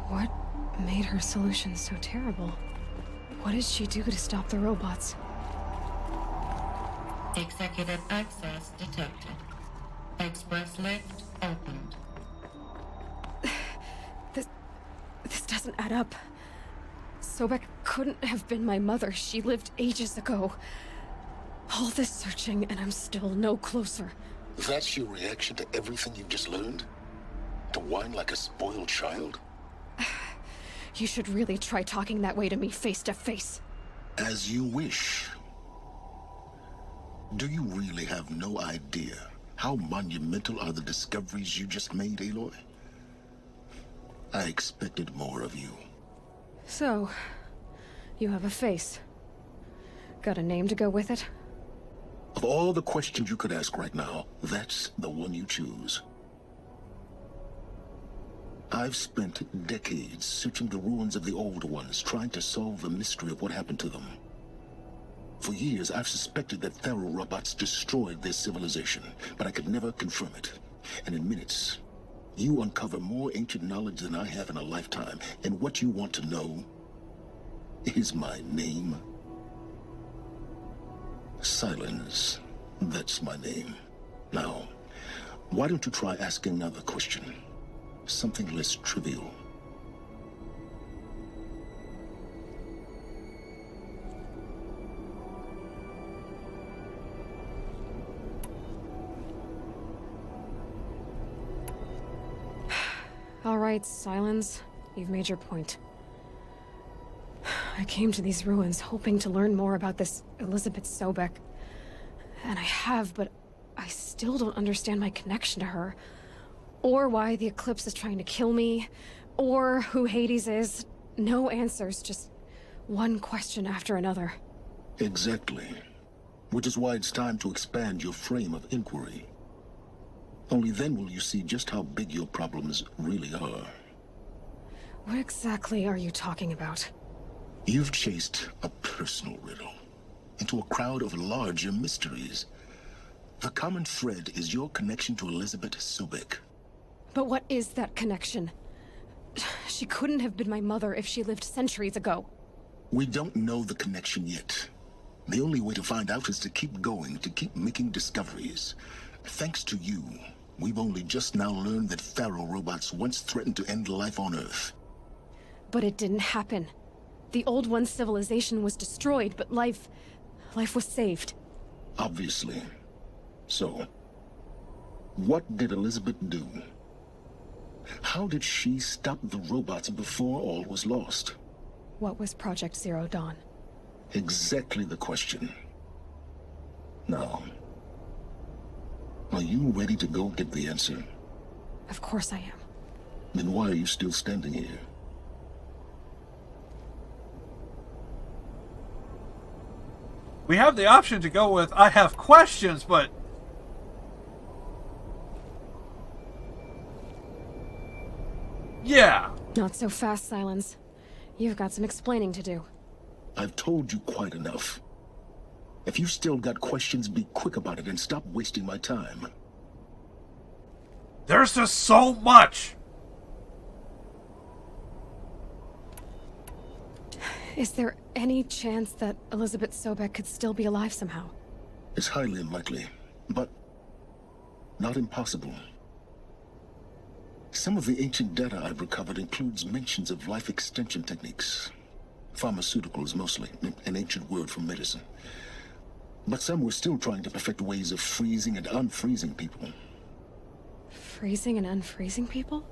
S3: What made her solution so terrible? What did she do to stop the robots?
S16: Executive access detected. Express lift opened.
S3: This doesn't add up. Sobek couldn't have been my mother. She lived ages ago. All this searching, and I'm still no closer.
S18: That's your reaction to everything you've just learned? To whine like a spoiled child?
S3: You should really try talking that way to me face to face.
S18: As you wish. Do you really have no idea how monumental are the discoveries you just made, Aloy? I expected more of you.
S3: So, you have a face. Got a name to go with it?
S18: Of all the questions you could ask right now, that's the one you choose. I've spent decades searching the ruins of the old ones, trying to solve the mystery of what happened to them. For years, I've suspected that Faro robots destroyed their civilization, but I could never confirm it. And in minutes, you uncover more ancient knowledge than I have in a lifetime, and what you want to know is my name. Silence. That's my name. Now, why don't you try asking another question? Something less trivial.
S3: All right, Silence. You've made your point. I came to these ruins hoping to learn more about this Elizabeth Sobek. And I have, but I still don't understand my connection to her. Or why the Eclipse is trying to kill me. Or who Hades is. No answers, just one question after another.
S18: Exactly. Which is why it's time to expand your frame of inquiry. Only then will you see just how big your problems really are.
S3: What exactly are you talking about?
S18: You've chased a personal riddle into a crowd of larger mysteries. The common thread is your connection to Elizabeth Sobek.
S3: But what is that connection? She couldn't have been my mother if she lived centuries ago.
S18: We don't know the connection yet. The only way to find out is to keep going, to keep making discoveries. Thanks to you, we've only just now learned that Pharaoh robots once threatened to end life on Earth.
S3: But it didn't happen. The Old One's civilization was destroyed, but life was saved.
S18: Obviously. So, what did Elizabeth do? How did she stop the robots before all was lost?
S3: What was Project Zero Dawn?
S18: Exactly the question. Now, are you ready to go get the answer?
S3: Of course I am.
S18: Then why are you still standing here?
S2: We have the option to go with, I have questions, but... yeah.
S3: Not so fast, Silence. You've got some explaining to do.
S18: I've told you quite enough. If you still got questions, be quick about it and stop wasting my time.
S2: There's just so much!
S3: Is there any chance that Elizabeth Sobek could still be alive somehow?
S18: It's highly unlikely, but not impossible. Some of the ancient data I've recovered includes mentions of life extension techniques. Pharmaceuticals, mostly, an ancient word for medicine. But some were still trying to perfect ways of freezing and unfreezing people.
S3: Freezing and unfreezing people?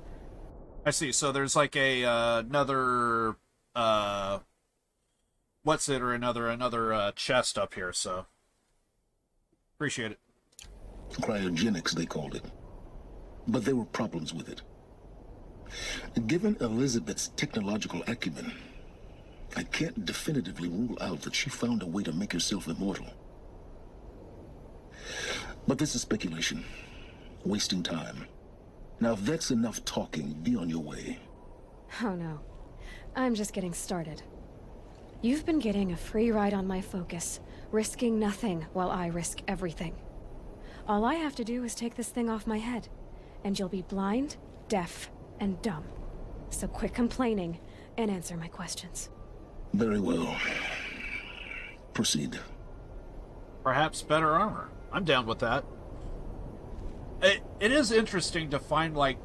S2: I see, so there's like a, another, another chest up here, so... appreciate it.
S18: Cryogenics, they called it. But there were problems with it. Given Elizabeth's technological acumen, I can't definitively rule out that she found a way to make herself immortal. But this is speculation. Wasting time. Now if that's enough talking, be on your way.
S3: Oh no. I'm just getting started. You've been getting a free ride on my focus, risking nothing while I risk everything. All I have to do is take this thing off my head, and you'll be blind, deaf, and dumb. So quit complaining and answer my questions.
S18: Very well. Proceed.
S2: Perhaps better armor. I'm down with that. It is interesting to find, like,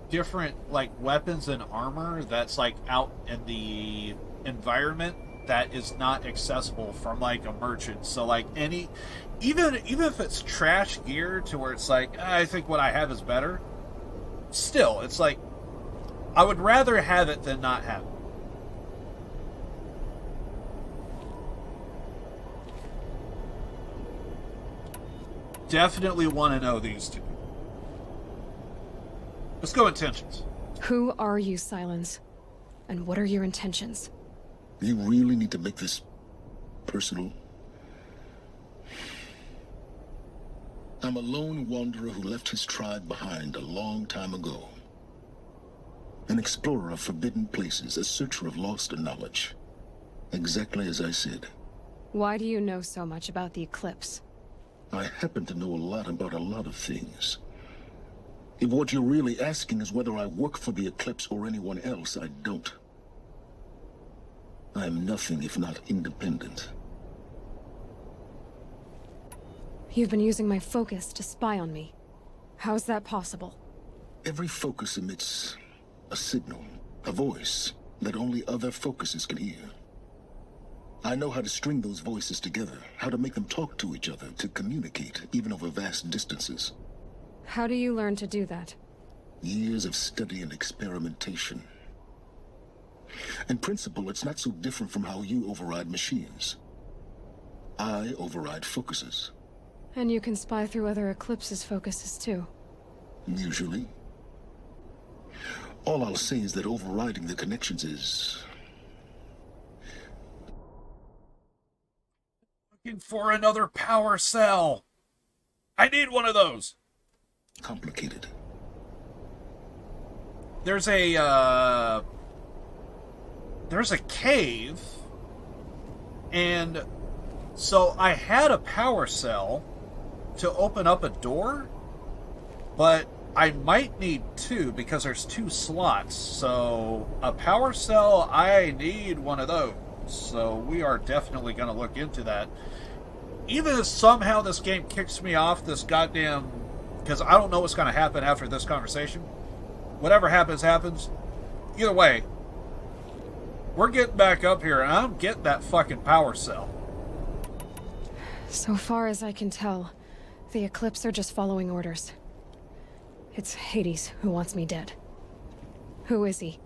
S2: different, like, weapons and armor that's, like, out in the environment that is not accessible from, like, a merchant. So, like, even if it's trash gear to where it's like, I think what I have is better, still, it's like, I would rather have it than not have it. Definitely want to know these two. Let's go intentions.
S3: Who are you, Silence? And what are your intentions?
S18: You really need to make this personal? I'm a lone wanderer who left his tribe behind a long time ago. An explorer of forbidden places, a searcher of lost knowledge. Exactly as I said.
S3: Why do you know so much about the Eclipse?
S18: I happen to know a lot about a lot of things. If what you're really asking is whether I work for the Eclipse or anyone else, I don't. I am nothing if not independent.
S3: You've been using my focus to spy on me. How's that possible?
S18: Every focus emits a signal, a voice that only other focuses can hear. I know how to string those voices together, how to make them talk to each other, to communicate, even over vast distances.
S3: How do you learn to do that?
S18: Years of study and experimentation. In principle, it's not so different from how you override machines. I override focuses.
S3: And you can spy through other Eclipse's focuses too.
S18: Usually. All I'll say is that overriding the connections is...
S2: looking for another power cell. I need one of those.
S18: Complicated.
S2: There's a cave, and so I had a power cell to open up a door, but I might need 2 because there's 2 slots. So a power cell, I need one of those. So we are definitely going to look into that. Even if somehow this game kicks me off this goddamn... Because I don't know what's going to happen after this conversation. Whatever happens, happens. Either way, we're getting back up here, and I'm getting that fucking power cell.
S3: So far as I can tell, the Eclipse are just following orders. It's Hades who wants me dead. Who is he?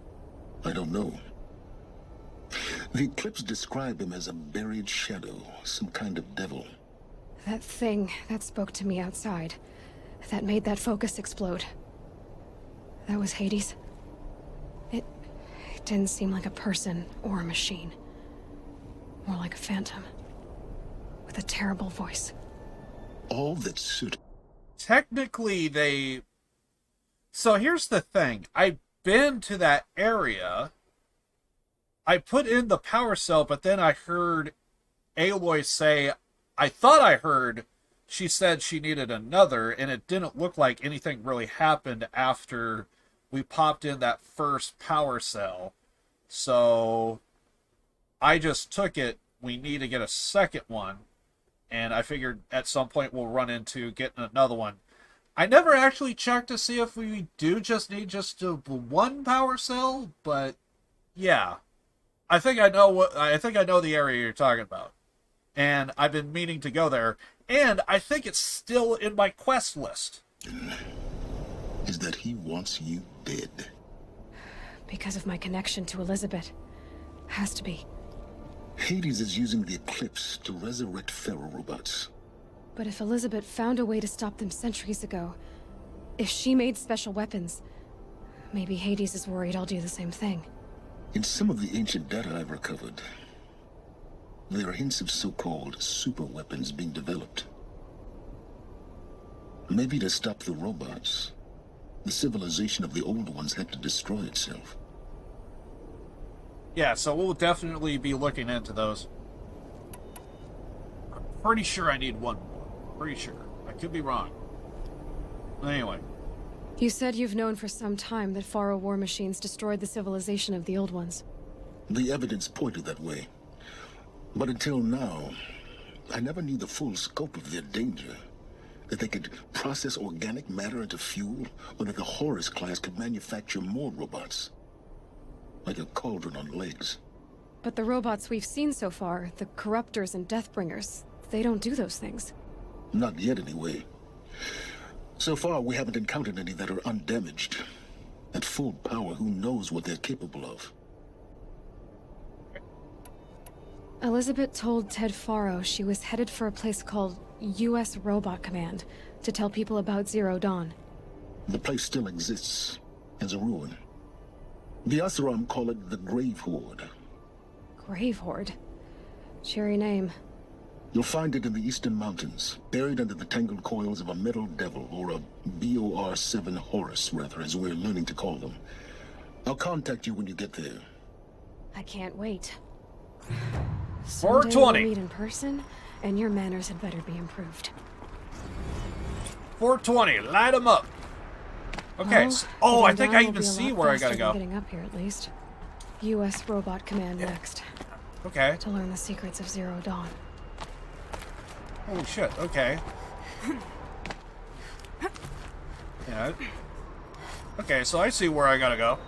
S18: I don't know. The Eclipse describe him as a buried shadow, some kind of devil.
S3: That thing that spoke to me outside, that made that focus explode. That was Hades? It didn't seem like a person or a machine. More like a phantom. With a terrible voice.
S18: All that suit.
S2: Technically, they... So here's the thing. I've been to that area. I put in the power cell, but then I heard Aloy say... I thought I heard she said she needed another, and it didn't look like anything really happened after we popped in that first power cell. So I just took it. We need to get a second one. And I figured at some point we'll run into getting another one. I never actually checked to see if we do just need one power cell, but yeah. I think I know the area you're talking about. And I've been meaning to go there, and I think it's still in my quest list.
S18: Is that he wants you dead?
S3: Because of my connection to Elizabeth. Has to be.
S18: Hades is using the Eclipse to resurrect Pharaoh robots.
S3: But if Elizabeth found a way to stop them centuries ago, if she made special weapons, maybe Hades is worried I'll do the same thing.
S18: In some of the ancient data I've recovered, there are hints of so-called super weapons being developed. Maybe to stop the robots, the civilization of the old ones had to destroy itself.
S2: Yeah, so we'll definitely be looking into those. I'm pretty sure I need one more. Pretty sure. I could be wrong. Anyway.
S3: You said you've known for some time that Pharaoh war machines destroyed the civilization of the old ones.
S18: The evidence pointed that way. But until now, I never knew the full scope of their danger. That they could process organic matter into fuel, or that the Horus class could manufacture more robots. Like a cauldron on legs.
S3: But the robots we've seen so far, the Corruptors and Deathbringers, they don't do those things.
S18: Not yet, anyway. So far, we haven't encountered any that are undamaged. At full power, who knows what they're capable of?
S3: Elizabeth told Ted Faro she was headed for a place called U.S. Robot Command to tell people about Zero Dawn.
S18: The place still exists, as a ruin. The Asuram call it the Grave Horde.
S3: Grave Horde? Cheery name.
S18: You'll find it in the Eastern Mountains, buried under the tangled coils of a Metal Devil, or a BOR-7 Horus, rather, as we're learning to call them. I'll contact you when you get there.
S3: I can't wait.
S2: 420.
S3: Someday we'll meet in person, and your manners had better be improved.
S2: 420, light them up. Okay. I think I even see where I gotta go.
S3: Getting up here, at least. U.S. Robot Command next.
S2: Okay.
S3: To learn the secrets of Zero Dawn.
S2: Holy shit. Okay. Yeah. Okay, so I see where I gotta go.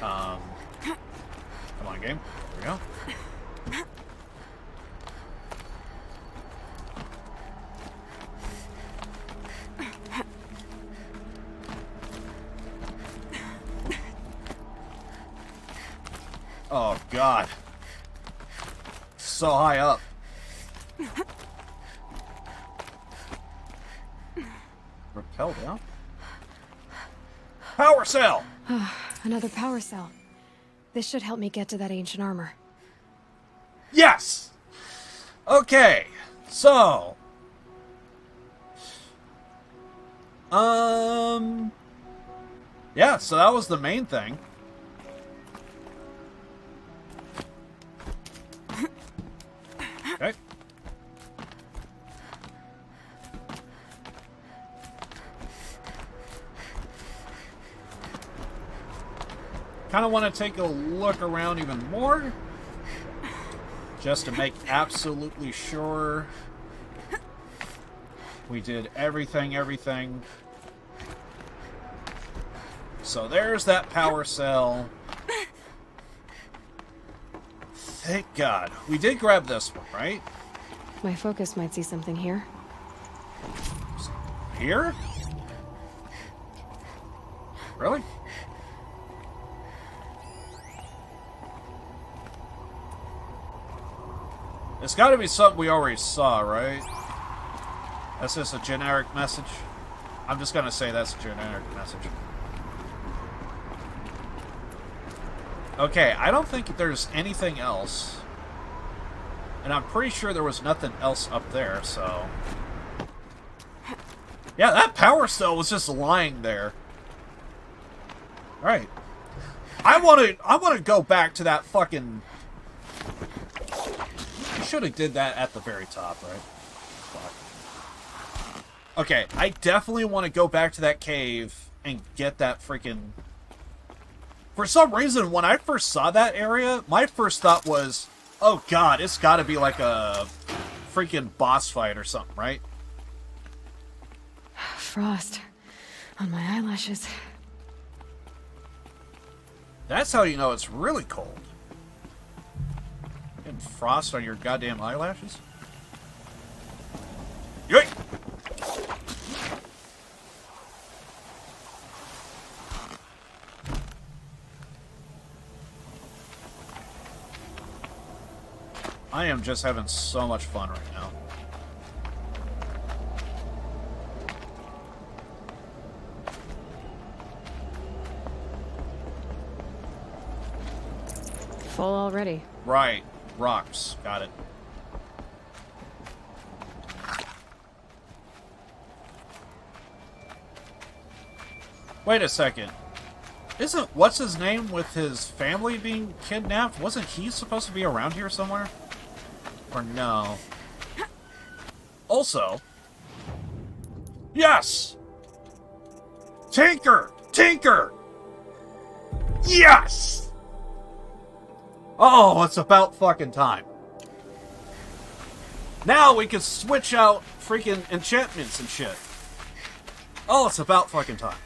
S2: Come on, game. There we go. Oh, God. So high up. Rappel down? Power cell!
S3: Another power cell. This should help me get to that ancient armor.
S2: Yes! Okay, so... Yeah, so that was the main thing. Okay. kind of want to take a look around even more, just to make absolutely sure we did everything. So there's that power cell. Thank God. We did grab this one, right?
S3: My focus might see something here.
S2: Here? Really? It's got to be something we already saw, right? That's just a generic message. I'm just gonna say that's a generic message. Okay, I don't think there's anything else. And I'm pretty sure there was nothing else up there, so... Yeah, that power cell was just lying there. Alright. I wanna go back to that fucking... You should have did that at the very top, right? Fuck. Okay, I definitely want to go back to that cave and get that freaking... For some reason, when I first saw that area, my first thought was, oh god, it's gotta be like a freaking boss fight or something, right?
S3: Frost on my eyelashes.
S2: That's how you know it's really cold. Getting frost on your goddamn eyelashes? Yoink! I am just having so much fun right now.
S3: Full already.
S2: Right. Rocks. Got it. Wait a second. Isn't what's his name with his family being kidnapped? Wasn't he supposed to be around here somewhere? Or no? Also, yes! Tinker! Tinker! Yes! Oh, it's about fucking time. Now we can switch out freaking enchantments and shit. Oh, it's about fucking time.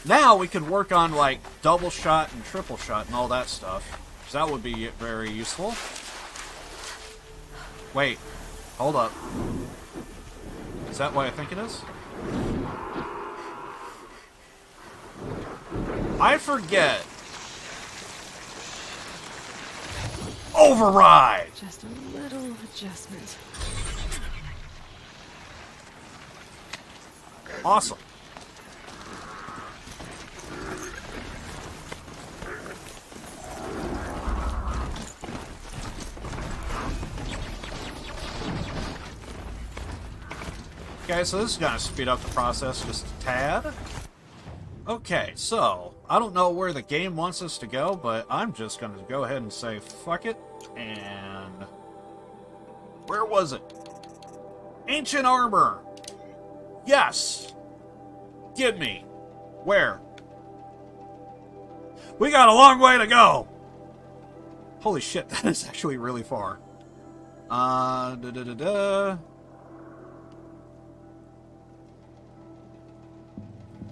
S2: Now we can work on, like, double shot and triple shot and all that stuff. So that would be very useful. Wait. Hold up. Is that what I think it is? I forget. Override!
S3: Just a little adjustment.
S2: Awesome. Okay, so this is going to speed up the process just a tad. Okay, so, I don't know where the game wants us to go, but I'm just going to go ahead and say fuck it, and... Where was it? Ancient armor! Yes! Give me. Where? We got a long way to go! Holy shit, that is actually really far.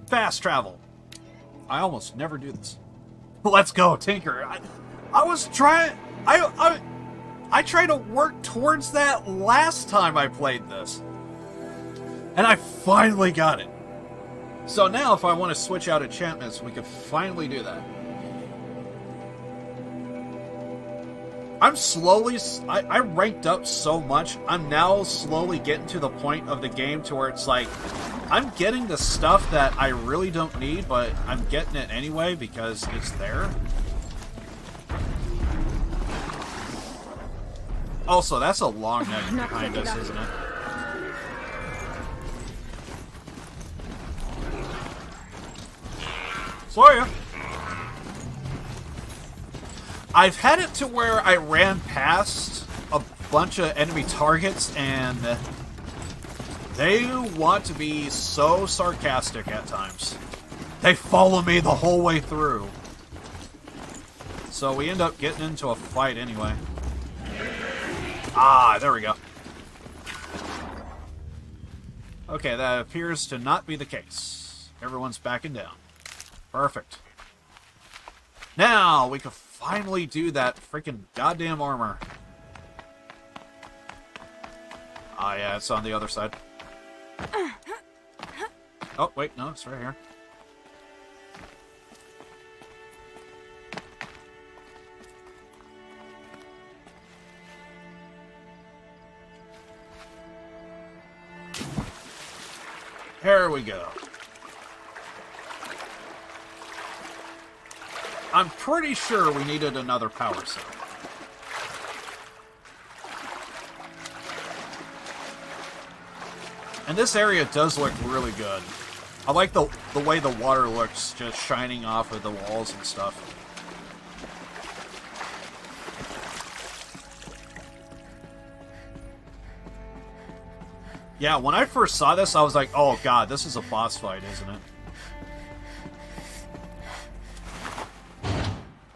S2: Fast travel. I almost never do this. Let's go, Tinker. I was trying... I tried to work towards that last time I played this. And I finally got it. So now if I want to switch out enchantments, we can finally do that. I'm slowly... I ranked up so much, I'm now slowly getting to the point of the game to where it's like, I'm getting the stuff that I really don't need, but I'm getting it anyway because it's there. Also, that's a long neck behind us, isn't it? Sorry. I've had it to where I ran past a bunch of enemy targets and they want to be so sarcastic at times. They follow me the whole way through. So we end up getting into a fight anyway. Ah, there we go. Okay, that appears to not be the case. Everyone's backing down. Perfect. Now we can finally do that freaking goddamn armor. Ah, yeah, it's on the other side. Oh, wait, no, it's right here. Here we go. I'm pretty sure we needed another power cell. And this area does look really good. I like the way the water looks, just shining off of the walls and stuff. Yeah, when I first saw this, I was like, oh god, this is a boss fight, isn't it?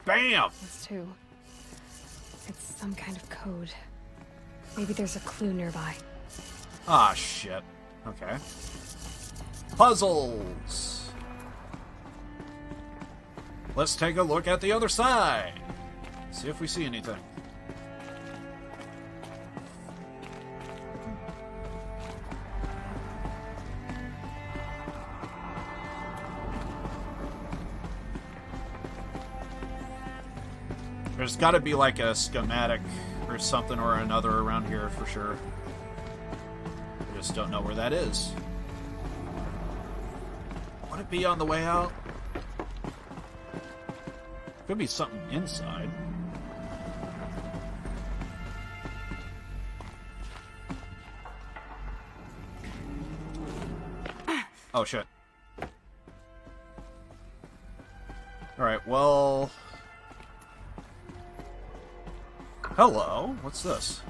S2: Bam!
S3: It's two. It's some kind of code. Maybe there's a clue nearby.
S2: Ah, shit. Okay. Puzzles! Let's take a look at the other side. See if we see anything. There's got to be like a schematic or something or another around here for sure. I just don't know where that is. Would it be on the way out? Could be something inside. Oh shit. Alright, well... Hello, what's this?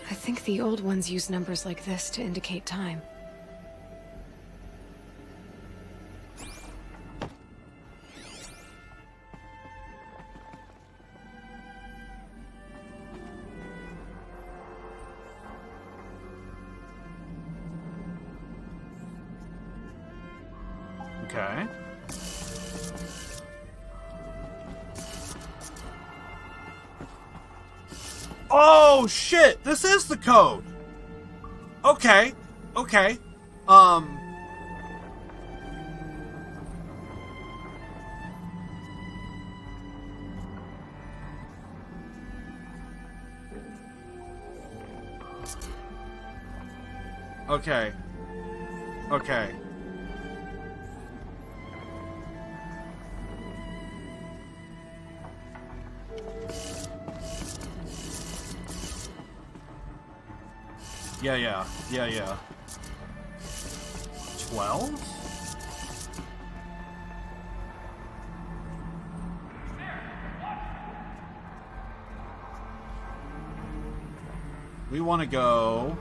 S3: I think the old ones use numbers like this to indicate time.
S2: Okay. Oh, shit! This is the code! Okay. Okay. Okay. Okay. Yeah. 12? We want to go...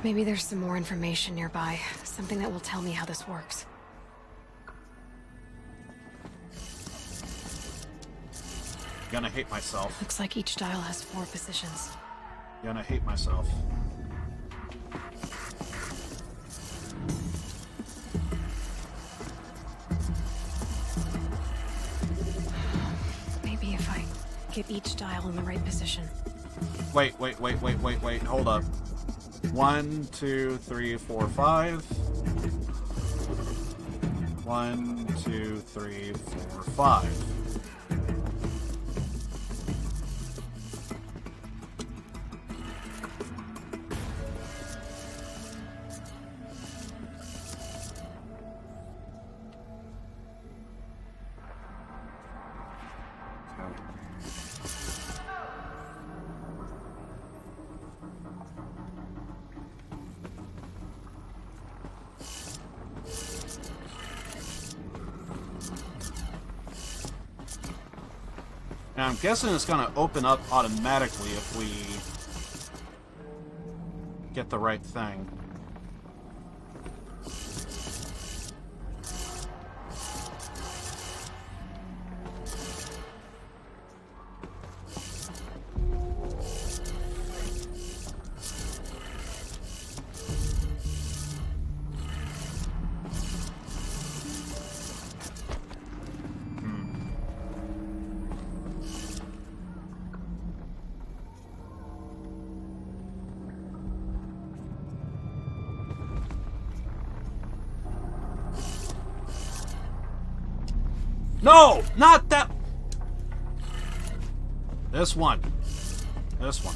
S3: Maybe there's some more information nearby. Something that will tell me how this works.
S2: Gonna hate myself.
S3: Looks like each dial has 4 positions.
S2: Gonna hate myself.
S3: Maybe if I get each dial in the right position.
S2: Wait. Hold up. 1, 2, 3, 4, 5. 1, 2, 3, 4, 5. And I'm guessing it's going to open up automatically if we get the right thing. No! Not that... This one. This one.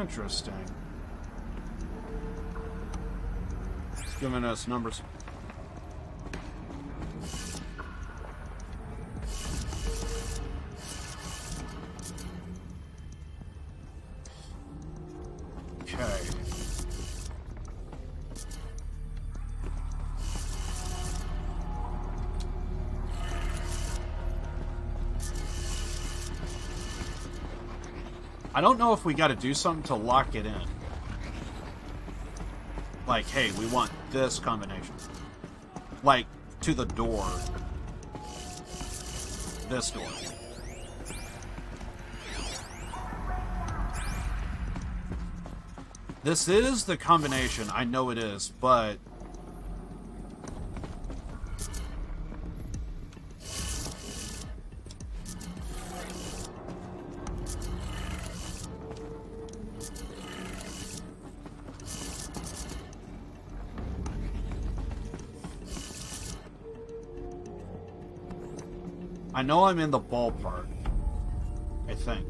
S2: Interesting. It's giving us numbers. I don't know if we got to do something to lock it in. Like, hey, we want this combination. Like, to the door. This door. This is the combination. I know it is, but... I know I'm in the ballpark. I think.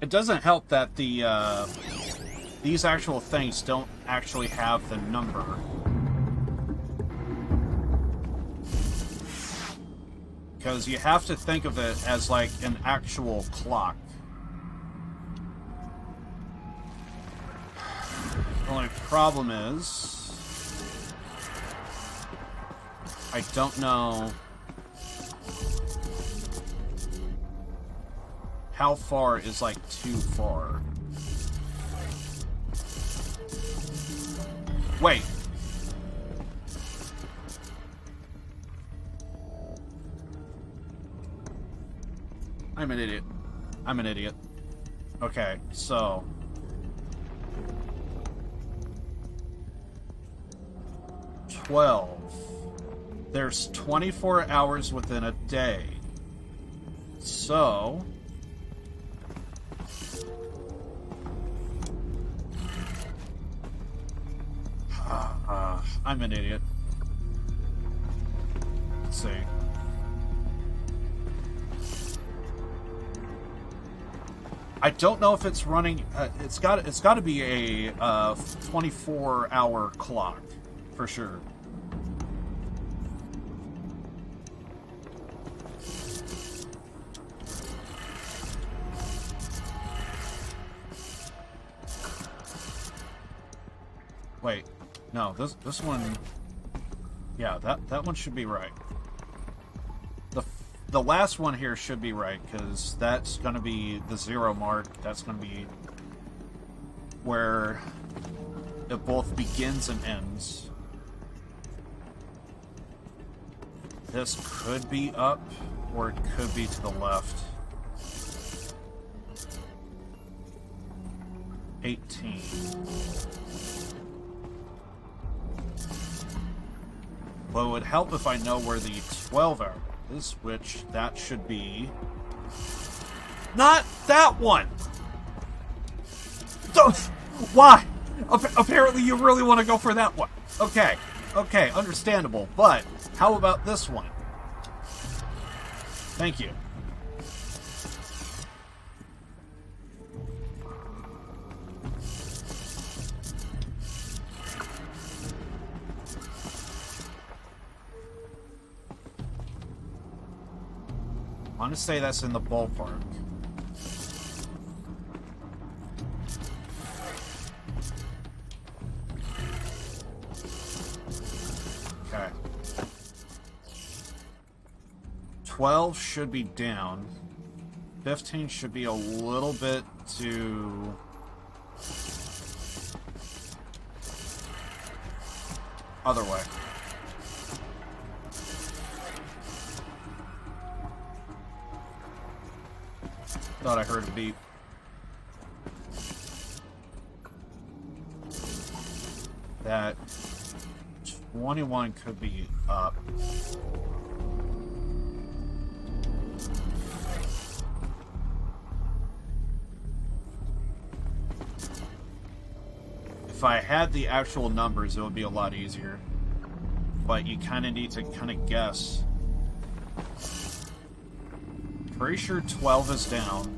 S2: It doesn't help that the these actual things don't actually have the number. Because you have to think of it as like an actual clock. The only problem is I don't know how far is, like, too far? Wait. I'm an idiot. I'm an idiot. Okay, so... There's 24 hours within a day. So... I'm an idiot. Let's see. I don't know if it's running. It's got to be a 24-hour clock for sure. Wait. No, this one, yeah, that one should be right. The last one here should be right, because that's going to be the 0 mark. That's going to be where it both begins and ends. This could be up, or it could be to the left. 18. But it would help if I know where the 12 hour is, which that should be... Not that one! Why? Apparently you really want to go for that one. Okay, okay, understandable. But how about this one? Thank you. I want to say that's in the ballpark. Okay. 12 should be down. 15 should be a little bit to... other way. Thought I heard a beep. That 21 could be up. If I had the actual numbers, it would be a lot easier. But you kind of need to kind of guess. Pretty sure 12 is down.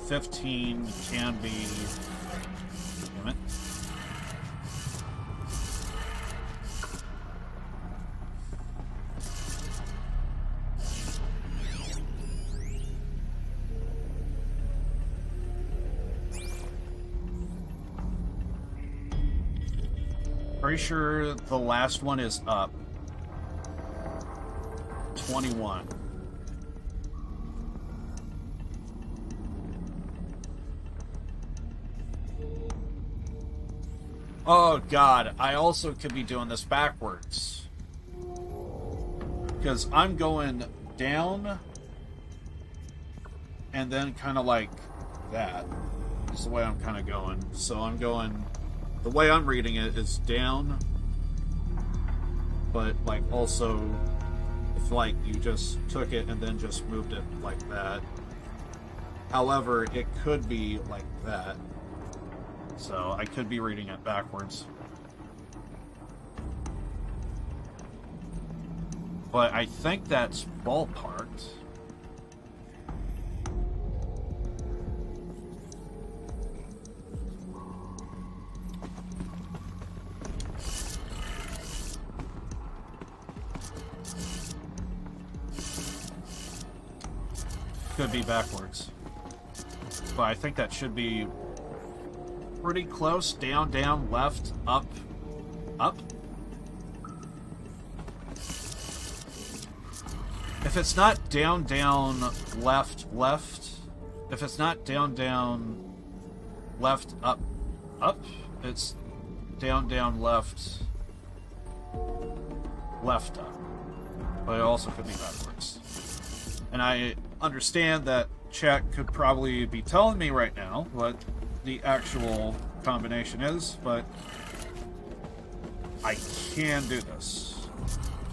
S2: 15 can be... Damn it. Pretty sure the last one is up. 21. Oh god, I also could be doing this backwards. Because I'm going down and then kind of like that. Is the way I'm kind of going. So I'm going... The way I'm reading it is down, but like also... If, like, you just took it and then just moved it like that. However, it could be like that. So, I could be reading it backwards. But I think that's ballparked. Could be backwards. But I think that should be pretty close. Down, down, left, up, up. If it's not down, down, left, left. If it's not down, down, left, up, up. It's down, down, left, left, up. But it also could be backwards. And I understand that chat could probably be telling me right now what the actual combination is, but I can do this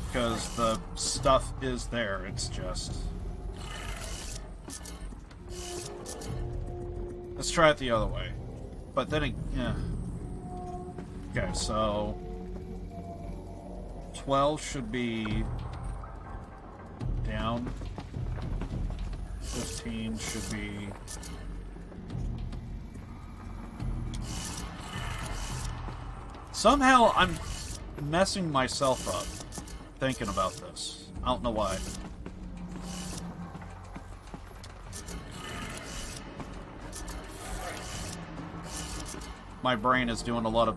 S2: because the stuff is there. It's just... Let's try it the other way. But then yeah. Okay, so 12 should be down. 15 should be... Somehow I'm messing myself up thinking about this. I don't know why. My brain is doing a lot of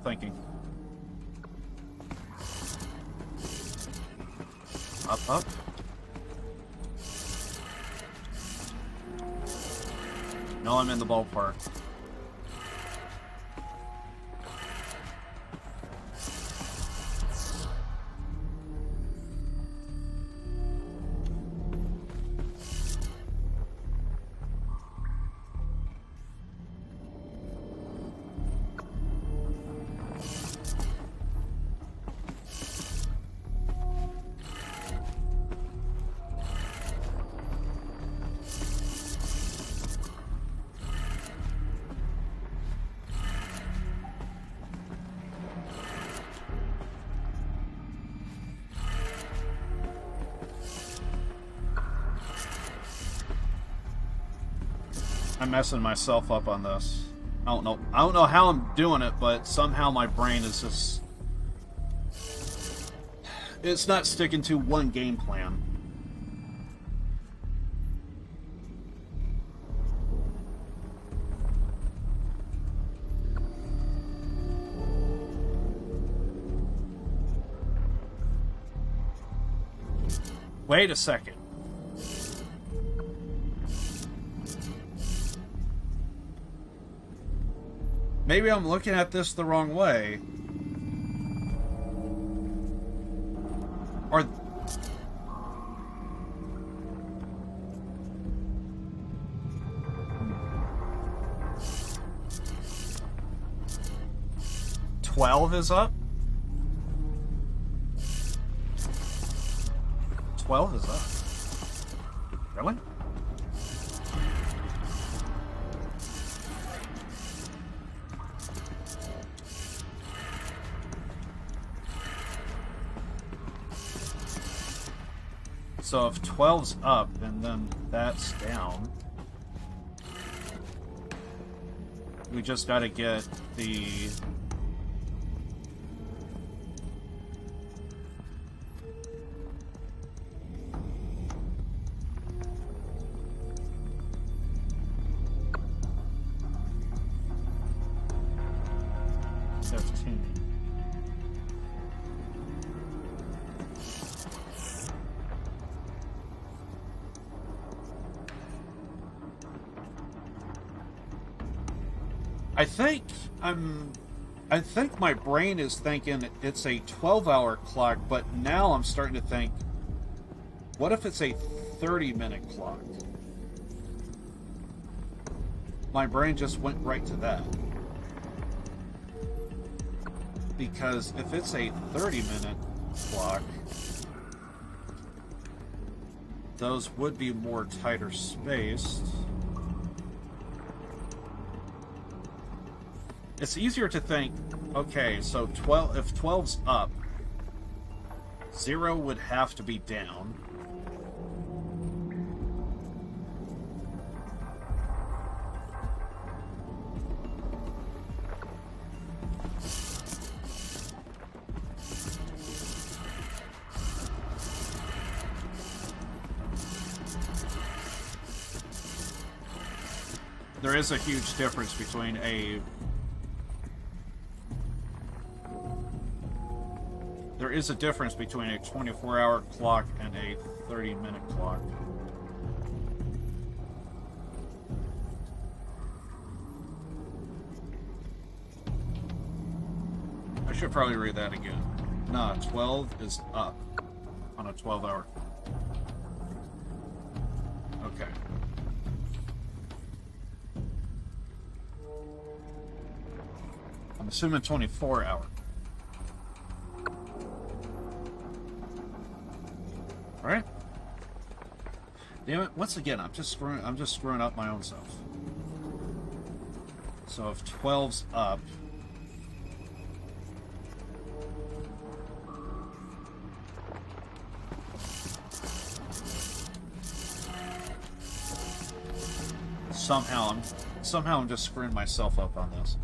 S2: thinking. Up, up. No, I'm in the ballpark. I'm messing myself up on this. I don't know how I'm doing it, but somehow my brain is just... It's not sticking to one game plan. Wait a second. Maybe I'm looking at this the wrong way. Or... $12 is up? 12 is up. Really? So if 12's up and then that's down, we just gotta get the... I think my brain is thinking it's a 12-hour clock, but now I'm starting to think, what if it's a 30-minute clock? My brain just went right to that. Because if it's a 30-minute clock, those would be more tighter spaced. It's easier to think, okay, so 12, if 12's up, 0 would have to be down. There is a huge difference between a... There is a difference between a 24-hour clock and a 30-minute clock. I should probably read that again. Nah, 12 is up on a 12-hour. Okay. I'm assuming 24-hour. Alright. Damn it, once again, I'm just screwing up my own self. So if 12's up, somehow I'm just screwing myself up on this.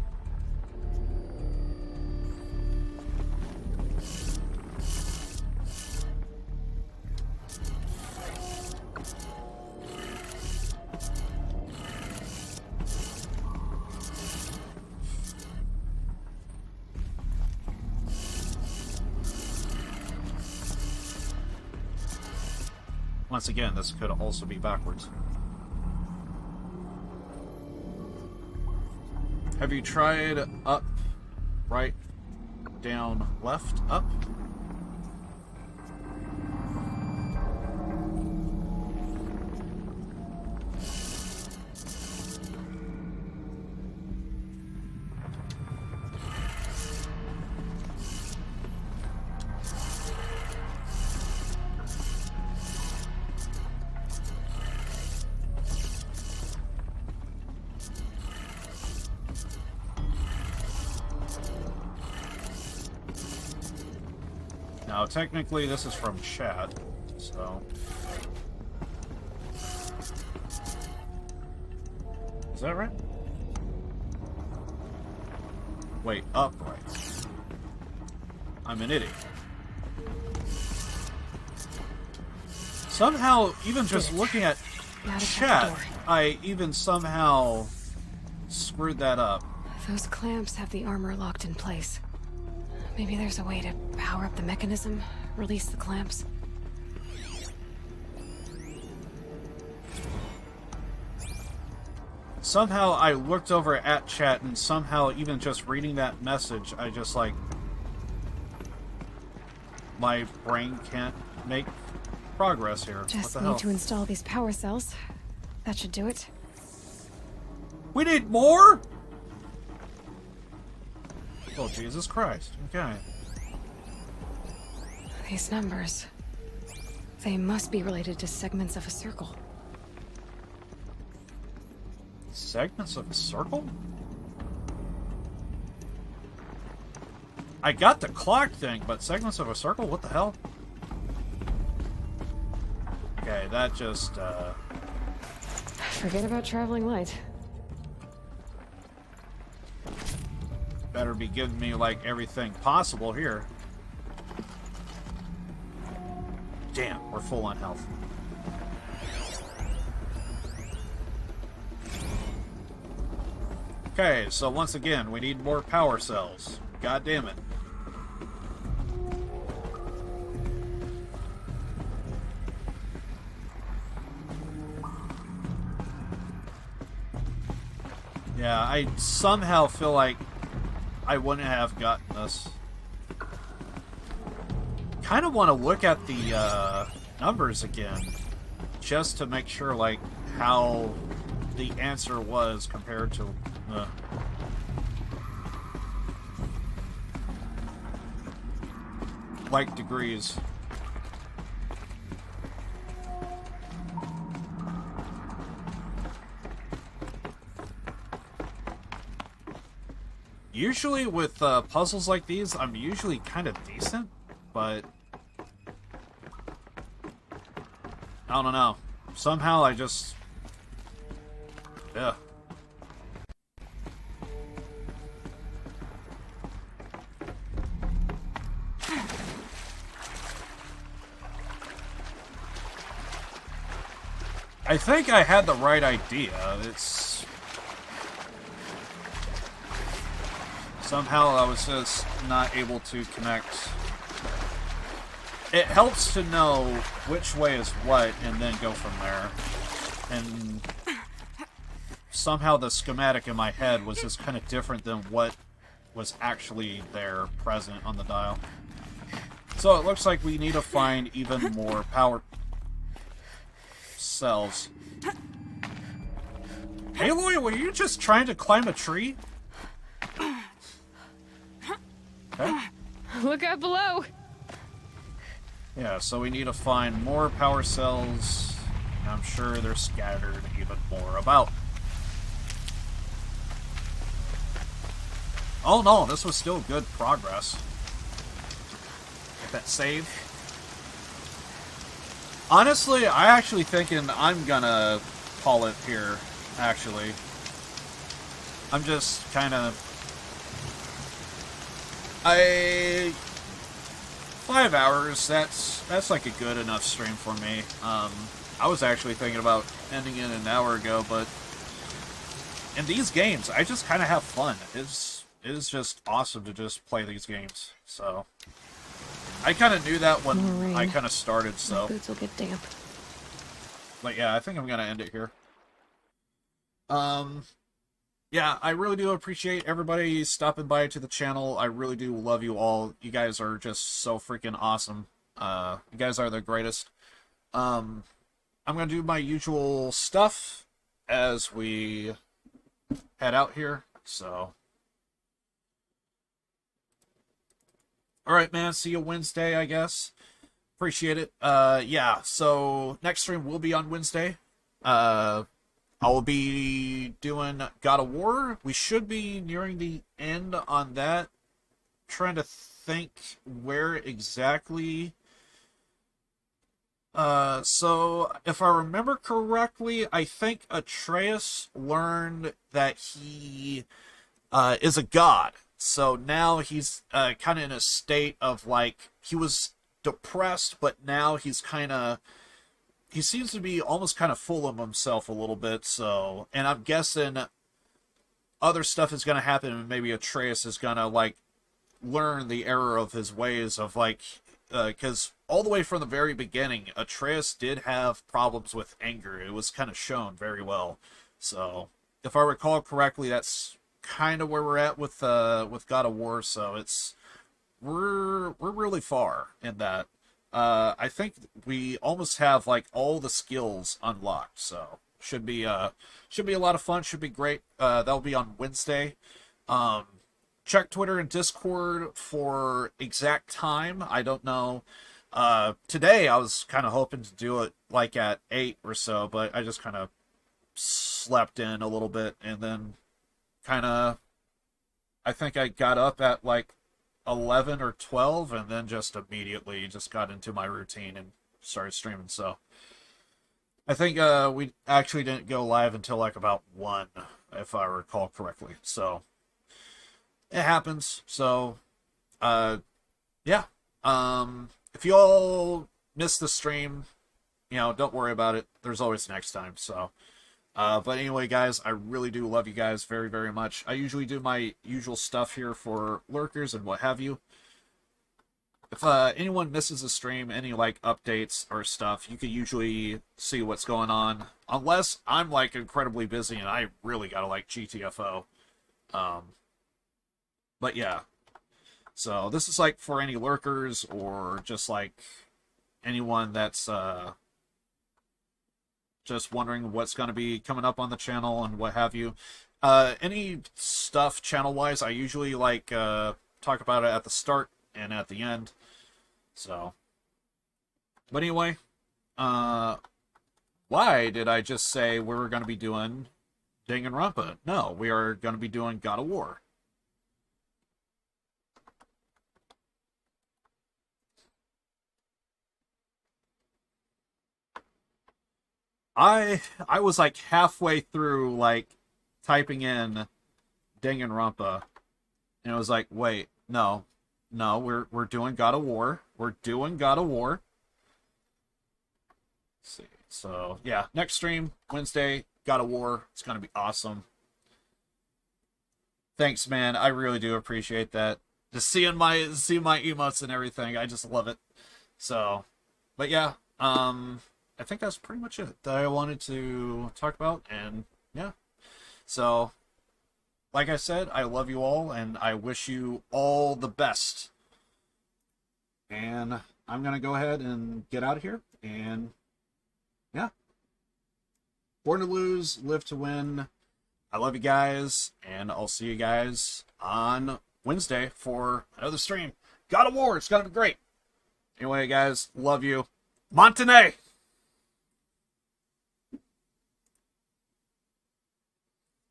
S2: Once again, this could also be backwards. Have you tried up, right, down, left, up? Now, technically, this is from chat, so... Is that right? Wait, upright. I'm an idiot. Somehow, even just looking at chat, I even somehow screwed that up.
S3: Those clamps have the armor locked in place. Maybe there's a way to power up the mechanism, release the clamps.
S2: Somehow I looked over at chat and somehow even just reading that message, I just like... my brain can't make progress here.
S3: Just
S2: what the
S3: need
S2: hell?
S3: to install these power cells. That should do it.
S2: We need more? Oh, Jesus Christ. Okay.
S3: These numbers. They must be related to segments of a circle.
S2: Segments of a circle? I got the clock thing, but segments of a circle? What the hell? Okay, that just,
S3: Forget about traveling light.
S2: better be giving me, like, everything possible here. Damn, we're full on health. Okay, so once again, we need more power cells. God damn it. Yeah, I somehow feel like I wouldn't have gotten this. Kind of want to look at the numbers again, just to make sure, like, how the answer was compared to... like degrees. Usually with puzzles like these, I'm usually kind of decent, but I don't know. Somehow I just... yeah. I think I had the right idea. It's... somehow I was just not able to connect. It helps to know which way is what and then go from there. And somehow the schematic in my head was just kind of different than what was actually there present on the dial. So it looks like we need to find even more power cells. Aloy, were you just trying to climb a tree? Okay.
S3: Look out below!
S2: Yeah, so we need to find more power cells. I'm sure they're scattered even more about. Oh no, this was still good progress. Get that save. Honestly, I actually thinking I'm gonna call it here, actually. I'm just kind of... 5 hours, that's like a good enough stream for me. I was actually thinking about ending it an hour ago, but in these games, I just kind of have fun. It is just awesome to just play these games, so... I kind of knew that when I kind of started, so...
S3: My boots will get damp.
S2: But yeah, I think I'm going to end it here. Yeah, I really do appreciate everybody stopping by to the channel. I really do love you all. You guys are just so freaking awesome. You guys are the greatest. I'm going to do my usual stuff as we head out here, so... Alright, man, see you Wednesday, I guess. Appreciate it. Yeah, so next stream will be on Wednesday. I'll be doing God of War. We should be nearing the end on that. Trying to think where exactly So if I remember correctly, I think Atreus learned that he is a god. So now he's kind of in a state of, like, he was depressed, but now he's kind of, he seems to be almost kind of full of himself a little bit. So, and I'm guessing other stuff is going to happen, and maybe Atreus is going to, like, learn the error of his ways of, like, because all the way from the very beginning, Atreus did have problems with anger. It was kind of shown very well. So, if I recall correctly, that's kind of where we're at with God of War. So it's we're really far in that. I think we almost have, like, all the skills unlocked. So should be a lot of fun. Should be great. That'll be on Wednesday. Check Twitter and Discord for exact time. I don't know. Today I was kind of hoping to do it like at 8 or so, but I just kind of slept in a little bit, and then kind of, I think I got up at like 11 or 12, and then just immediately just got into my routine and started streaming. So I think we actually didn't go live until like about 1, if I recall correctly. So it happens. So yeah. If you all missed the stream, you know, don't worry about it. There's always next time. So but anyway, guys, I really do love you guys very, very much. I usually do my usual stuff here for lurkers and what have you. If anyone misses a stream, any, like, updates or stuff, you can usually see what's going on. Unless I'm, like, incredibly busy and I really gotta, like, GTFO. But yeah. So this is, like, for any lurkers or just, like, anyone that's just wondering what's going to be coming up on the channel and what have you. Any stuff channel-wise, I usually, like, talk about it at the start and at the end. So, but anyway, why did I just say we were going to be doing Danganronpa? No, we are going to be doing God of War. I was like halfway through, like, typing in Danganronpa, and I was like, wait, no, we're doing God of War. We're doing God of War. Let's see. So yeah, next stream Wednesday, God of War. It's gonna be awesome. Thanks, man. I really do appreciate that. Just seeing my emotes and everything, I just love it. So, but yeah, I think that's pretty much it that I wanted to talk about, and yeah. So, like I said, I love you all, and I wish you all the best. And I'm going to go ahead and get out of here, and yeah. Born to lose, live to win. I love you guys, and I'll see you guys on Wednesday for another stream. God of War, it's going to be great. Anyway, guys, love you. Montenay!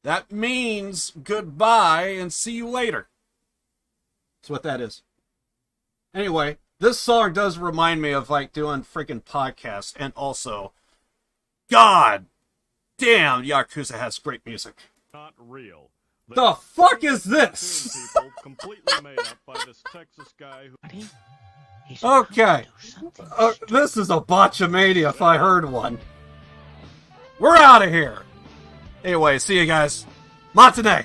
S2: That means goodbye and see you later. That's what that is. Anyway, this song does remind me of, like, doing freaking podcasts, and also, God damn, Yakuza has great music.
S19: Not real.
S2: The fuck is this?
S19: Completely made up by this Texas guy who...
S2: Okay. This is a botchamania if I heard one. We're out of here. Anyway, see you guys. Montenay!